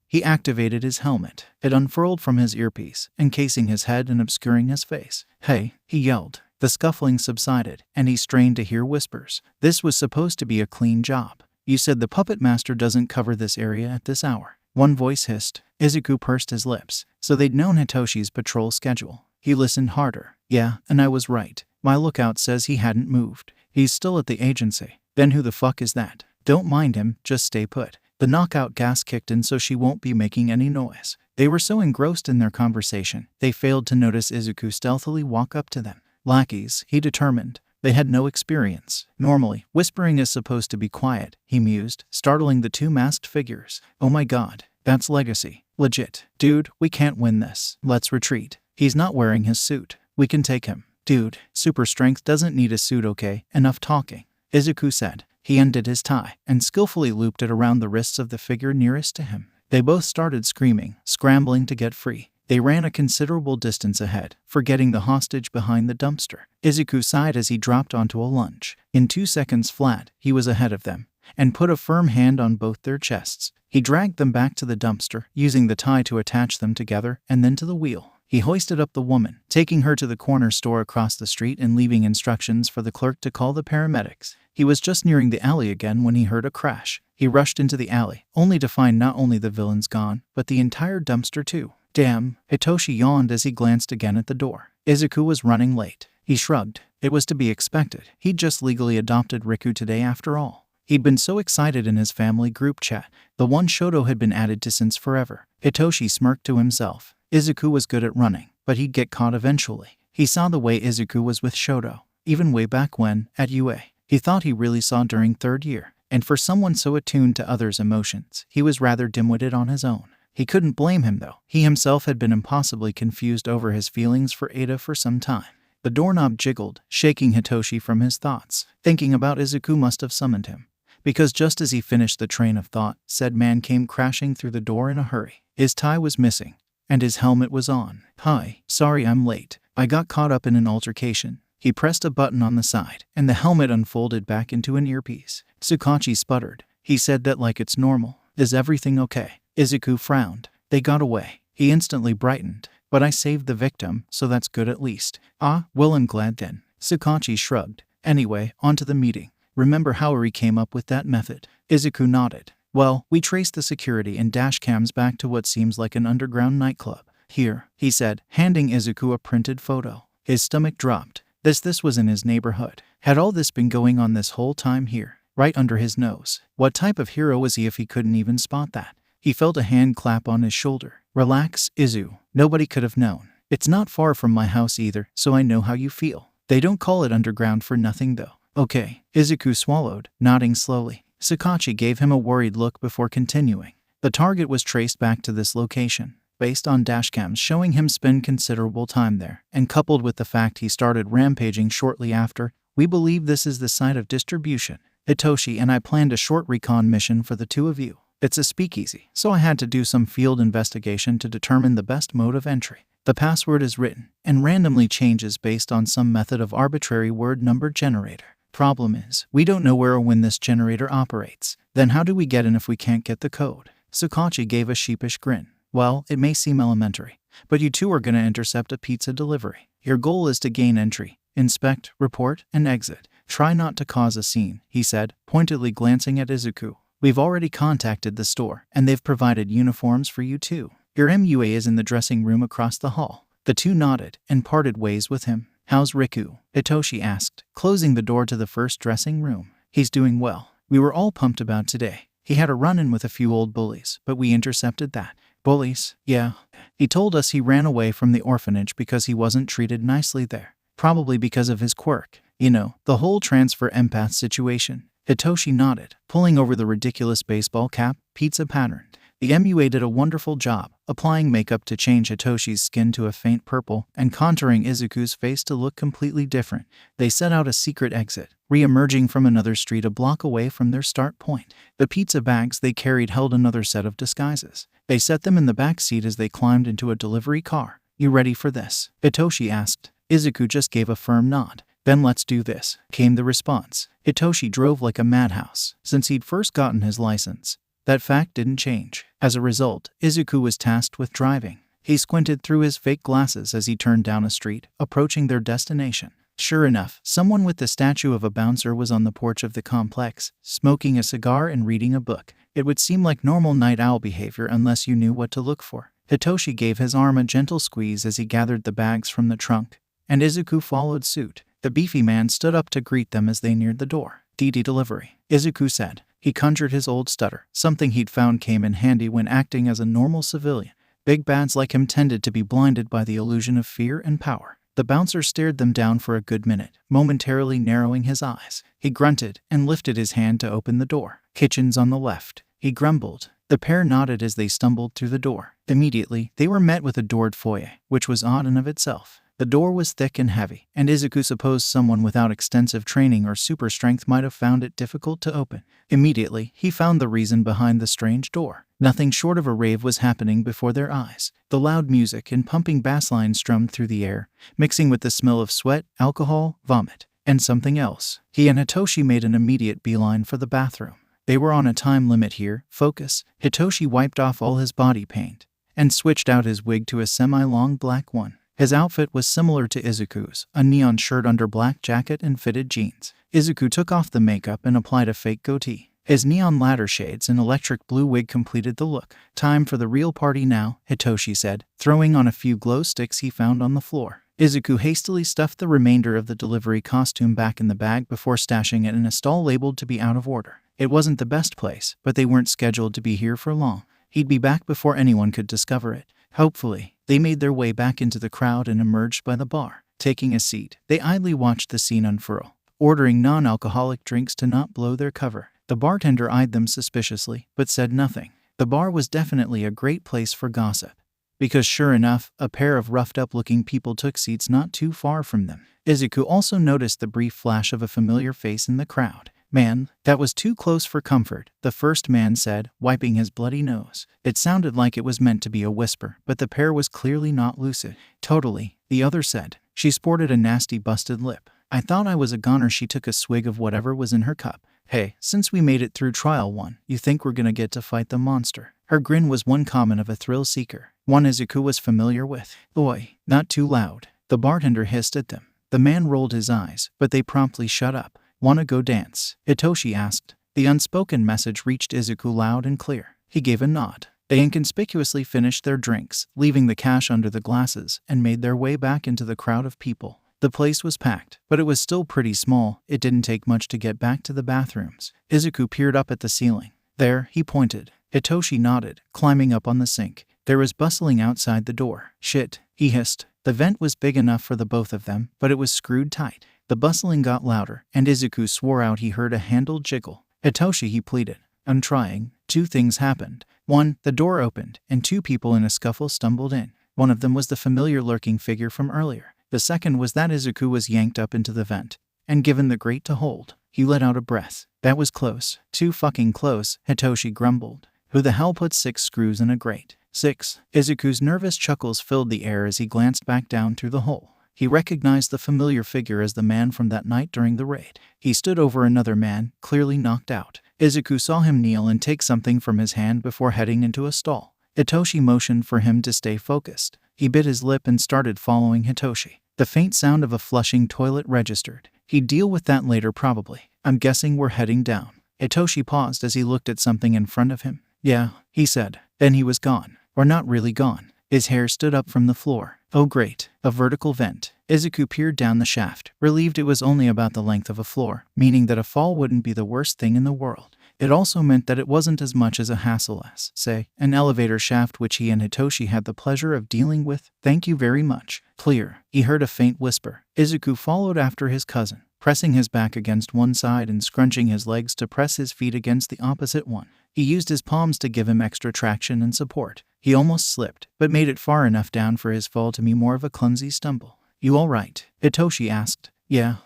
he activated his helmet. It unfurled from his earpiece, encasing his head and obscuring his face. "Hey," he yelled. The scuffling subsided, and he strained to hear whispers. This was supposed to be a clean job. "You said the puppet master doesn't cover this area at this hour," one voice hissed. Izuku pursed his lips. So they'd known Hitoshi's patrol schedule. He listened harder. "Yeah, and I was right. My lookout says he hadn't moved. He's still at the agency." "Then who the fuck is that?" "Don't mind him, just stay put." The knockout gas kicked in so she won't be making any noise. They were so engrossed in their conversation, they failed to notice Izuku stealthily walk up to them. Lackeys, he determined. They had no experience. Normally, whispering is supposed to be quiet, he mused, startling the two masked figures. "Oh my god, that's Legacy. Legit. Dude, we can't win this. Let's retreat. He's not wearing his suit. We can take him." "Dude, super strength doesn't need a suit, okay? Enough talking," Izuku said. He undid his tie and skillfully looped it around the wrists of the figure nearest to him. They both started screaming, scrambling to get free. They ran a considerable distance ahead, forgetting the hostage behind the dumpster. Izuku sighed as he dropped onto a lunge. In 2 seconds flat, he was ahead of them, and put a firm hand on both their chests. He dragged them back to the dumpster, using the tie to attach them together, and then to the wheel. He hoisted up the woman, taking her to the corner store across the street and leaving instructions for the clerk to call the paramedics. He was just nearing the alley again when he heard a crash. He rushed into the alley, only to find not only the villains gone, but the entire dumpster too. "Damn," Hitoshi yawned as he glanced again at the door. Izuku was running late. He shrugged. It was to be expected. He'd just legally adopted Riku today after all. He'd been so excited in his family group chat, the one Shoto had been added to since forever. Hitoshi smirked to himself. Izuku was good at running, but he'd get caught eventually. He saw the way Izuku was with Shoto, even way back when, at UA. He thought he really saw during 3rd year, and for someone so attuned to others' emotions, he was rather dim-witted on his own. He couldn't blame him though. He himself had been impossibly confused over his feelings for Ada for some time. The doorknob jiggled, shaking Hitoshi from his thoughts. Thinking about Izuku must have summoned him. Because just as he finished the train of thought, said man came crashing through the door in a hurry. His tie was missing, and his helmet was on. "Hi, sorry I'm late. I got caught up in an altercation." He pressed a button on the side, and the helmet unfolded back into an earpiece. Tsukachi sputtered. He said that like it's normal. "Is everything okay?" Izuku frowned. "They got away." He instantly brightened. "But I saved the victim, so that's good at least." "Ah, well I'm glad then." Tsukachi shrugged. "Anyway, on to the meeting. Remember how Eri came up with that method?" Izuku nodded. "Well, we traced the security and dash cams back to what seems like an underground nightclub. Here," he said, handing Izuku a printed photo. His stomach dropped. This was in his neighborhood. Had all this been going on this whole time here, right under his nose? What type of hero was he if he couldn't even spot that? He felt a hand clap on his shoulder. "Relax, Izu. Nobody could have known. It's not far from my house either, so I know how you feel. They don't call it underground for nothing though." "Okay." Izuku swallowed, nodding slowly. Tsukachi gave him a worried look before continuing. "The target was traced back to this location, based on dashcams showing him spend considerable time there, and coupled with the fact he started rampaging shortly after, we believe this is the site of distribution. Hitoshi and I planned a short recon mission for the two of you. It's a speakeasy, so I had to do some field investigation to determine the best mode of entry. The password is written, and randomly changes based on some method of arbitrary word number generator. Problem is, we don't know where or when this generator operates. Then how do we get in if we can't get the code?" Tsukachi gave a sheepish grin. "Well, it may seem elementary, but you two are going to intercept a pizza delivery. Your goal is to gain entry, inspect, report, and exit. Try not to cause a scene," he said, pointedly glancing at Izuku. "We've already contacted the store, and they've provided uniforms for you too. Your MUA is in the dressing room across the hall." The two nodded and parted ways with him. "How's Riku?" Hitoshi asked, closing the door to the first dressing room. "He's doing well. We were all pumped about today. He had a run-in with a few old bullies, but we intercepted that. Bullies? Yeah. He told us he ran away from the orphanage because he wasn't treated nicely there. Probably because of his quirk. You know, the whole transfer empath situation. Hitoshi nodded, pulling over the ridiculous baseball cap, pizza patterned. The MUA did a wonderful job, applying makeup to change Hitoshi's skin to a faint purple and contouring Izuku's face to look completely different. They set out a secret exit, re-emerging from another street a block away from their start point. The pizza bags they carried held another set of disguises. They set them in the back seat as they climbed into a delivery car. "You ready for this?" Hitoshi asked. Izuku just gave a firm nod. "Then let's do this," came the response. Hitoshi drove like a madhouse since he'd first gotten his license. That fact didn't change. As a result, Izuku was tasked with driving. He squinted through his fake glasses as he turned down a street, approaching their destination. Sure enough, someone with the statue of a bouncer was on the porch of the complex, smoking a cigar and reading a book. It would seem like normal night owl behavior unless you knew what to look for. Hitoshi gave his arm a gentle squeeze as he gathered the bags from the trunk, and Izuku followed suit. The beefy man stood up to greet them as they neared the door. "DD delivery," Izuku said. He conjured his old stutter, something he'd found came in handy when acting as a normal civilian. Big bads like him tended to be blinded by the illusion of fear and power. The bouncer stared them down for a good minute, momentarily narrowing his eyes. He grunted and lifted his hand to open the door. "Kitchen's on the left," he grumbled. The pair nodded as they stumbled through the door. Immediately, they were met with a doored foyer, which was odd in of itself. The door was thick and heavy, and Izuku supposed someone without extensive training or super strength might have found it difficult to open. Immediately, he found the reason behind the strange door. Nothing short of a rave was happening before their eyes. The loud music and pumping bass lines strummed through the air, mixing with the smell of sweat, alcohol, vomit, and something else. He and Hitoshi made an immediate beeline for the bathroom. They were on a time limit here. Focus. Hitoshi wiped off all his body paint and switched out his wig to a semi-long black one. His outfit was similar to Izuku's, a neon shirt under black jacket and fitted jeans. Izuku took off the makeup and applied a fake goatee. His neon ladder shades and electric blue wig completed the look. "Time for the real party now," Hitoshi said, throwing on a few glow sticks he found on the floor. Izuku hastily stuffed the remainder of the delivery costume back in the bag before stashing it in a stall labeled to be out of order. It wasn't the best place, but they weren't scheduled to be here for long. He'd be back before anyone could discover it. Hopefully. They made their way back into the crowd and emerged by the bar. Taking a seat, they idly watched the scene unfurl, ordering non-alcoholic drinks to not blow their cover. The bartender eyed them suspiciously, but said nothing. The bar was definitely a great place for gossip, because sure enough, a pair of roughed-up-looking people took seats not too far from them. Izuku also noticed the brief flash of a familiar face in the crowd. "Man, that was too close for comfort," the first man said, wiping his bloody nose. It sounded like it was meant to be a whisper, but the pair was clearly not lucid. "Totally," the other said. She sported a nasty busted lip. "I thought I was a goner." She took a swig of whatever was in her cup. "Hey, since we made it through trial 1, you think we're gonna get to fight the monster?" Her grin was one comment of a thrill seeker, one Izuku was familiar with. "Oi, not too loud," the bartender hissed at them. The man rolled his eyes, but they promptly shut up. "Wanna go dance?" Hitoshi asked. The unspoken message reached Izuku loud and clear. He gave a nod. They inconspicuously finished their drinks, leaving the cash under the glasses, and made their way back into the crowd of people. The place was packed, but it was still pretty small. It didn't take much to get back to the bathrooms. Izuku peered up at the ceiling. "There," he pointed. Hitoshi nodded, climbing up on the sink. There was bustling outside the door. "Shit," he hissed. The vent was big enough for the both of them, but it was screwed tight. The bustling got louder, and Izuku swore out he heard a handle jiggle. "Hitoshi," he pleaded. "I'm trying." Two things happened. 1, the door opened, and 2 people in a scuffle stumbled in. One of them was the familiar lurking figure from earlier. The second was that Izuku was yanked up into the vent and given the grate to hold. He let out a breath. "That was close. Too fucking close," Hitoshi grumbled. "Who the hell put 6 screws in a grate?" 6. Izuku's nervous chuckles filled the air as he glanced back down through the hole. He recognized the familiar figure as the man from that night during the raid. He stood over another man, clearly knocked out. Izuku saw him kneel and take something from his hand before heading into a stall. Hitoshi motioned for him to stay focused. He bit his lip and started following Hitoshi. The faint sound of a flushing toilet registered. "He'd deal with that later probably. I'm guessing we're heading down." Hitoshi paused as he looked at something in front of him. "Yeah," he said. Then he was gone. Or not really gone. His hair stood up from the floor. "Oh great, a vertical vent." Izuku peered down the shaft, relieved it was only about the length of a floor, meaning that a fall wouldn't be the worst thing in the world. It also meant that it wasn't as much as a hassle as, say, an elevator shaft which he and Hitoshi had the pleasure of dealing with. "Thank you very much." "Clear," he heard a faint whisper. Izuku followed after his cousin, pressing his back against one side and scrunching his legs to press his feet against the opposite one. He used his palms to give him extra traction and support. He almost slipped, but made it far enough down for his fall to be more of a clumsy stumble. "You all right?" Hitoshi asked. "Yeah,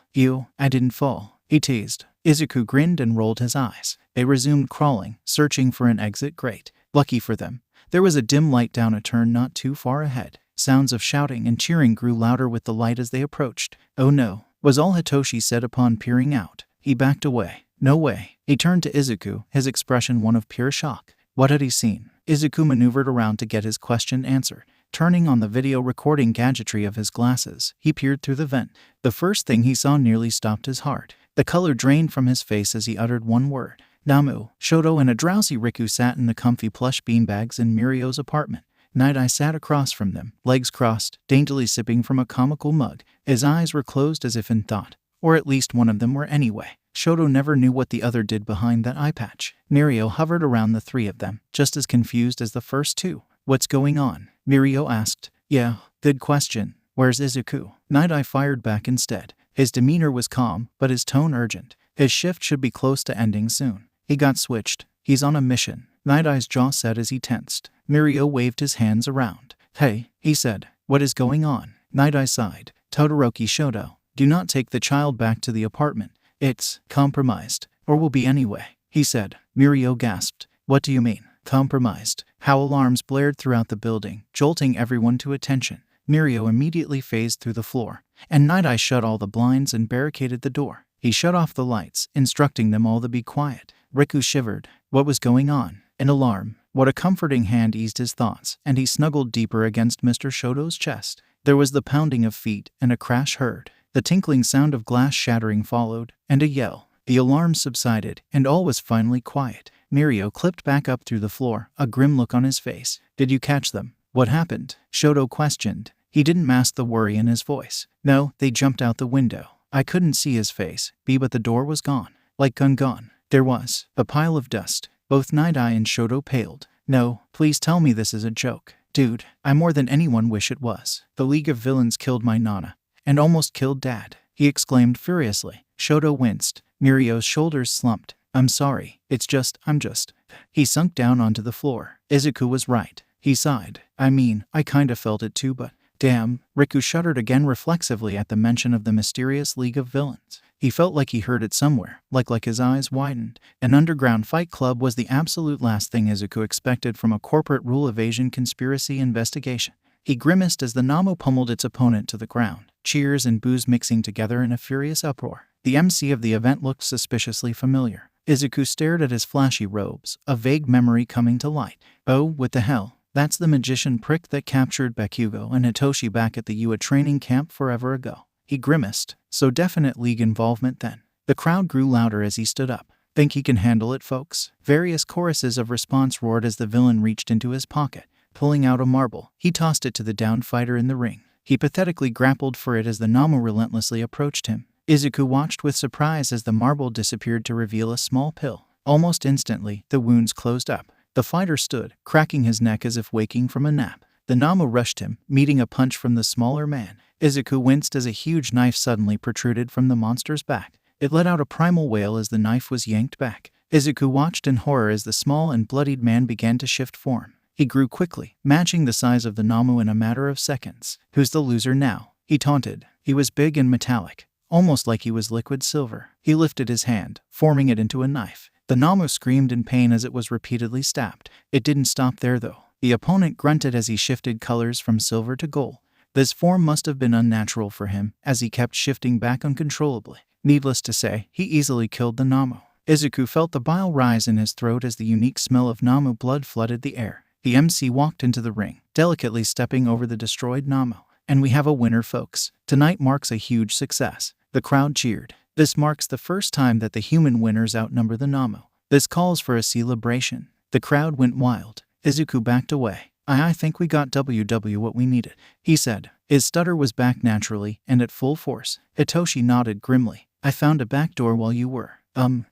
I didn't fall," he teased. Izuku grinned and rolled his eyes. They resumed crawling, searching for an exit grate. Lucky for them, there was a dim light down a turn not too far ahead. Sounds of shouting and cheering grew louder with the light as they approached. "Oh no," was all Hitoshi said upon peering out. He backed away. "No way." He turned to Izuku, his expression one of pure shock. What had he seen? Izuku maneuvered around to get his question answered. Turning on the video recording gadgetry of his glasses, he peered through the vent. The first thing he saw nearly stopped his heart. The color drained from his face as he uttered one word. Namu. Shoto and a drowsy Riku sat in the comfy plush beanbags in Mirio's apartment. Night-Eye sat across from them, legs crossed, daintily sipping from a comical mug. His eyes were closed as if in thought, or at least one of them were anyway. Shoto never knew what the other did behind that eye patch. Mirio hovered around the three of them, just as confused as the first two. "What's going on?" Mirio asked. "Yeah, good question. Where's Izuku?" Night-Eye fired back instead. His demeanor was calm, but his tone urgent. His shift should be close to ending soon. He got switched. He's on a mission. Night-Eye's jaw set as he tensed. Mirio waved his hands around. "Hey," he said. "What is going on?" Night-Eye sighed. "Todoroki Shoto, do not take the child back to the apartment. It's compromised, or will be anyway," he said. Mirio gasped. "What do you mean, compromised?" How alarms blared throughout the building, jolting everyone to attention. Mirio immediately phased through the floor, and Night-Eye shut all the blinds and barricaded the door. He shut off the lights, instructing them all to be quiet. Riku shivered. What was going on? An alarm. What a comforting hand eased his thoughts, and he snuggled deeper against Mr. Shoto's chest. There was the pounding of feet and a crash heard. The tinkling sound of glass shattering followed, and a yell. The alarm subsided, and all was finally quiet. Mirio clipped back up through the floor, a grim look on his face. "Did you catch them?" "What happened?" Shoto questioned. He didn't mask the worry in his voice. "No, they jumped out the window." I couldn't see his face, but the door was gone. Like gone. There was a pile of dust. Both Night-Eye and Shoto paled. "No, please tell me this is a joke." "Dude, I more than anyone wish it was. The League of Villains killed my Nana, and almost killed Dad," he exclaimed furiously. Shoto winced. Mirio's shoulders slumped. I'm sorry, I'm just. He sunk down onto the floor. Izuku was right. He sighed. I mean, I kinda felt it too, but damn. Riku shuddered again reflexively at the mention of the mysterious League of Villains. He felt like he heard it somewhere, like his eyes widened. An underground fight club was the absolute last thing Izuku expected from a corporate rule evasion conspiracy investigation. He grimaced as the Namo pummeled its opponent to the ground, cheers and boos mixing together in a furious uproar. The MC of the event looked suspiciously familiar. Izuku stared at his flashy robes, a vague memory coming to light. Oh, what the hell? That's the magician prick that captured Bakugo and Hitoshi back at the UA training camp forever ago. He grimaced. So definite League involvement then. The crowd grew louder as he stood up. Think he can handle it, folks? Various choruses of response roared as the villain reached into his pocket. Pulling out a marble, he tossed it to the downed fighter in the ring. He pathetically grappled for it as the Namo relentlessly approached him. Izuku watched with surprise as the marble disappeared to reveal a small pill. Almost instantly, the wounds closed up. The fighter stood, cracking his neck as if waking from a nap. The Namo rushed him, meeting a punch from the smaller man. Izuku winced as a huge knife suddenly protruded from the monster's back. It let out a primal wail as the knife was yanked back. Izuku watched in horror as the small and bloodied man began to shift form. He grew quickly, matching the size of the Namo in a matter of seconds. Who's the loser now? He taunted. He was big and metallic, almost like he was liquid silver. He lifted his hand, forming it into a knife. The Namo screamed in pain as it was repeatedly stabbed. It didn't stop there though. The opponent grunted as he shifted colors from silver to gold. This form must have been unnatural for him, as he kept shifting back uncontrollably. Needless to say, he easily killed the Namo. Izuku felt the bile rise in his throat as the unique smell of Namo blood flooded the air. The MC walked into the ring, delicately stepping over the destroyed Namo. And we have a winner, folks. Tonight marks a huge success. The crowd cheered. This marks the first time that the human winners outnumber the Namo. This calls for a celebration. The crowd went wild. Izuku backed away. I think we got what we needed, he said. His stutter was back naturally and at full force. Hitoshi nodded grimly. I found a back door while you were,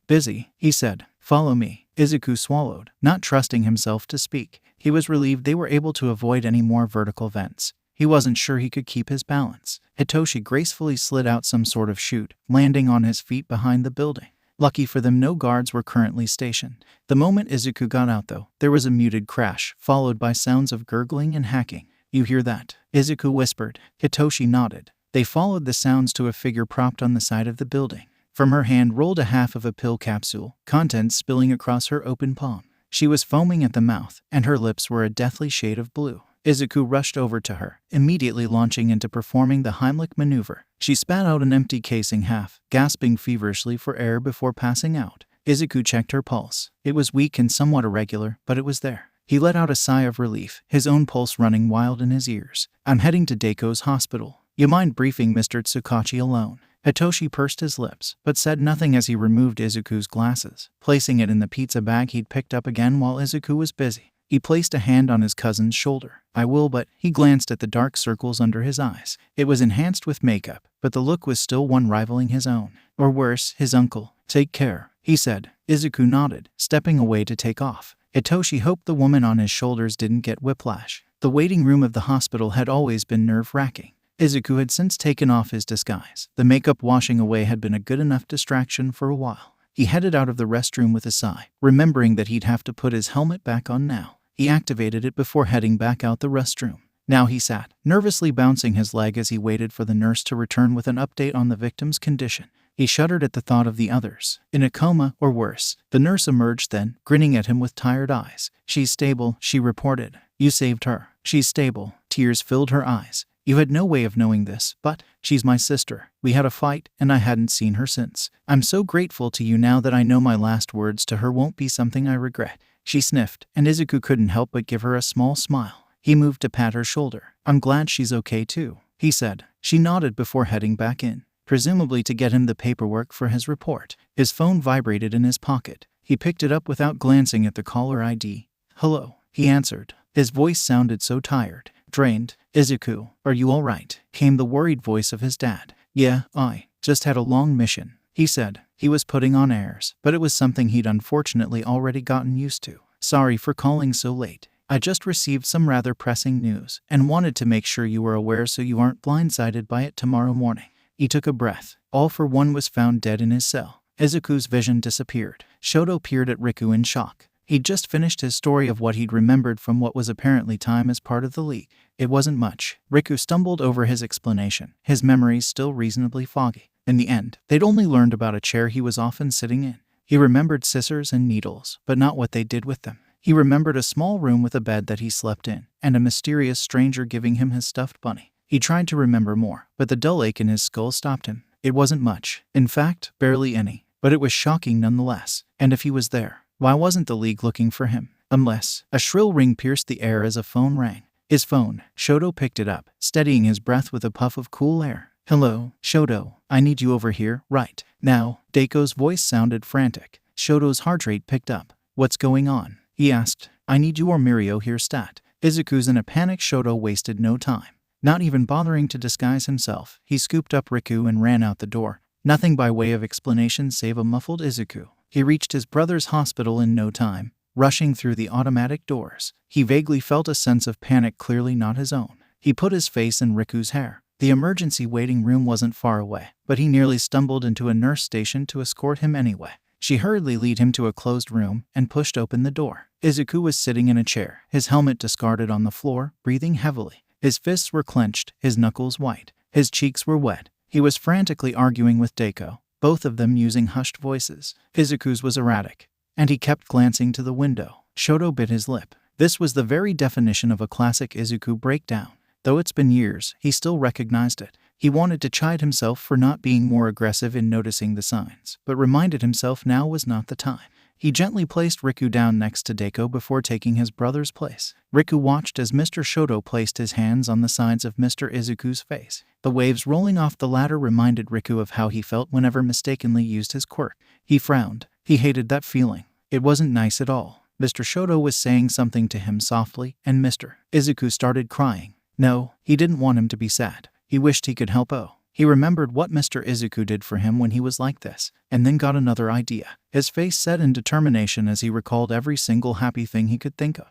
busy, he said. Follow me. Izuku swallowed, not trusting himself to speak. He was relieved they were able to avoid any more vertical vents. He wasn't sure he could keep his balance. Hitoshi gracefully slid out some sort of chute, landing on his feet behind the building. Lucky for them, no guards were currently stationed. The moment Izuku got out, though, there was a muted crash, followed by sounds of gurgling and hacking. "You hear that?" Izuku whispered. Hitoshi nodded. They followed the sounds to a figure propped on the side of the building. From her hand rolled a half of a pill capsule, contents spilling across her open palm. She was foaming at the mouth, and her lips were a deathly shade of blue. Izuku rushed over to her, immediately launching into performing the Heimlich maneuver. She spat out an empty casing half, gasping feverishly for air before passing out. Izuku checked her pulse. It was weak and somewhat irregular, but it was there. He let out a sigh of relief, his own pulse running wild in his ears. "I'm heading to Deiku's hospital. You mind briefing Mr. 𝗧𝗵𝗲 alone?" Hitoshi pursed his lips, but said nothing as he removed Izuku's glasses, placing it in the pizza bag he'd picked up again while Izuku was busy. He placed a hand on his cousin's shoulder. "I will, but..." He glanced at the dark circles under his eyes. It was enhanced with makeup, but the look was still one rivaling his own. Or worse, his uncle. "Take care," he said. Izuku nodded, stepping away to take off. Hitoshi hoped the woman on his shoulders didn't get whiplash. The waiting room of the hospital had always been nerve-wracking. Izuku had since taken off his disguise. The makeup washing away had been a good enough distraction for a while. He headed out of the restroom with a sigh, remembering that he'd have to put his helmet back on now. He activated it before heading back out the restroom. Now he sat, nervously bouncing his leg as he waited for the nurse to return with an update on the victim's condition. He shuddered at the thought of the others, in a coma or worse. The nurse emerged then, grinning at him with tired eyes. "She's stable," she reported. "You saved her." "She's stable." Tears filled her eyes. "You had no way of knowing this, but she's my sister. We had a fight, and I hadn't seen her since. I'm so grateful to you now that I know my last words to her won't be something I regret." She sniffed, and Izuku couldn't help but give her a small smile. He moved to pat her shoulder. "I'm glad she's okay too," he said. She nodded before heading back in, presumably to get him the paperwork for his report. His phone vibrated in his pocket. He picked it up without glancing at the caller ID. "Hello," he answered. His voice sounded so tired, drained. "Izuku, are you all right?" came the worried voice of his dad. "Yeah, I just had a long mission," he said. He was putting on airs, but it was something he'd unfortunately already gotten used to. "Sorry for calling so late. I just received some rather pressing news, and wanted to make sure you were aware so you aren't blindsided by it tomorrow morning." He took a breath. All for one was found dead in his cell. Izuku's vision disappeared. Shoto peered at Riku in shock. He'd just finished his story of what he'd remembered from what was apparently time as part of the League. It wasn't much. Riku stumbled over his explanation, his memories still reasonably foggy. In the end, they'd only learned about a chair he was often sitting in. He remembered scissors and needles, but not what they did with them. He remembered a small room with a bed that he slept in, and a mysterious stranger giving him his stuffed bunny. He tried to remember more, but the dull ache in his skull stopped him. It wasn't much. In fact, barely any. But it was shocking nonetheless. And if he was there, why wasn't the League looking for him? Unless... A shrill ring pierced the air as a phone rang. His phone. Shoto picked it up, steadying his breath with a puff of cool air. "Hello, Shoto. I need you over here, right now." Deiku's voice sounded frantic. Shoto's heart rate picked up. "What's going on?" he asked. "I need you or Mirio here stat." Izuku's in a panic. Shoto wasted no time. Not even bothering to disguise himself, he scooped up Riku and ran out the door. Nothing by way of explanation save a muffled Izuku. He reached his brother's hospital in no time, rushing through the automatic doors. He vaguely felt a sense of panic, clearly not his own. He put his face in Riku's hair. The emergency waiting room wasn't far away, but he nearly stumbled into a nurse station to escort him anyway. She hurriedly led him to a closed room and pushed open the door. Izuku was sitting in a chair, his helmet discarded on the floor, breathing heavily. His fists were clenched, his knuckles white. His cheeks were wet. He was frantically arguing with Deku, both of them using hushed voices. Izuku's was erratic, and he kept glancing to the window. Shoto bit his lip. This was the very definition of a classic Izuku breakdown. Though it's been years, he still recognized it. He wanted to chide himself for not being more aggressive in noticing the signs, but reminded himself now was not the time. He gently placed Riku down next to Deku before taking his brother's place. Riku watched as Mr. Shoto placed his hands on the sides of Mr. Izuku's face. The waves rolling off the latter reminded Riku of how he felt whenever mistakenly used his quirk. He frowned. He hated that feeling. It wasn't nice at all. Mr. Shoto was saying something to him softly, and Mr. Izuku started crying. No, he didn't want him to be sad. He wished he could help. Oh, He remembered what Mr. Izuku did for him when he was like this, and then got another idea. His face set in determination as he recalled every single happy thing he could think of.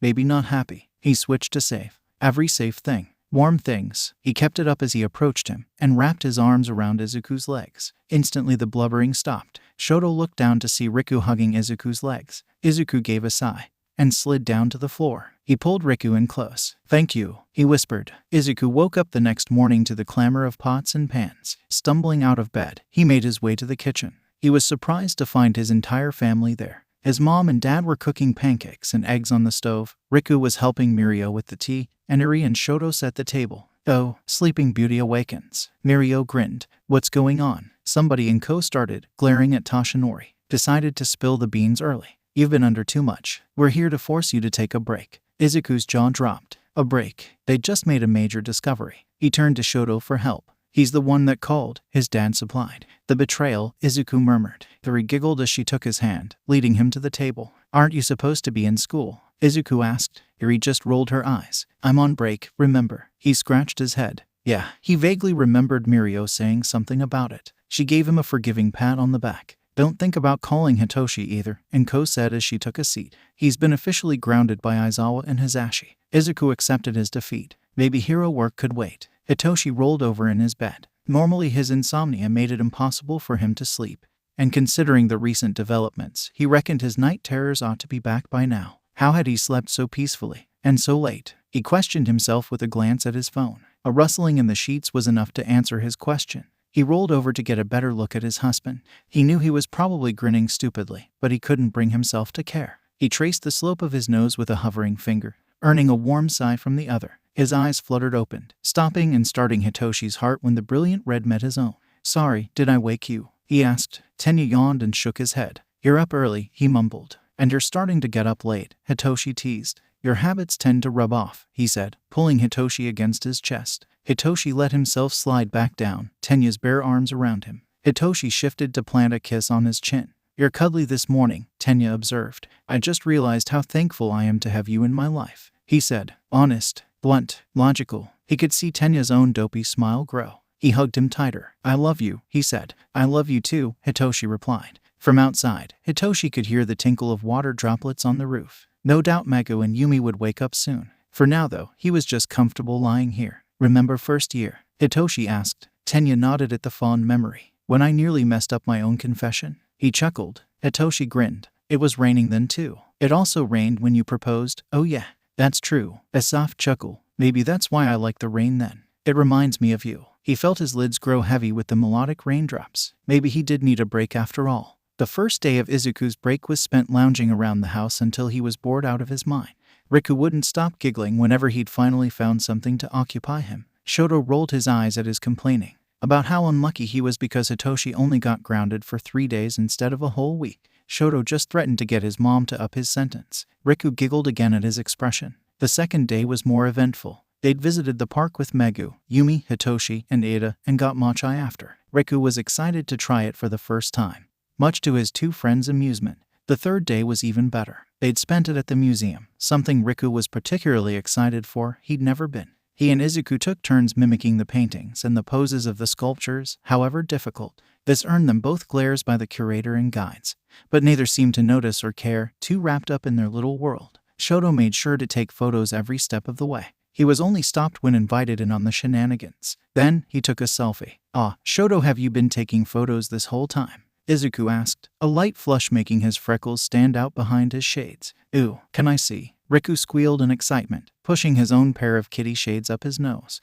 Maybe not happy. He switched to safe. Every safe thing. Warm things. He kept it up as he approached him, and wrapped his arms around Izuku's legs. Instantly the blubbering stopped. Shoto looked down to see Riku hugging Izuku's legs. Izuku gave a sigh, and slid down to the floor. He pulled Riku in close. "Thank you," he whispered. Izuku woke up the next morning to the clamor of pots and pans. Stumbling out of bed, he made his way to the kitchen. He was surprised to find his entire family there. His mom and dad were cooking pancakes and eggs on the stove. Riku was helping Mirio with the tea, and Eri and Shoto set the table. "Oh, Sleeping Beauty awakens." Mirio grinned. "What's going on?" Somebody in Ko started, glaring at Toshinori. "Decided to spill the beans early. You've been under too much. We're here to force you to take a break." Izuku's jaw dropped. A break. They'd just made a major discovery. He turned to Shoto for help. "He's the one that called," his dad supplied. "The betrayal," Izuku murmured. Eri giggled as she took his hand, leading him to the table. "Aren't you supposed to be in school?" Izuku asked. Eri just rolled her eyes. "I'm on break, remember?" He scratched his head. Yeah, he vaguely remembered Mirio saying something about it. She gave him a forgiving pat on the back. "Don't think about calling Hitoshi either," and Ko said as she took a seat. "He's been officially grounded by Aizawa and Hisashi." Izuku accepted his defeat. Maybe hero work could wait. Hitoshi rolled over in his bed. Normally his insomnia made it impossible for him to sleep, and considering the recent developments, he reckoned his night terrors ought to be back by now. How had he slept so peacefully, and so late? He questioned himself with a glance at his phone. A rustling in the sheets was enough to answer his question. He rolled over to get a better look at his husband. He knew he was probably grinning stupidly, but he couldn't bring himself to care. He traced the slope of his nose with a hovering finger, earning a warm sigh from the other. His eyes fluttered open, stopping and starting Hitoshi's heart when the brilliant red met his own. "Sorry, did I wake you?" he asked. Tenya yawned and shook his head. "You're up early," he mumbled. "And you're starting to get up late," Hitoshi teased. "Your habits tend to rub off," he said, pulling Hitoshi against his chest. Hitoshi let himself slide back down, Tenya's bare arms around him. Hitoshi shifted to plant a kiss on his chin. "You're cuddly this morning," Tenya observed. "I just realized how thankful I am to have you in my life," he said. Honest, blunt, logical. He could see Tenya's own dopey smile grow. He hugged him tighter. "I love you," he said. "I love you too," Hitoshi replied. From outside, Hitoshi could hear the tinkle of water droplets on the roof. No doubt Mago and Yumi would wake up soon. For now though, he was just comfortable lying here. "Remember first year?" Hitoshi asked. Tenya nodded at the fond memory. "When I nearly messed up my own confession?" He chuckled. Hitoshi grinned. "It was raining then too. It also rained when you proposed." "Oh yeah, that's true." A soft chuckle. "Maybe that's why I like the rain then. It reminds me of you." He felt his lids grow heavy with the melodic raindrops. Maybe he did need a break after all. The first day of Izuku's break was spent lounging around the house until he was bored out of his mind. Riku wouldn't stop giggling whenever he'd finally found something to occupy him. Shoto rolled his eyes at his complaining about how unlucky he was because Hitoshi only got grounded for 3 days instead of a whole week. Shoto just threatened to get his mom to up his sentence. Riku giggled again at his expression. The second day was more eventful. They'd visited the park with Megu, Yumi, Hitoshi, and Ada, and got matcha after. Riku was excited to try it for the first time, much to his two friends' amusement. The third day was even better. They'd spent it at the museum, something Riku was particularly excited for. He'd never been. He and Izuku took turns mimicking the paintings and the poses of the sculptures, however difficult. This earned them both glares by the curator and guides, but neither seemed to notice or care, too wrapped up in their little world. Shoto made sure to take photos every step of the way. He was only stopped when invited in on the shenanigans. Then, he took a selfie. "Ah, Shoto, have you been taking photos this whole time?" Izuku asked, a light flush making his freckles stand out behind his shades. "Ooh, can I see?" Riku squealed in excitement, pushing his own pair of kitty shades up his nose.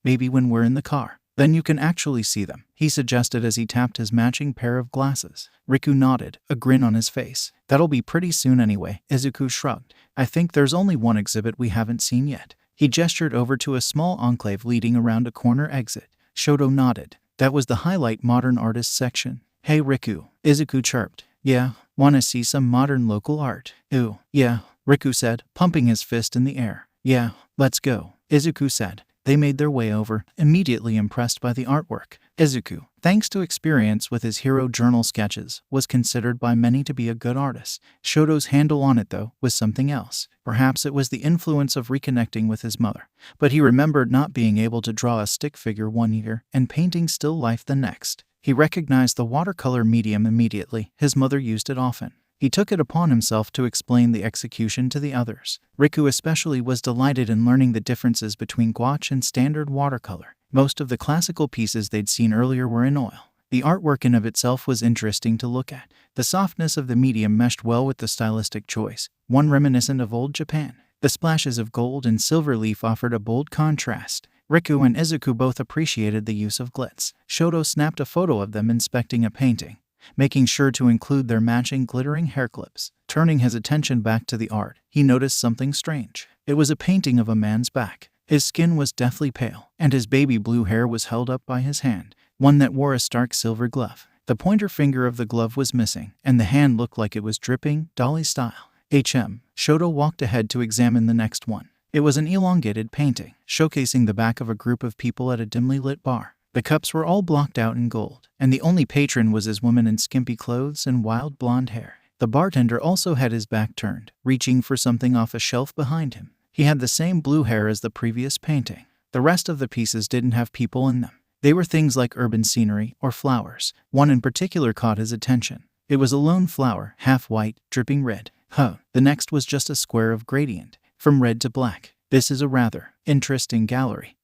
Maybe when we're in the car. Then you can actually see them," he suggested as he tapped his matching pair of glasses. Riku nodded, a grin on his face. "That'll be pretty soon anyway," Izuku shrugged. "I think there's only one exhibit we haven't seen yet." He gestured over to a small enclave leading around a corner exit. Shoto nodded. That was the highlight modern artists section. "Hey Riku," Izuku chirped. "Yeah, wanna see some modern local art?" "Ooh, yeah," Riku said, pumping his fist in the air. "Yeah, let's go," Izuku said. They made their way over, immediately impressed by the artwork. Izuku, thanks to experience with his hero journal sketches, was considered by many to be a good artist. Shoto's handle on it, though, was something else. Perhaps it was the influence of reconnecting with his mother. But he remembered not being able to draw a stick figure one year and painting still life the next. He recognized the watercolor medium immediately. His mother used it often. He took it upon himself to explain the execution to the others. Riku especially was delighted in learning the differences between gouache and standard watercolor. Most of the classical pieces they'd seen earlier were in oil. The artwork in of itself was interesting to look at. The softness of the medium meshed well with the stylistic choice, one reminiscent of old Japan. The splashes of gold and silver leaf offered a bold contrast. Riku and Izuku both appreciated the use of glitz. Shoto snapped a photo of them inspecting a painting, making sure to include their matching glittering hair clips. Turning his attention back to the art, he noticed something strange. It was a painting of a man's back. His skin was deathly pale, and his baby blue hair was held up by his hand, one that wore a stark silver glove. The pointer finger of the glove was missing, and the hand looked like it was dripping, dolly style. Shoto walked ahead to examine the next one. It was an elongated painting, showcasing the back of a group of people at a dimly lit bar. The cups were all blocked out in gold, and the only patron was his woman in skimpy clothes and wild blonde hair. The bartender also had his back turned, reaching for something off a shelf behind him. He had the same blue hair as the previous painting. The rest of the pieces didn't have people in them. They were things like urban scenery or flowers. One in particular caught his attention. It was a lone flower, half white, dripping red. The next was just a square of gradient, from red to black. This is a rather interesting gallery,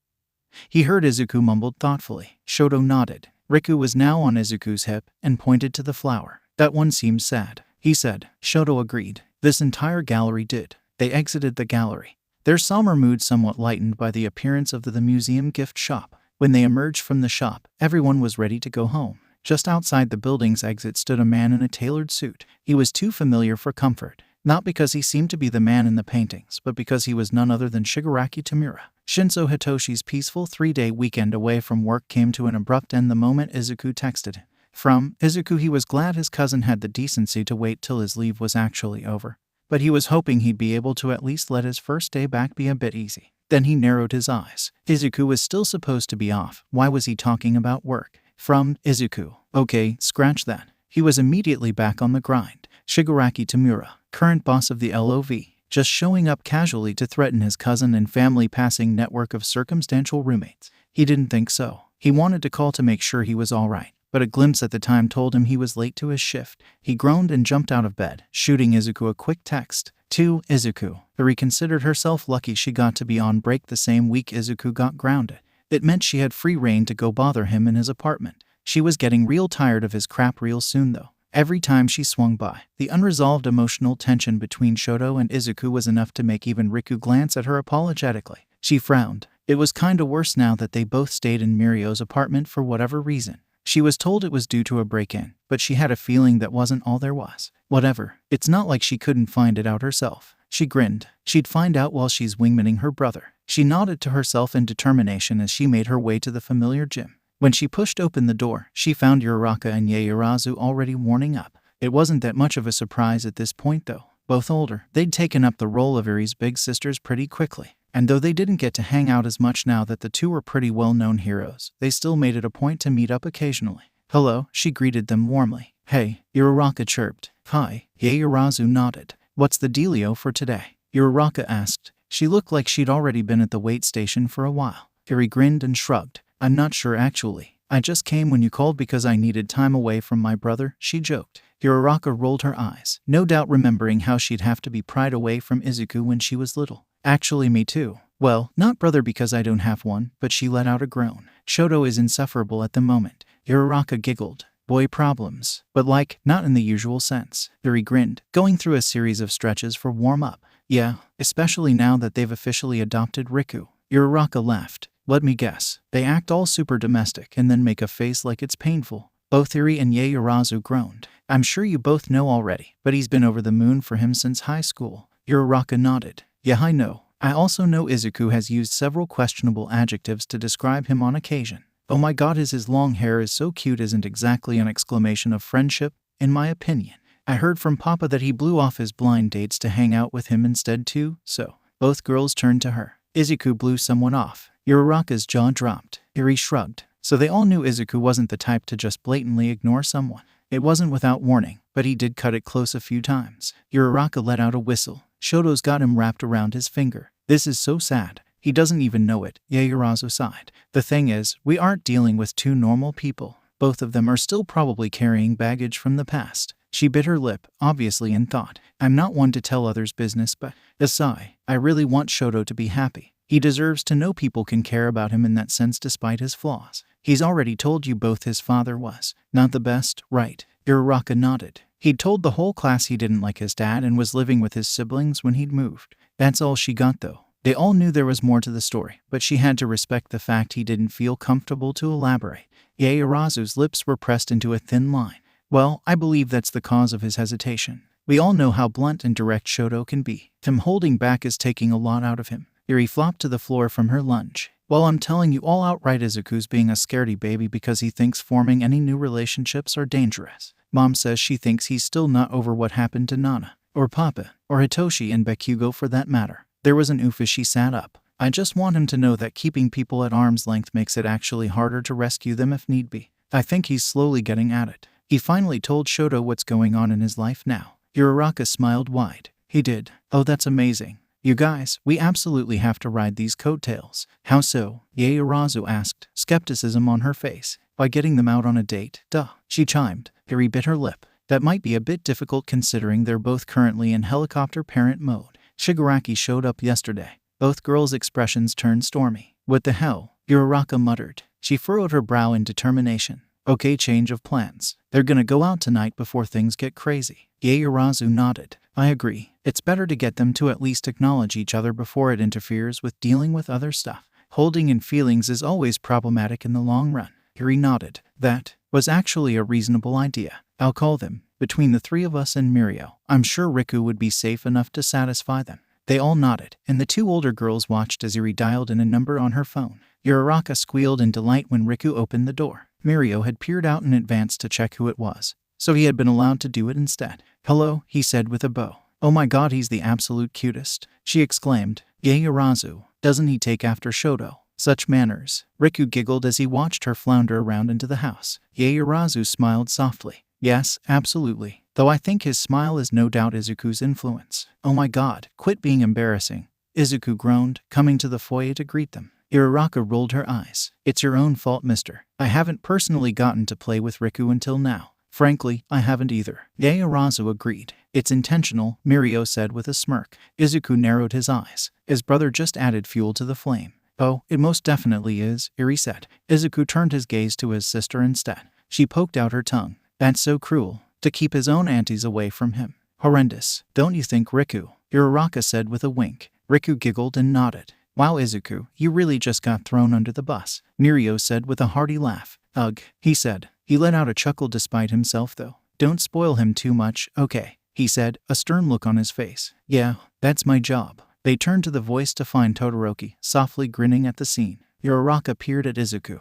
he heard Izuku mumbled thoughtfully. Shoto nodded. Riku was now on Izuku's hip and pointed to the flower. That one seems sad, he said. Shoto agreed. This entire gallery did. They exited the gallery, their somber mood somewhat lightened by the appearance of the museum gift shop. When they emerged from the shop, everyone was ready to go home. Just outside the building's exit stood a man in a tailored suit. He was too familiar for comfort, not because he seemed to be the man in the paintings, but because he was none other than Shigaraki Tamura. Shinso Hitoshi's peaceful 3-day weekend away from work came to an abrupt end the moment Izuku texted him. From Izuku, he was glad his cousin had the decency to wait till his leave was actually over, but he was hoping he'd be able to at least let his first day back be a bit easy. Then he narrowed his eyes. Izuku was still supposed to be off. Why was he talking about work? From Izuku. Okay, scratch that. He was immediately back on the grind. Shigaraki Tamura, current boss of the LOV, just showing up casually to threaten his cousin and family, passing network of circumstantial roommates. He didn't think so. He wanted to call to make sure he was all right, but a glimpse at the time told him he was late to his shift. He groaned and jumped out of bed, shooting Izuku a quick text. To Izuku. Eri considered herself lucky she got to be on break the same week Izuku got grounded. It meant she had free reign to go bother him in his apartment. She was getting real tired of his crap real soon though. Every time she swung by, the unresolved emotional tension between Shoto and Izuku was enough to make even Riku glance at her apologetically. She frowned. It was kinda worse now that they both stayed in Mirio's apartment for whatever reason. She was told it was due to a break-in, but she had a feeling that wasn't all there was. Whatever, it's not like she couldn't find it out herself. She grinned. She'd find out while she's wingmaning her brother. She nodded to herself in determination as she made her way to the familiar gym. When she pushed open the door, she found Uraraka and Yaoyorozu already warming up. It wasn't that much of a surprise at this point though. Both older, they'd taken up the role of Eri's big sisters pretty quickly. And though they didn't get to hang out as much now that the two were pretty well-known heroes, they still made it a point to meet up occasionally. Hello, she greeted them warmly. Hey, Uraraka chirped. Hi, Yaoyorozu nodded. What's the dealio for today? Uraraka asked. She looked like she'd already been at the wait station for a while. Eri grinned and shrugged. I'm not sure actually. I just came when you called because I needed time away from my brother, she joked. Uraraka rolled her eyes, no doubt remembering how she'd have to be pried away from Izuku when she was little. Actually me too. Well, not brother because I don't have one, but she let out a groan. Shoto is insufferable at the moment. Uraraka giggled. Boy problems. But like, not in the usual sense. Eri grinned, going through a series of stretches for warm-up. Yeah, especially now that they've officially adopted Riku. Uraraka laughed. Let me guess. They act all super domestic and then make a face like it's painful. Both Eri and Yaoyorozu groaned. I'm sure you both know already, but he's been over the moon for him since high school. Uraraka nodded. Yeah, I know. I also know Izuku has used several questionable adjectives to describe him on occasion. Oh my god, his long hair is so cute isn't exactly an exclamation of friendship, in my opinion. I heard from Papa that he blew off his blind dates to hang out with him instead too, so. Both girls turned to her. Izuku blew someone off. Uraraka's jaw dropped. Eri shrugged. So they all knew Izuku wasn't the type to just blatantly ignore someone. It wasn't without warning, but he did cut it close a few times. Uraraka let out a whistle. Shoto's got him wrapped around his finger. This is so sad. He doesn't even know it. Ieyasu sighed. The thing is, we aren't dealing with two normal people. Both of them are still probably carrying baggage from the past. She bit her lip, obviously in thought. I'm not one to tell others' business, but a sigh. I really want Shoto to be happy. He deserves to know people can care about him in that sense despite his flaws. He's already told you both his father was not the best, right? Uraraka nodded. He'd told the whole class he didn't like his dad and was living with his siblings when he'd moved. That's all she got though. They all knew there was more to the story, but she had to respect the fact he didn't feel comfortable to elaborate. Ieyasu's lips were pressed into a thin line. Well, I believe that's the cause of his hesitation. We all know how blunt and direct Shoto can be. Him holding back is taking a lot out of him. Eri flopped to the floor from her lunge. Well, I'm telling you all outright, Izuku's being a scaredy baby because he thinks forming any new relationships are dangerous. Mom says she thinks he's still not over what happened to Nana, or Papa, or Hitoshi and Bakugo for that matter. There was an oof as she sat up. I just want him to know that keeping people at arm's length makes it actually harder to rescue them if need be. I think he's slowly getting at it. He finally told Shoto what's going on in his life now. Uraraka smiled wide. He did. Oh, that's amazing. You guys, we absolutely have to ride these coattails. How so? Ieyasu asked, skepticism on her face. By getting them out on a date. Duh, she chimed. Eri bit her lip. That might be a bit difficult considering they're both currently in helicopter parent mode. Shigaraki showed up yesterday. Both girls' expressions turned stormy. What the hell? Uraraka muttered. She furrowed her brow in determination. Okay, change of plans. They're gonna go out tonight before things get crazy. Ieyasu nodded. I agree. It's better to get them to at least acknowledge each other before it interferes with dealing with other stuff. Holding in feelings is always problematic in the long run. Eri nodded. That was actually a reasonable idea. I'll call them. Between the three of us and Mirio, I'm sure Riku would be safe enough to satisfy them. They all nodded, and the two older girls watched as Eri dialed in a number on her phone. Uraraka squealed in delight when Riku opened the door. Mirio had peered out in advance to check who it was, so he had been allowed to do it instead. Hello, he said with a bow. Oh my god, he's the absolute cutest, she exclaimed. Ieyasu, doesn't he take after Shoto? Such manners. Riku giggled as he watched her flounder around into the house. Ieyasu smiled softly. Yes, absolutely. Though I think his smile is no doubt Izuku's influence. Oh my god, quit being embarrassing. Izuku groaned, coming to the foyer to greet them. Uraraka rolled her eyes. It's your own fault, mister. I haven't personally gotten to play with Riku until now. Frankly, I haven't either. Ieyasu agreed. It's intentional, Mirio said with a smirk. Izuku narrowed his eyes. His brother just added fuel to the flame. Oh, it most definitely is, Eri said. Izuku turned his gaze to his sister instead. She poked out her tongue. That's so cruel. To keep his own aunties away from him. Horrendous. Don't you think, Riku? Uraraka said with a wink. Riku giggled and nodded. Wow, Izuku, you really just got thrown under the bus. Mirio said with a hearty laugh. Ugh, he said. He let out a chuckle despite himself though. Don't spoil him too much, okay, he said, a stern look on his face. Yeah, that's my job. They turned to the voice to find Todoroki, softly grinning at the scene. Uraraka peered at Izuku,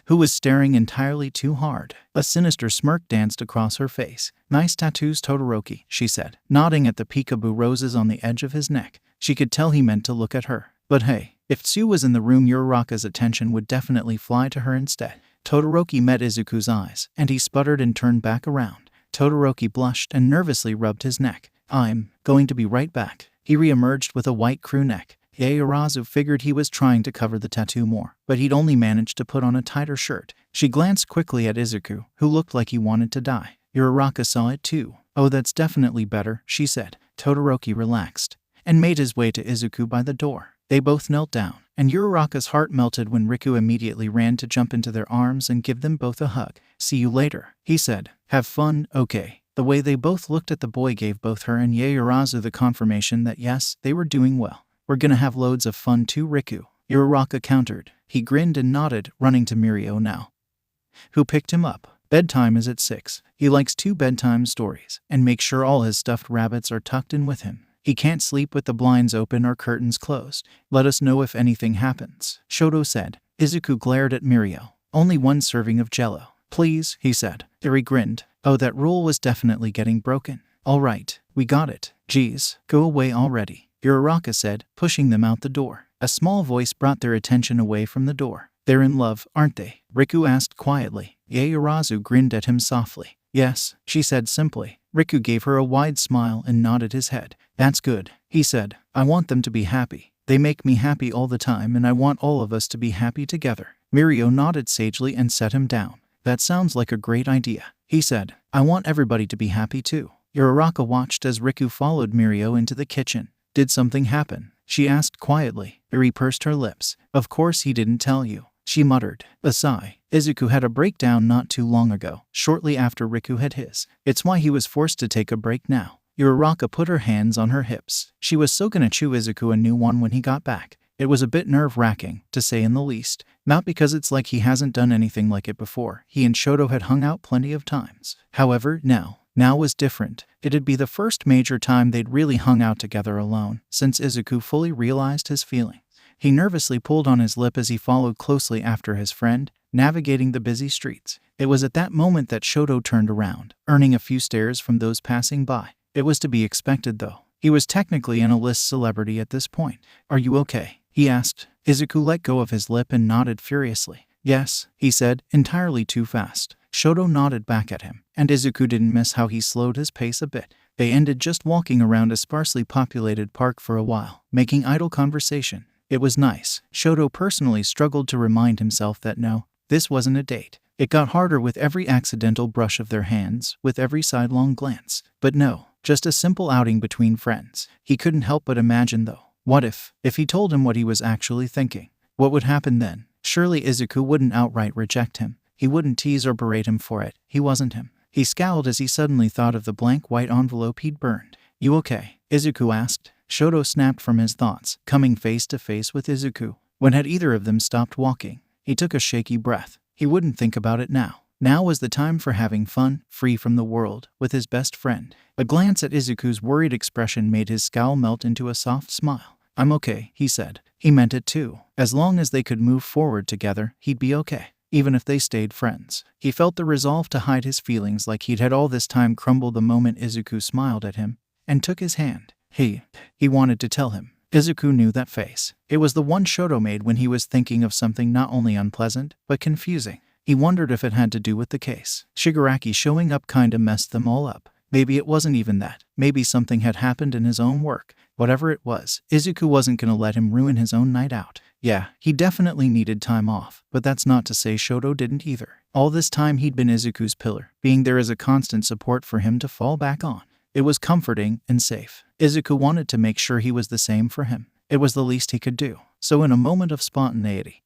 who was staring entirely too hard. A sinister smirk danced across her face. Nice tattoos, Todoroki, she said, nodding at the peekaboo roses on the edge of his neck. She could tell he meant to look at her. But hey, if Tsu was in the room, Uraraka's attention would definitely fly to her instead. Todoroki met Izuku's eyes, and he sputtered and turned back around. Todoroki blushed and nervously rubbed his neck. I'm going to be right back. He re-emerged with a white crew neck. Ieyasu figured he was trying to cover the tattoo more, but he'd only managed to put on a tighter shirt. She glanced quickly at Izuku, who looked like he wanted to die. Uraraka saw it too. Oh, that's definitely better, she said. Todoroki relaxed and made his way to Izuku by the door. They both knelt down, and Uraraka's heart melted when Riku immediately ran to jump into their arms and give them both a hug. See you later, he said. Have fun, okay. The way they both looked at the boy gave both her and Ieyasu the confirmation that yes, they were doing well. We're gonna have loads of fun too, Riku, Uraraka countered. He grinned and nodded, running to Mirio now, who picked him up. Bedtime is at 6. He likes 2 bedtime stories, and makes sure all his stuffed rabbits are tucked in with him. He can't sleep with the blinds open or curtains closed. Let us know if anything happens, Shoto said. Izuku glared at Mirio. Only 1 serving of jello. Please, he said. Eri grinned. Oh, that rule was definitely getting broken. All right, we got it. Geez, go away already. 𝗧𝗏𝗧𝗏 said, pushing them out the door. A small voice brought their attention away from the door. They're in love, aren't they? Riku asked quietly. Ieyasu grinned at him softly. Yes, she said simply. Riku gave her a wide smile and nodded his head. That's good, he said. I want them to be happy. They make me happy all the time and I want all of us to be happy together. Mirio nodded sagely and set him down. That sounds like a great idea, he said. I want everybody to be happy too. Uraraka watched as Riku followed Mirio into the kitchen. Did something happen? She asked quietly. Eri pursed her lips. Of course he didn't tell you, she muttered. A sigh. Izuku had a breakdown not too long ago, shortly after Riku had his. It's why he was forced to take a break now. Uraraka put her hands on her hips. She was so gonna chew Izuku a new one when he got back. It was a bit nerve-wracking, to say in the least. Not because it's like he hasn't done anything like it before. He and Shoto had hung out plenty of times. However, now was different. It'd be the first major time they'd really hung out together alone, since Izuku fully realized his feelings. He nervously pulled on his lip as he followed closely after his friend, navigating the busy streets. It was at that moment that Shoto turned around, earning a few stares from those passing by. It was to be expected though. He was technically an A-list celebrity at this point. Are you okay? He asked. Izuku let go of his lip and nodded furiously. Yes, he said, entirely too fast. Shoto nodded back at him, and Izuku didn't miss how he slowed his pace a bit. They ended just walking around a sparsely populated park for a while, making idle conversation. It was nice. Shoto personally struggled to remind himself that no, this wasn't a date. It got harder with every accidental brush of their hands, with every sidelong glance. But no, just a simple outing between friends. He couldn't help but imagine though. What if he told him what he was actually thinking? What would happen then? Surely Izuku wouldn't outright reject him. He wouldn't tease or berate him for it. He wasn't him. He scowled as he suddenly thought of the blank white envelope he'd burned. You okay? Izuku asked. Shoto snapped from his thoughts, coming face to face with Izuku. When had either of them stopped walking? He took a shaky breath. He wouldn't think about it now. Now was the time for having fun, free from the world, with his best friend. A glance at Izuku's worried expression made his scowl melt into a soft smile. I'm okay, he said. He meant it too. As long as they could move forward together, he'd be okay. Even if they stayed friends. He felt the resolve to hide his feelings like he'd had all this time crumble the moment Izuku smiled at him and took his hand. He wanted to tell him. Izuku knew that face. It was the one Shoto made when he was thinking of something not only unpleasant, but confusing. He wondered if it had to do with the case. Shigaraki showing up kinda messed them all up. Maybe it wasn't even that. Maybe something had happened in his own work. Whatever it was, Izuku wasn't gonna let him ruin his own night out. Yeah, he definitely needed time off, but that's not to say Shoto didn't either. All this time he'd been Izuku's pillar, being there as a constant support for him to fall back on. It was comforting and safe. Izuku wanted to make sure he was the same for him. It was the least he could do. So in a moment of spontaneity,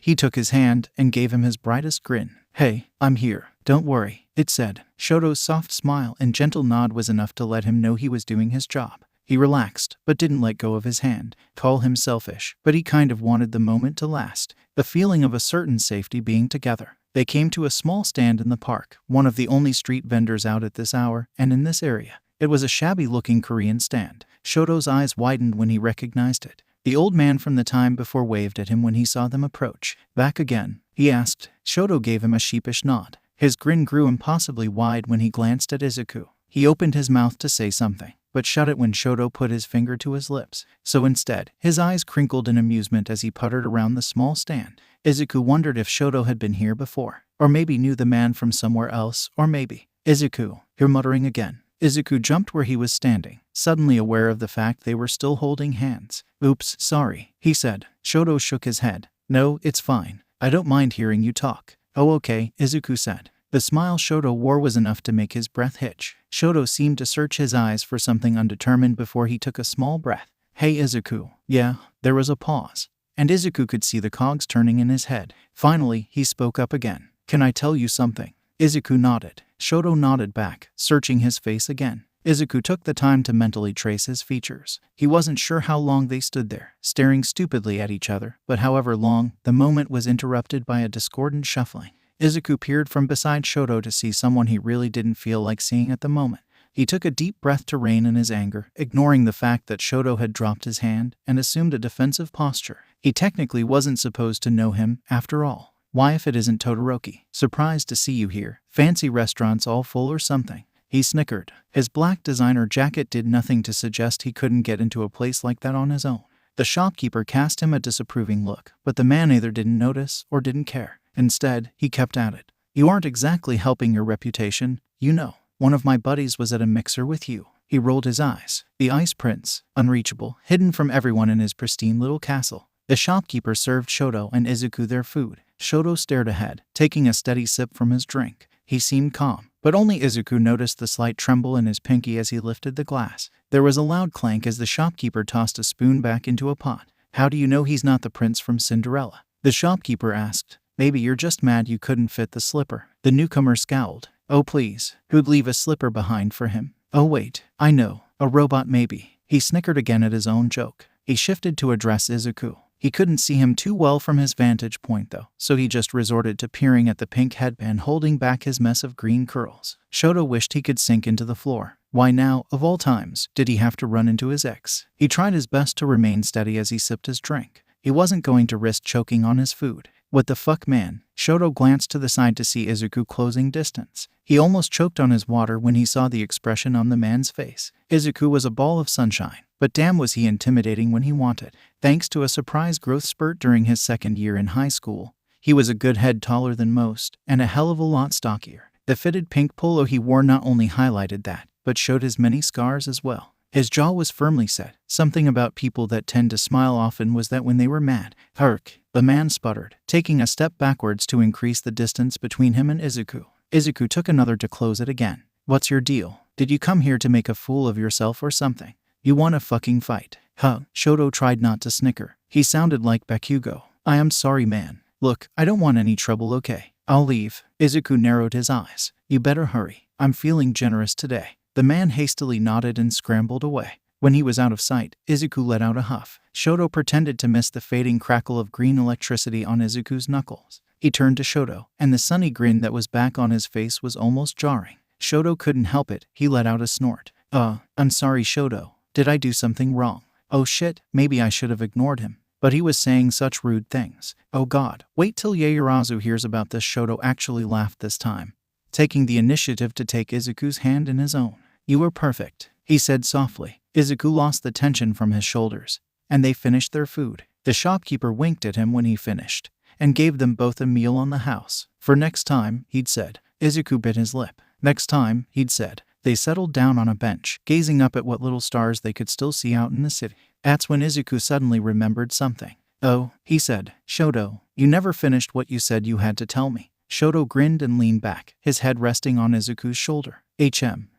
he took his hand and gave him his brightest grin. Hey, I'm here. Don't worry, it said. Shoto's soft smile and gentle nod was enough to let him know he was doing his job. He relaxed, but didn't let go of his hand. Call him selfish, but he kind of wanted the moment to last. The feeling of a certain safety being together. They came to a small stand in the park, one of the only street vendors out at this hour and in this area. It was a shabby-looking Korean stand. Shoto's eyes widened when he recognized it. The old man from the time before waved at him when he saw them approach. Back again? He asked. Shoto gave him a sheepish nod. His grin grew impossibly wide when he glanced at Izuku. He opened his mouth to say something, but shut it when Shoto put his finger to his lips. So instead, his eyes crinkled in amusement as he puttered around the small stand. Izuku wondered if Shoto had been here before, or maybe knew the man from somewhere else, or maybe. Izuku, you're muttering again. Izuku jumped where he was standing, suddenly aware of the fact they were still holding hands. Oops, sorry, he said. Shoto shook his head. No, it's fine. I don't mind hearing you talk. Oh okay, Izuku said. The smile Shoto wore was enough to make his breath hitch. Shoto seemed to search his eyes for something undetermined before he took a small breath. Hey Izuku. Yeah, there was a pause. And Izuku could see the cogs turning in his head. Finally, he spoke up again. Can I tell you something? Izuku nodded. Shoto nodded back, searching his face again. Izuku took the time to mentally trace his features. He wasn't sure how long they stood there, staring stupidly at each other, but however long, the moment was interrupted by a discordant shuffling. Izuku peered from beside Shoto to see someone he really didn't feel like seeing at the moment. He took a deep breath to rein in his anger, ignoring the fact that Shoto had dropped his hand and assumed a defensive posture. He technically wasn't supposed to know him, after all. Why if it isn't Todoroki? Surprised to see you here. Fancy restaurants all full or something. he snickered. His black designer jacket did nothing to suggest he couldn't get into a place like that on his own. The shopkeeper cast him a disapproving look, but the man either didn't notice or didn't care. Instead, he kept at it. You aren't exactly helping your reputation, you know. One of my buddies was at a mixer with you. He rolled his eyes. The Ice Prince, unreachable, hidden from everyone in his pristine little castle. The shopkeeper served Shoto and Izuku their food. Shoto stared ahead, taking a steady sip from his drink. He seemed calm, but only Izuku noticed the slight tremble in his pinky as he lifted the glass. There was a loud clank as the shopkeeper tossed a spoon back into a pot. How do you know he's not the prince from Cinderella? The shopkeeper asked. Maybe you're just mad you couldn't fit the slipper. The newcomer scowled. Oh please, who'd leave a slipper behind for him? Oh wait, I know, a robot maybe. He snickered again at his own joke. He shifted to address Izuku. He couldn't see him too well from his vantage point though, so he just resorted to peering at the pink headband holding back his mess of green curls. Shoto wished he could sink into the floor. Why now, of all times, did he have to run into his ex? He tried his best to remain steady as he sipped his drink. He wasn't going to risk choking on his food. What the fuck, man? Shoto glanced to the side to see Izuku closing distance. He almost choked on his water when he saw the expression on the man's face. Izuku was a ball of sunshine, but damn was he intimidating when he wanted. Thanks to a surprise growth spurt during his second year in high school, he was a good head taller than most, and a hell of a lot stockier. The fitted pink polo he wore not only highlighted that, but showed his many scars as well. His jaw was firmly set. Something about people that tend to smile often was that when they were mad. Hark, the man sputtered, taking a step backwards to increase the distance between him and Izuku. Izuku took another to close it again. What's your deal? Did you come here to make a fool of yourself or something? You want a fucking fight? Huh? Shoto tried not to snicker. He sounded like Bakugo. I am sorry, man. Look, I don't want any trouble, okay? I'll leave. Izuku narrowed his eyes. You better hurry. I'm feeling generous today. The man hastily nodded and scrambled away. When he was out of sight, Izuku let out a huff. Shoto pretended to miss the fading crackle of green electricity on Izuku's knuckles. He turned to Shoto, and the sunny grin that was back on his face was almost jarring. Shoto couldn't help it. He let out a snort. I'm sorry, Shoto. Did I do something wrong? Oh shit, maybe I should have ignored him. But he was saying such rude things. Oh god, wait till Yaoyorozu hears about this. Shoto actually laughed this time, taking the initiative to take Izuku's hand in his own. You were perfect, he said softly. Izuku lost the tension from his shoulders, and they finished their food. The shopkeeper winked at him when he finished, and gave them both a meal on the house. For next time, he'd said. Izuku bit his lip. Next time, he'd said. They settled down on a bench, gazing up at what little stars they could still see out in the city. That's when Izuku suddenly remembered something. Oh, he said. Shoto, you never finished what you said you had to tell me. Shoto grinned and leaned back, his head resting on Izuku's shoulder.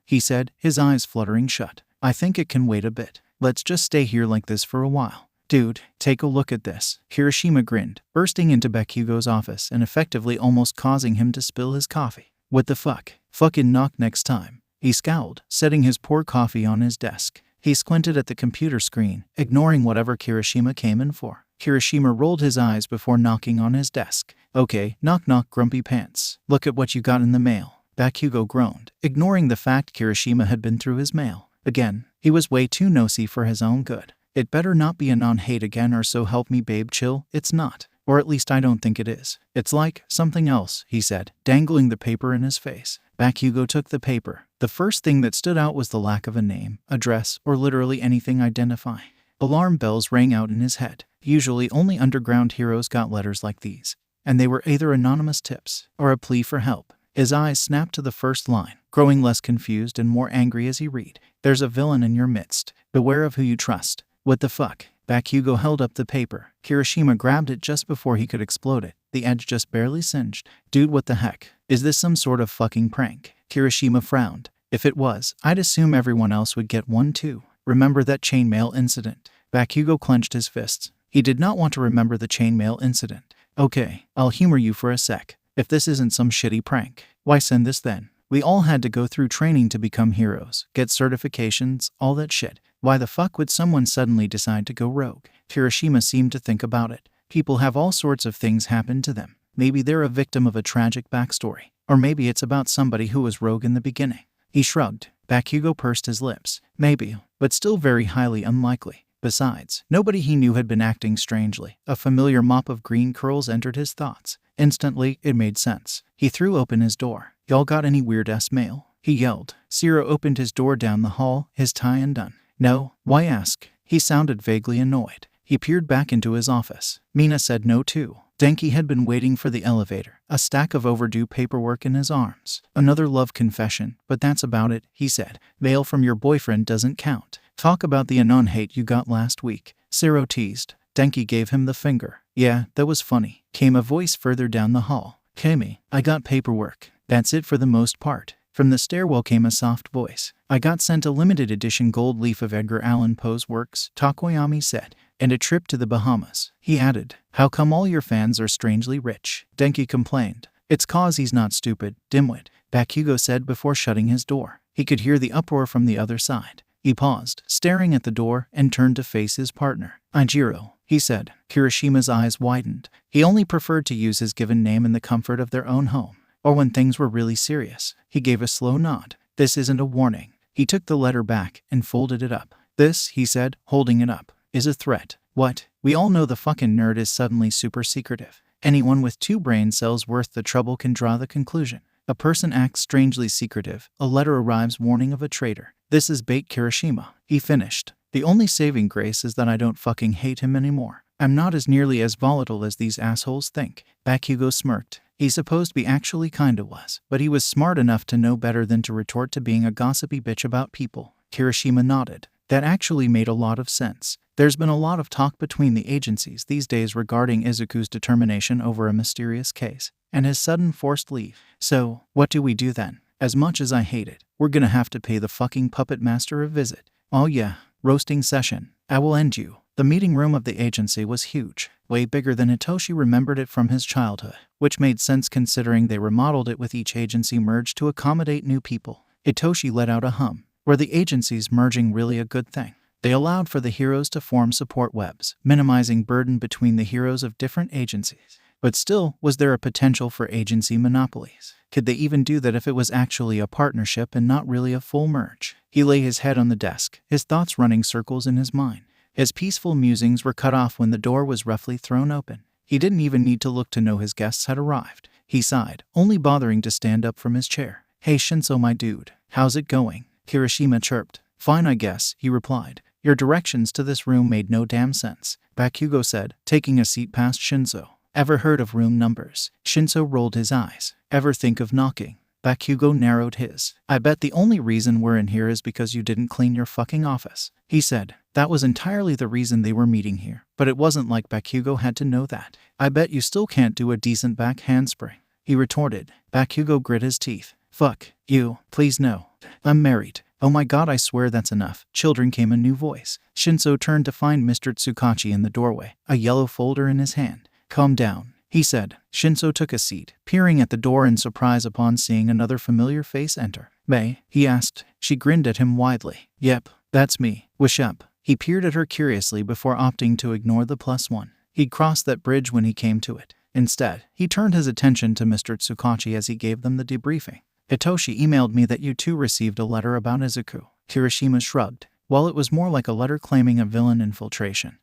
He said, his eyes fluttering shut. I think it can wait a bit. Let's just stay here like this for a while. Dude, take a look at this. Kirishima grinned, bursting into Bakugo's office and effectively almost causing him to spill his coffee. What the fuck? Fucking knock next time. He scowled, setting his pour coffee on his desk. He squinted at the computer screen, ignoring whatever Kirishima came in for. Kirishima rolled his eyes before knocking on his desk. Okay, knock knock, grumpy pants. Look at what you got in the mail. Bakugo groaned, ignoring the fact Kirishima had been through his mail. Again, he was way too nosy for his own good. It better not be a non-hate again, or so help me babe chill, it's not. Or at least I don't think it is. It's like something else, he said, dangling the paper in his face. Bakugo took the paper. The first thing that stood out was the lack of a name, address, or literally anything identifying. Alarm bells rang out in his head. Usually only underground heroes got letters like these, and they were either anonymous tips or a plea for help. His eyes snapped to the first line, growing less confused and more angry as he read. There's a villain in your midst. Beware of who you trust. What the fuck? Bakugo held up the paper. Kirishima grabbed it just before he could explode it. The edge just barely singed. Dude, what the heck? Is this some sort of fucking prank? Kirishima frowned. If it was, I'd assume everyone else would get one too. Remember that chainmail incident? Bakugo clenched his fists. He did not want to remember the chainmail incident. Okay, I'll humor you for a sec. If this isn't some shitty prank, why send this then? We all had to go through training to become heroes, get certifications, all that shit. Why the fuck would someone suddenly decide to go rogue? Kirishima seemed to think about it. People have all sorts of things happen to them. Maybe they're a victim of a tragic backstory. Or maybe it's about somebody who was rogue in the beginning. He shrugged. Bakugo pursed his lips. Maybe, but still very highly unlikely. Besides, nobody he knew had been acting strangely. A familiar mop of green curls entered his thoughts. Instantly, it made sense. He threw open his door. Y'all got any weird-ass mail? he yelled. Zero opened his door down the hall, his tie undone. No, why ask? He sounded vaguely annoyed. He peered back into his office. Mina said no too. Denki had been waiting for the elevator, a stack of overdue paperwork in his arms. Another love confession, but that's about it, he said. Mail from your boyfriend doesn't count. Talk about the anon hate you got last week. Zero teased. Denki gave him the finger. Yeah, that was funny, came a voice further down the hall. Kami, I got paperwork. That's it for the most part. From the stairwell came a soft voice. I got sent a limited edition gold leaf of Edgar Allan Poe's works, Takoyami said, and a trip to the Bahamas. He added, how come all your fans are strangely rich? Denki complained. It's 'cause he's not stupid, dimwit, Bakugo said before shutting his door. He could hear the uproar from the other side. He paused, staring at the door, and turned to face his partner. Ijiro, he said. Kirishima's eyes widened. He only preferred to use his given name in the comfort of their own home, or when things were really serious. He gave a slow nod. This isn't a warning. He took the letter back and folded it up. This, he said, holding it up, is a threat. What? We all know the fucking nerd is suddenly super secretive. Anyone with 2 brain cells worth the trouble can draw the conclusion. A person acts strangely secretive. A letter arrives warning of a traitor. This is bait Kirishima. He finished. The only saving grace is that I don't fucking hate him anymore. I'm not as nearly as volatile as these assholes think. Bakugo smirked. He supposed to be actually kinda was, but he was smart enough to know better than to retort to being a gossipy bitch about people. Kirishima nodded. That actually made a lot of sense. There's been a lot of talk between the agencies these days regarding Izuku's determination over a mysterious case, and his sudden forced leave. So, what do we do then? As much as I hate it, we're gonna have to pay the fucking puppet master a visit. Oh yeah, roasting session. I will end you. The meeting room of the agency was huge, way bigger than Hitoshi remembered it from his childhood, which made sense considering they remodeled it with each agency merged to accommodate new people. Hitoshi let out a hum. Were the agencies merging really a good thing? They allowed for the heroes to form support webs, minimizing burden between the heroes of different agencies. But still, was there a potential for agency monopolies? Could they even do that if it was actually a partnership and not really a full merge? He lay his head on the desk, his thoughts running circles in his mind. His peaceful musings were cut off when the door was roughly thrown open. He didn't even need to look to know his guests had arrived. He sighed, only bothering to stand up from his chair. Hey Shinso, my dude, how's it going? Kirishima chirped. Fine, I guess, he replied. Your directions to this room made no damn sense, Bakugo said, taking a seat past Shinso. Ever heard of room numbers? Shinso rolled his eyes. Ever think of knocking? Bakugo narrowed his. I bet the only reason we're in here is because you didn't clean your fucking office, he said. That was entirely the reason they were meeting here, but it wasn't like Bakugo had to know that. I bet you still can't do a decent back handspring, he retorted. Bakugo grit his teeth. Fuck you, please no. I'm married. Oh my god, I swear that's enough. Children, came a new voice. Shinso turned to find Mr. Tsukachi in the doorway, a yellow folder in his hand. Calm down, he said. Shinso took a seat, peering at the door in surprise upon seeing another familiar face enter. May? He asked. She grinned at him widely. Yep, that's me. Wish up. He peered at her curiously before opting to ignore the +1. He'd crossed that bridge when he came to it. Instead, he turned his attention to Mr. Tsukachi as he gave them the debriefing. Hitoshi emailed me that you two received a letter about Izuku. Kirishima shrugged. Well, it was more like a letter claiming a villain infiltration.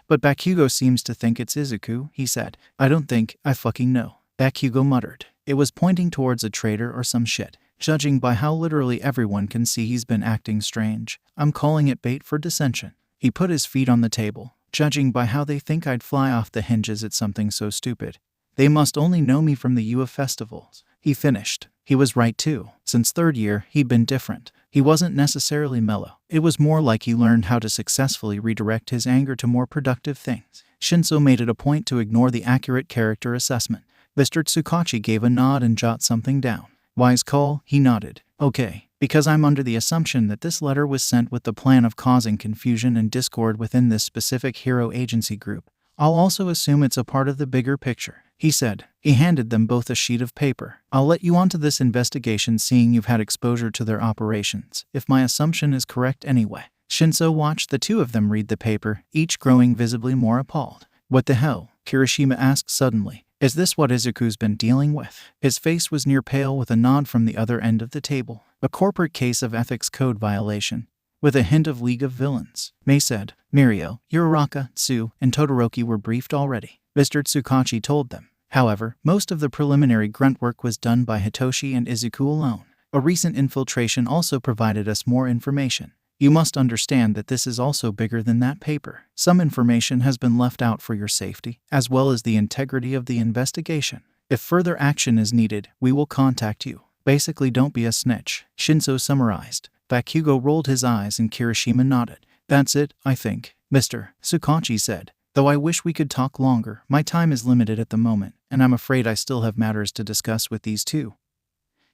But Bakugo seems to think it's Izuku, he said. I don't think, I fucking know. Bakugo muttered. It was pointing towards a traitor or some shit. Judging by how literally everyone can see he's been acting strange, I'm calling it bait for dissension. He put his feet on the table. Judging by how they think I'd fly off the hinges at something so stupid, they must only know me from the UF festivals. He finished. He was right too. Since third year, he'd been different. He wasn't necessarily mellow. It was more like he learned how to successfully redirect his anger to more productive things. Shinso made it a point to ignore the accurate character assessment. Mr. Tsukachi gave a nod and jotted something down. Wise call, he nodded. Okay, because I'm under the assumption that this letter was sent with the plan of causing confusion and discord within this specific hero agency group, I'll also assume it's a part of the bigger picture, he said. He handed them both a sheet of paper. I'll let you onto this investigation seeing you've had exposure to their operations, if my assumption is correct anyway. Shinso watched the two of them read the paper, each growing visibly more appalled. What the hell? Kirishima asked suddenly. Is this what Izuku's been dealing with? His face was near pale with a nod from the other end of the table. A corporate case of ethics code violation, with a hint of League of Villains. May said. Mirio, Uraraka, Tsu, and Todoroki were briefed already, Mr. Tsukachi told them. However, most of the preliminary grunt work was done by Hitoshi and Izuku alone. A recent infiltration also provided us more information. You must understand that this is also bigger than that paper. Some information has been left out for your safety, as well as the integrity of the investigation. If further action is needed, we will contact you. Basically, don't be a snitch, Shinso summarized. Bakugo rolled his eyes and Kirishima nodded. That's it, I think, Mr. Tsukachi said. Though I wish we could talk longer, my time is limited at the moment, and I'm afraid I still have matters to discuss with these two,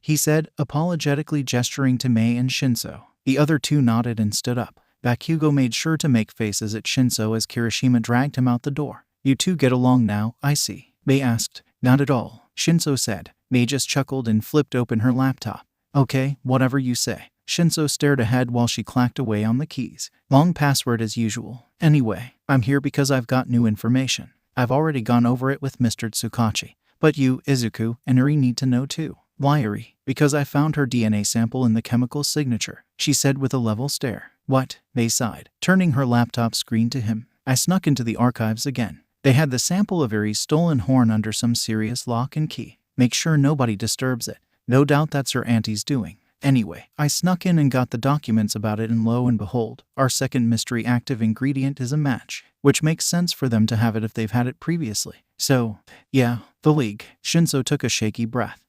he said, apologetically gesturing to Mei and Shinso. The other two nodded and stood up. Bakugo made sure to make faces at Shinso as Kirishima dragged him out the door. You two get along now, I see, Mei asked. Not at all, Shinso said. Mei just chuckled and flipped open her laptop. Okay, whatever you say. Shinso stared ahead while she clacked away on the keys. Long password as usual. Anyway, I'm here because I've got new information. I've already gone over it with Mr. Tsukachi. But you, Izuku, and Eri need to know too. Why Eri? Because I found her DNA sample in the chemical signature, she said with a level stare. What? Mei sighed, turning her laptop screen to him. I snuck into the archives again. They had the sample of Eri's stolen horn under some serious lock and key. Make sure nobody disturbs it. No doubt that's her auntie's doing. Anyway, I snuck in and got the documents about it, and lo and behold, our second mystery active ingredient is a match, which makes sense for them to have it if they've had it previously. So, yeah, the League. Shinso took a shaky breath.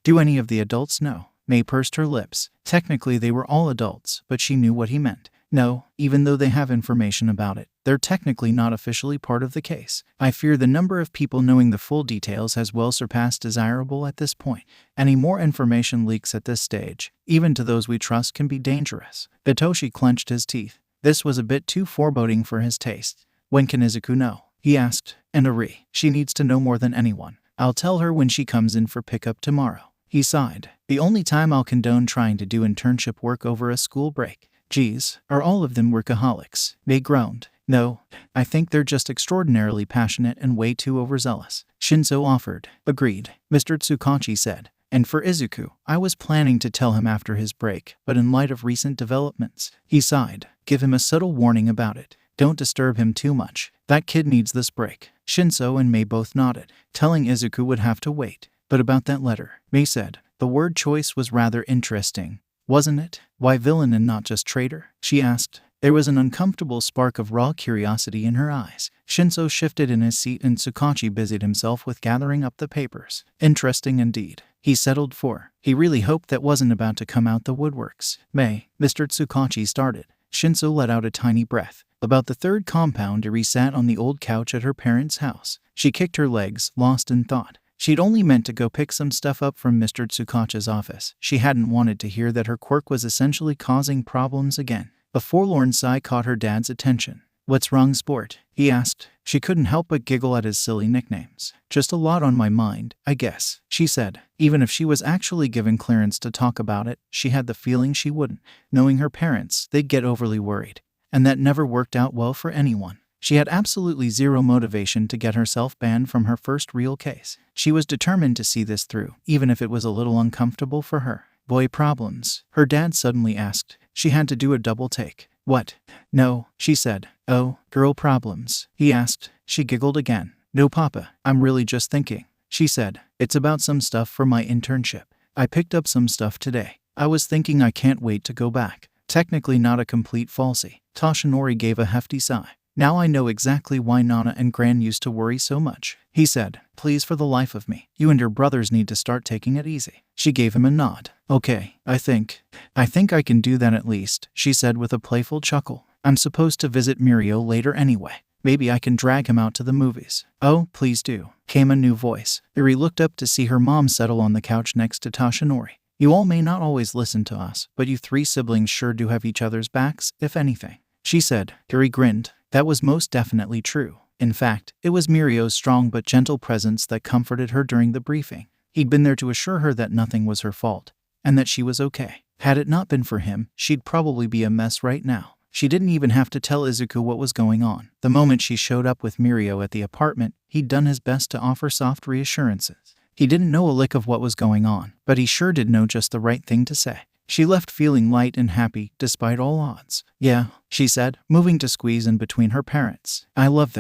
Do any of the adults know? Mei pursed her lips. Technically they were all adults, but she knew what he meant. No, even though they have information about it, they're technically not officially part of the case. I fear the number of people knowing the full details has well surpassed desirable at this point. Any more information leaks at this stage, even to those we trust, can be dangerous. Hitoshi clenched his teeth. This was a bit too foreboding for his taste. When can Izuku know? He asked. And Eri, she needs to know more than anyone. I'll tell her when she comes in for pickup tomorrow. He sighed. The only time I'll condone trying to do internship work over a school break. Geez, are all of them workaholics? Mei groaned. No, I think they're just extraordinarily passionate and way too overzealous, Shinso offered. Agreed, Mr. Tsukachi said. And for Izuku, I was planning to tell him after his break, but in light of recent developments, he sighed. Give him a subtle warning about it. Don't disturb him too much. That kid needs this break. Shinso and Mei both nodded. Telling Izuku would have to wait. But about that letter, Mei said. The word choice was rather interesting, wasn't it? Why villain and not just traitor? She asked. There was an uncomfortable spark of raw curiosity in her eyes. Shinso shifted in his seat and Tsukachi busied himself with gathering up the papers. Interesting indeed, he settled for. He really hoped that wasn't about to come out the woodworks. Mei, Mr. Tsukachi started. Shinso let out a tiny breath. About the third compound, Eri sat on the old couch at her parents' house. She kicked her legs, lost in thought. She'd only meant to go pick some stuff up from Mr. Tsukachi's office. She hadn't wanted to hear that her quirk was essentially causing problems again. A forlorn sigh caught her dad's attention. What's wrong, sport? He asked. She couldn't help but giggle at his silly nicknames. Just a lot on my mind, I guess, she said. Even if she was actually given clearance to talk about it, she had the feeling she wouldn't. Knowing her parents, they'd get overly worried. And that never worked out well for anyone. She had absolutely zero motivation to get herself banned from her first real case. She was determined to see this through, even if it was a little uncomfortable for her. Boy problems? Her dad suddenly asked. She had to do a double take. What? No, she said. Oh, girl problems? He asked. She giggled again. No, Papa, I'm really just thinking, she said. It's about some stuff for my internship. I picked up some stuff today. I was thinking I can't wait to go back. Technically not a complete falsie. Toshinori gave a hefty sigh. Now I know exactly why Nana and Gran used to worry so much, he said. Please, for the life of me, you and your brothers need to start taking it easy. She gave him a nod. Okay, I think I can do that at least, she said with a playful chuckle. I'm supposed to visit Mirio later anyway. Maybe I can drag him out to the movies. Oh, please do, came a new voice. Eri looked up to see her mom settle on the couch next to Toshinori. You all may not always listen to us, but you three siblings sure do have each other's backs, if anything, she said. Eri grinned. That was most definitely true. In fact, it was Mirio's strong but gentle presence that comforted her during the briefing. He'd been there to assure her that nothing was her fault, and that she was okay. Had it not been for him, she'd probably be a mess right now. She didn't even have to tell Izuku what was going on. The moment she showed up with Mirio at the apartment, he'd done his best to offer soft reassurances. He didn't know a lick of what was going on, but he sure did know just the right thing to say. She left feeling light and happy, despite all odds. Yeah, she said, moving to squeeze in between her parents. I love them.